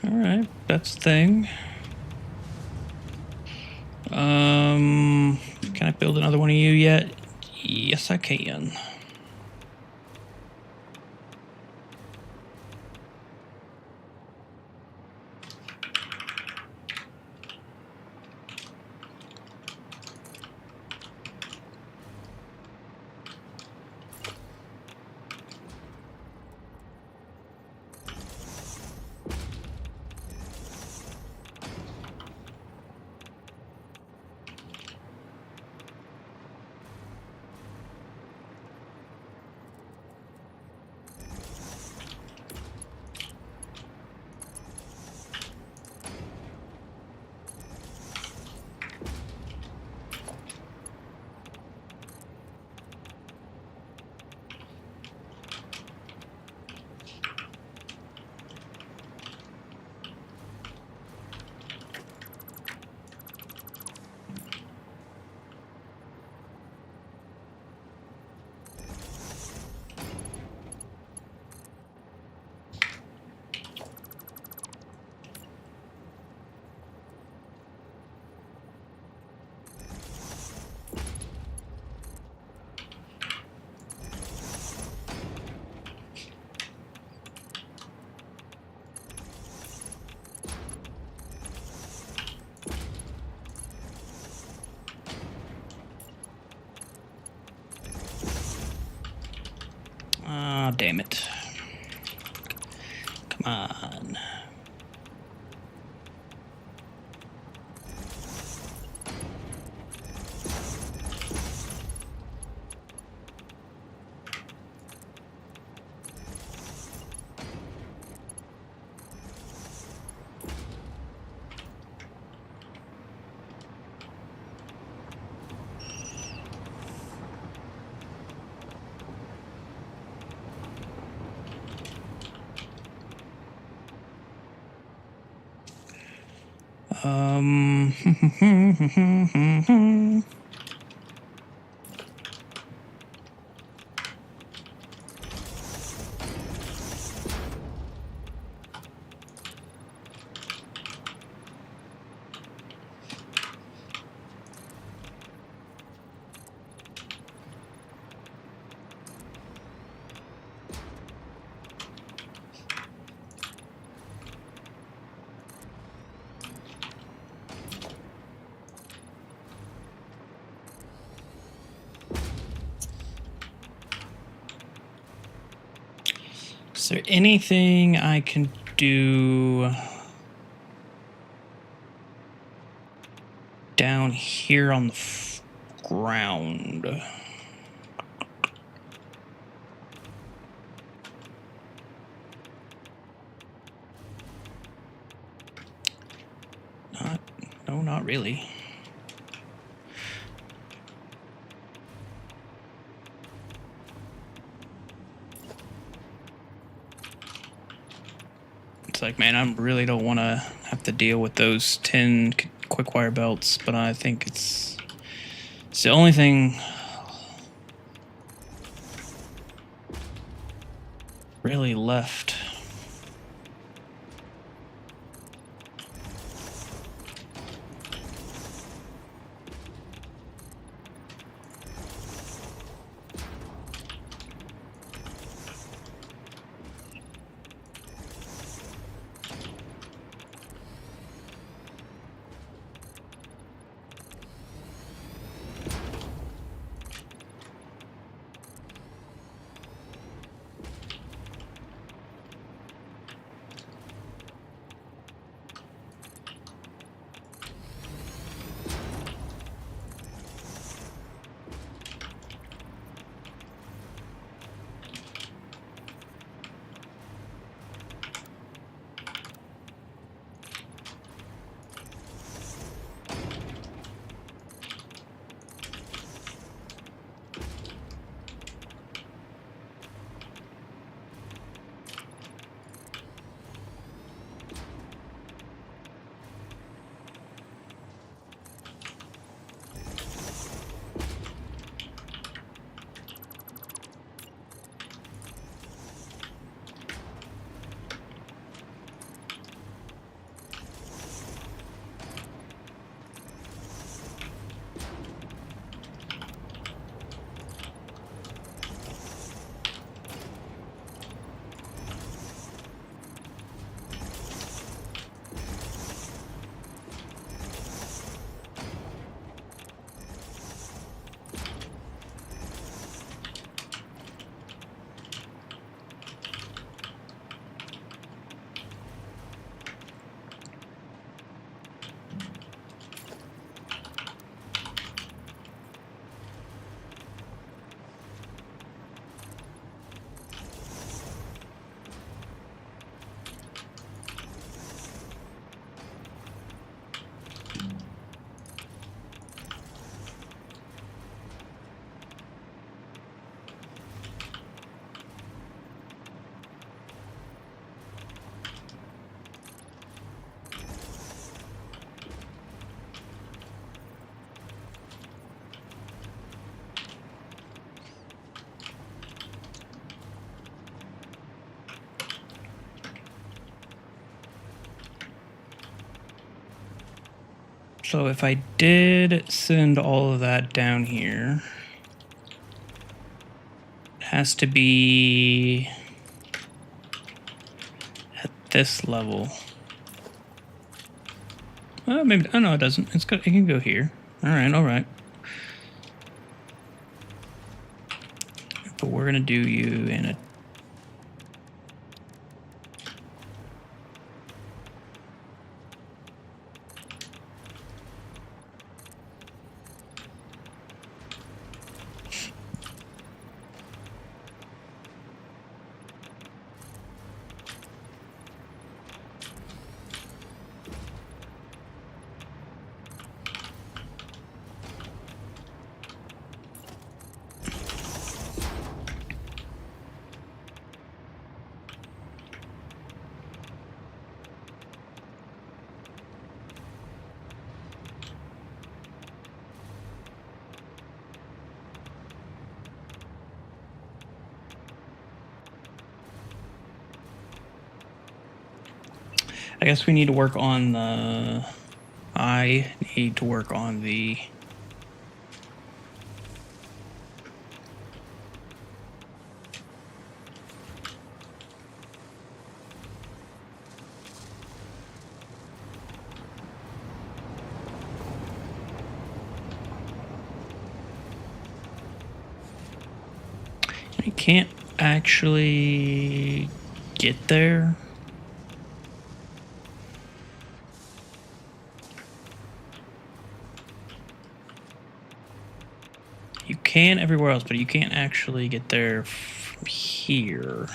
All right, that's the thing. Can I build another one of you yet? Yes, I can. damn it. Come on. Is there anything I can do down here on the ground? No, not really. It's like, man, I really don't want to have to deal with those 10 quick wire belts, but I think it's the only thing really left. So if I did send all of that down here, it has to be at this level. Maybe, oh no, it doesn't. It's good. It can go here. All right. But we're gonna do you in a I guess we need to work on the... I need to work on the... I can't actually get there. You can everywhere else, but you can't actually get there from here.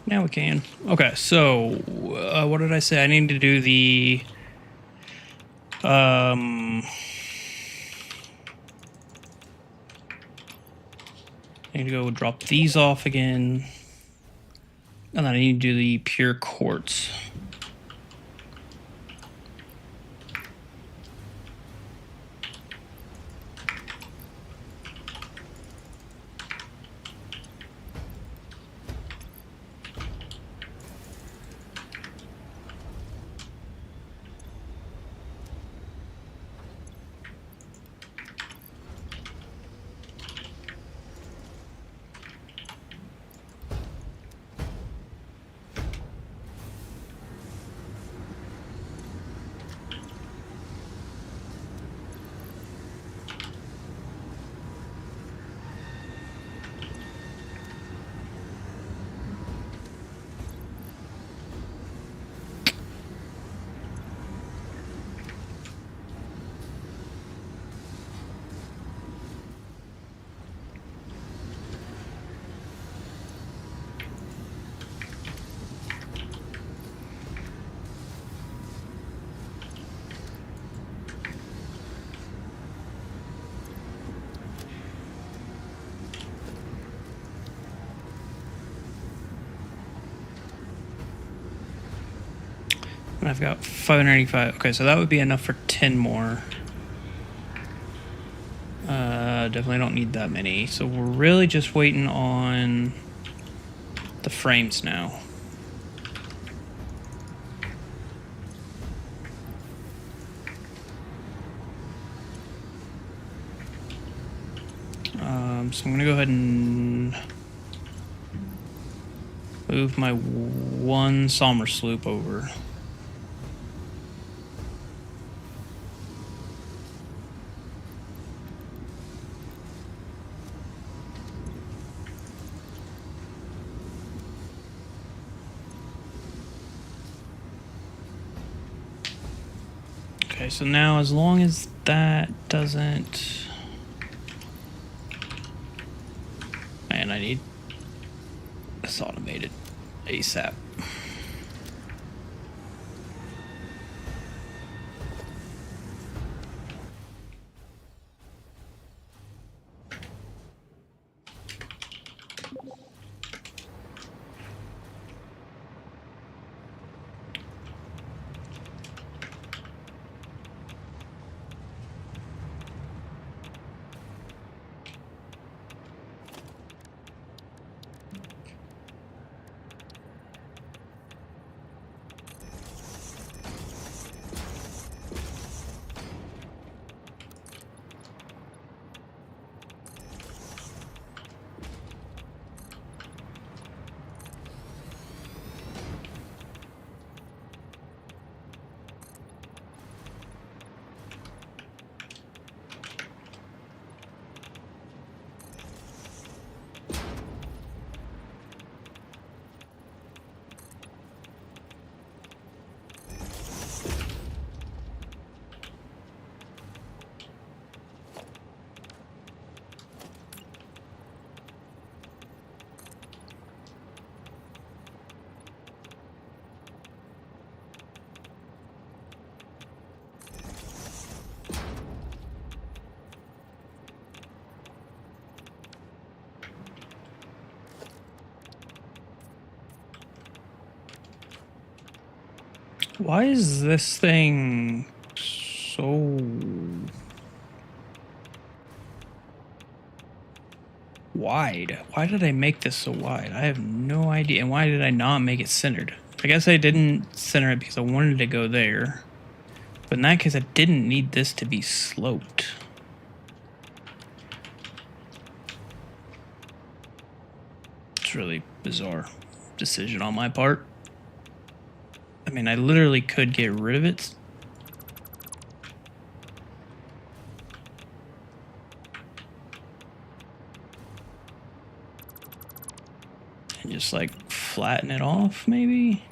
Now we can. Okay, so what did I say? I need to do the I need to go drop these off again, and then I need to do the pure quartz. And I've got 585. Okay, so that would be enough for 10 more. Definitely don't need that many. So we're really just waiting on the frames now. So I'm going to go ahead and move my one Sommer sloop over. Okay, so now as long as that doesn't... Man, I need this automated ASAP. Why is this thing so wide? Why did I make this so wide? I have no idea. And why did I not make it centered? I guess I didn't center it because I wanted to go there. But in that case, I didn't need this to be sloped. It's really bizarre decision on my part. I mean, I literally could get rid of it. And just like flatten it off, maybe?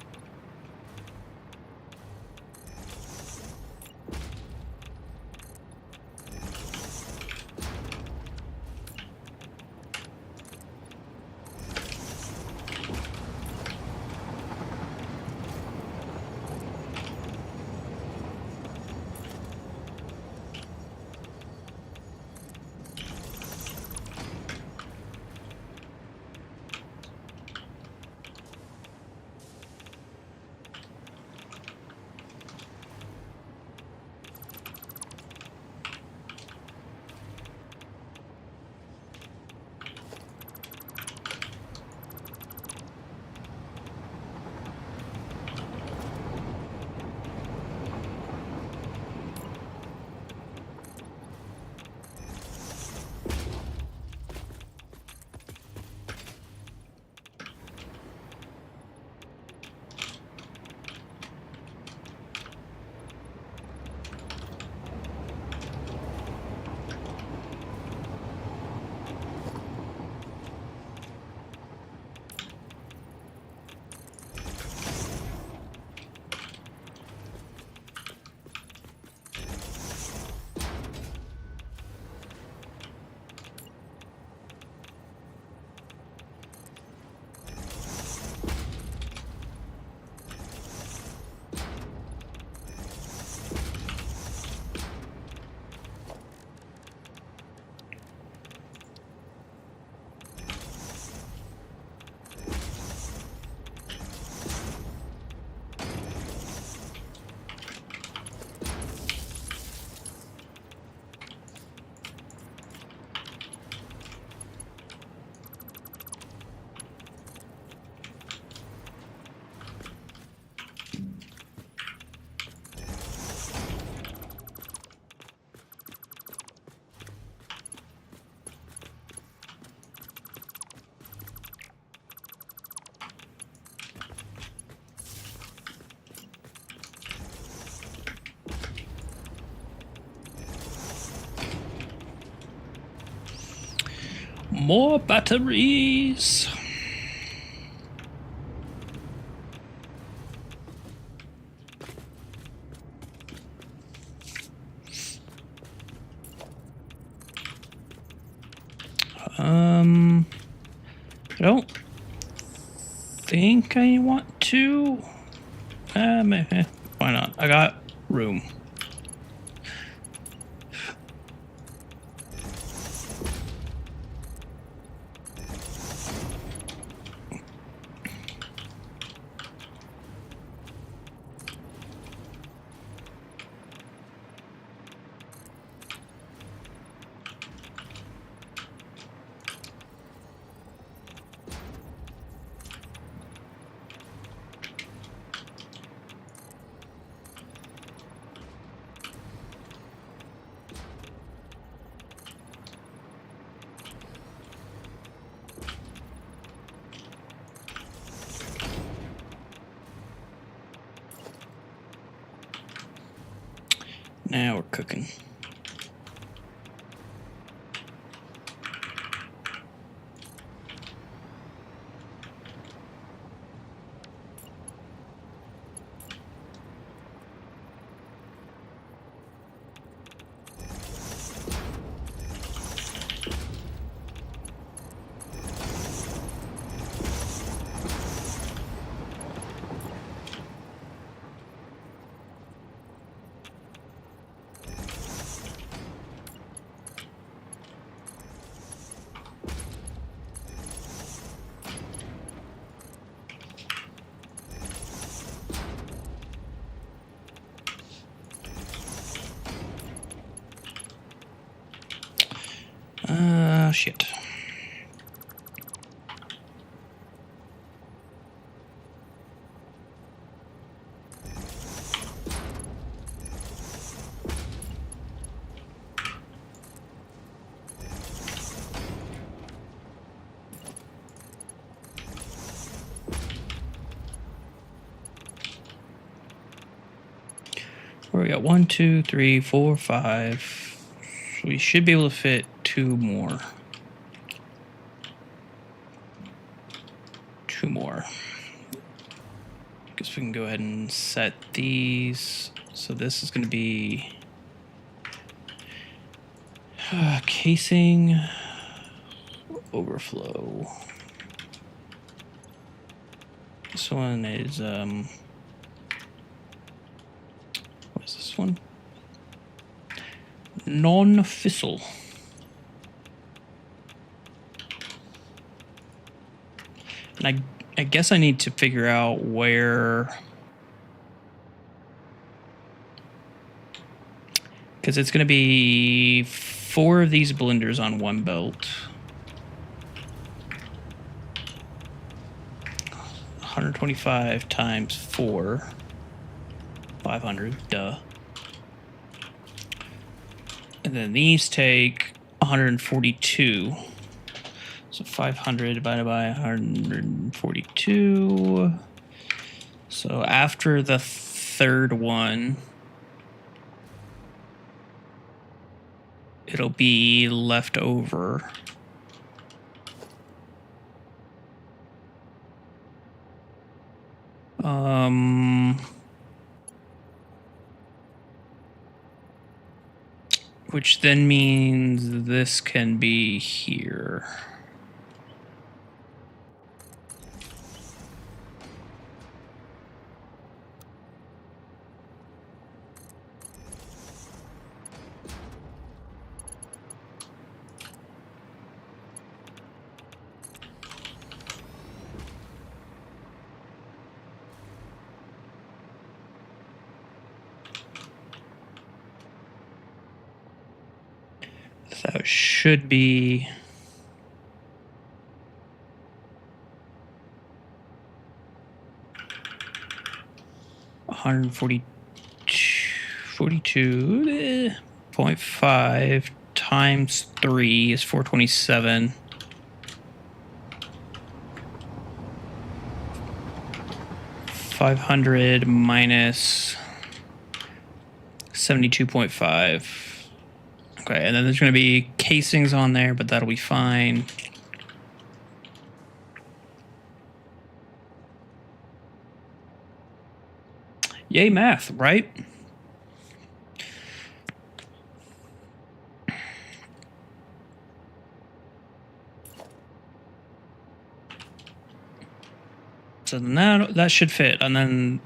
More batteries. I don't think I want to. Why not? I got room. Now we're cooking. Shit. Where we got 1, 2, 3, 4, 5. So we should be able to fit 2 more. 2 more. Guess we can go ahead and set these. So this is going to be casing overflow. This one is what is this one? Non-fissile. And I guess I need to figure out where, because it's going to be 4 of these blenders on one belt. 125 times 4. 500, duh. And then these take 142. So 500 divided by 142. So after the third one, it'll be left over. Which then means this can be here. That should be 42.5 times 3 is 427. $500 minus 72.5. Okay, and then there's going to be casings on there, but that'll be fine. Yay, math, right? So now that should fit, and then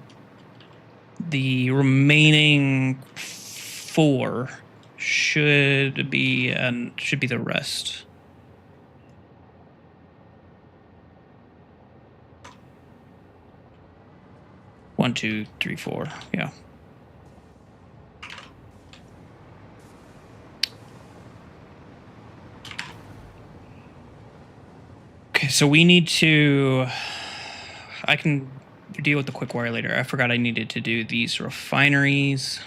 the remaining 4 should be the rest. One, two, three, 4. Yeah. Okay, so we need to. I can deal with the quick wire later. I forgot I needed to do these refineries.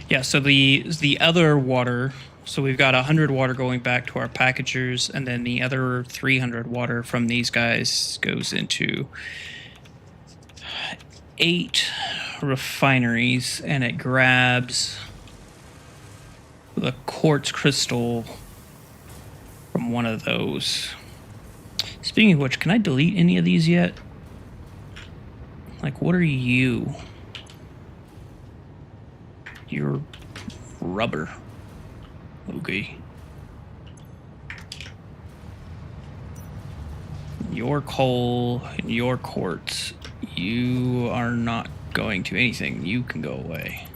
Yeah, so the other water, so we've got 100 water going back to our packagers, and then the other 300 water from these guys goes into 8 refineries, and it grabs the quartz crystal from one of those. Speaking of which, can I delete any of these yet? Like, what are you? You're rubber. Okay. Your coal and your quartz. You are not going to anything, you can go away.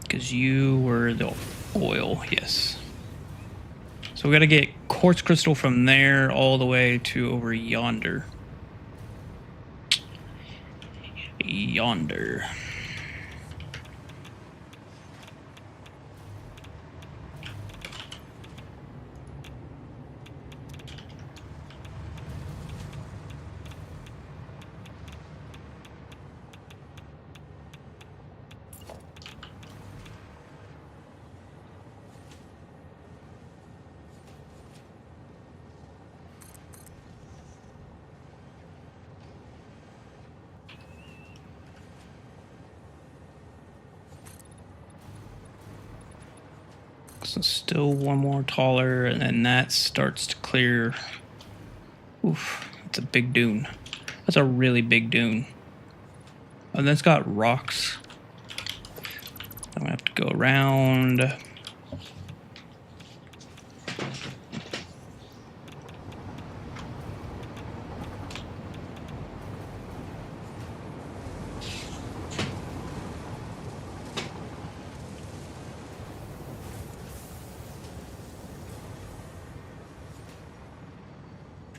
Because you were the oil, yes. So we got to get quartz crystal from there all the way to over yonder. Yonder. So still one more taller, and then that starts to clear. Oof, that's a big dune. That's a really big dune. And that's got rocks. I'm gonna have to go around.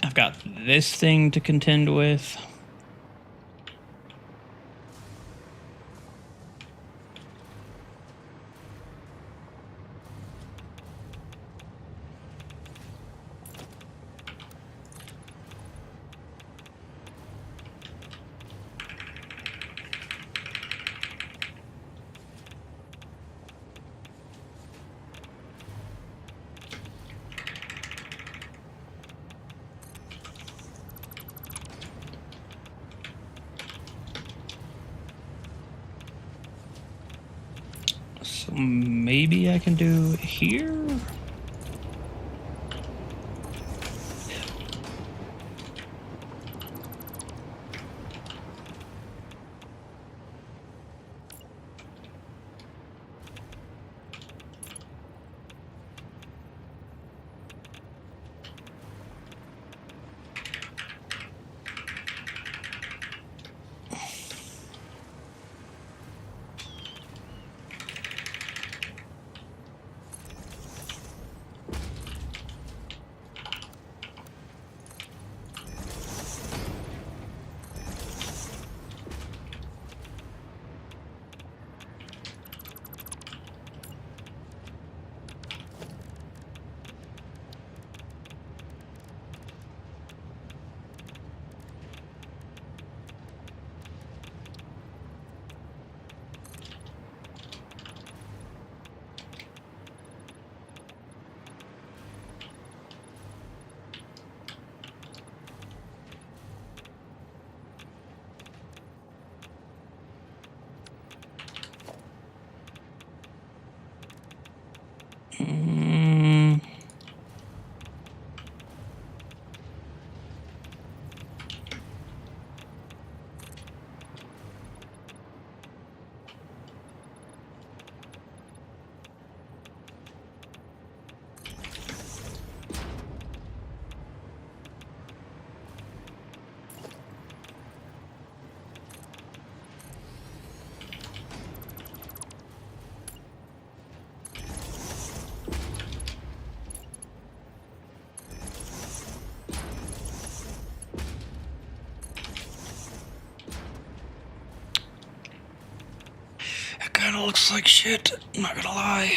I've got this thing to contend with. So maybe I can do here? Mm. It kind of looks like shit, I'm not gonna lie.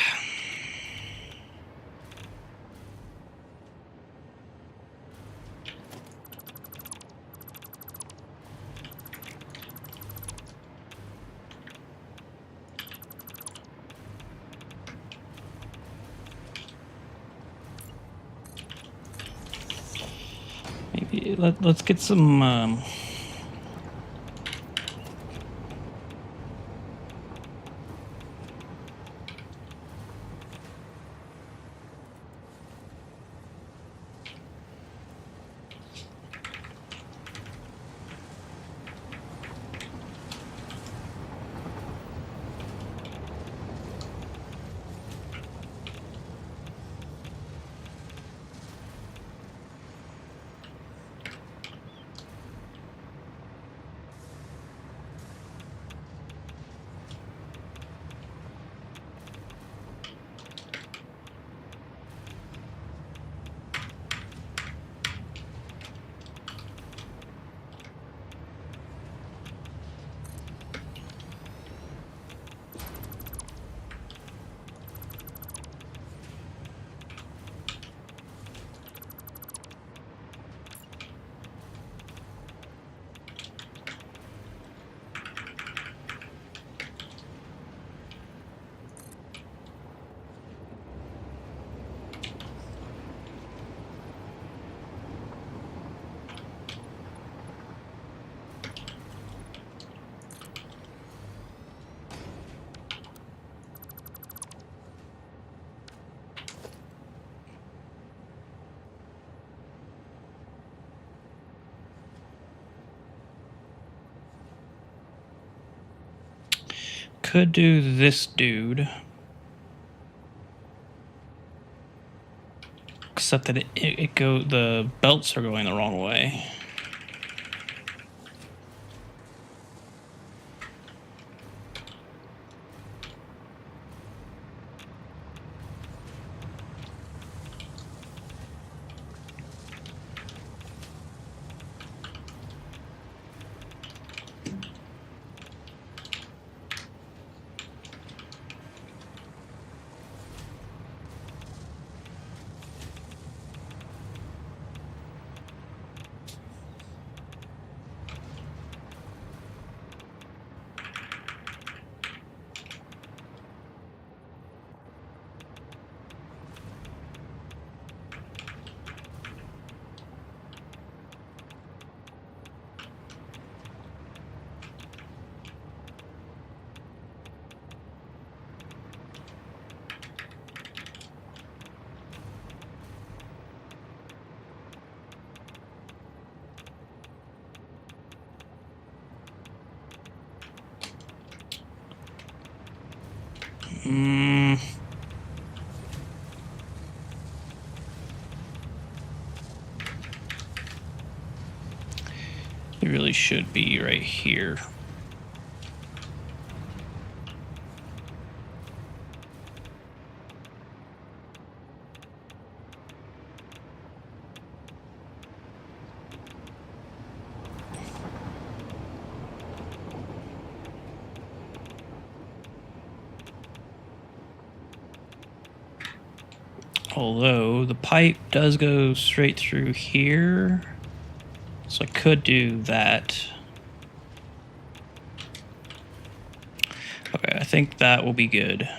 Maybe let's get some could do this dude. Except that the belts are going the wrong way. It really should be right here. Although the pipe does go straight through here, so I could do that. Okay, I think that will be good.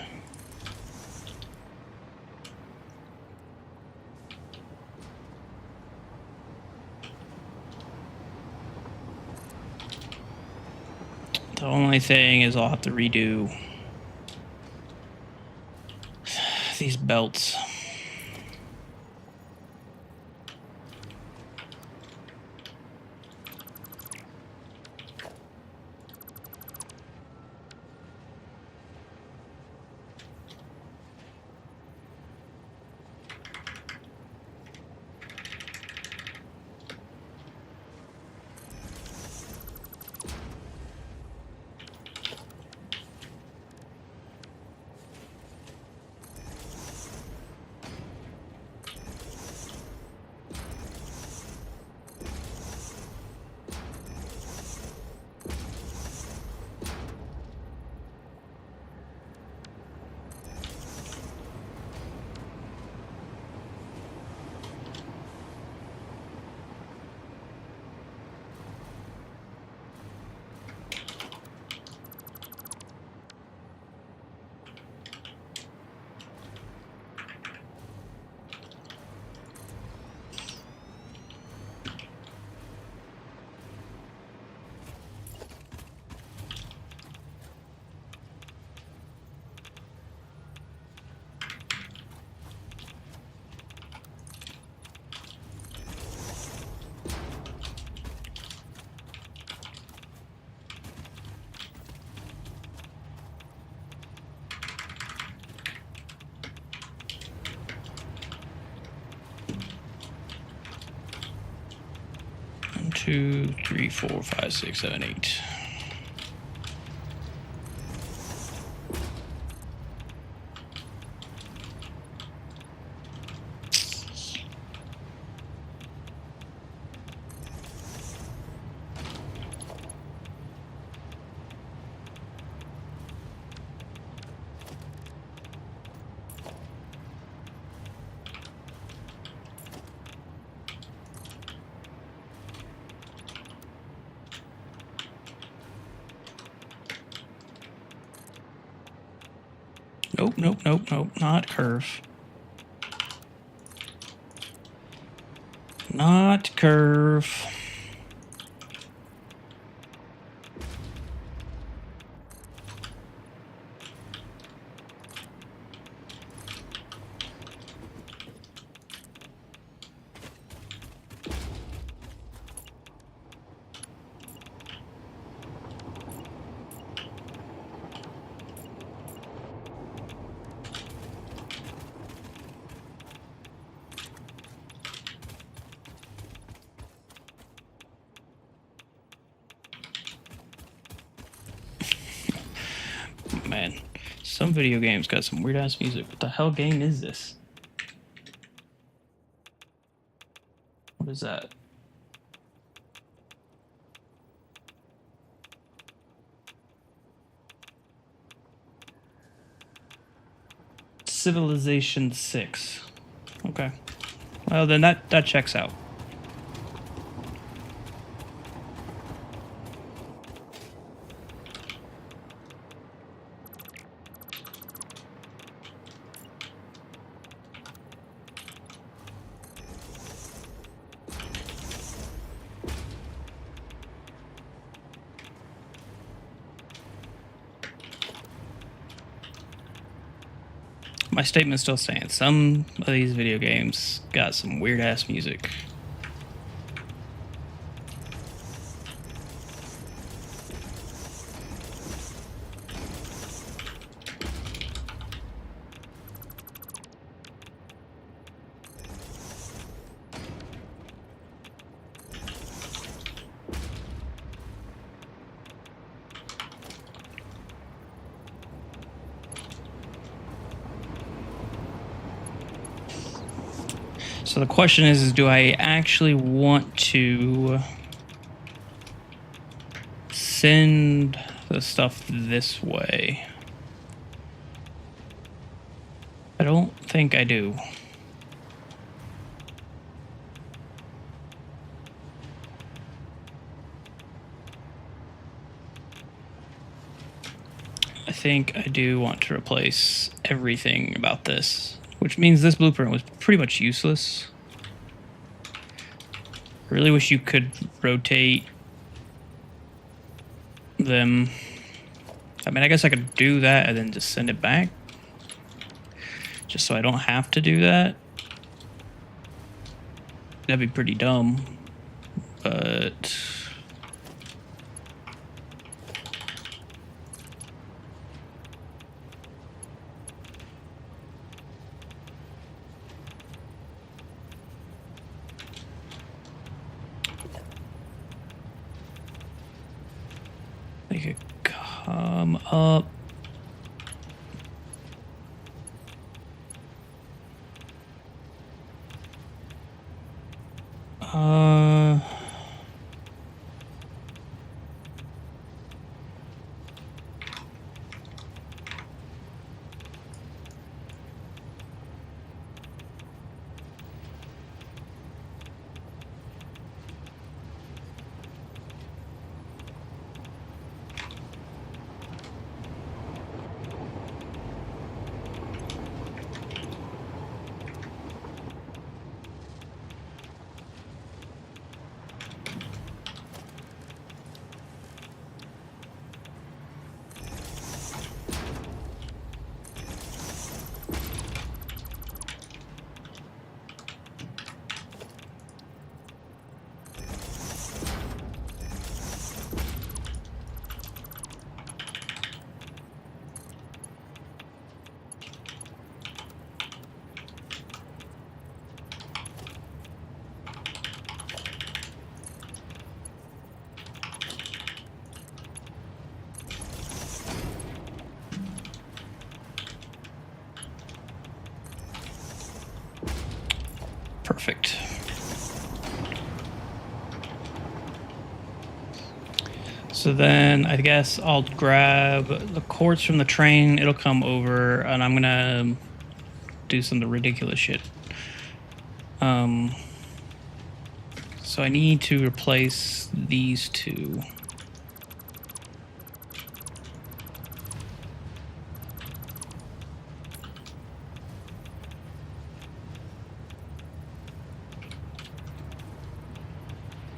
The only thing is I'll have to redo these belts. One, 2, 3, 4, 5, 6, 7, 8. Nope, nope, nope, nope, not curve. Not curve. man. Some video games got some weird ass music. What the hell game is this? What is that? Civilization 6. Okay. Well, then that checks out. My statement still stands. Some of these video games got some weird ass music. So the question is do I actually want to send the stuff this way? I don't think I do. I think I do want to replace everything about this, which means this blueprint was pretty much useless. I really wish you could rotate them. I mean, I guess I could do that and then just send it back, just so I don't have to do that. That'd be pretty dumb, but they could come up. Perfect. So then I guess I'll grab the quartz from the train. It'll come over, and I'm gonna do some of the ridiculous shit. So I need to replace these two.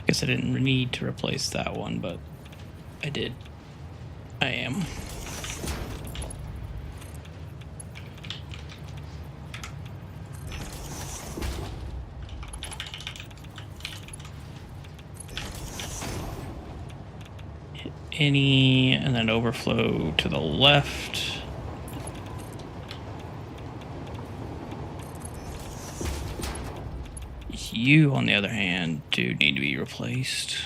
Guess I didn't need to replace that one, but I did. I am. Any, and then overflow to the left. You, on the other hand, do need to be replaced.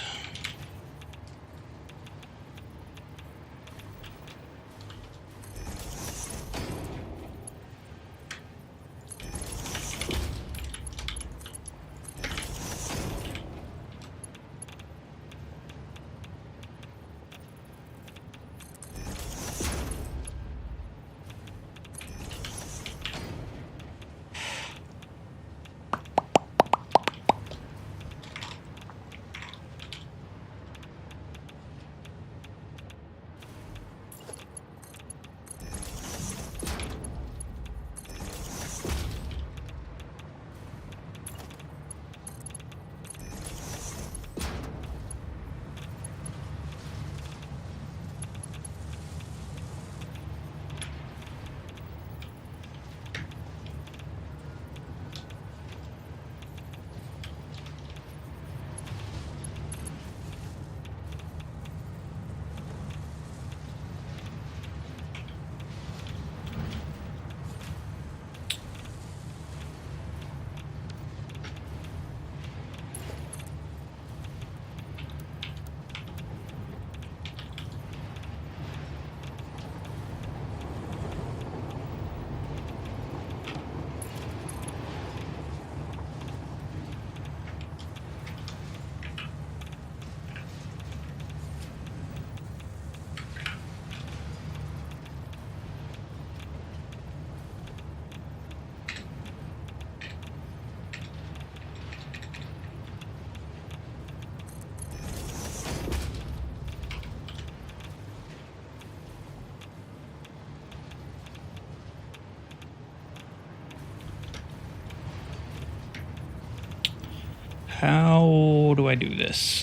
how do I do this?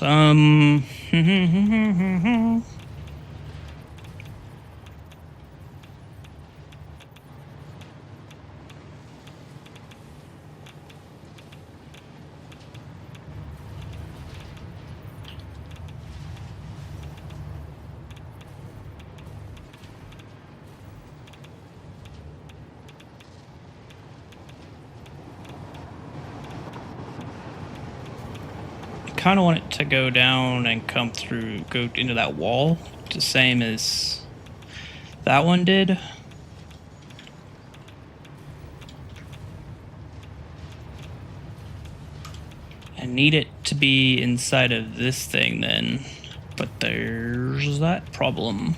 Kind of want it to go down and come through, go into that wall, the same as that one did. I need it to be inside of this thing then, but there's that problem.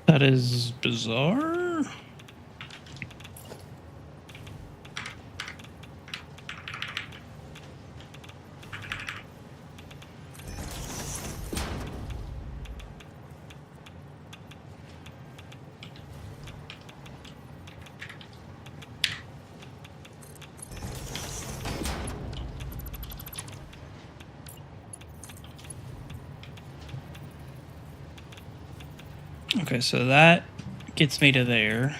That is bizarre. Okay, so that gets me to there.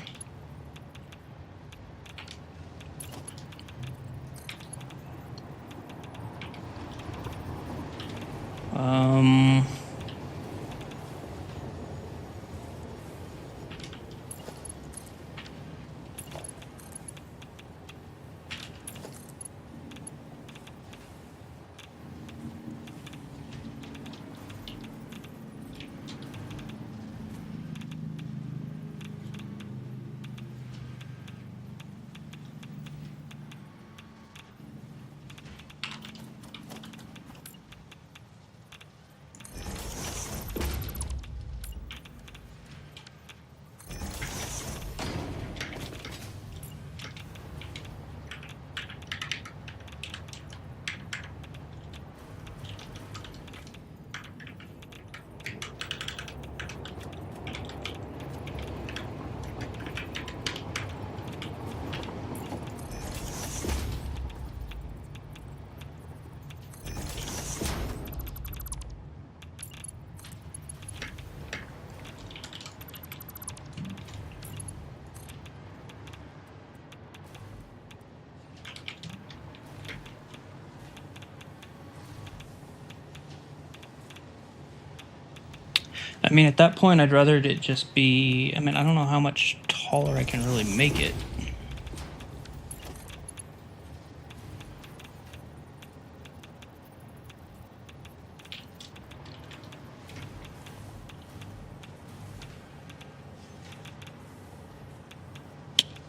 I mean, at that point, I'd rather it just be... I mean, I don't know how much taller I can really make it.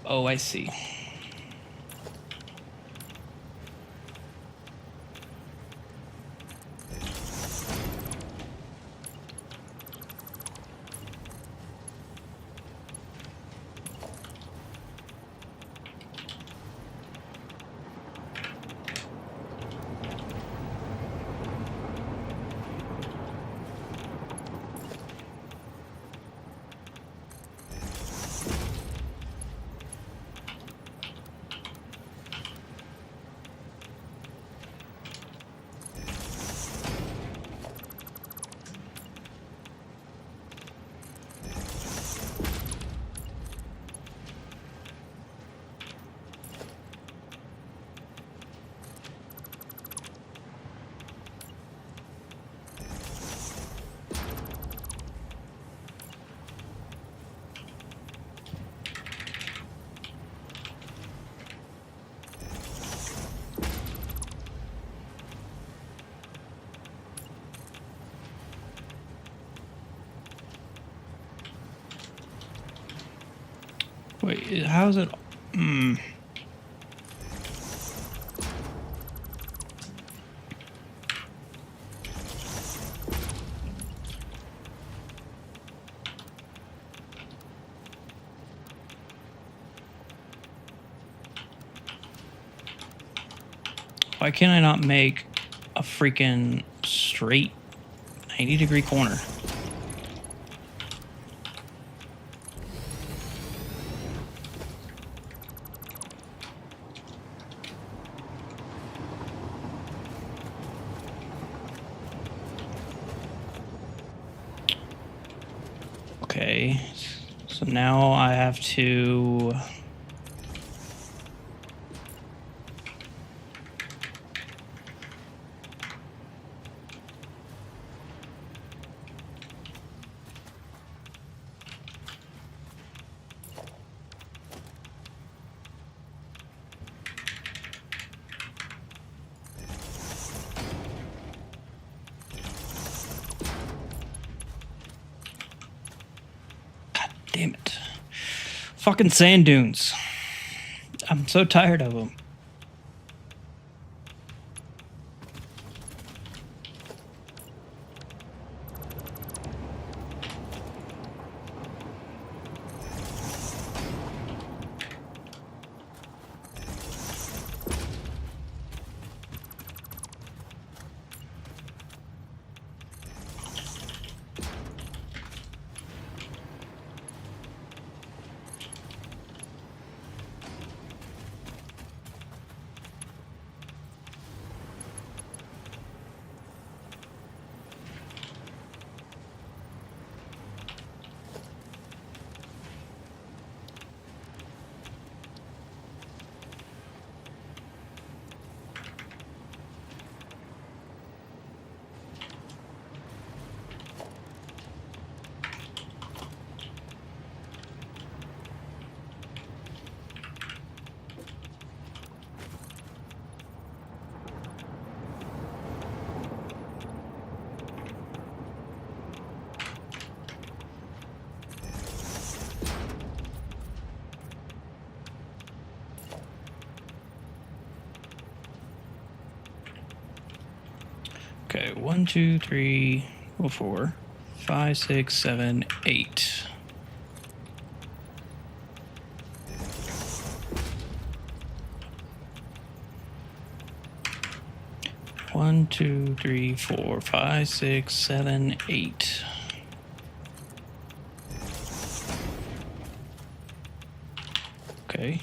Oh, I see. Wait, how's it... Why can I not make a freaking straight 90-degree corner? Okay, so now I have to... Damn it. Fucking sand dunes. I'm so tired of them. Okay, 1, 2, 3, 4, 5, 6, 7, 8. One, 2, 3, 4, 5, 6, 7, 8. Okay.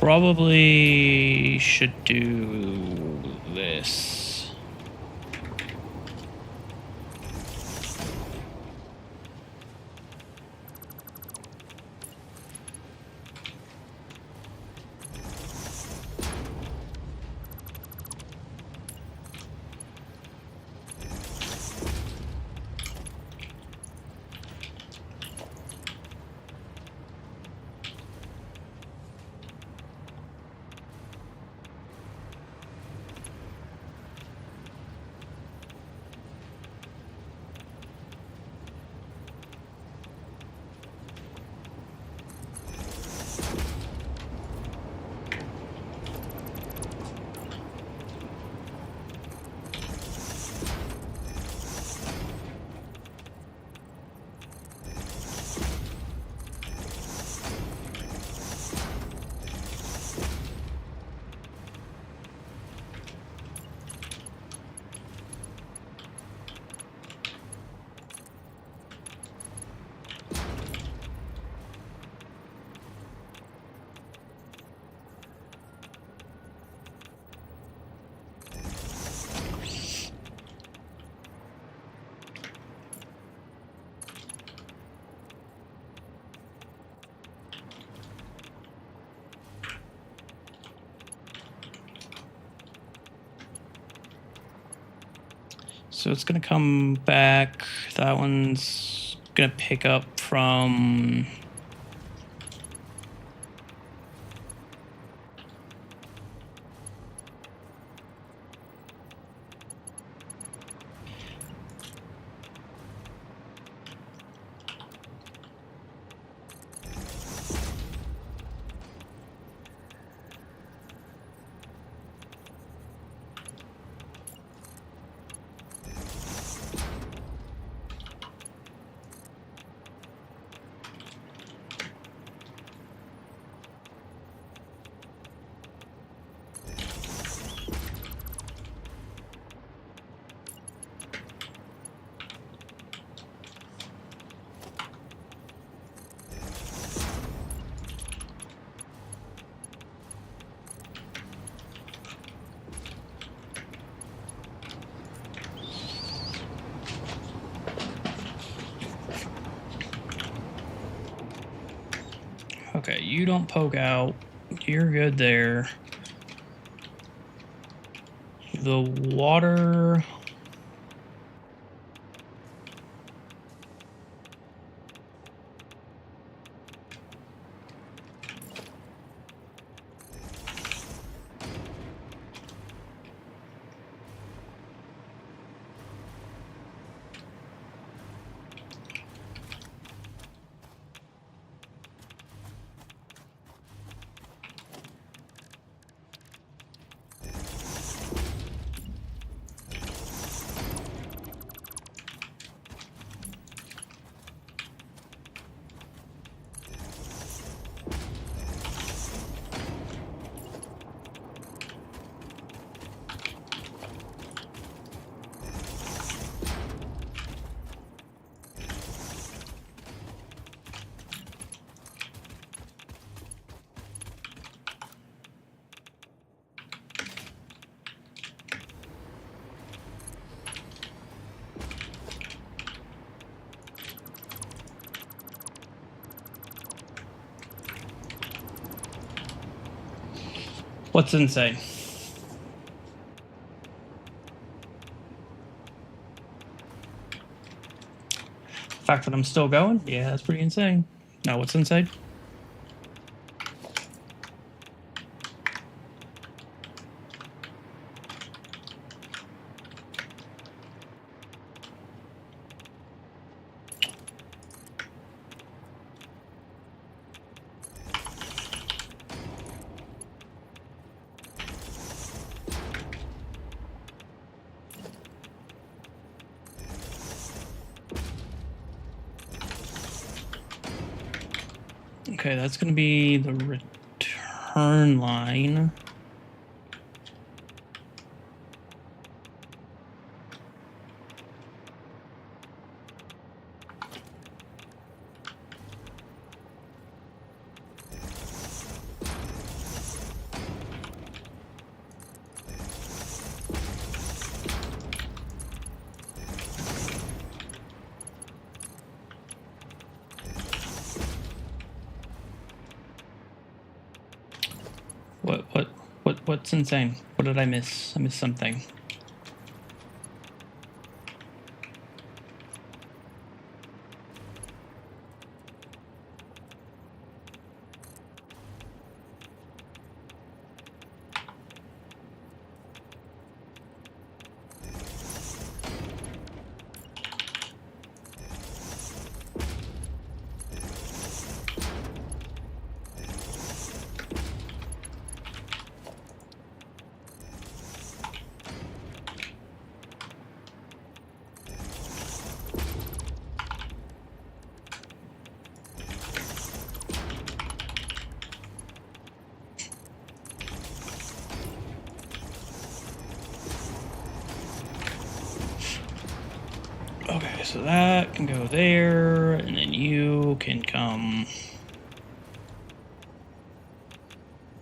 Probably should do this. So it's going to come back. That one's going to pick up from... Okay, you don't poke out. You're good there. The water... What's insane? The fact that I'm still going? Yeah, that's pretty insane. Now, what's insane? Okay, that's going to be the return line. What's insane? What did I miss? I missed something. Okay, so that can go there, and then you can come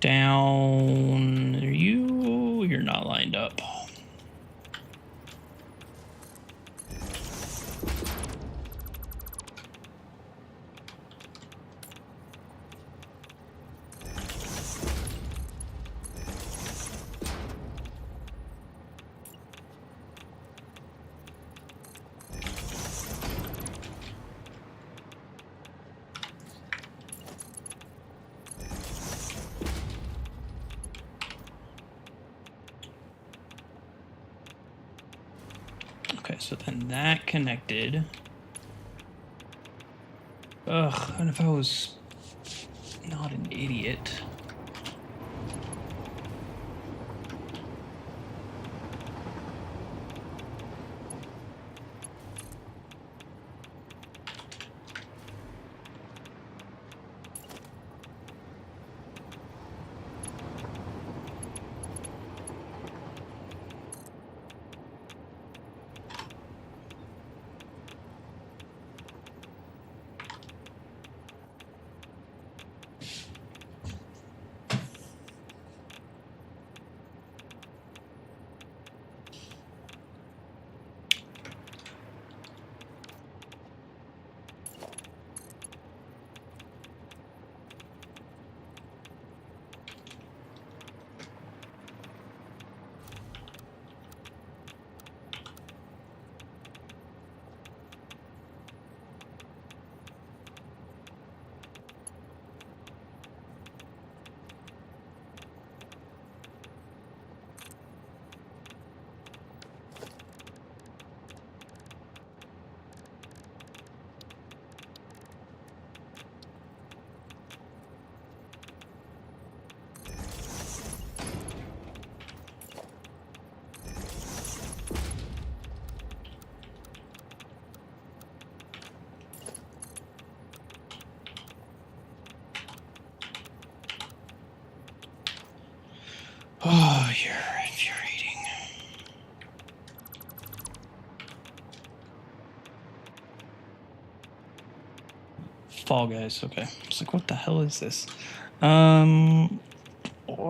down. You're not lined up. Okay, so then that connected. Ugh, and if I was not an idiot. Oh, you're infuriating. Fall Guys, okay. It's like, what the hell is this? What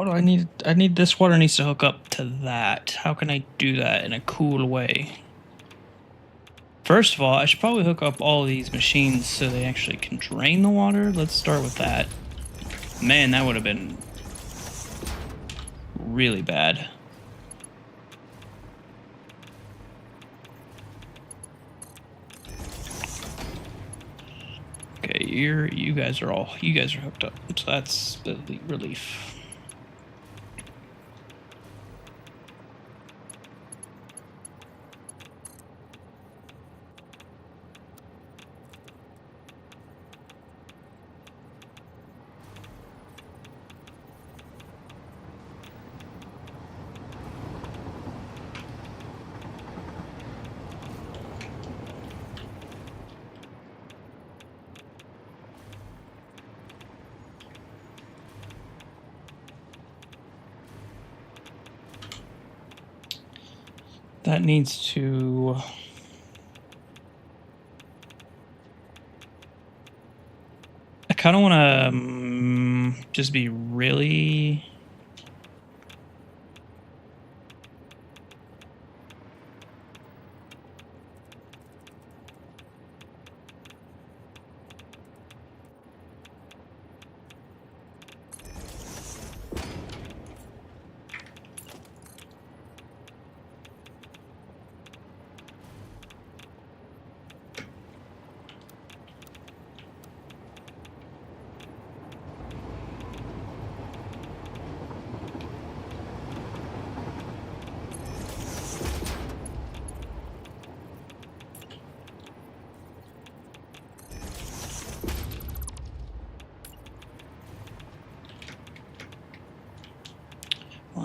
do I need? I need this water needs to hook up to that. How can I do that in a cool way? First of all, I should probably hook up all of these machines so they actually can drain the water. Let's start with that. Man, that would have been really bad. Okay, you guys are hooked up, so that's the relief. That needs to... I kind of want to just be really...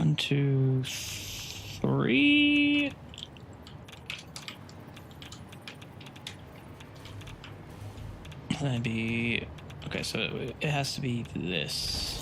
1, 2, 3. That'd be okay. So it has to be this.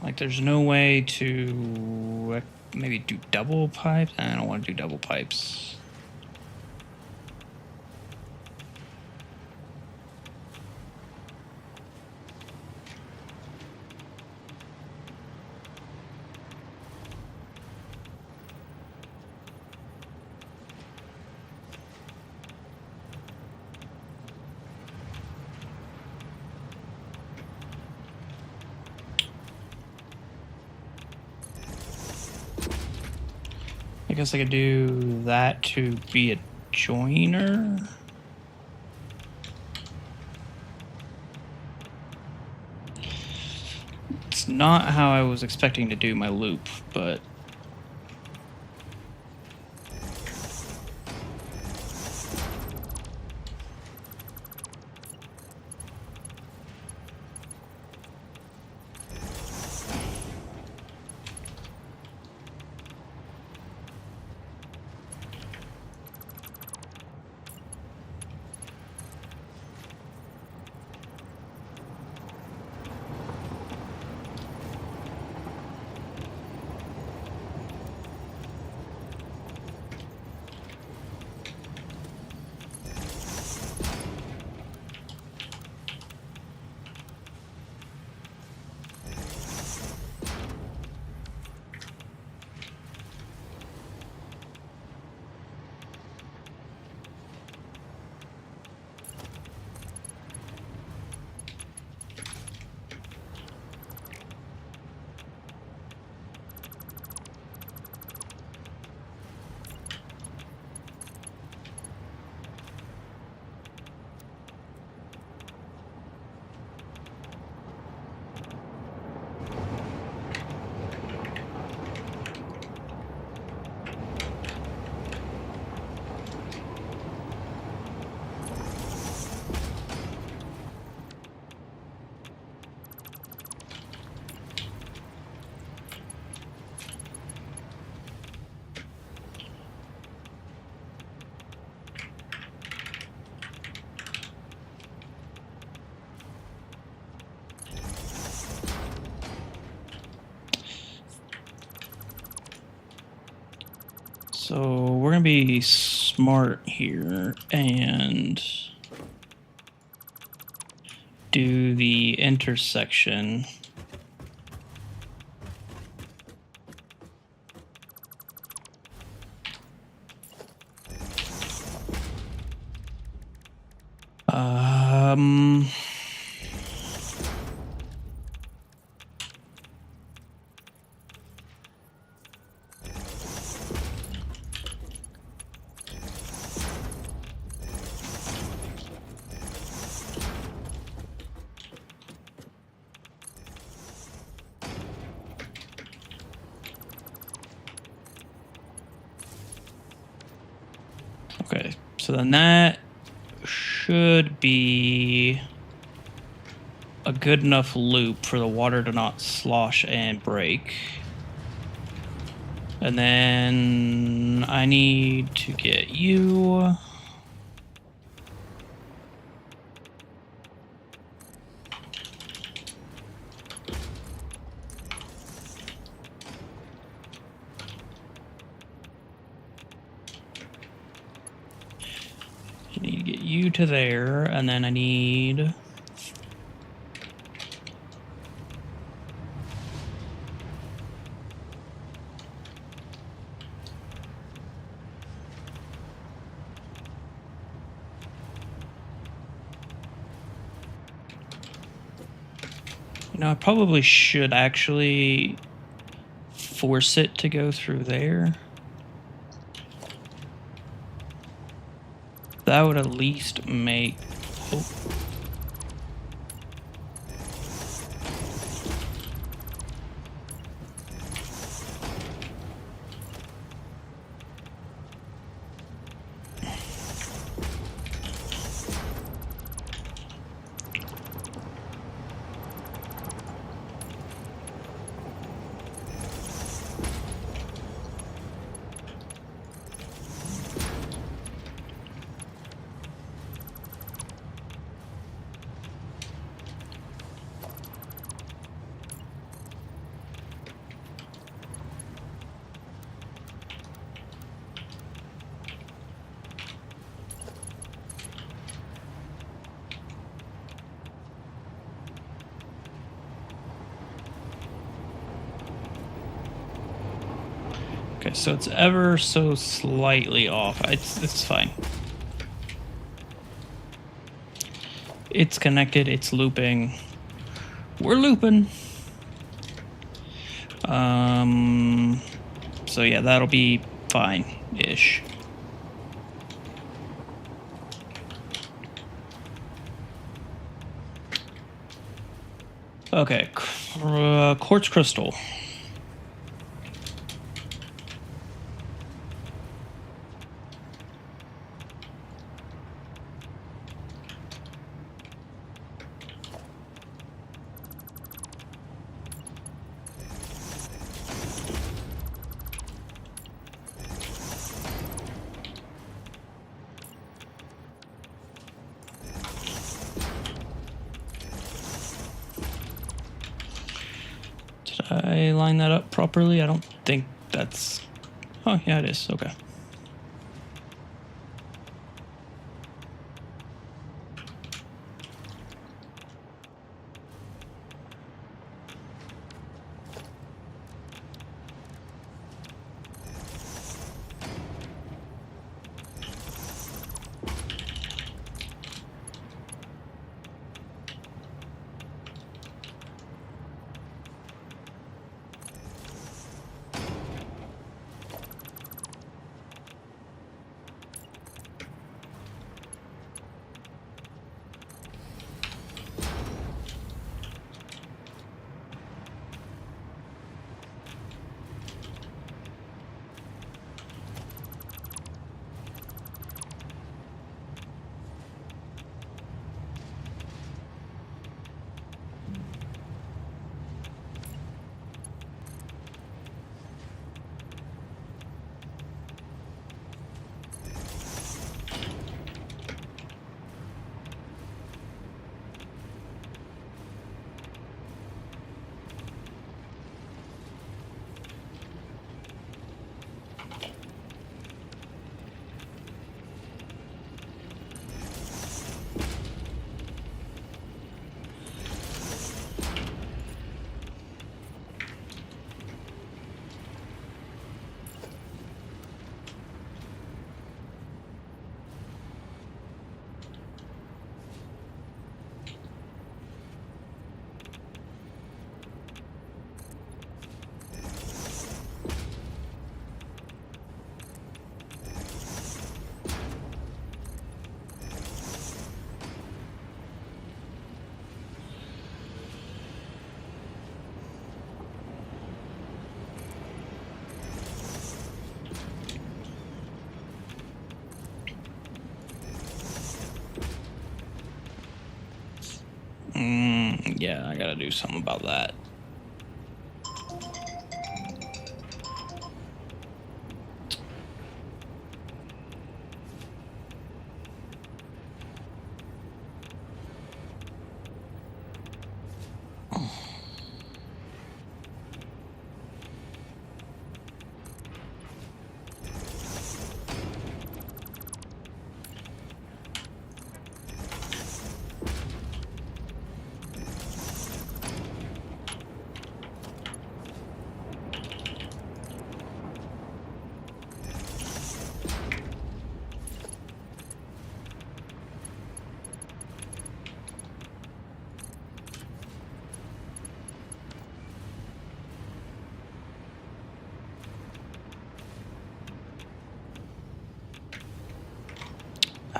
Like, there's no way to maybe do double pipes. I don't want to do double pipes. I guess I could do that to be a joiner. It's not how I was expecting to do my loop, but so we're gonna be smart here and do the intersection. Okay, so then that should be a good enough loop for the water to not slosh and break. And then I need to get you. I need to get you to there, and then I need You know, I probably should actually force it to go through there. That would at least make... Oh. Okay, so it's ever so slightly off. It's fine. It's connected. It's looping. We're looping. So yeah, that'll be fine-ish. Okay, quartz crystal. Did I line that up properly? I don't think that's... Oh, yeah, it is. Okay. Yeah, I gotta do something about that.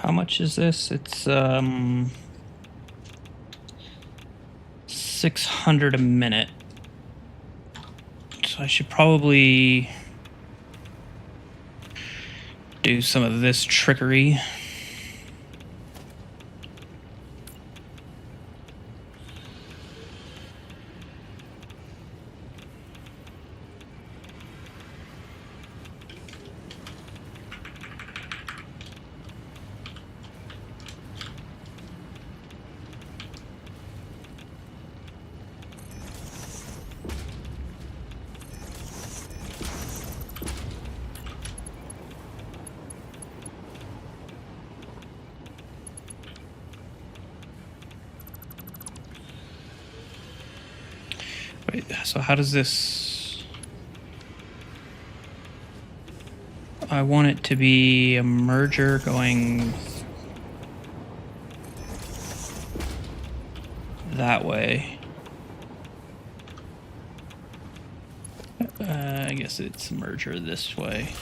How much is this? It's 600 a minute. So I should probably do some of this trickery. Wait, so how does this... I want it to be a merger going that way. I guess it's a merger this way.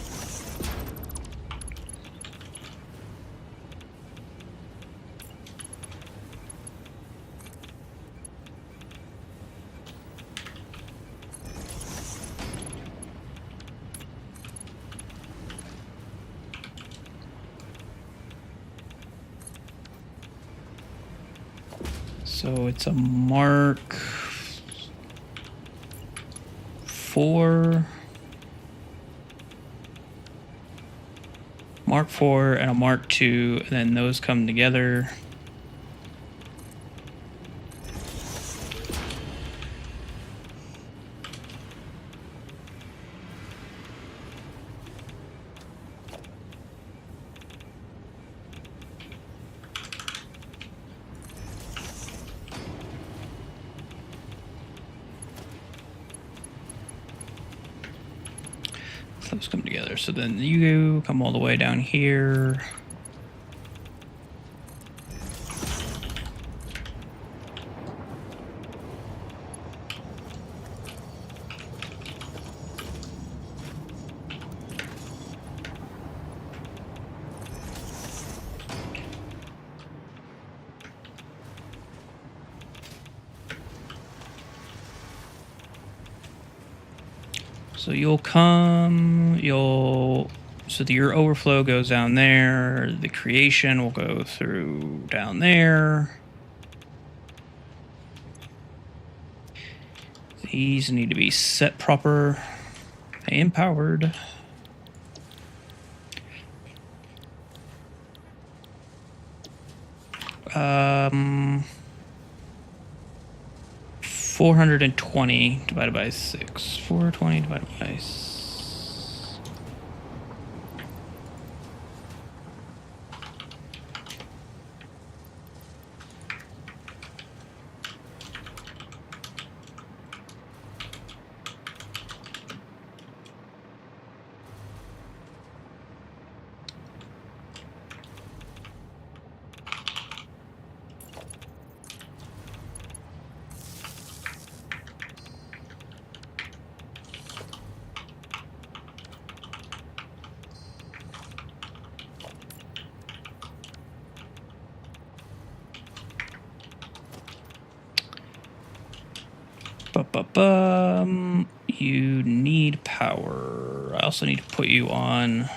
So it's a Mark 4, Mark 4 and a Mark 2, and then those come together. Those come together. So then you come all the way down here. So you'll come, so your overflow goes down there, the creation will go through down there. These need to be set proper and powered. Um, 420 divided by 6. 420 divided by 6. You need power. I also need to put you on.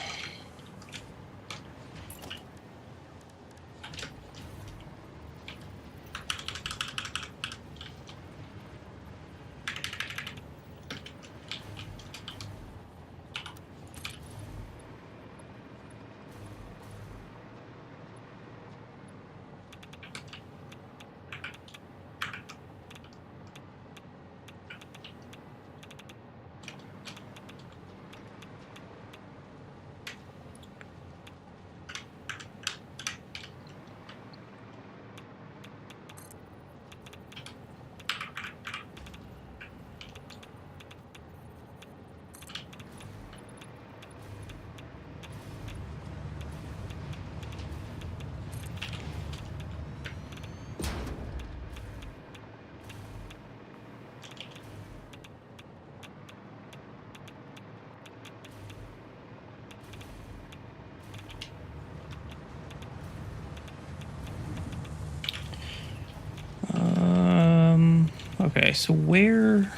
so where...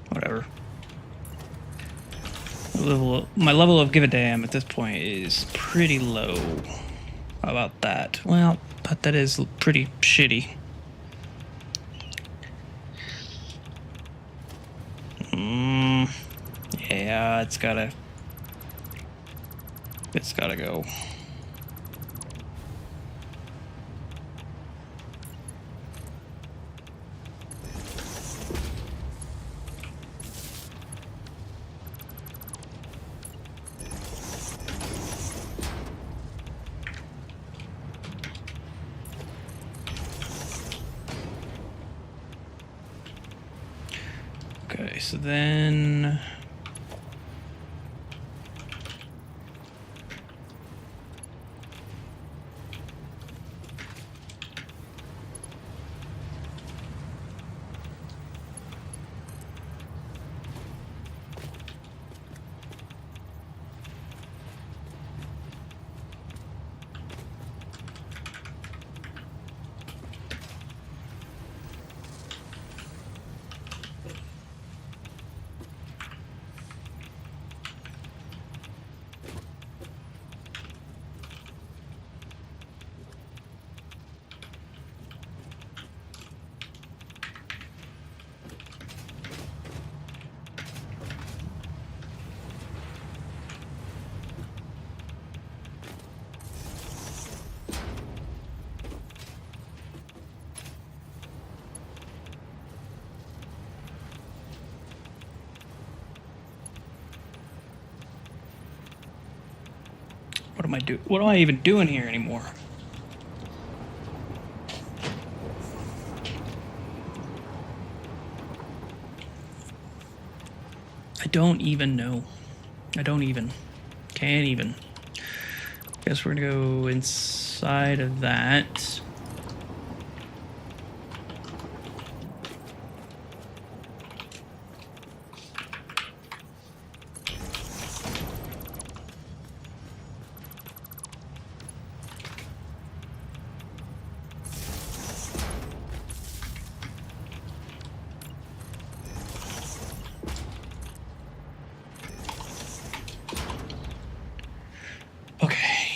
whatever. My level of give a damn at this point is pretty low. How about that? Well, but that is pretty shitty. Yeah, it's gotta go. Okay, so then... What am I even doing here anymore? I don't even know. Can't even. Guess we're gonna go inside of that.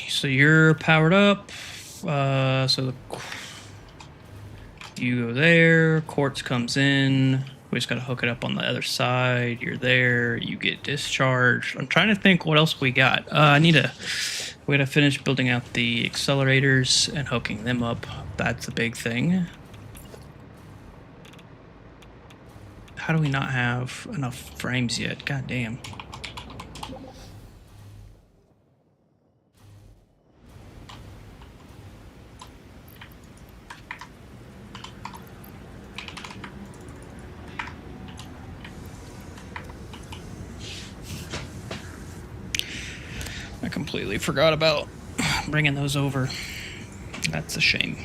So you're powered up. You go there. Quartz comes in. We just gotta hook it up on the other side. You're there. You get discharged. I'm trying to think what else we got. We gotta finish building out the accelerators and hooking them up. That's a big thing. How do we not have enough frames yet? God damn. I completely forgot about bringing those over. That's a shame.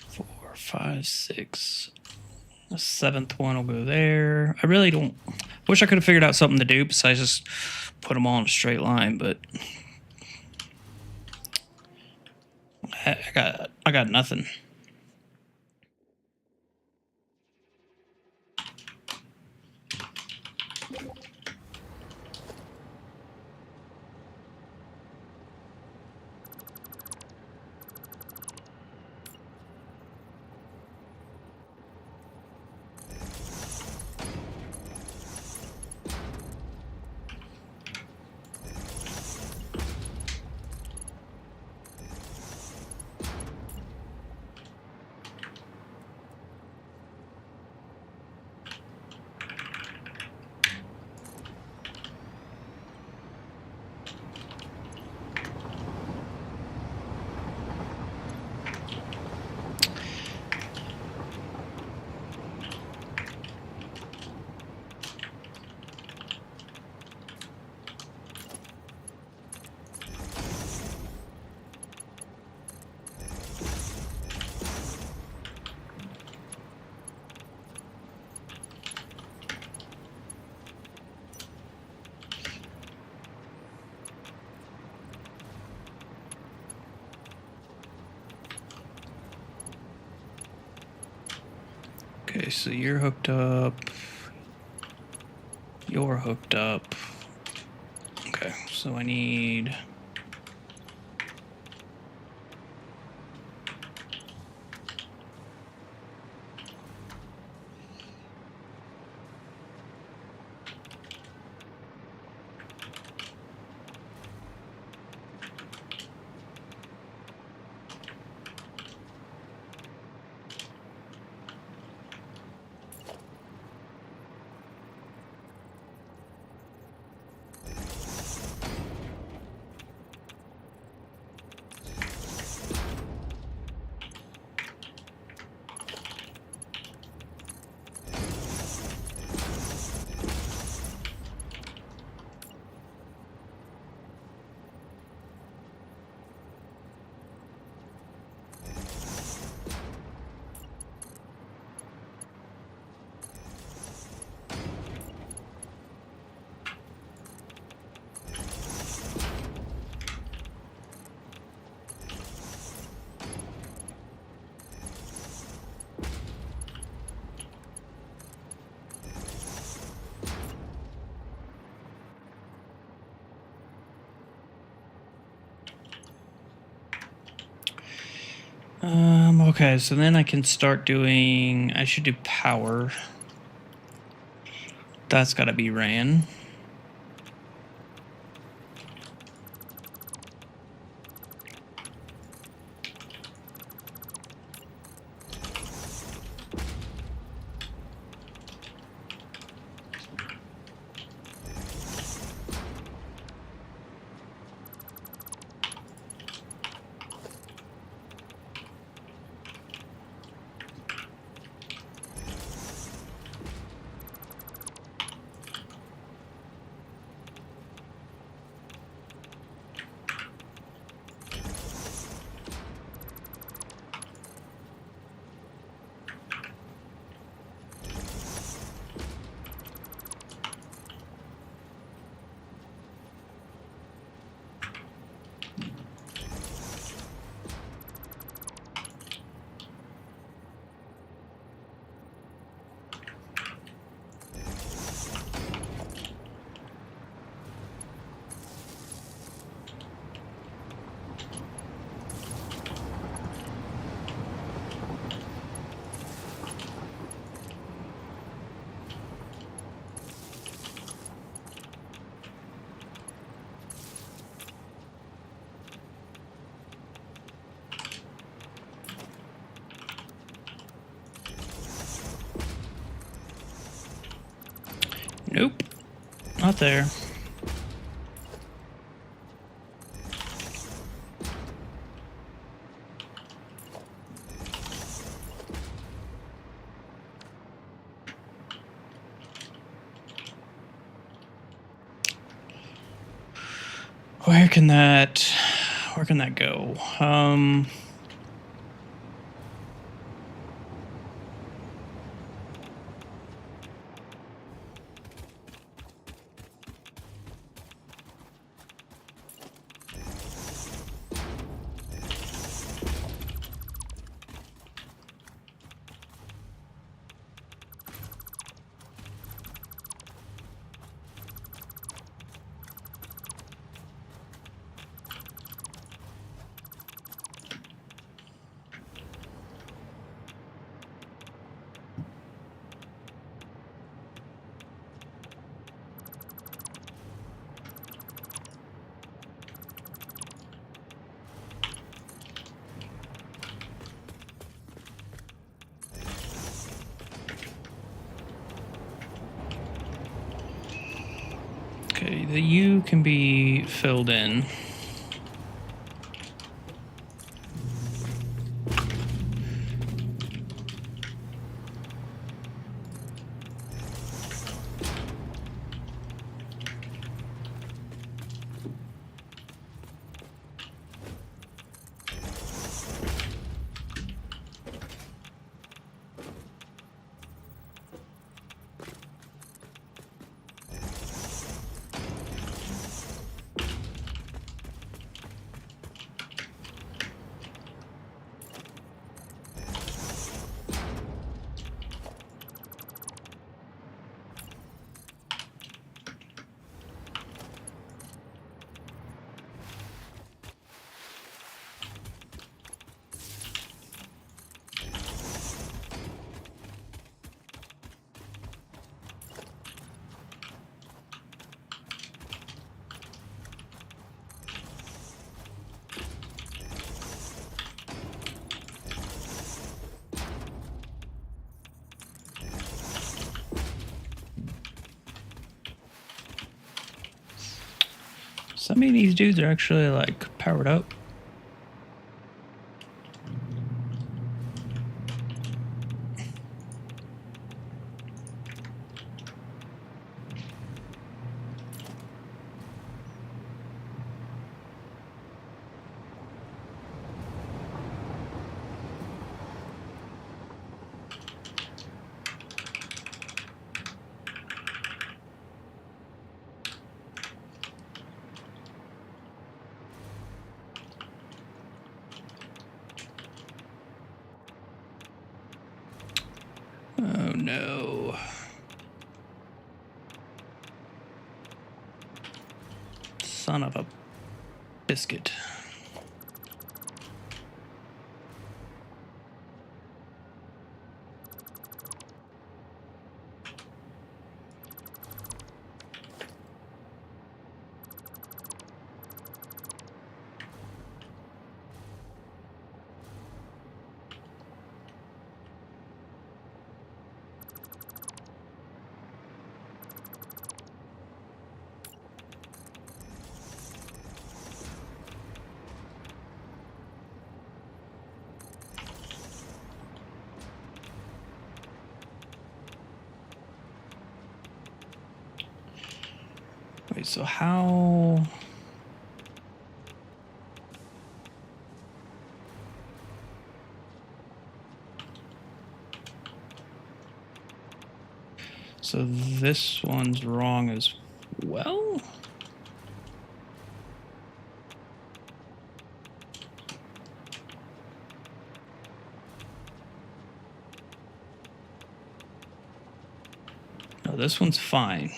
Four, five, six. The seventh one will go there. I really don't. Wish I could have figured out something to do besides just put them all in a straight line, but I got nothing. Okay, so you're hooked up. You're hooked up. Okay, so I need... Okay, so then I can start doing... I should do power. That's got to be ran. out there. Where can that go? Okay, the U can be filled in. Some of these dudes are actually like powered up. Oh no. Son of a biscuit. Wait, so how... So this one's wrong as well? No, this one's fine.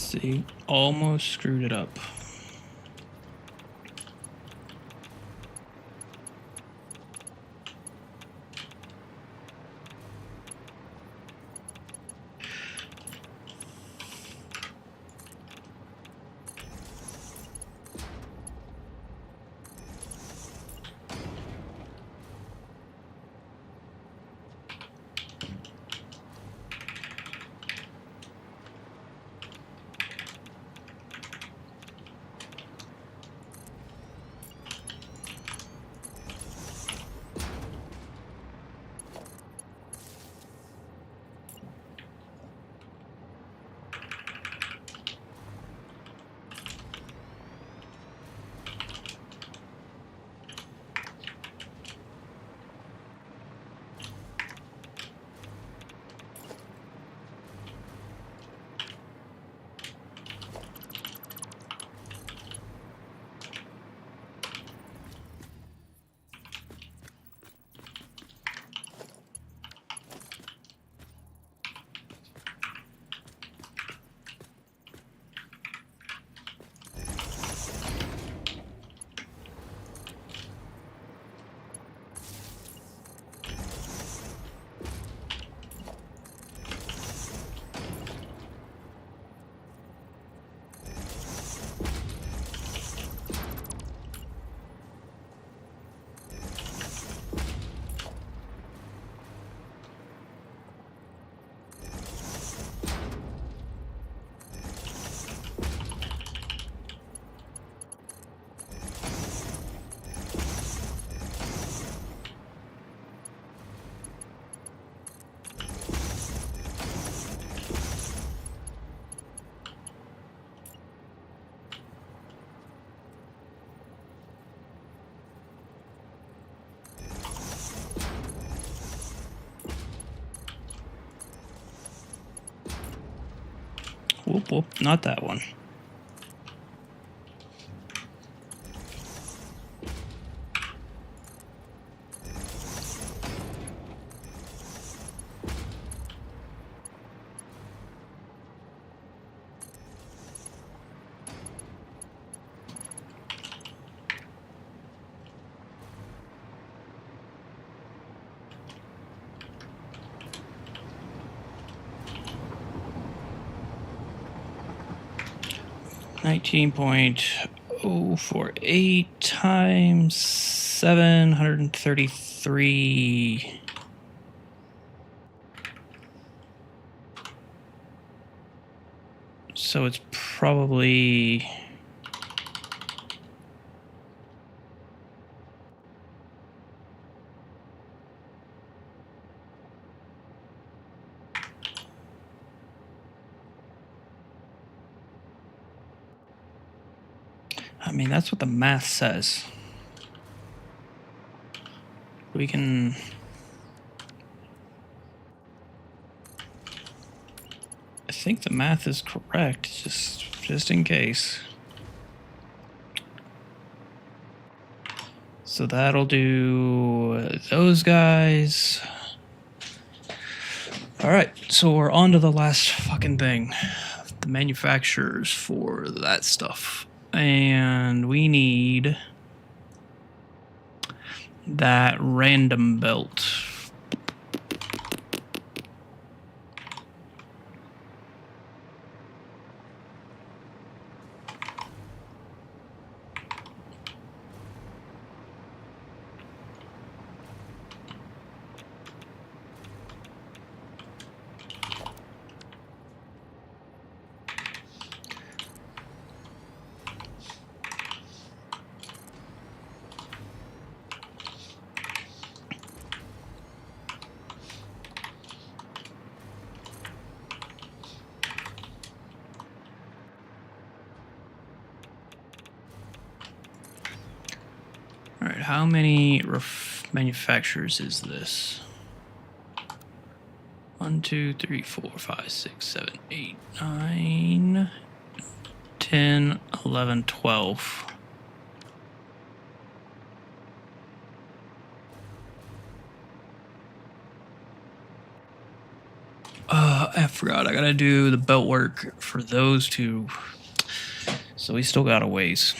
See, almost screwed it up. Whoop, whoop, not that one. $19.048 times 733. So it's probably... I mean, that's what the math says. We can... I think the math is correct, just in case. So that'll do those guys. All right, so we're on to the last fucking thing. The manufacturers for that stuff. And we need that random belt. All right, how many manufacturers is this? 1, 2, 3, 4, 5, 6, 7, 8, 9, 10, 11, 12. I forgot. I gotta do the belt work for those two. So we still got a ways.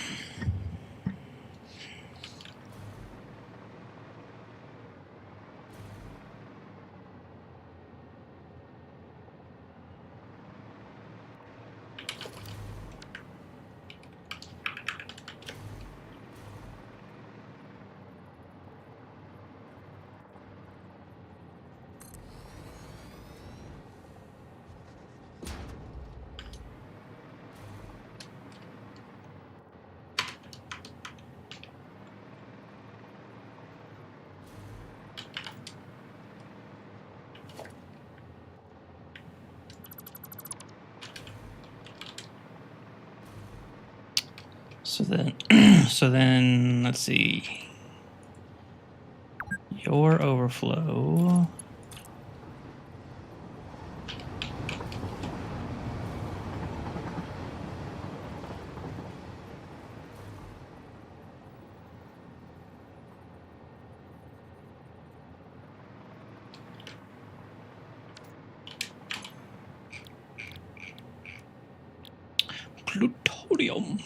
So then let's see. Your overflow. Plutonium.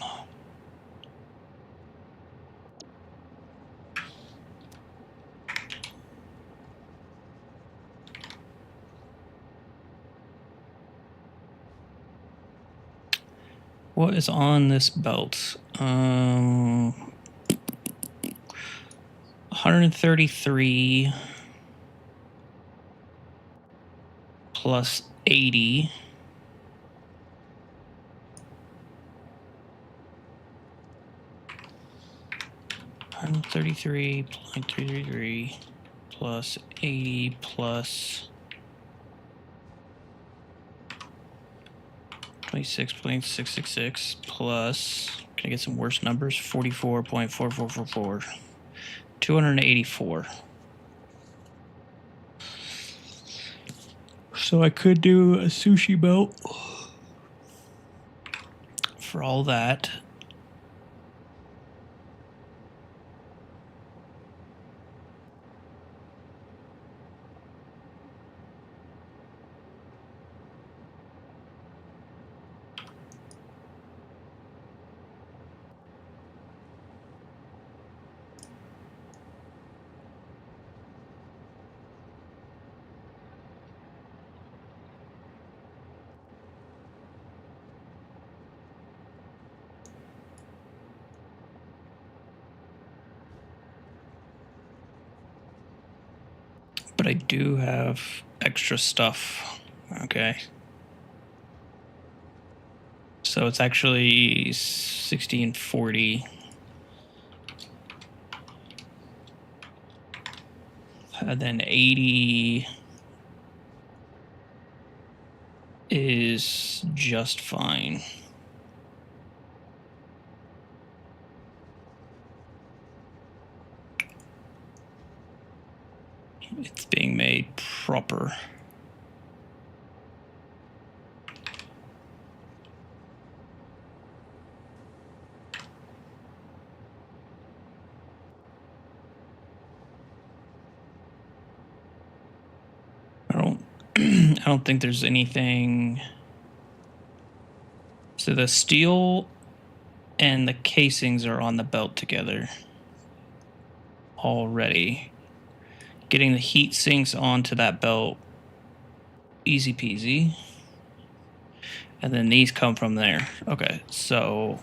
What is on this belt? 133 plus 80. $133.333 plus 80 plus 26.666 plus, can I get some worse numbers? 44.4444. 284. So I could do a sushi belt for all that. But I do have extra stuff. Okay. So it's actually 1640. And then 80 is just fine. It's being made proper. I don't think there's anything. So the steel and the casings are on the belt together already. Getting the heat sinks onto that belt, easy peasy. And then these come from there. Okay, so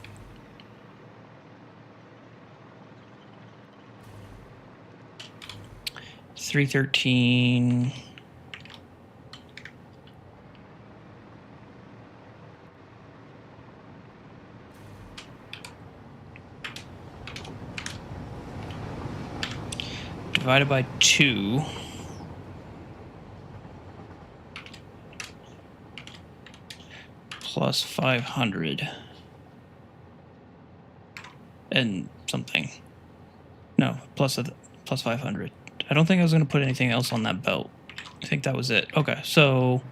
$313. Divided by 2. Plus 500. And something. No, plus 500. I don't think I was going to put anything else on that belt. I think that was it. Okay, so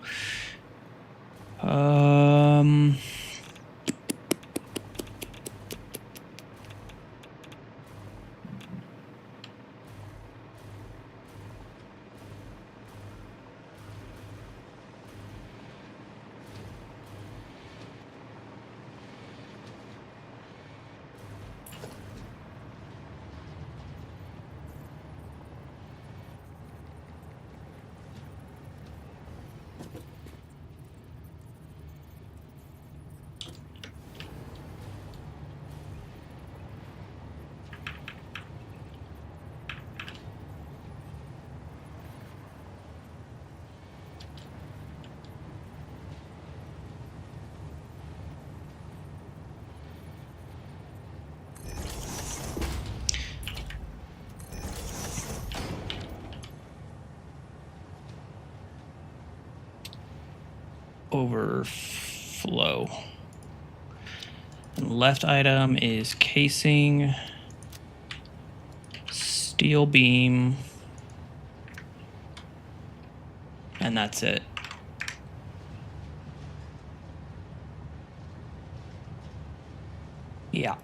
overflow. And left item is casing, steel beam, and that's it. Yeah.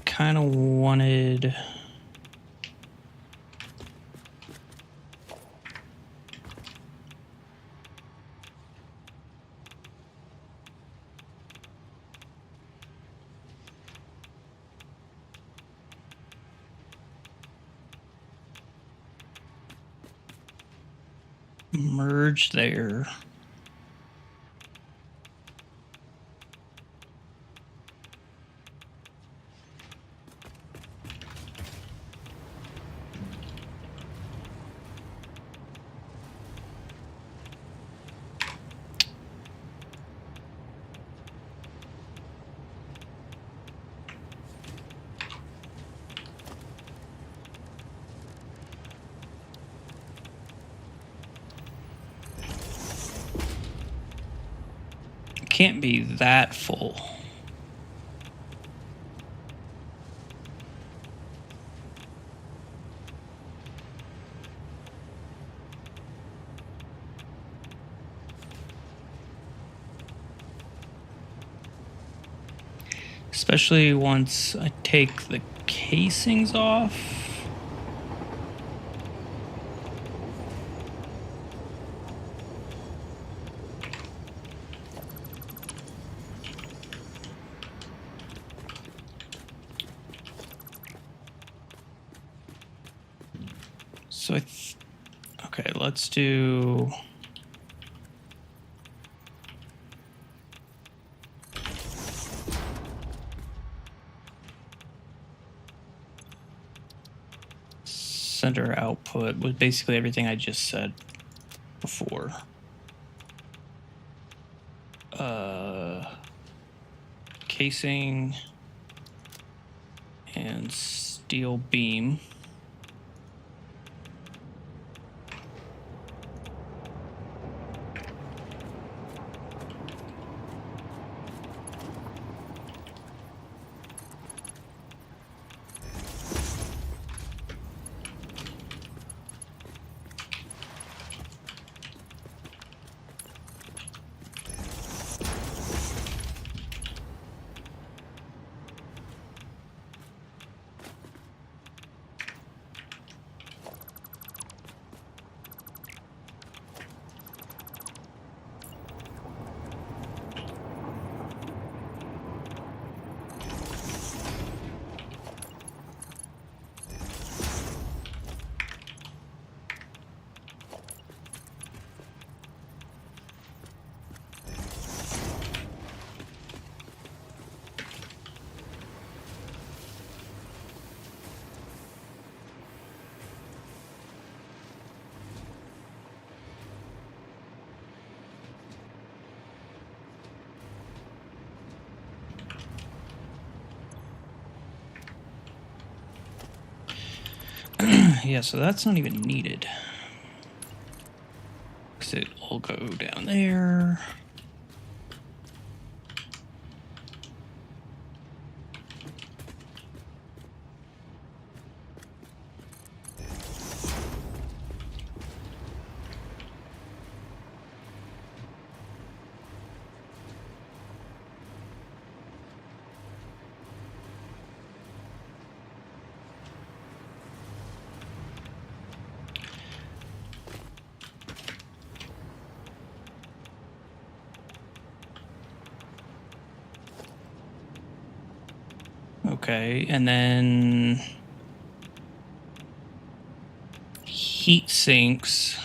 Kind of wanted merge there. Can't be that full. Especially once I take the casings off. So okay, let's do center output with basically everything I just said before. Casing and steel beam. Yeah, so that's not even needed. Because it will go down there. Okay, and then heat sinks.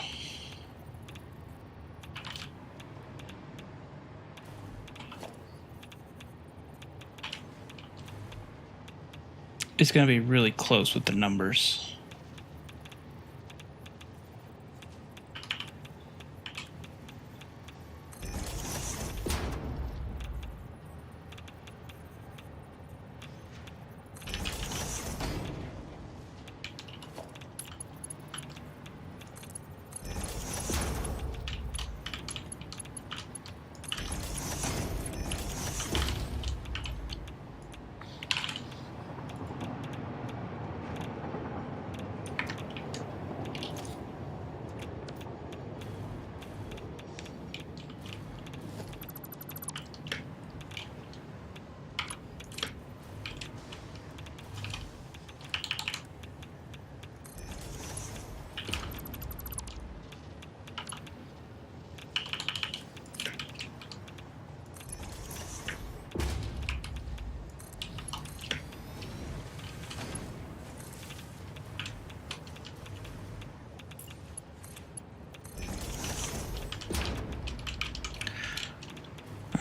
It's going to be really close with the numbers.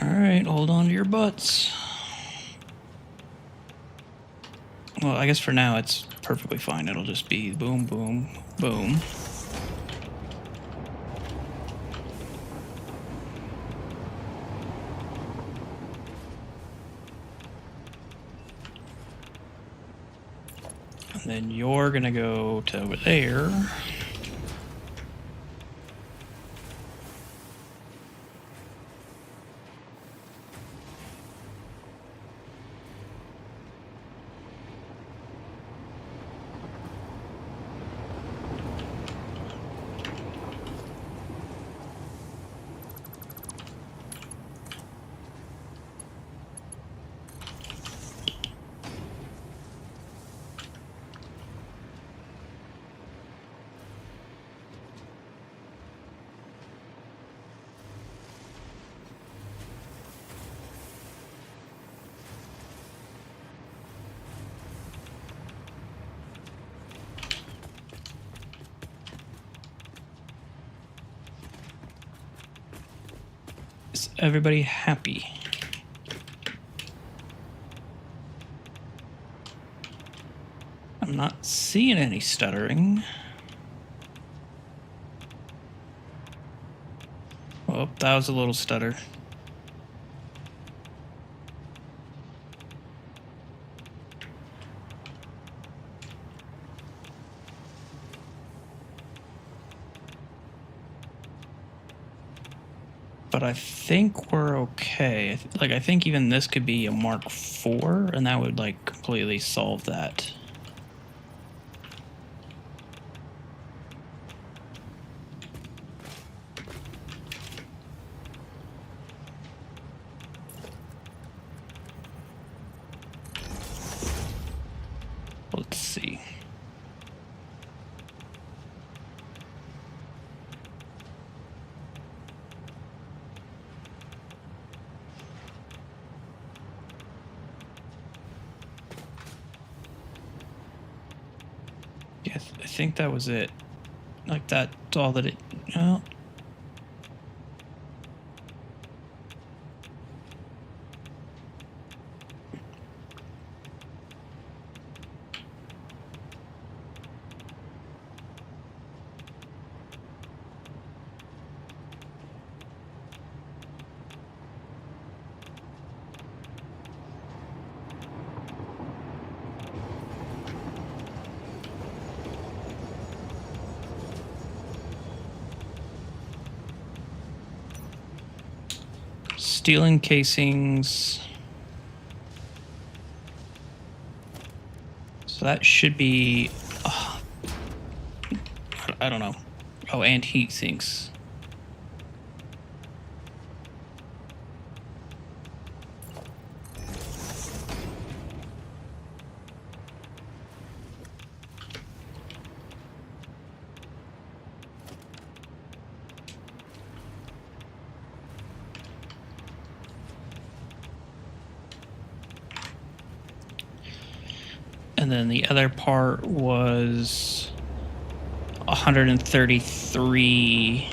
Alright, hold on to your butts. Well, I guess for now it's perfectly fine. It'll just be boom, boom, boom. And then you're gonna go to over there. Is everybody happy? I'm not seeing any stuttering. Oh, that was a little stutter. But I think we're okay. I think even this could be a Mark IV, and that would like completely solve that. Let's see. Yeah, I think that was it. Like that's all that it. Well, steel encasings. So that should be, I don't know. Oh, and heat sinks. And then the other part was 133.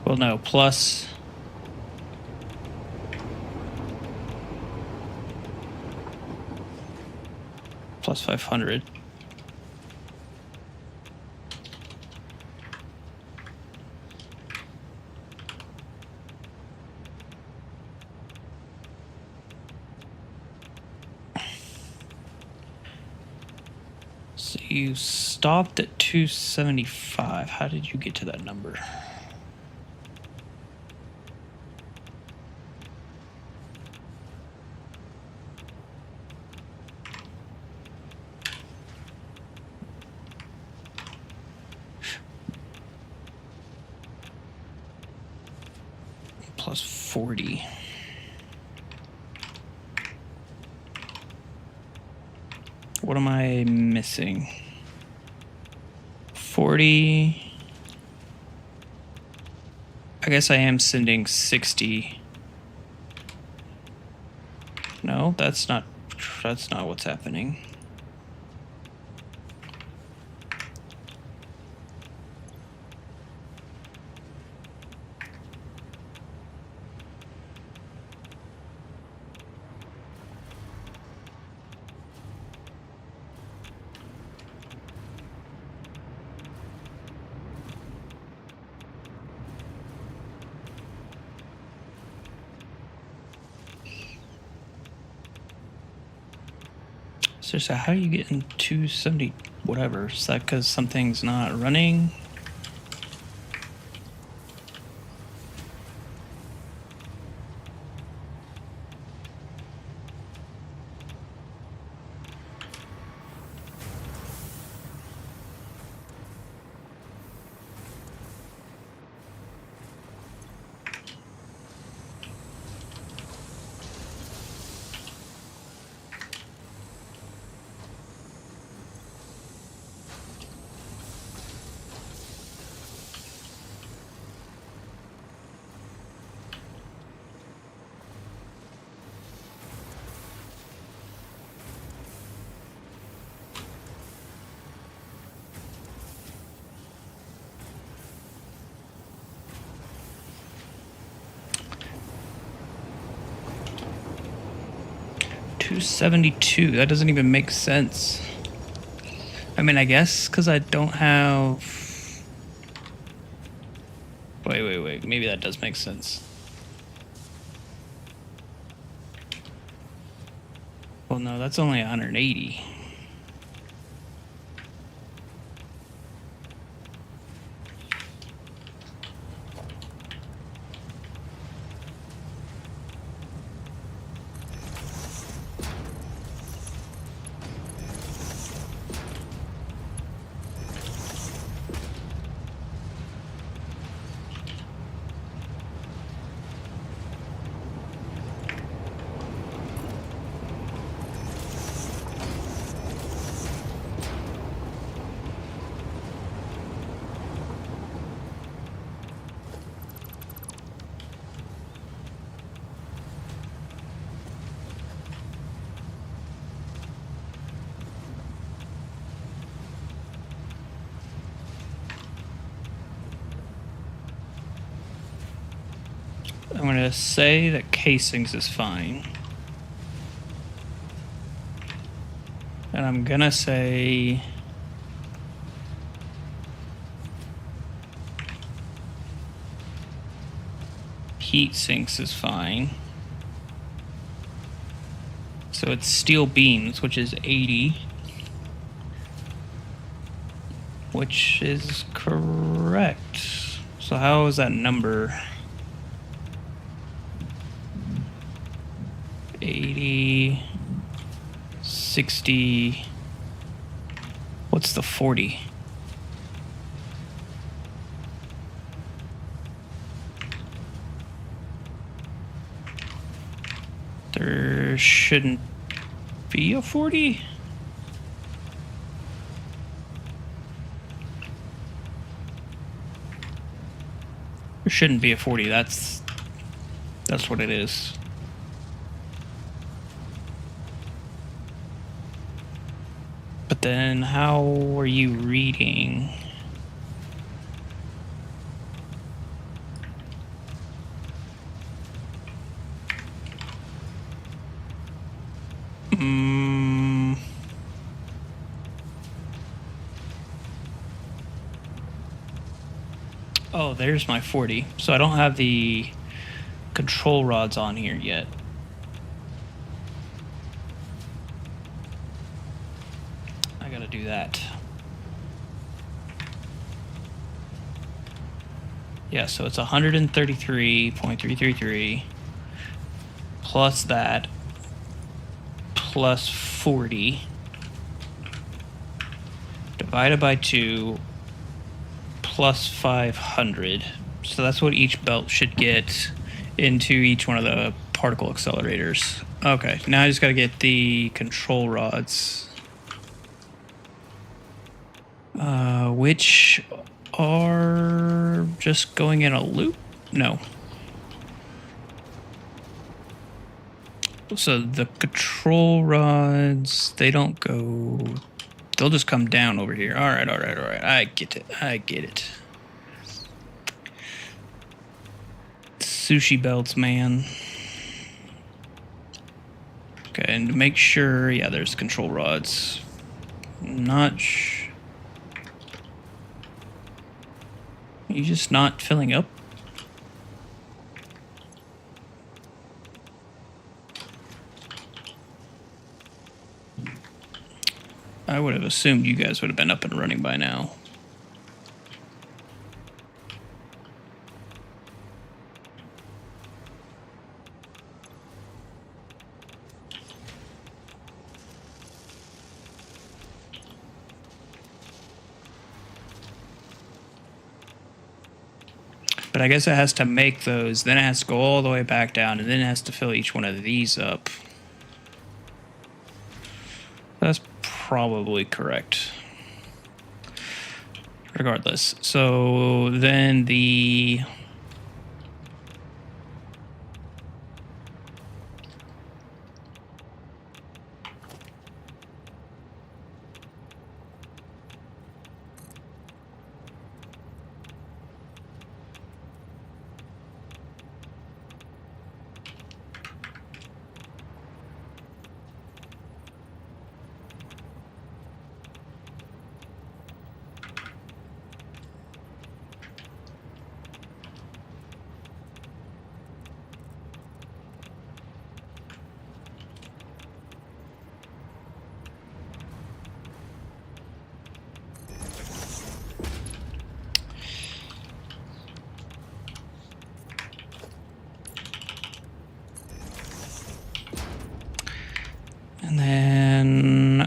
Well, no, plus. Plus 500. So you stopped at 275. How did you get to that number? Plus 40. What am I missing? 40. I guess I am sending 60. No, that's not what's happening. So how are you getting 270 whatever? Is that because something's not running? $272. That doesn't even make sense. I mean, I guess because I don't have. Wait. Maybe that does make sense. Well, no, that's only 180. I'm going to say that casings is fine. And I'm going to say heat sinks is fine. So it's steel beams, which is 80. Which is correct. So how is that number? 80, 60. What's the 40? There shouldn't be a 40. There shouldn't be a 40. That's what it is. But then how are you reading? Oh, there's my 40. So I don't have the control rods on here yet. I gotta do that. Yeah, so it's 133.333 plus that plus 40 divided by 2 plus 500. So that's what each belt should get into each one of the particle accelerators. Okay, now I just got to get the control rods, which are just going in a loop? No. So the control rods, they don't go... They'll just come down over here. All right. I get it. Sushi belts, man. Okay, and to make sure, yeah, there's control rods. You just not filling up? I would have assumed you guys would have been up and running by now. But I guess it has to make those, then it has to go all the way back down, and then it has to fill each one of these up. That's probably correct. Regardless. So then the... And then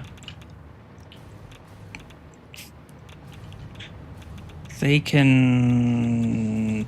they can...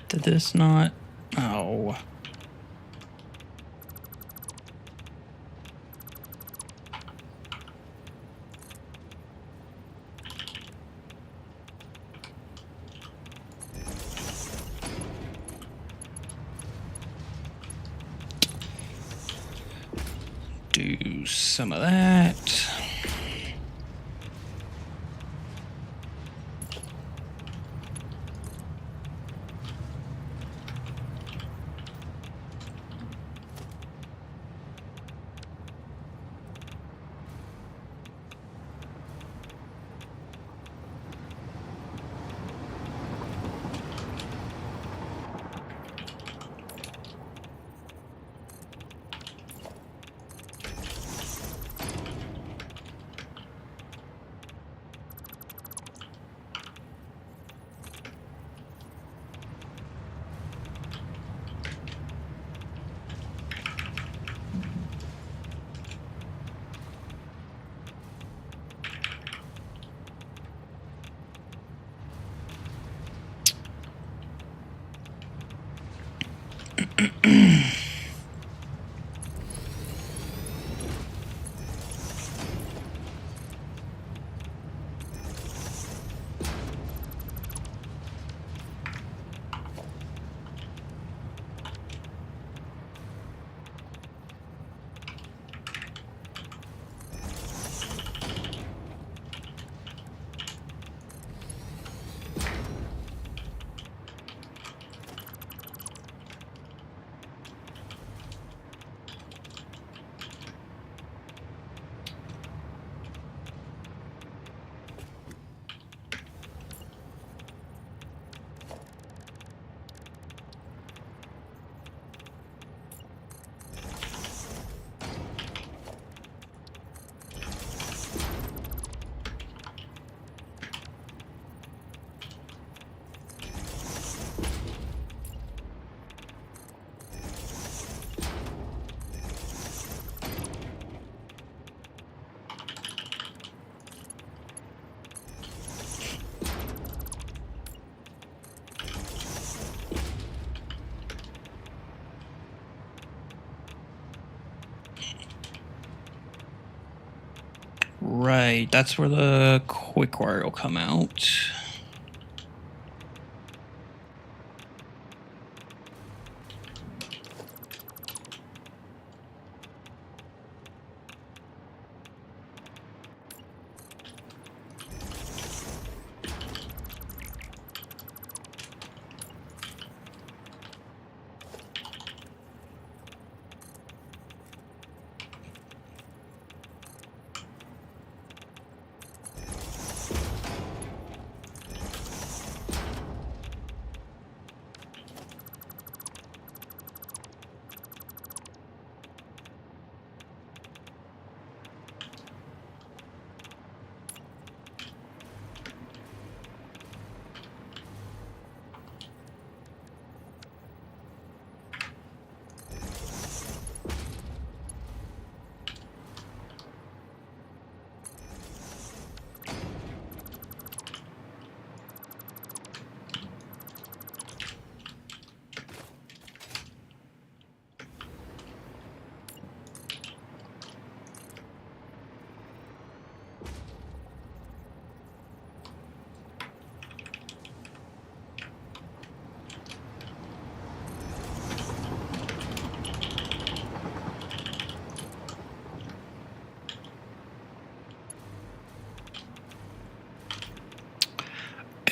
Did this not? Oh. Do some of that. Right, that's where the quick wire will come out.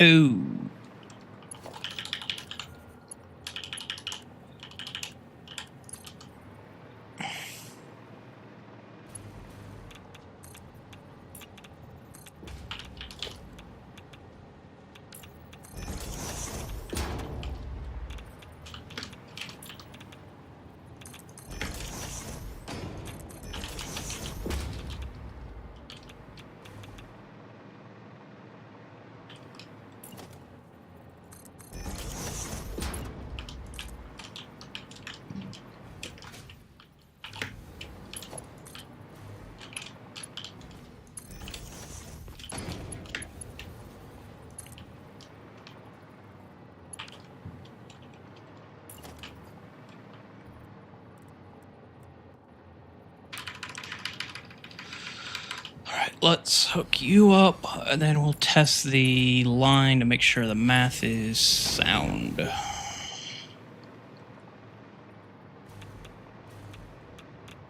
Oh. Let's hook you up, and then we'll test the line to make sure the math is sound.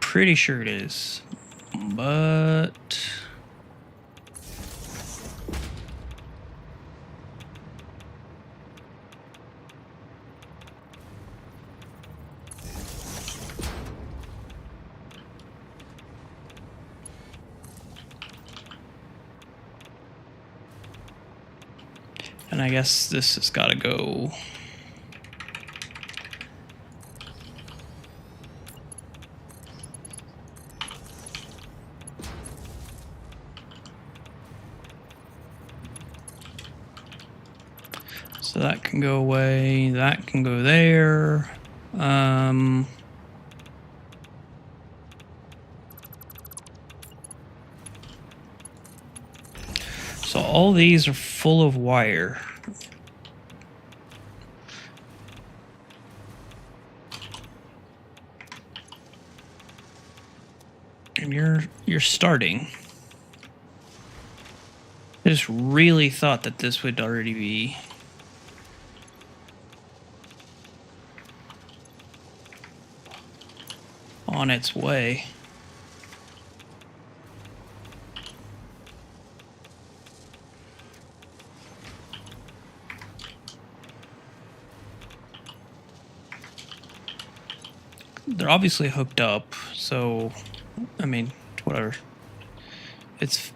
Pretty sure it is, but... And I guess this has got to go. So that can go away. That can go there. So all these are full of wire. And you're starting. I just really thought that this would already be on its way. They're obviously hooked up, so I mean, whatever. It's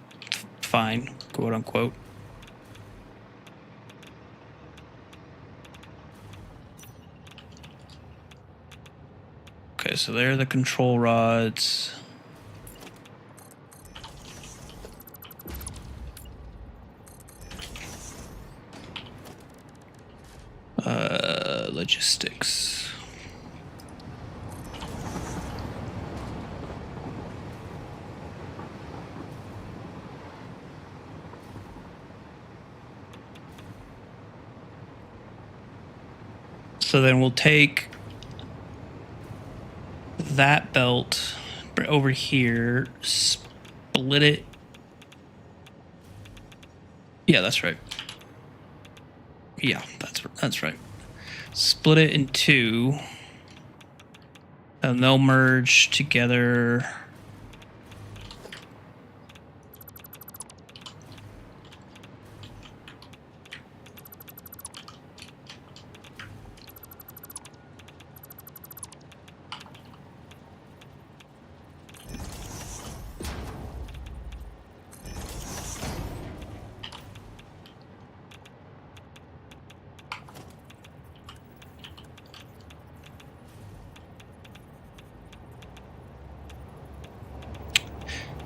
fine, quote unquote. Okay, so there are the control rods. Logistics. So then we'll take that belt over here, split it Yeah, that's right. Yeah, that's right. Split it in two, and they'll merge together.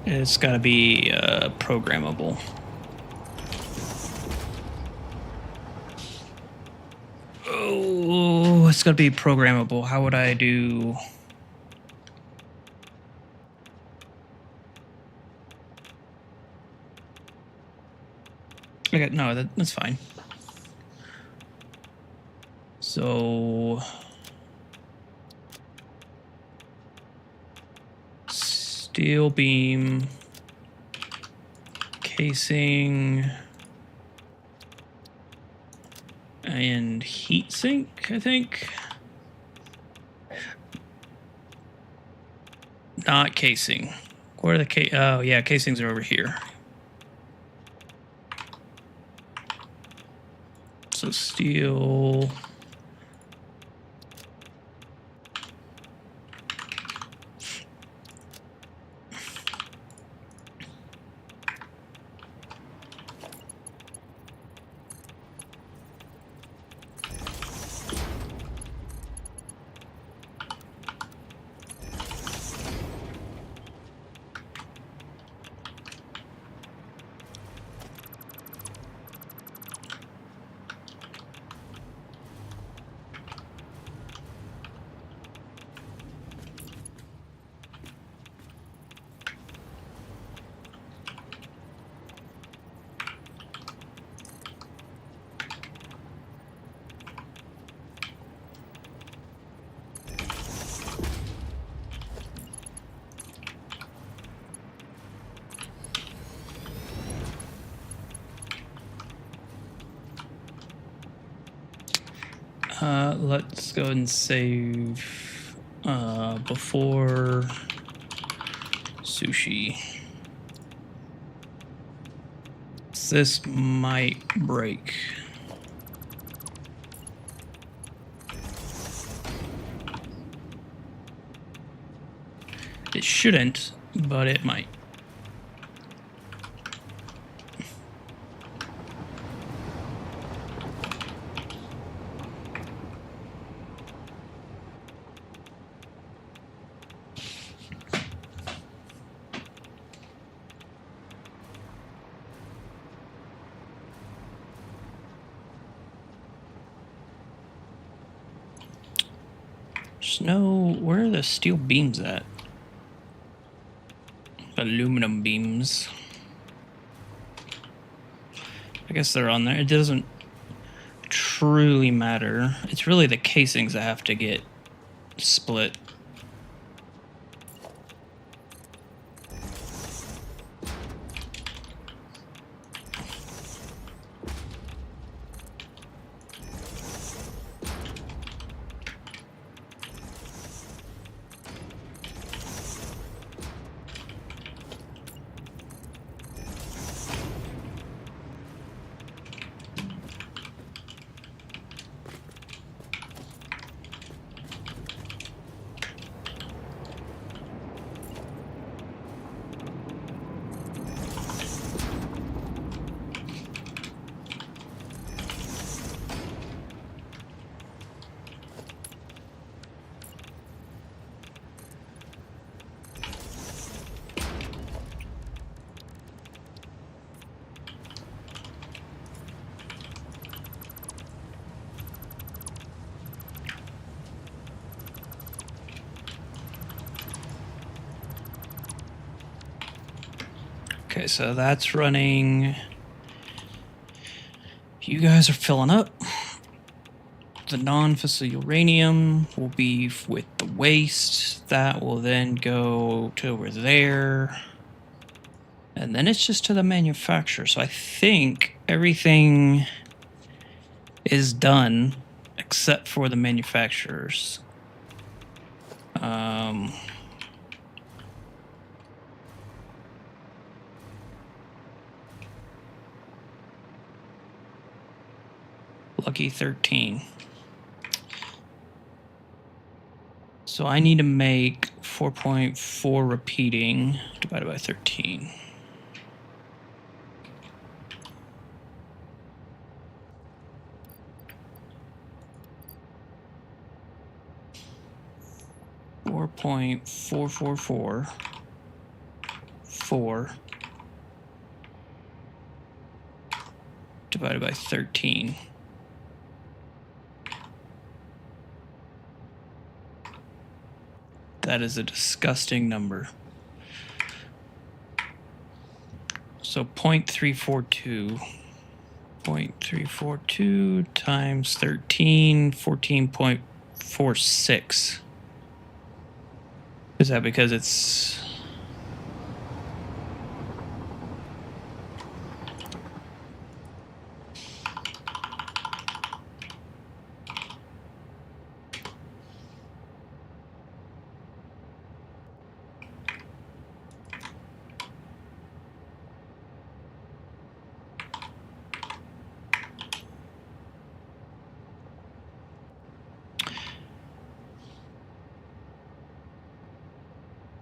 It's got to be programmable. Oh, it's got to be programmable. How would I do? Okay, no, that's fine. So steel beam, casing, and heat sink, I think. Not casing. Where are the oh yeah, casings are over here. So steel. Let's go and save before sushi. This might break. It shouldn't, but it might. There's no... Where are the steel beams at? Aluminum beams. I guess they're on there. It doesn't truly matter. It's really the casings that have to get split. Okay, so that's running. You guys are filling up. The non-fissile uranium will be with the waste. That will then go to over there. And then it's just to the manufacturer. So I think everything is done except for the manufacturers. Lucky 13. So I need to make 4.4 repeating divided by 13. .444 divided by 13. That is a disgusting number. So 0.342. 0.342 times 13, 14.46. Is that because it's...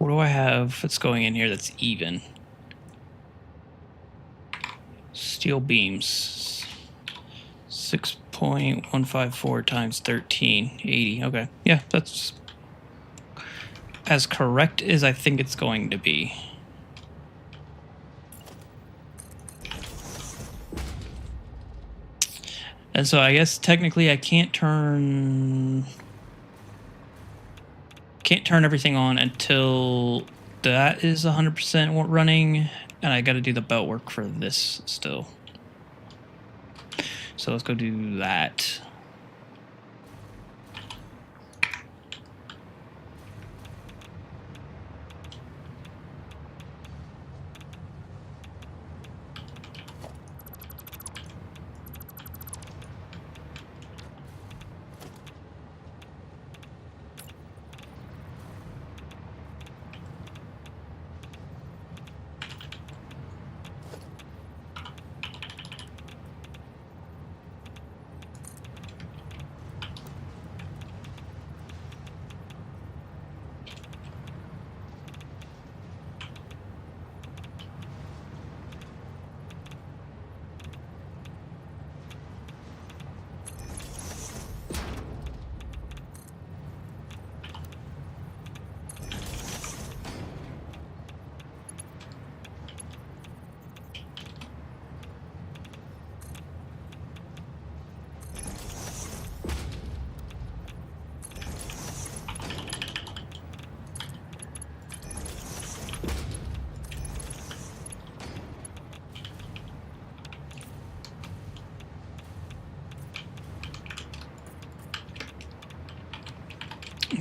What do I have that's going in here that's even? Steel beams. 6.154 times 13, 80. Okay. Yeah, that's as correct as I think it's going to be. And so I guess technically I can't turn everything on until that is 100% running, and I got to do the belt work for this still. So let's go do that.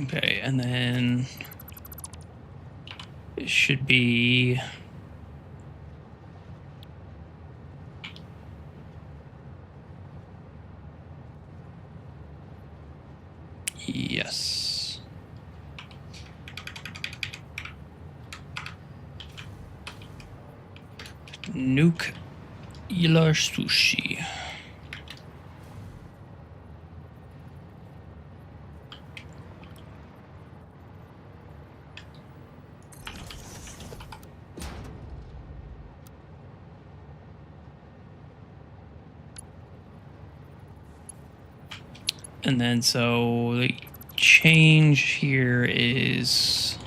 Okay, and then it should be yes. Nuke Ila Sushi. And then so the change here is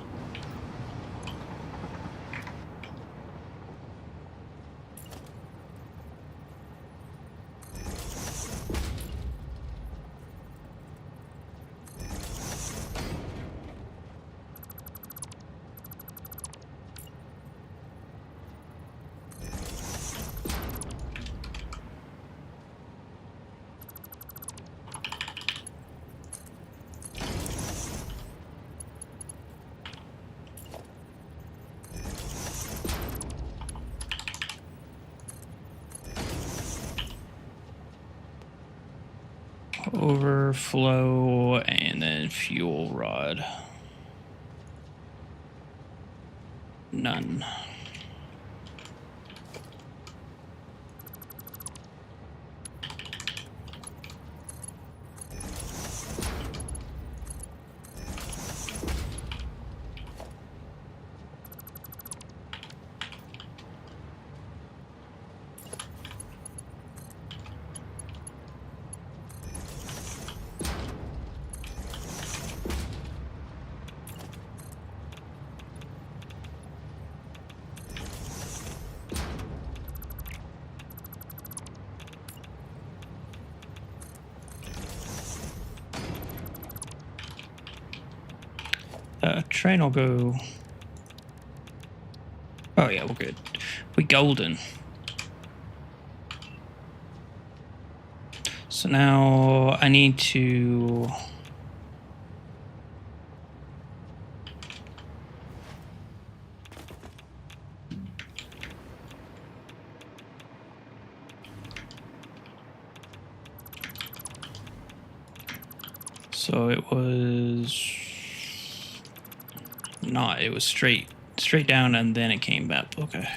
Overflow and then fuel rod. None. Train will go. Oh yeah, we're good. We golden. So now I need to. So it was not. It was straight down, and then it came back. Okay.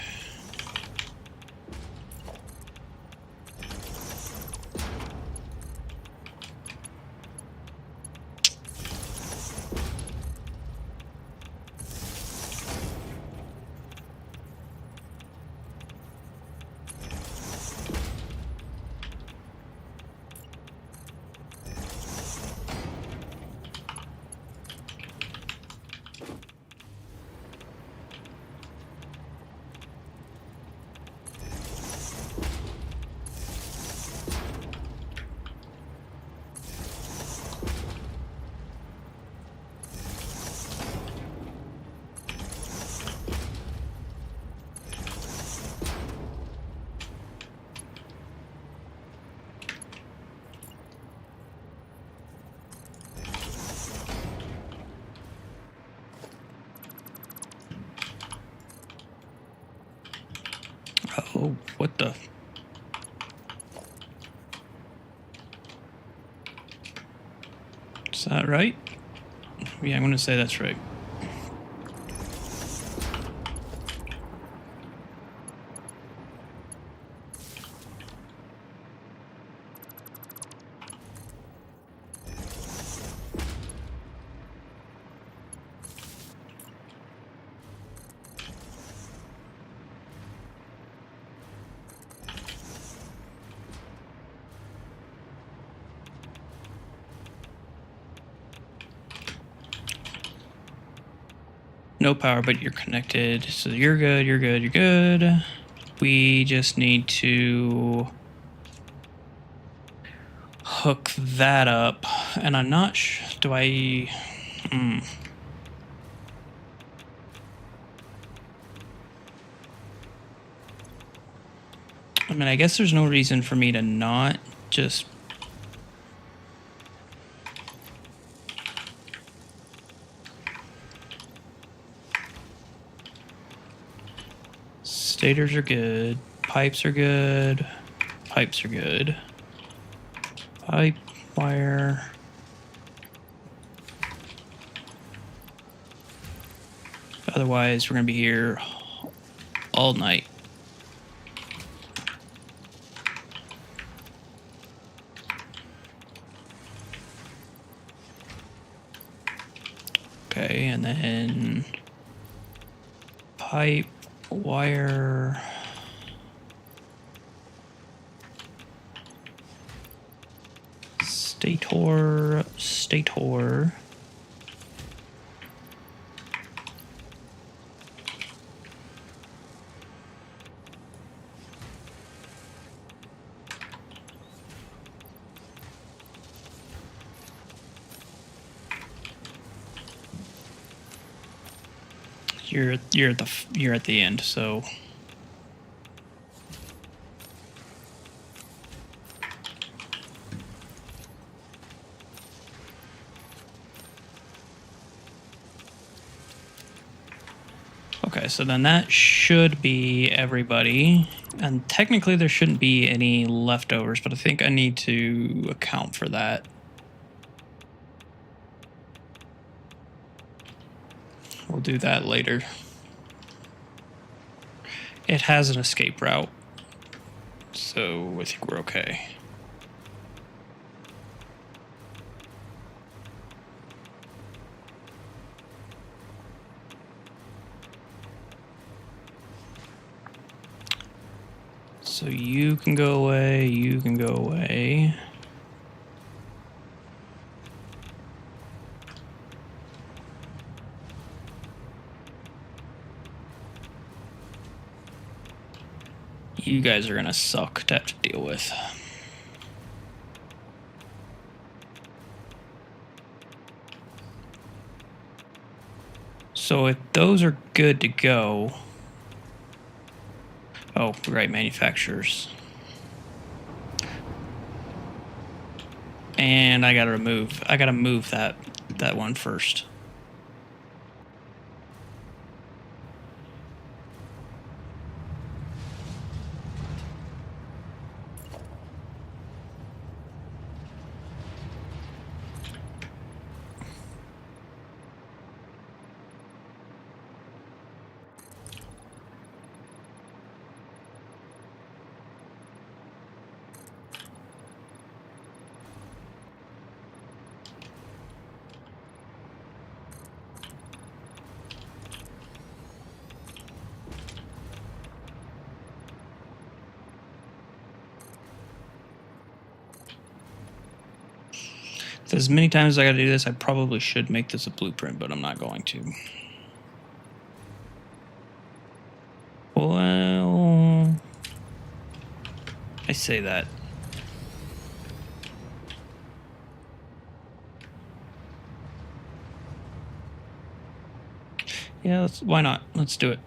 Oh, what the? Is that right? Yeah, I'm going to say that's right. No power, but you're connected. So you're good, you're good, you're good. We just need to hook that up. And I'm not sure. Do I... I mean, I guess there's no reason for me to not just... Stators are good. Pipes are good. Pipes are good. Pipe, wire. Otherwise, we're going to be here all night. Okay, and then pipe, wire. Stator. You're at the end, so okay. Okay, so then that should be everybody. And technically there shouldn't be any leftovers, but I think I need to account for that. We'll do that later. It has an escape route, so I think we're okay. So you can go away, you can go away. You guys are gonna suck to have to deal with. So if those are good to go. Oh, right, manufacturers. And I gotta move that one first. As many times as I gotta do this, I probably should make this a blueprint, but I'm not going to. Well, I say that. Yeah, why not? Let's do it.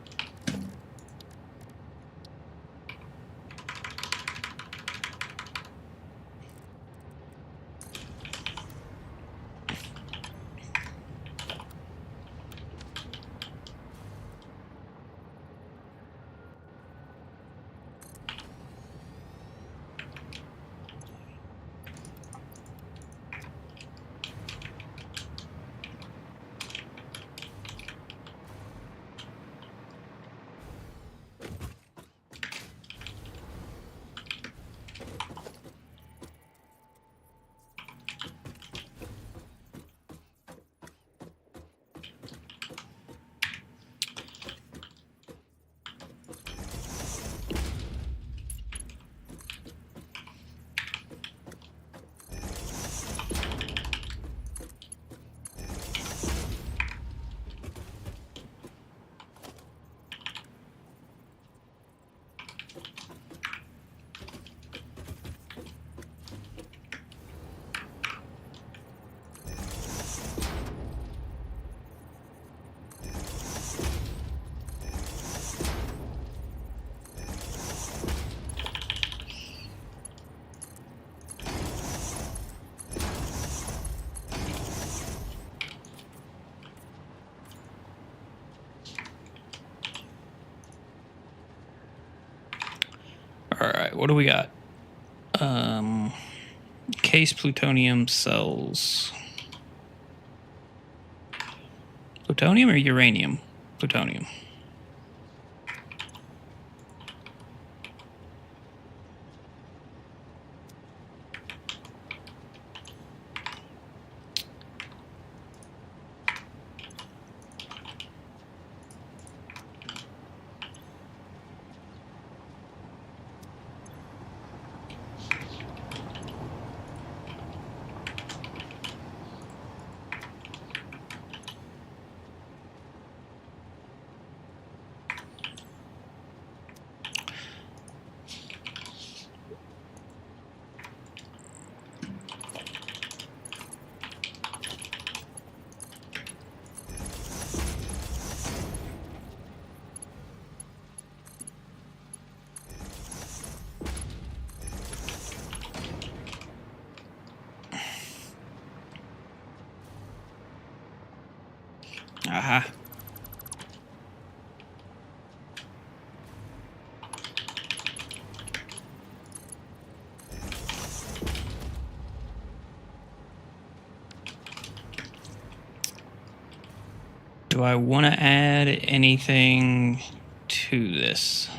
All right, what do we got? Case plutonium cells. Plutonium or uranium? Plutonium. Aha. Do I want to add anything to this?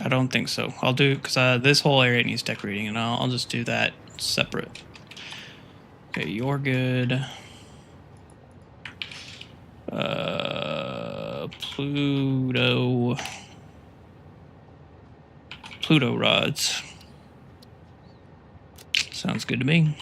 I don't think so. I'll do, because this whole area needs decorating, and I'll just do that separate. Okay, you're good. Pluto rods. Sounds good to me.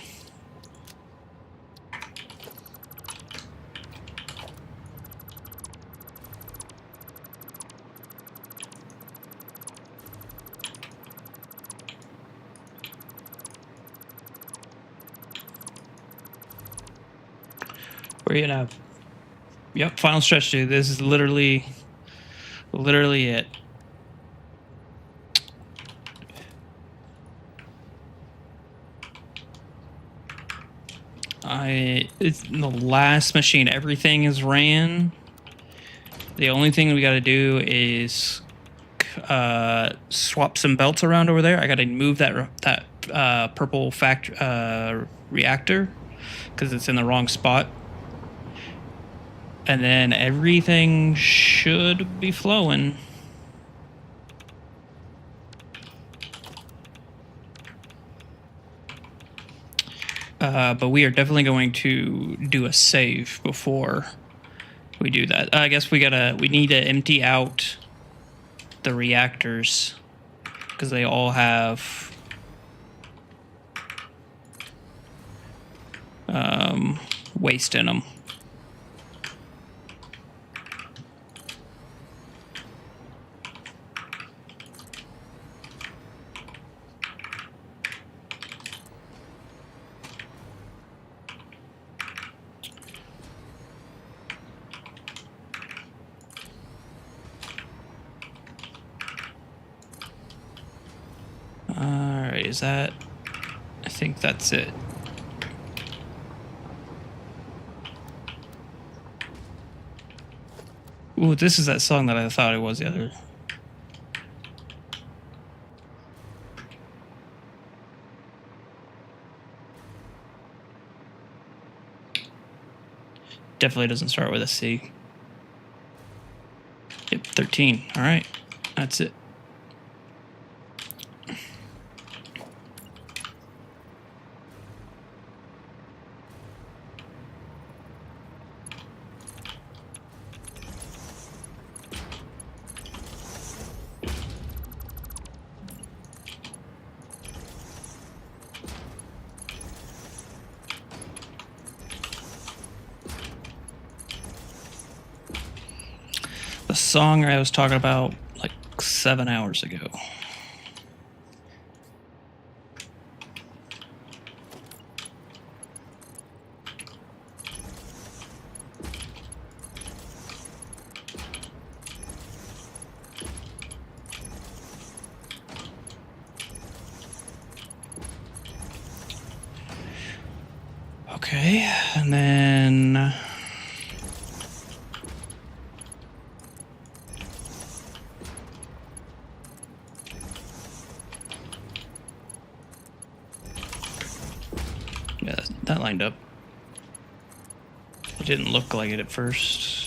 Where you gonna have? Yep, final stretch, dude. This is literally it. It's the last machine. Everything is ran. The only thing we got to do is swap some belts around over there. I got to move that purple reactor because it's in the wrong spot. And then everything should be flowing. But we are definitely going to do a save before we do that. I guess we need to empty out the reactors because they all have waste in them. Alright, is that... I think that's it. Ooh, this is that song that I thought it was the other. Definitely doesn't start with a C. Yep, 13. Alright, that's it. The song I was talking about like 7 hours ago. Okay, and then... yeah, that lined up. It didn't look like it at first.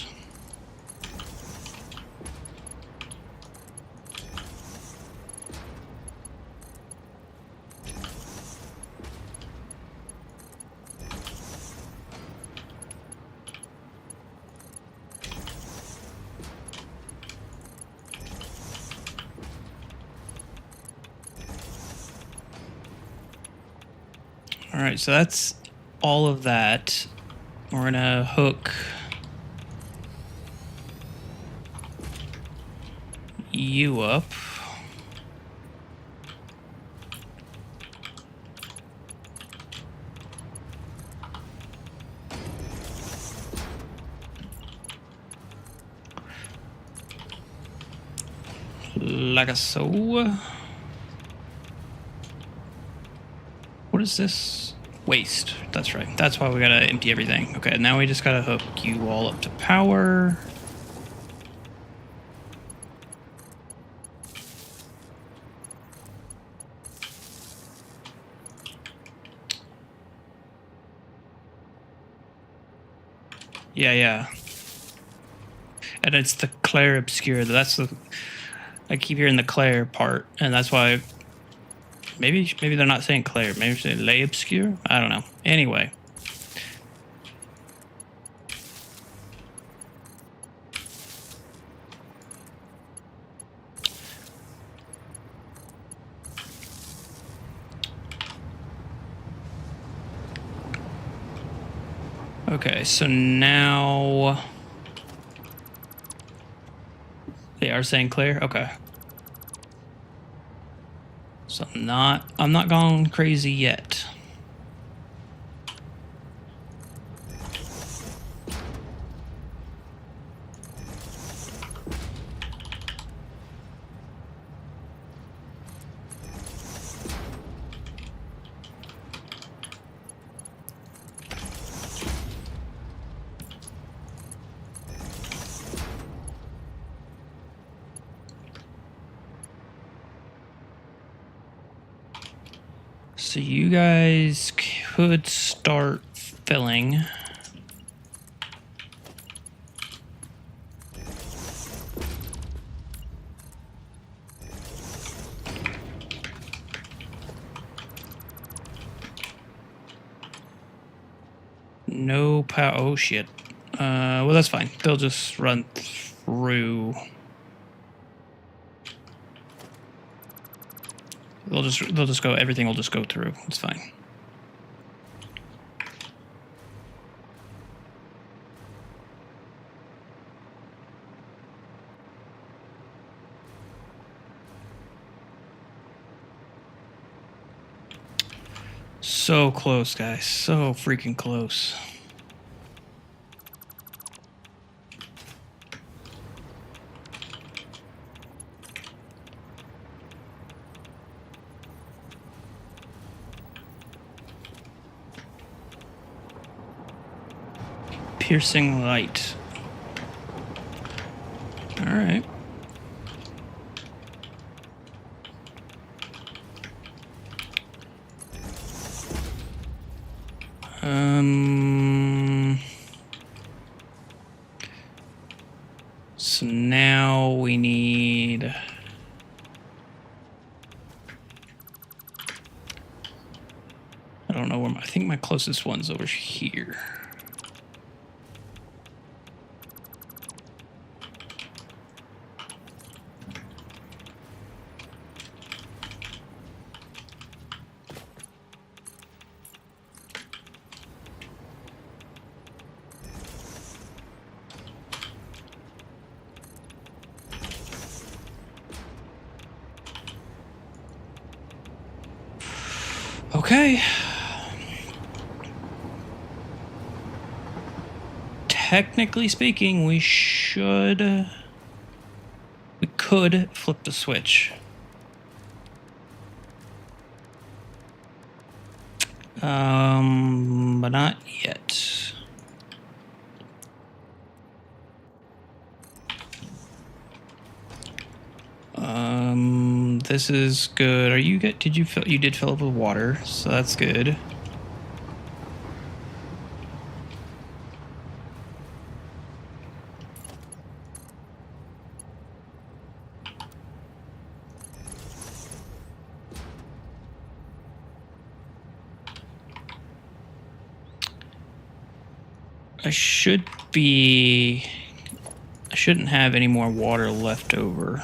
All right, so that's all of that. We're gonna hook you up. Like so. What is this? Waste. That's right. That's why we gotta empty everything. Okay, now we just gotta hook you all up to power. Yeah, yeah. And it's the clair obscure. That's the I keep hearing the clair part, and that's why maybe they're not saying clair. Maybe they're saying lay obscure. I don't know. Anyway. Okay, so now they are saying clear. Okay, so I'm not gone crazy yet. So you guys could start filling. No power. Oh shit. Well, that's fine. They'll just run through. They'll just go. Everything will just go through. It's fine. So close, guys. So freaking close. Piercing light. All right. So now we need. I don't know where I think my closest one's over here. Okay. Technically speaking, we could flip the switch. But not yet. This is good. You did fill up with water, so that's good. I shouldn't have any more water left over.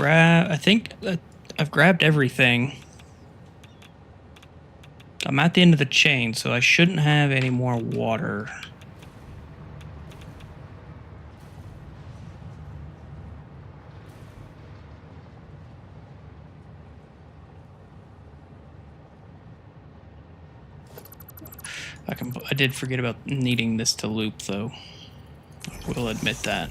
I think I've grabbed everything. I'm at the end of the chain, so I shouldn't have any more water. I did forget about needing this to loop, though. I will admit that.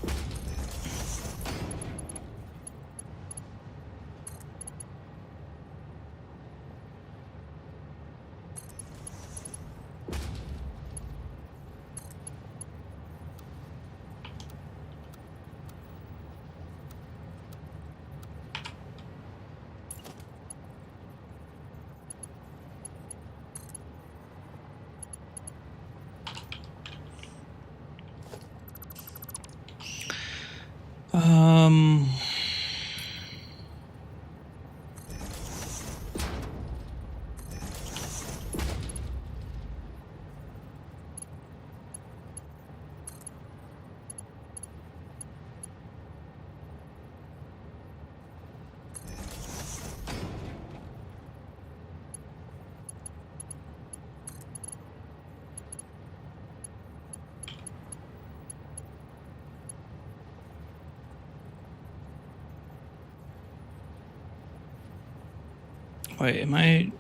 Wait, am I...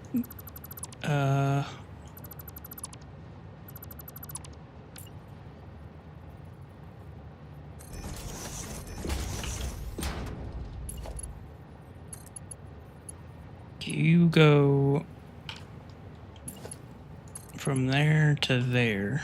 You go from there to there.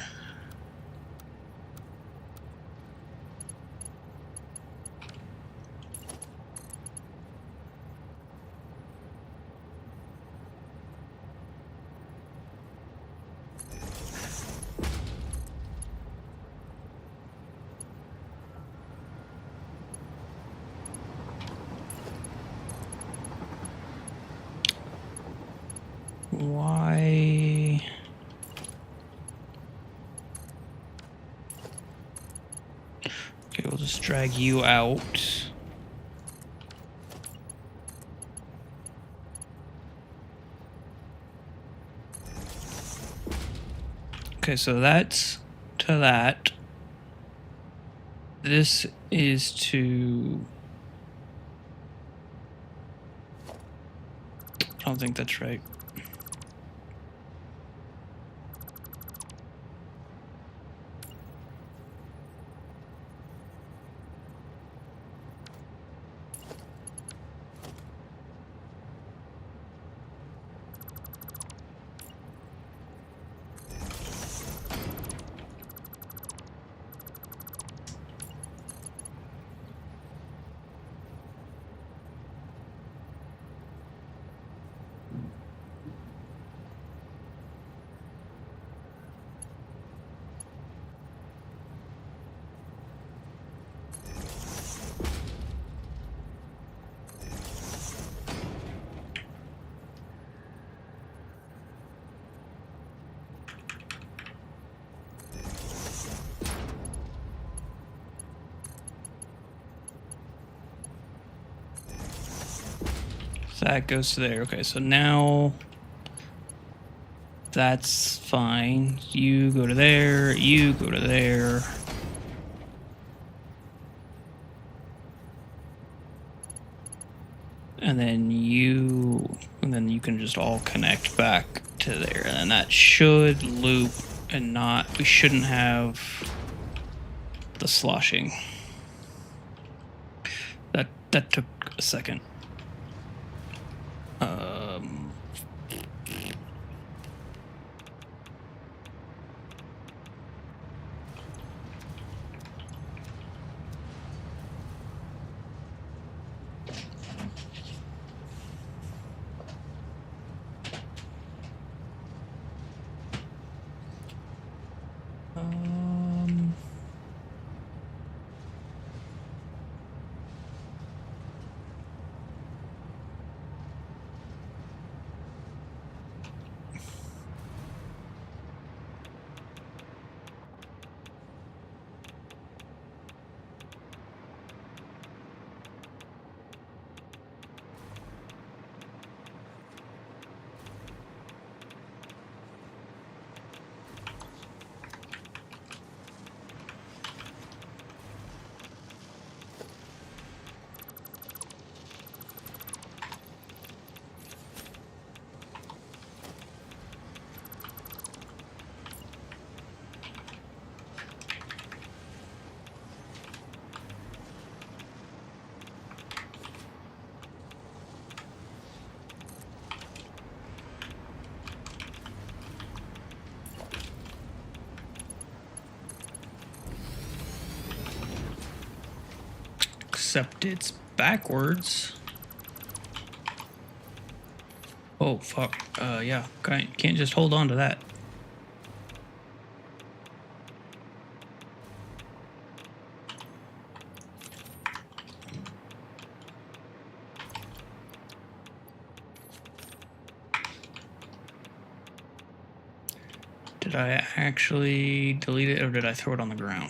Why? Okay, we'll just drag you out. Okay, so that's to that. This is to... I don't think that's right. That goes to there. Okay, so now that's fine. You go to there, you go to there. And then you can just all connect back to there. And then that should loop and not, we shouldn't have the sloshing. That took a second. except it's backwards. Oh, fuck. Yeah, can't just hold on to that. Did I actually delete it or did I throw it on the ground?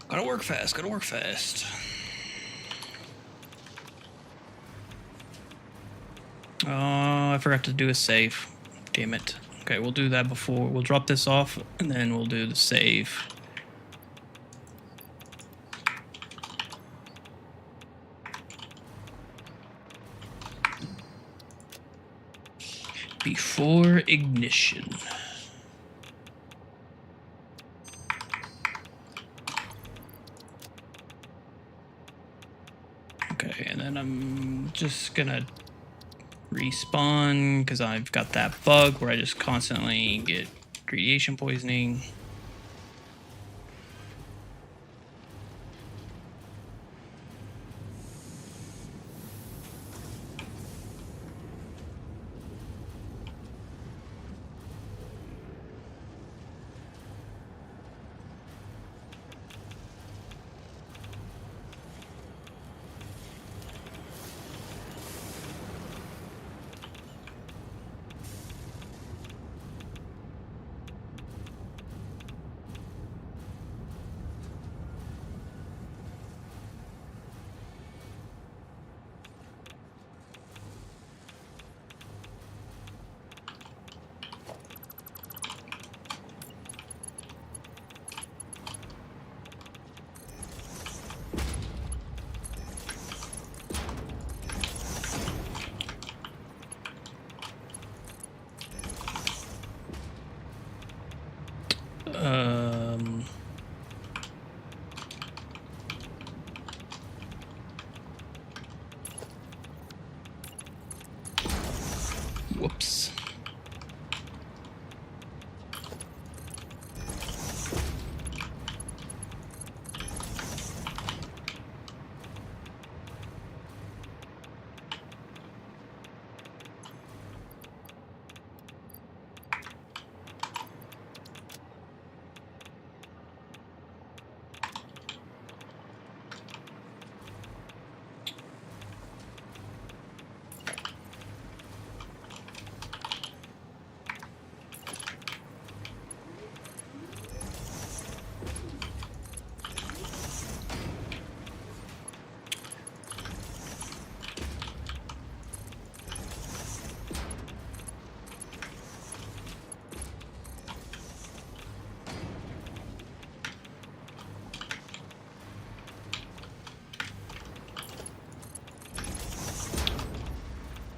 Gotta work fast, gotta work fast. Oh, I forgot to do a save. Damn it. Okay, we'll do that before. We'll drop this off, and then we'll do the save. Before ignition. Okay, and then I'm just gonna respawn because I've got that bug where I just constantly get radiation poisoning. Whoops.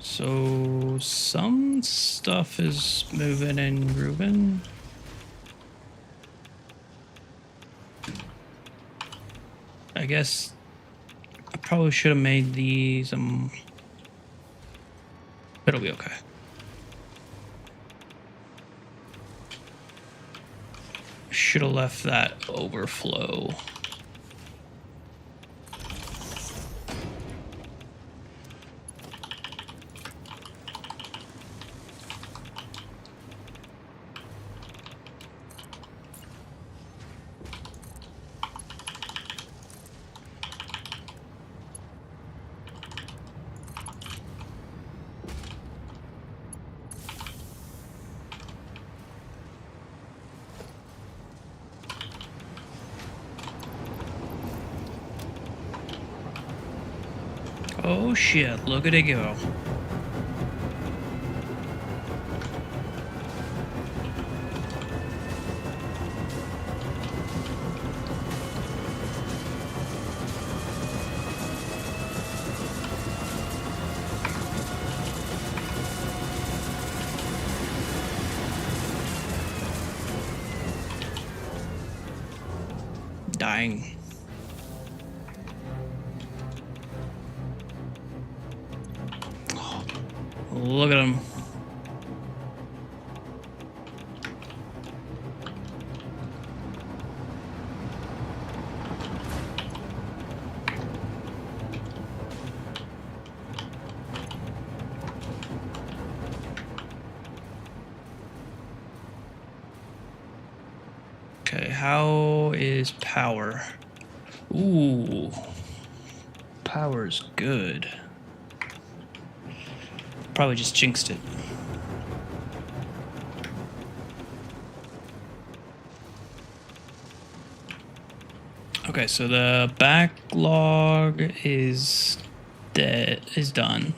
So some stuff is moving and grooving. I guess I probably should have made these, it'll be okay. Should have left that overflow. Oh shit, look at it go. Dying. Look at him. Okay, how is power? Ooh. Power's good. Probably just jinxed it. Okay, so the backlog is dead. Is done.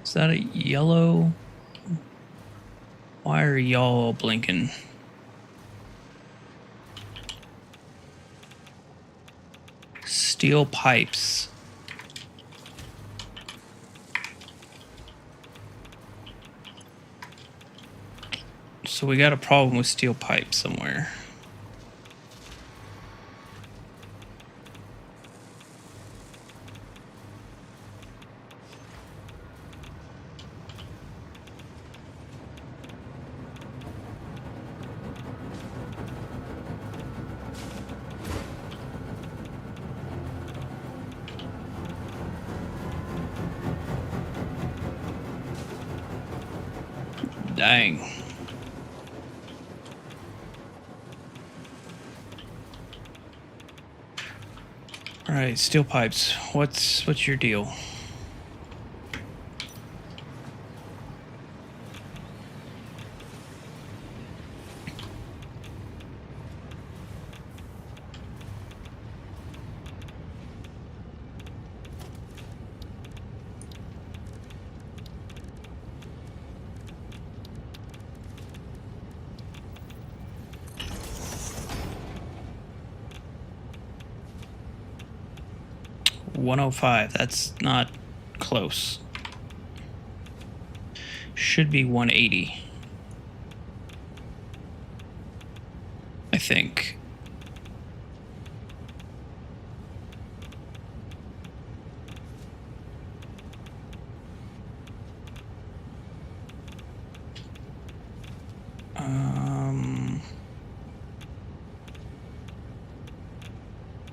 Is that a yellow? Why are y'all blinking? Steel pipes. So we got a problem with steel pipes somewhere. Dang. All right, steel pipes. What's your deal? $105. That's not close. Should be 180. I think.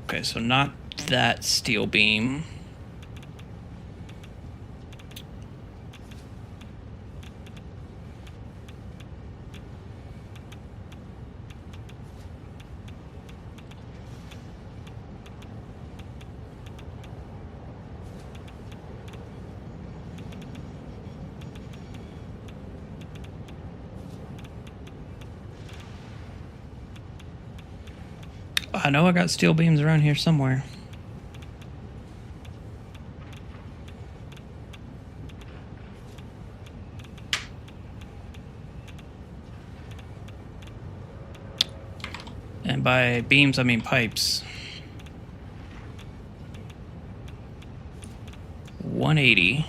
Okay, so not that steel beam. I know I got steel beams around here somewhere. And by beams, I mean pipes. 180.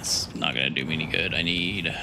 that's not going to do me any good. I need...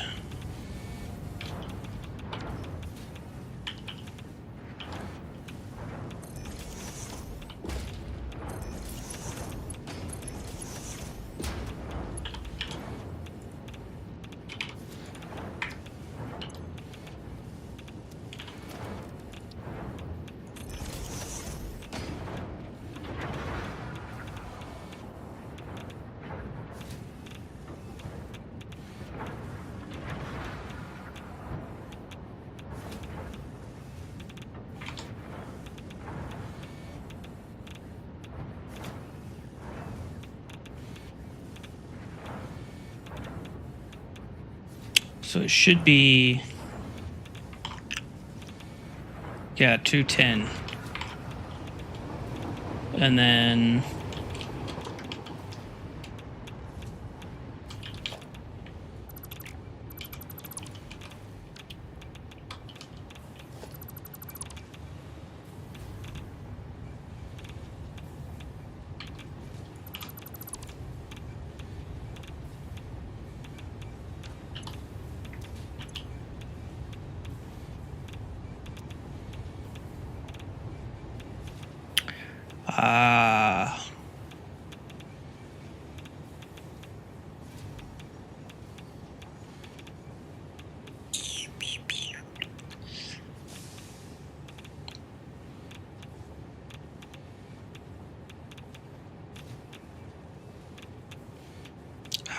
So it should be, yeah, 210. And then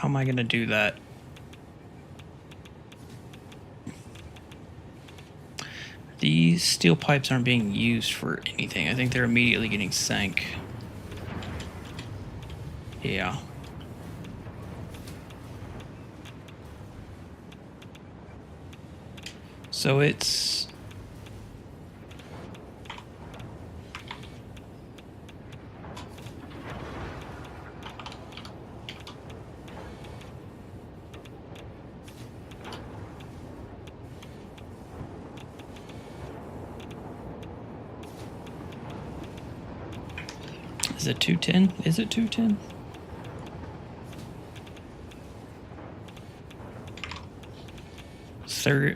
how am I going to do that? These steel pipes aren't being used for anything. I think they're immediately getting sank. Yeah. So it's... Is it 210? Is it 210?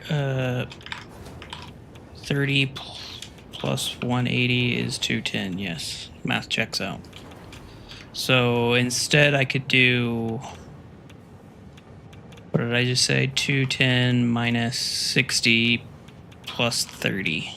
Uh, 30 plus 180 is 210, yes. Math checks out. So instead I could do... What did I just say? 210 minus 60 plus 30.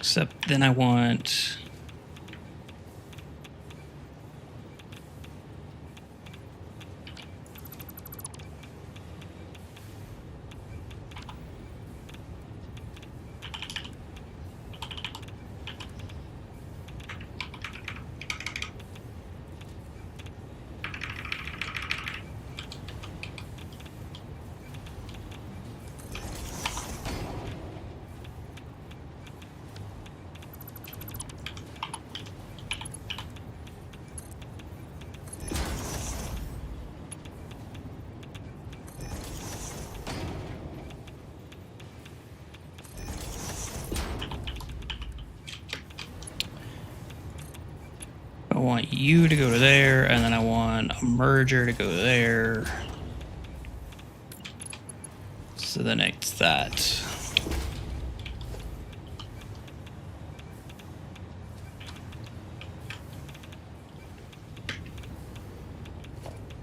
Except then I want... I want you to go to there, and then I want a merger to go there. So then it's that.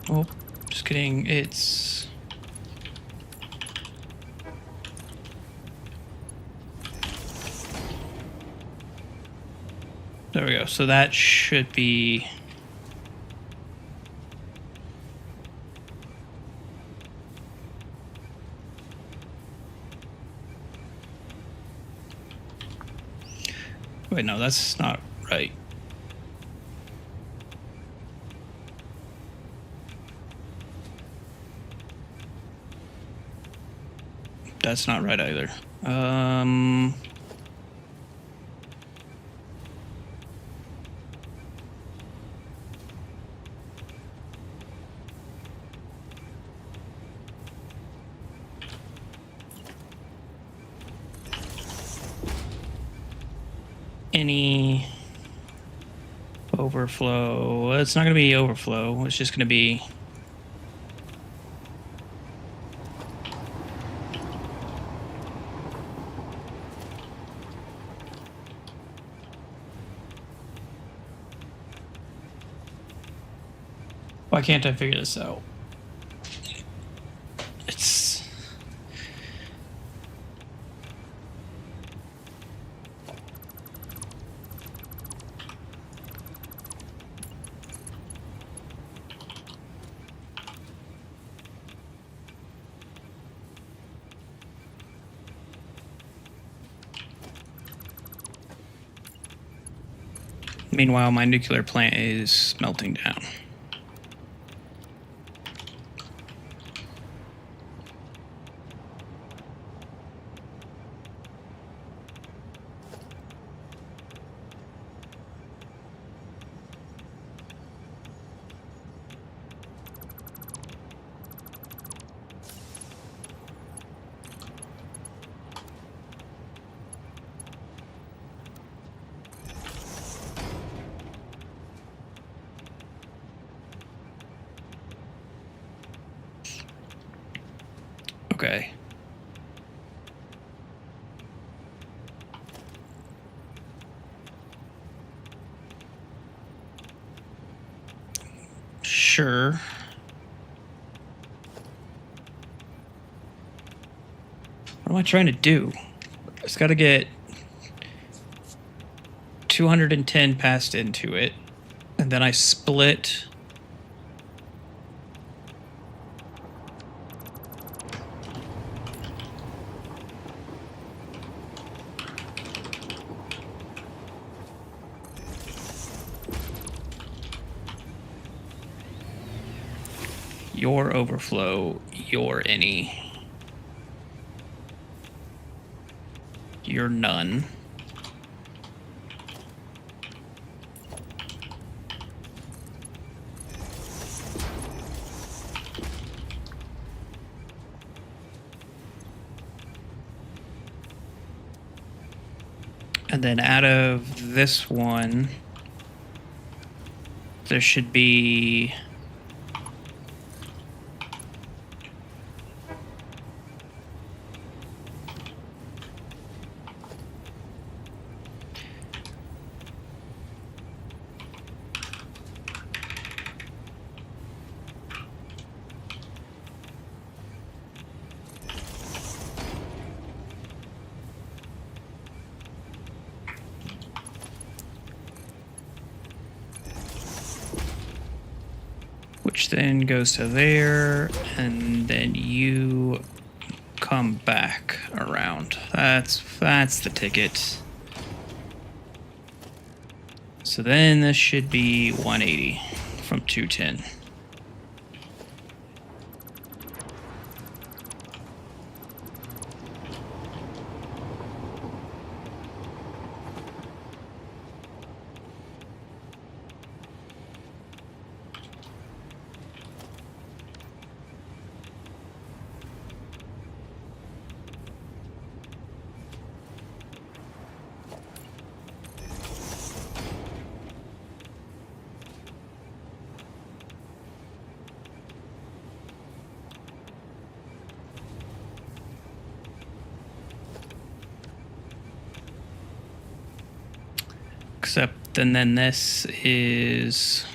Oh, just kidding. It's... There we go. So that should be... Wait, no, that's not right. That's not right either. Any overflow? Well, it's not going to be overflow. It's just going to be... Why can't I figure this out? It's... Meanwhile, my nuclear plant is melting down. Okay. Sure. What am I trying to do? It's got to get 210 passed into it, and then I split... Your overflow, your any. Your none. And then out of this one, there should be... which then goes to there, and then you come back around. That's the ticket. So then this should be 180 from 210. Except, and then this is...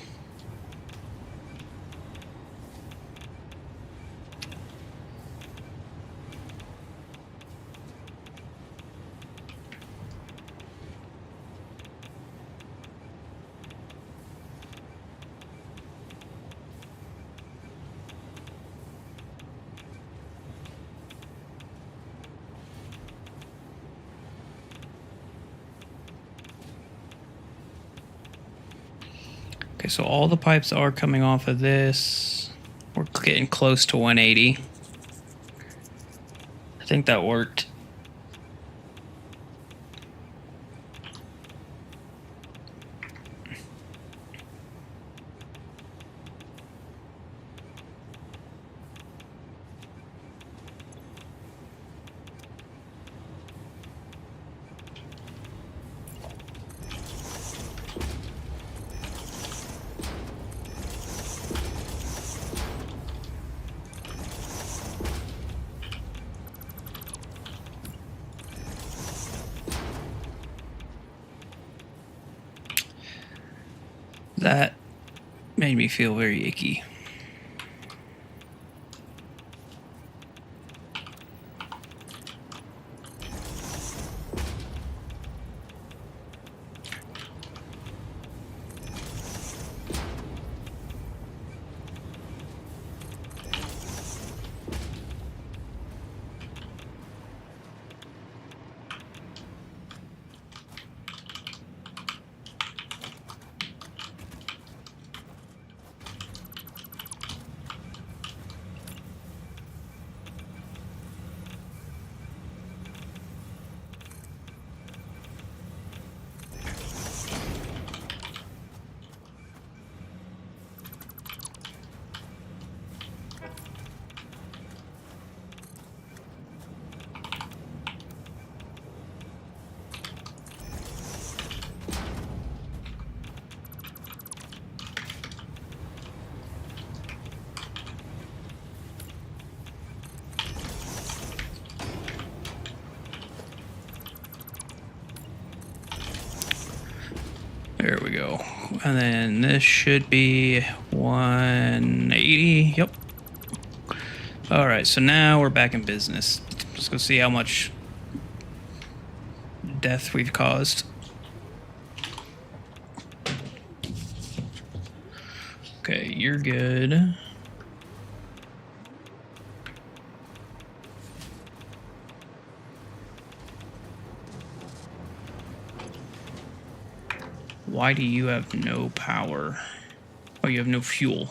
Okay, so all the pipes are coming off of this. We're getting close to 180. I think that worked. That made me feel very icky. There we go. And then this should be 180. Yep. All right, so now we're back in business. Let's go see how much death we've caused. Okay, you're good. Why do you have no power? Oh, you have no fuel.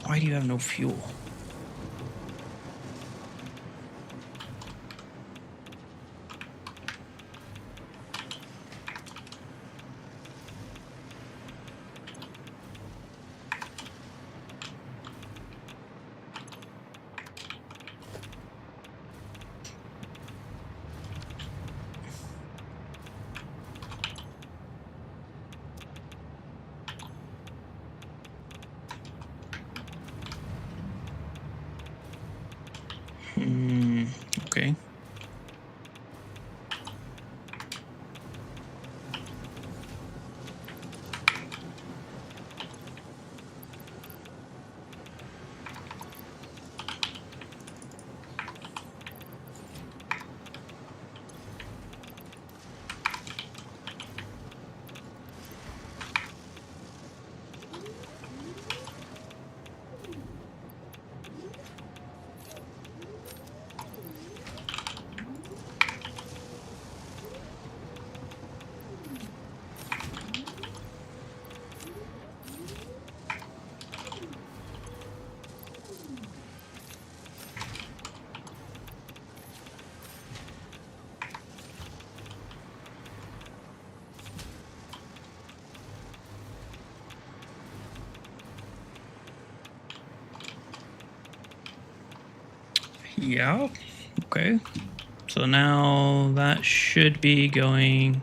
Why do you have no fuel? Yeah. Okay. So now that should be going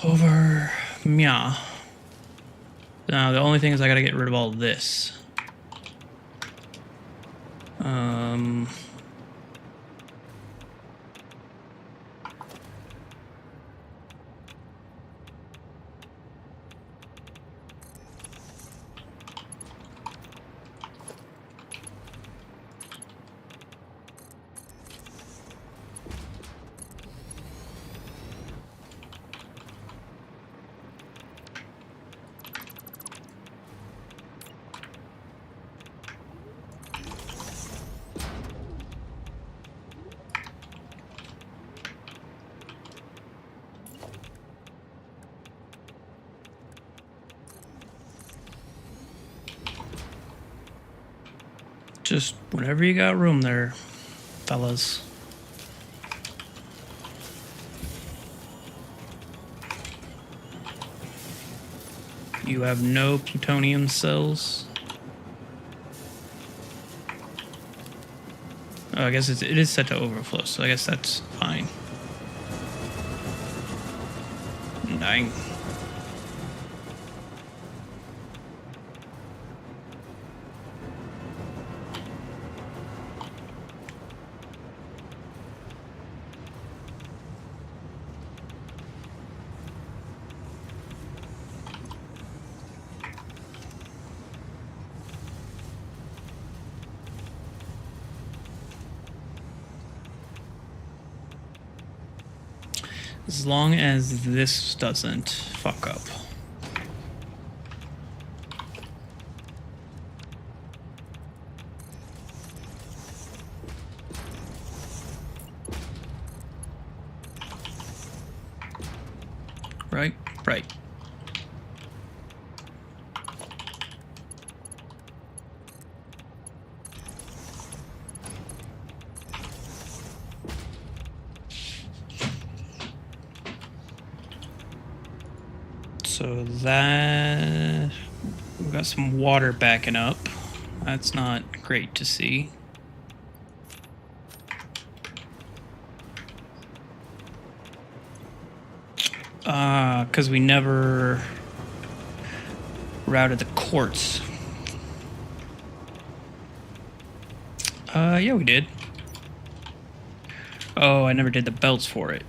over. Yeah. Now the only thing is I gotta get rid of all this. Um. Just whenever you got room there, fellas. You have no plutonium cells. Oh, I guess it is set to overflow, so I guess that's fine. Dang. As long as this doesn't fuck up. Right? Right. So that we've got some water backing up. That's not great to see. Because we never routed the quartz. Yeah, we did. Oh, I never did the belts for it.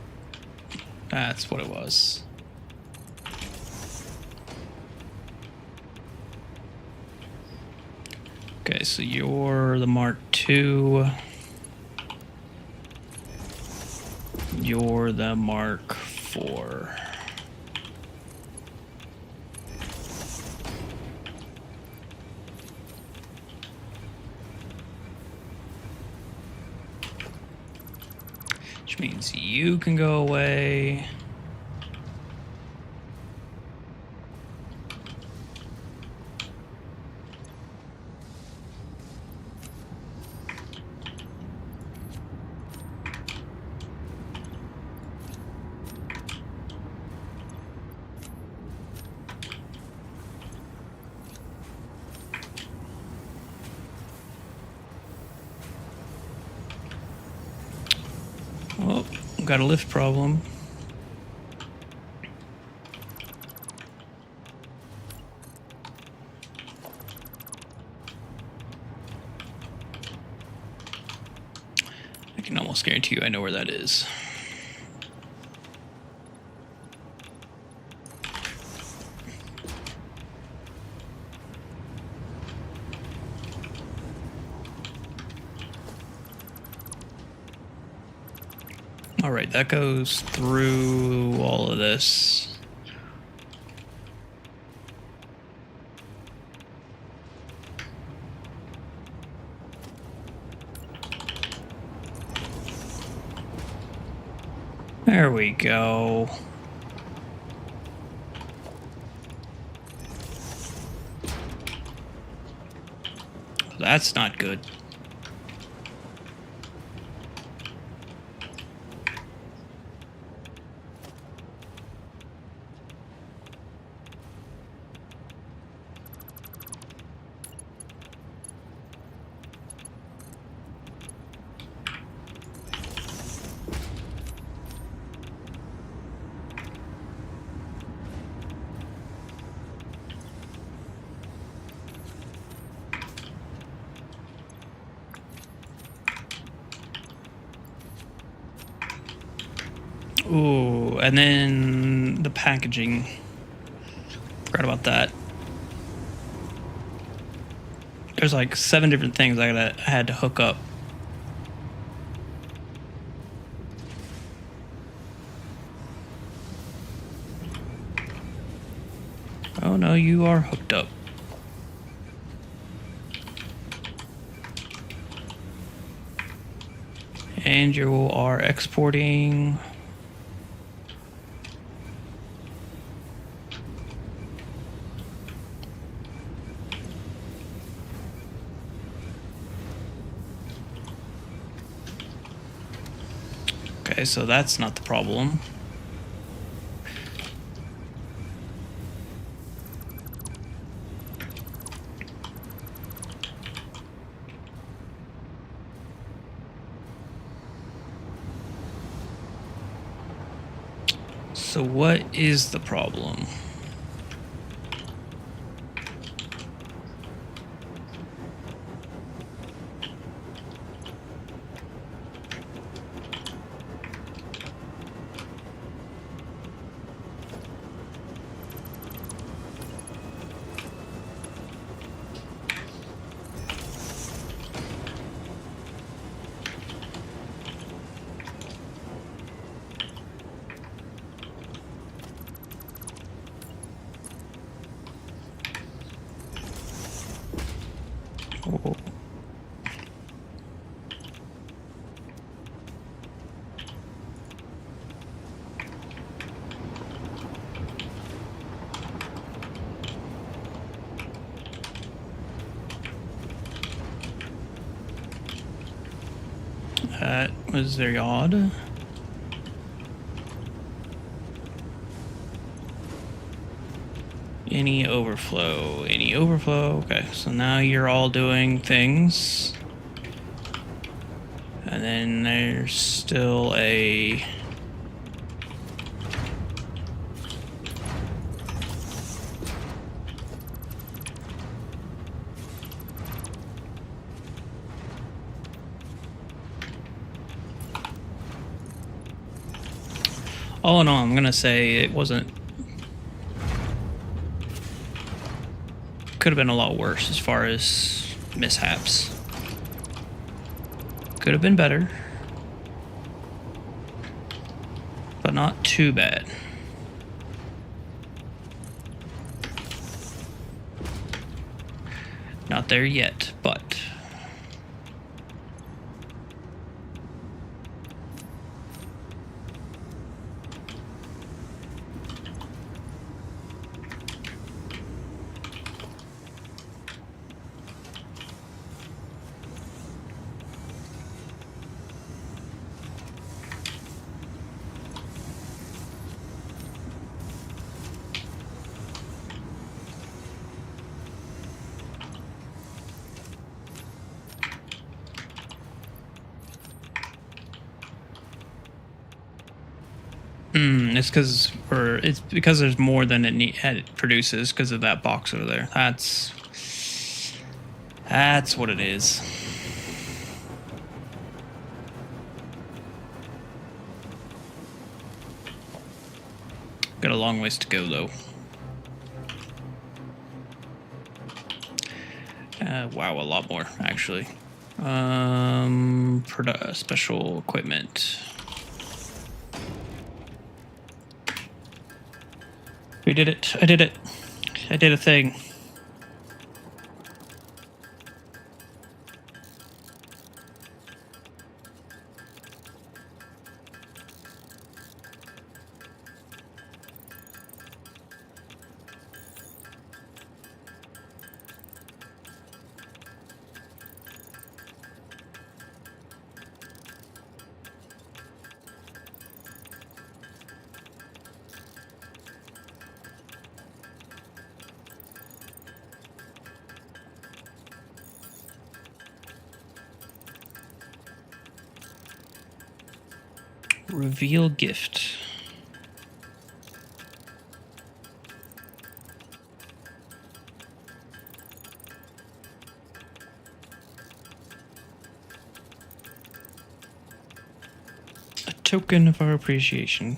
That's what it was. Okay, so you're the Mark II. You're the Mark IV. Which means you can go away. Oh, got a lift problem. I can almost guarantee you I know where that is. All right, that goes through all of this. There we go. That's not good. Ooh, and then the packaging. Forgot about that. There's like 7 different things I had to hook up. Oh no, you are hooked up. And you are exporting. Okay, so that's not the problem. So what is the problem? Oh. That was very odd. Any overflow? Any overflow? Okay, so now you're all doing things. And then there's still a... All in all, I'm gonna say it wasn't... Could have been a lot worse as far as mishaps. Could have been better. But not too bad. Not there yet, but... it's because there's more than it produces because of that box over there. That's what it is. Got a long ways to go though. Wow, a lot more actually. Special equipment. We did it. I did it. I did a thing. Reveal gift. A token of our appreciation.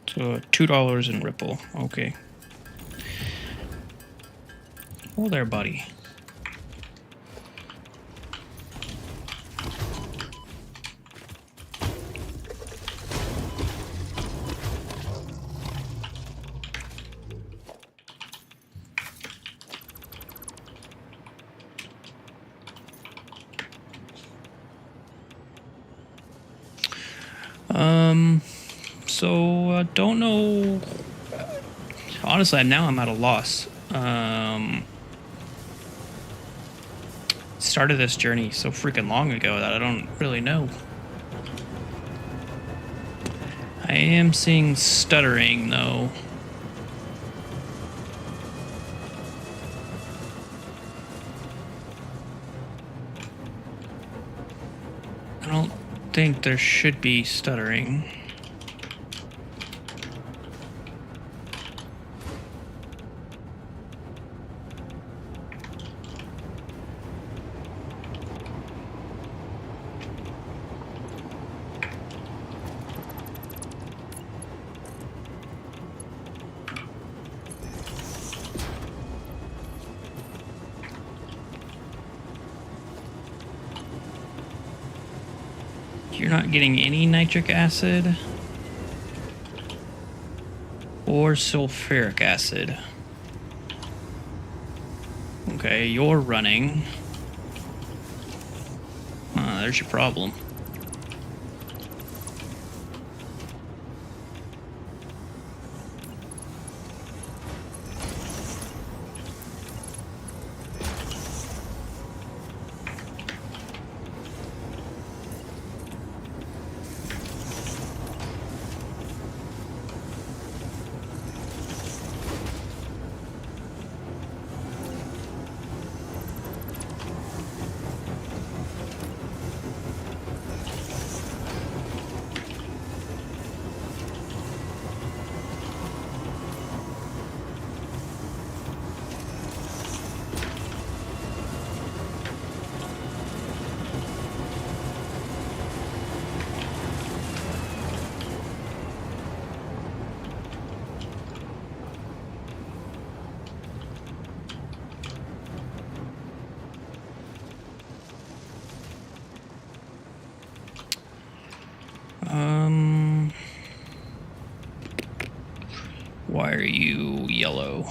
So $2 in Ripple. Okay. Oh there, buddy. So I don't know. Honestly, now I'm at a loss. Started this journey so freaking long ago that I don't really know. I am seeing stuttering though. I don't think there should be stuttering. You're not getting any nitric acid or sulfuric acid. Okay, you're running. There's your problem. Why are you yellow?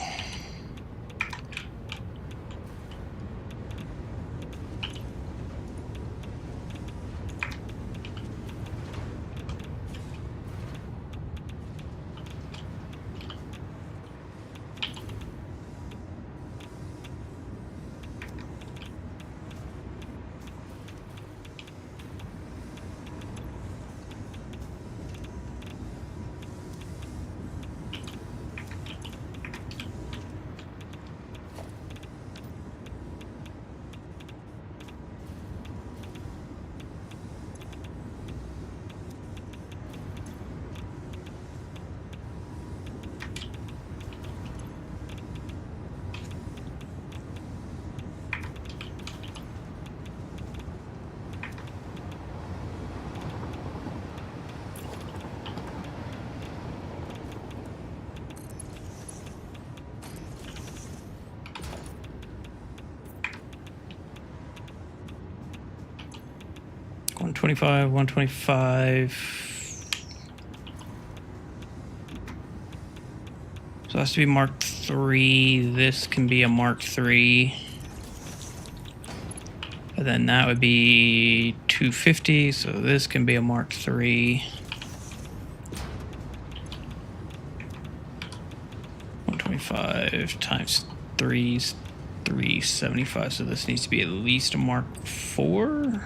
One 125. So it has to be Mark 3. This can be a Mark 3. And then that would be 250. So this can be a Mark 3. 125 times 3 is 375. So this needs to be at least a Mark 4.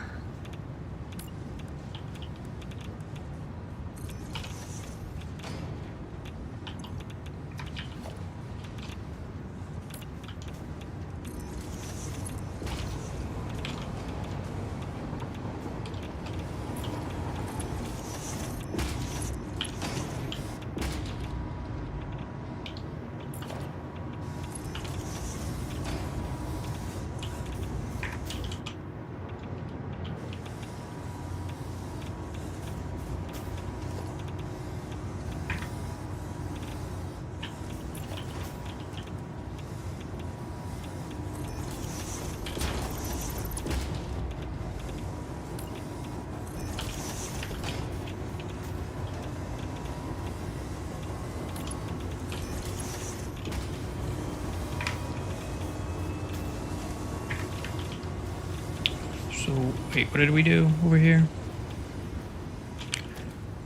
So, wait, what did we do over here?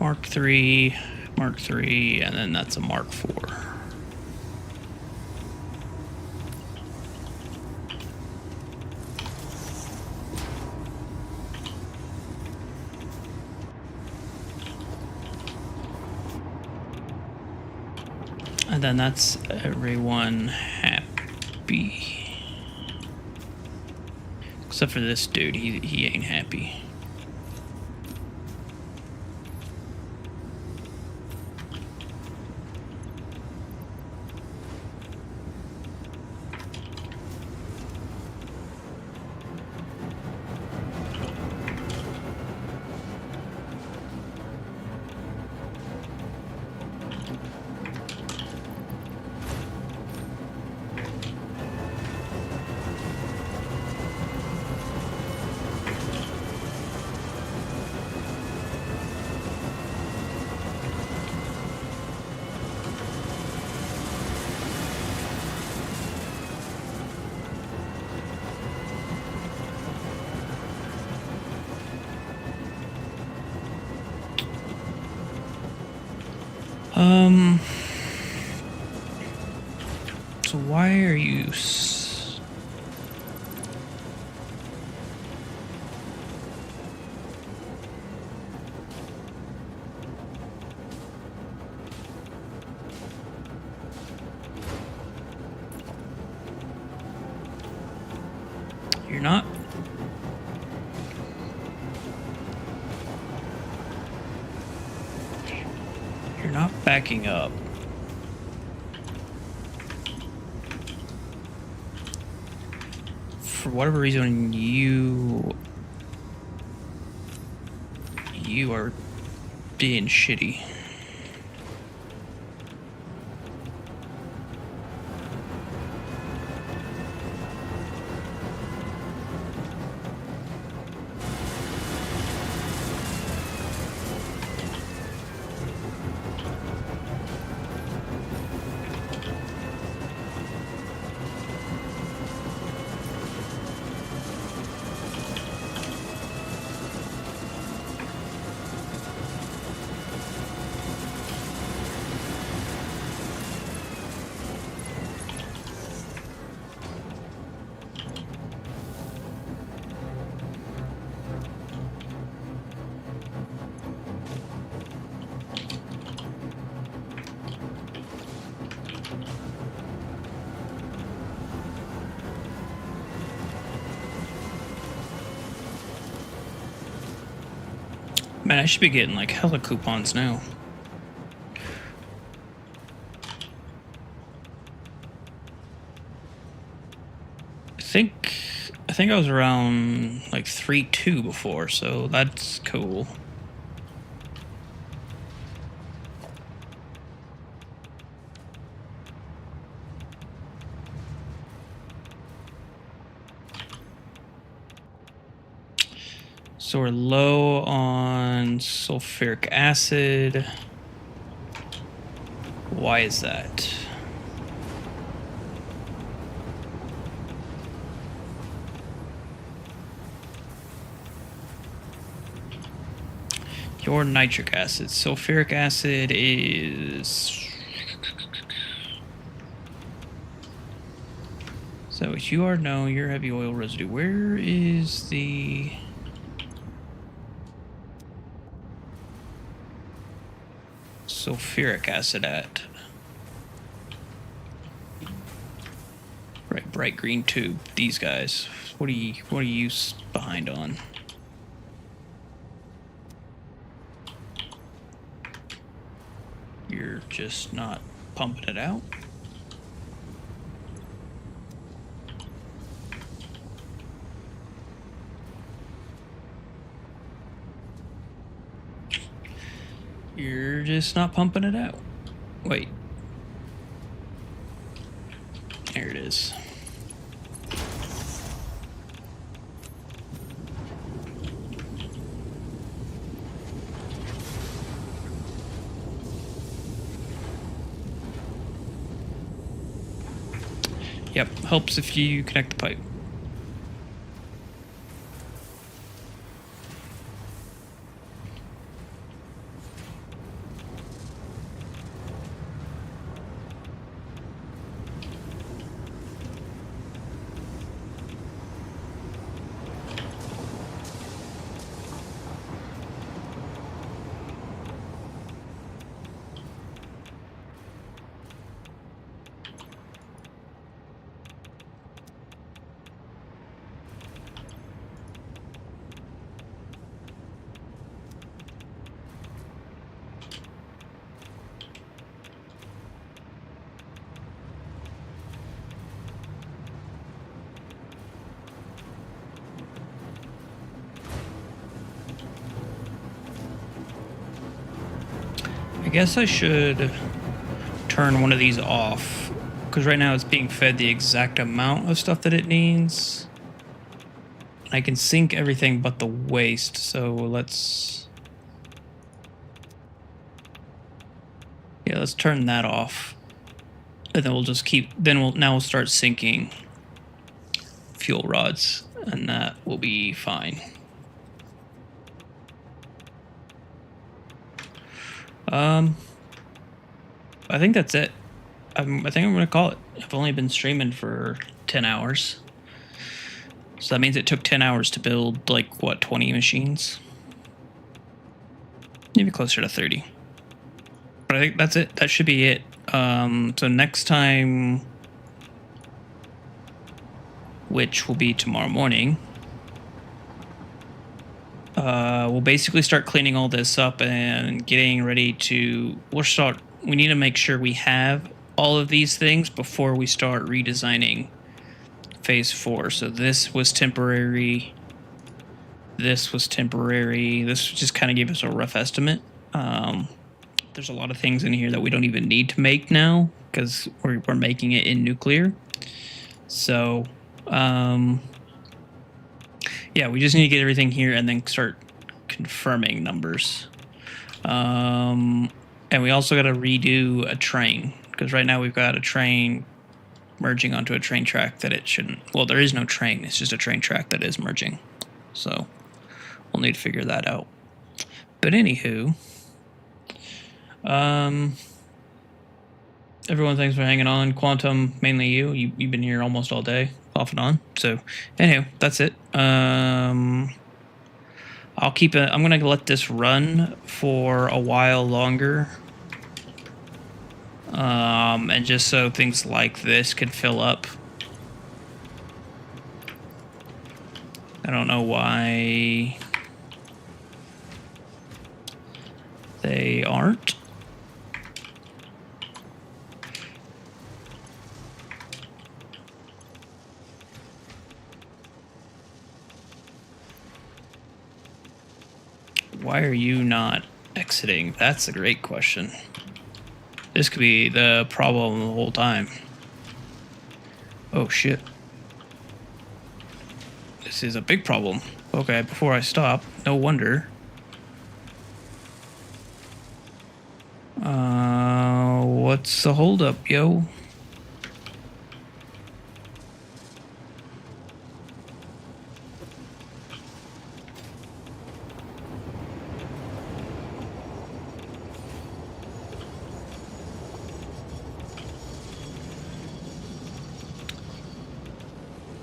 Mark 3, Mark 3, and then that's a Mark 4. And then that's everyone happy. Except for this dude, he ain't happy. So why are you... You're not? You're not backing up. For whatever reason, you are being shitty. Man, I should be getting like hella coupons now. I think I was around like 3-2 before, so that's cool. So we're low on sulfuric acid. Why is that? Your nitric acid. Sulfuric acid is... So what you are? No, your heavy oil residue. Where is the... sulfuric acid at? Right, bright green tube. These guys. What are you behind on? You're just not pumping it out? You're just not pumping it out. Wait. There it is. Yep, helps if you connect the pipe. I guess I should turn one of these off, because right now it's being fed the exact amount of stuff that it needs. I can sync everything but the waste, so let's turn that off. And then we'll just keep, now we'll start syncing fuel rods, and that will be fine. I think that's it. I think I'm gonna call it. I've only been streaming for 10 hours. So that means it took 10 hours to build, like, what, 20 machines? Maybe closer to 30. But I think that's it. That should be it. So next time, which will be tomorrow morning, we'll basically start cleaning all this up and getting ready to... We need to make sure we have all of these things before we start redesigning phase 4. So this was temporary. This was temporary. This just kind of gave us a rough estimate. There's a lot of things in here that we don't even need to make now because we're making it in nuclear. So, yeah, we just need to get everything here and then start confirming numbers. And we also got to redo a train because right now we've got a train merging onto a train track that it shouldn't. Well, there is no train. It's just a train track that is merging. So we'll need to figure that out. But anywho, everyone, thanks for hanging on. Quantum, mainly you. You've been here almost all day, off and on. So anyhow, that's it. I'll keep it. I'm gonna let this run for a while longer. And just so things like this can fill up. I don't know why they aren't. Why are you not exiting? That's a great question. This could be the problem the whole time. Oh shit. This is a big problem. Okay, before I stop, no wonder. What's the holdup, yo?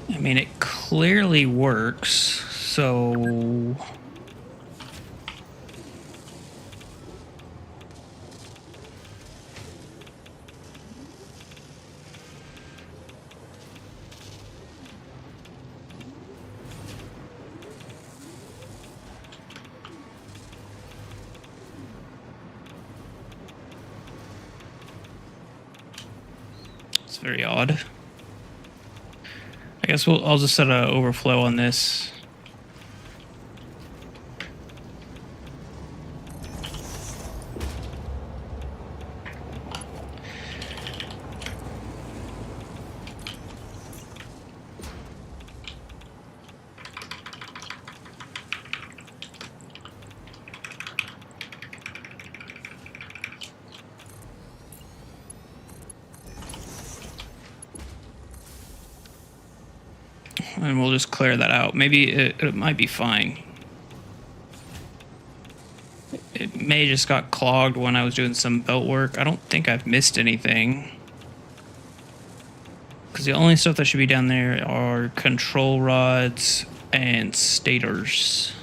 I mean, it clearly works, so... It's very odd. I guess I'll just set an overflow on this. And we'll just clear that out. Maybe it might be fine. It may just got clogged when I was doing some belt work. I don't think I've missed anything. Because the only stuff that should be down there are control rods and stators.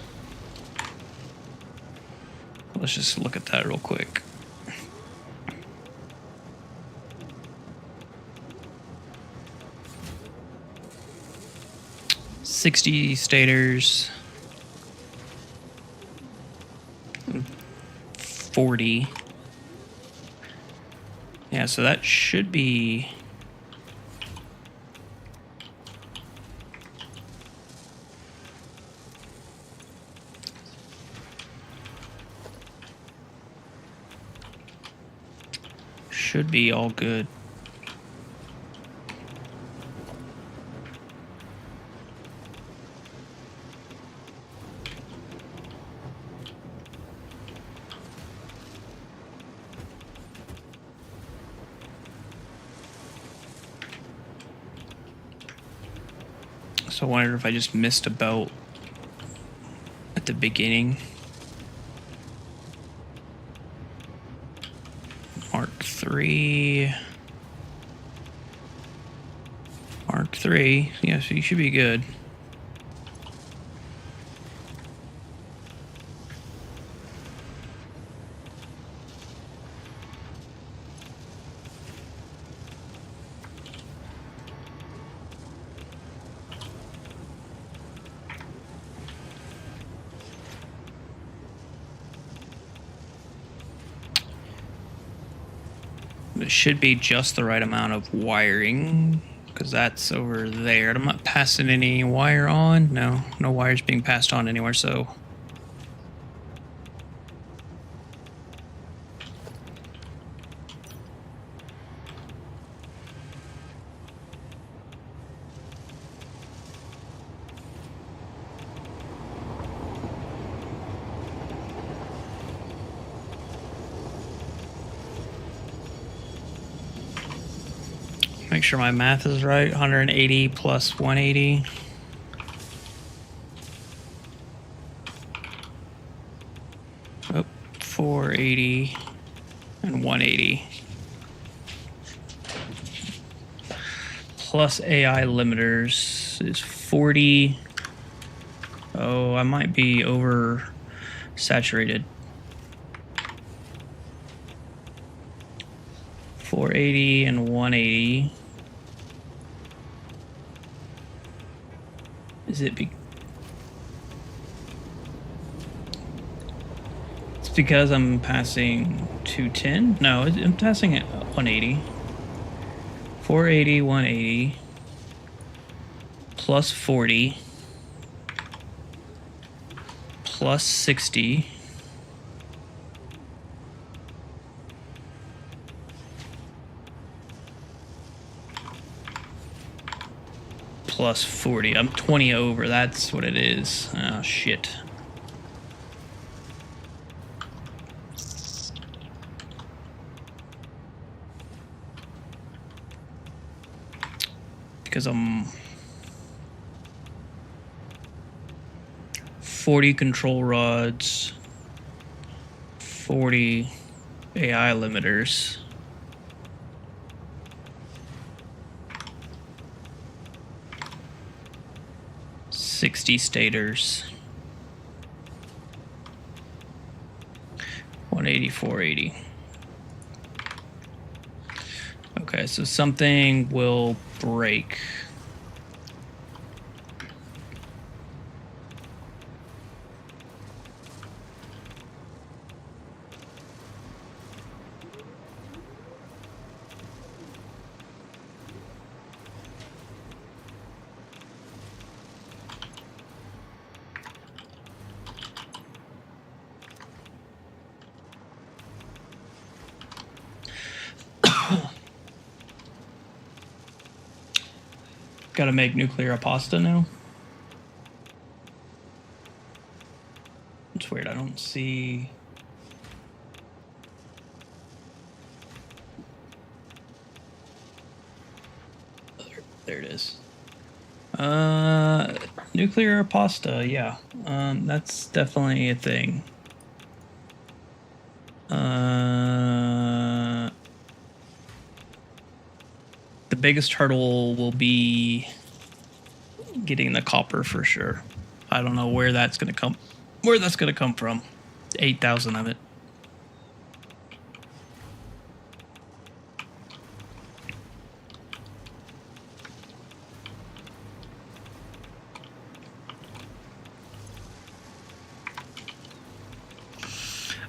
Let's just look at that real quick. $60 stators, 40. Yeah, so that should be... should be all good. So I wonder if I just missed a belt at the beginning. Mark 3. Mark 3. Yeah, so you should be good. It should be just the right amount of wiring, because that's over there. I'm not passing any wire on. No wires being passed on anywhere, so... Make sure my math is right. 180 plus 180. Oh, 480 and 180. Plus AI limiters is 40. Oh, I might be over saturated. 480 and 180. Is it it's because I'm passing 210? No, I'm passing at 180. 480, 180. Plus 40. Plus 60. Plus 40. I'm 20 over. That's what it is. Oh, shit. Because I'm 40 control rods, 40 AI limiters. 60 stators. 180, 480. Okay, so something will break. Gotta make nuclear pasta now. It's weird, I don't see... There it is. Nuclear pasta, yeah. That's definitely a thing. The biggest hurdle will be getting the copper for sure. I don't know where that's gonna come from. 8,000 of it.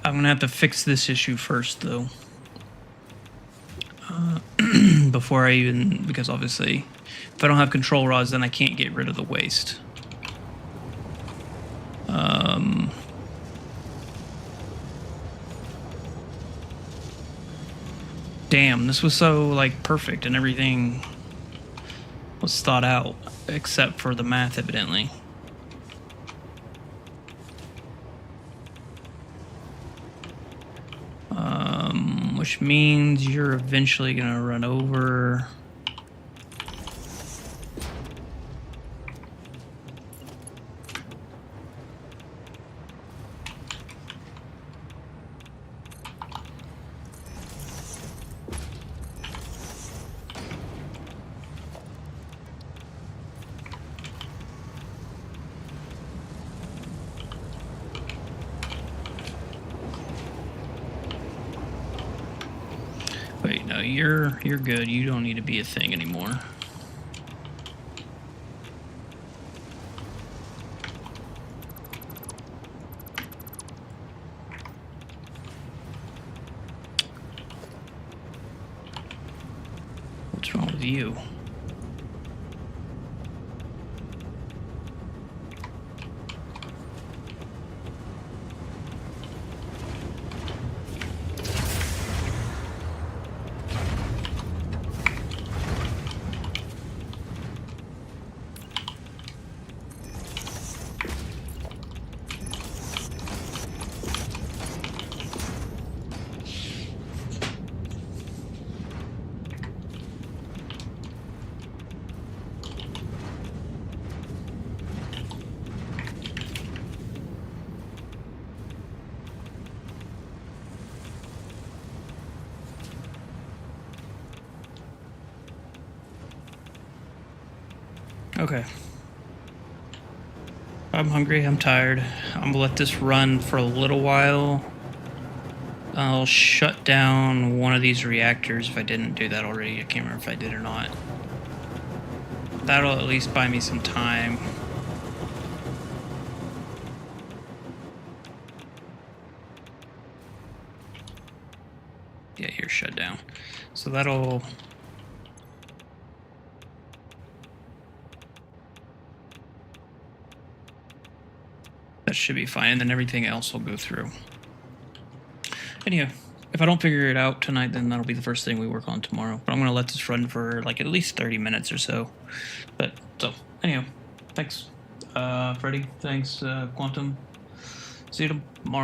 I'm gonna have to fix this issue first, though. Before I even, because obviously, if I don't have control rods, then I can't get rid of the waste. Damn, this was so, like, perfect and everything was thought out, except for the math, evidently. Which means you're eventually gonna run over... Wait, no, you're good. You don't need to be a thing anymore. What's wrong with you? Okay. I'm hungry, I'm tired. I'm gonna let this run for a little while. I'll shut down one of these reactors if I didn't do that already. I can't remember if I did or not. That'll at least buy me some time. Yeah, you're shut down. So that'll... That should be fine, and then everything else will go through. Anyhow, if I don't figure it out tonight, then that'll be the first thing we work on tomorrow. But I'm going to let this run for like at least 30 minutes or so. But, so, anyhow, thanks, Freddy. Thanks, Quantum. See you tomorrow.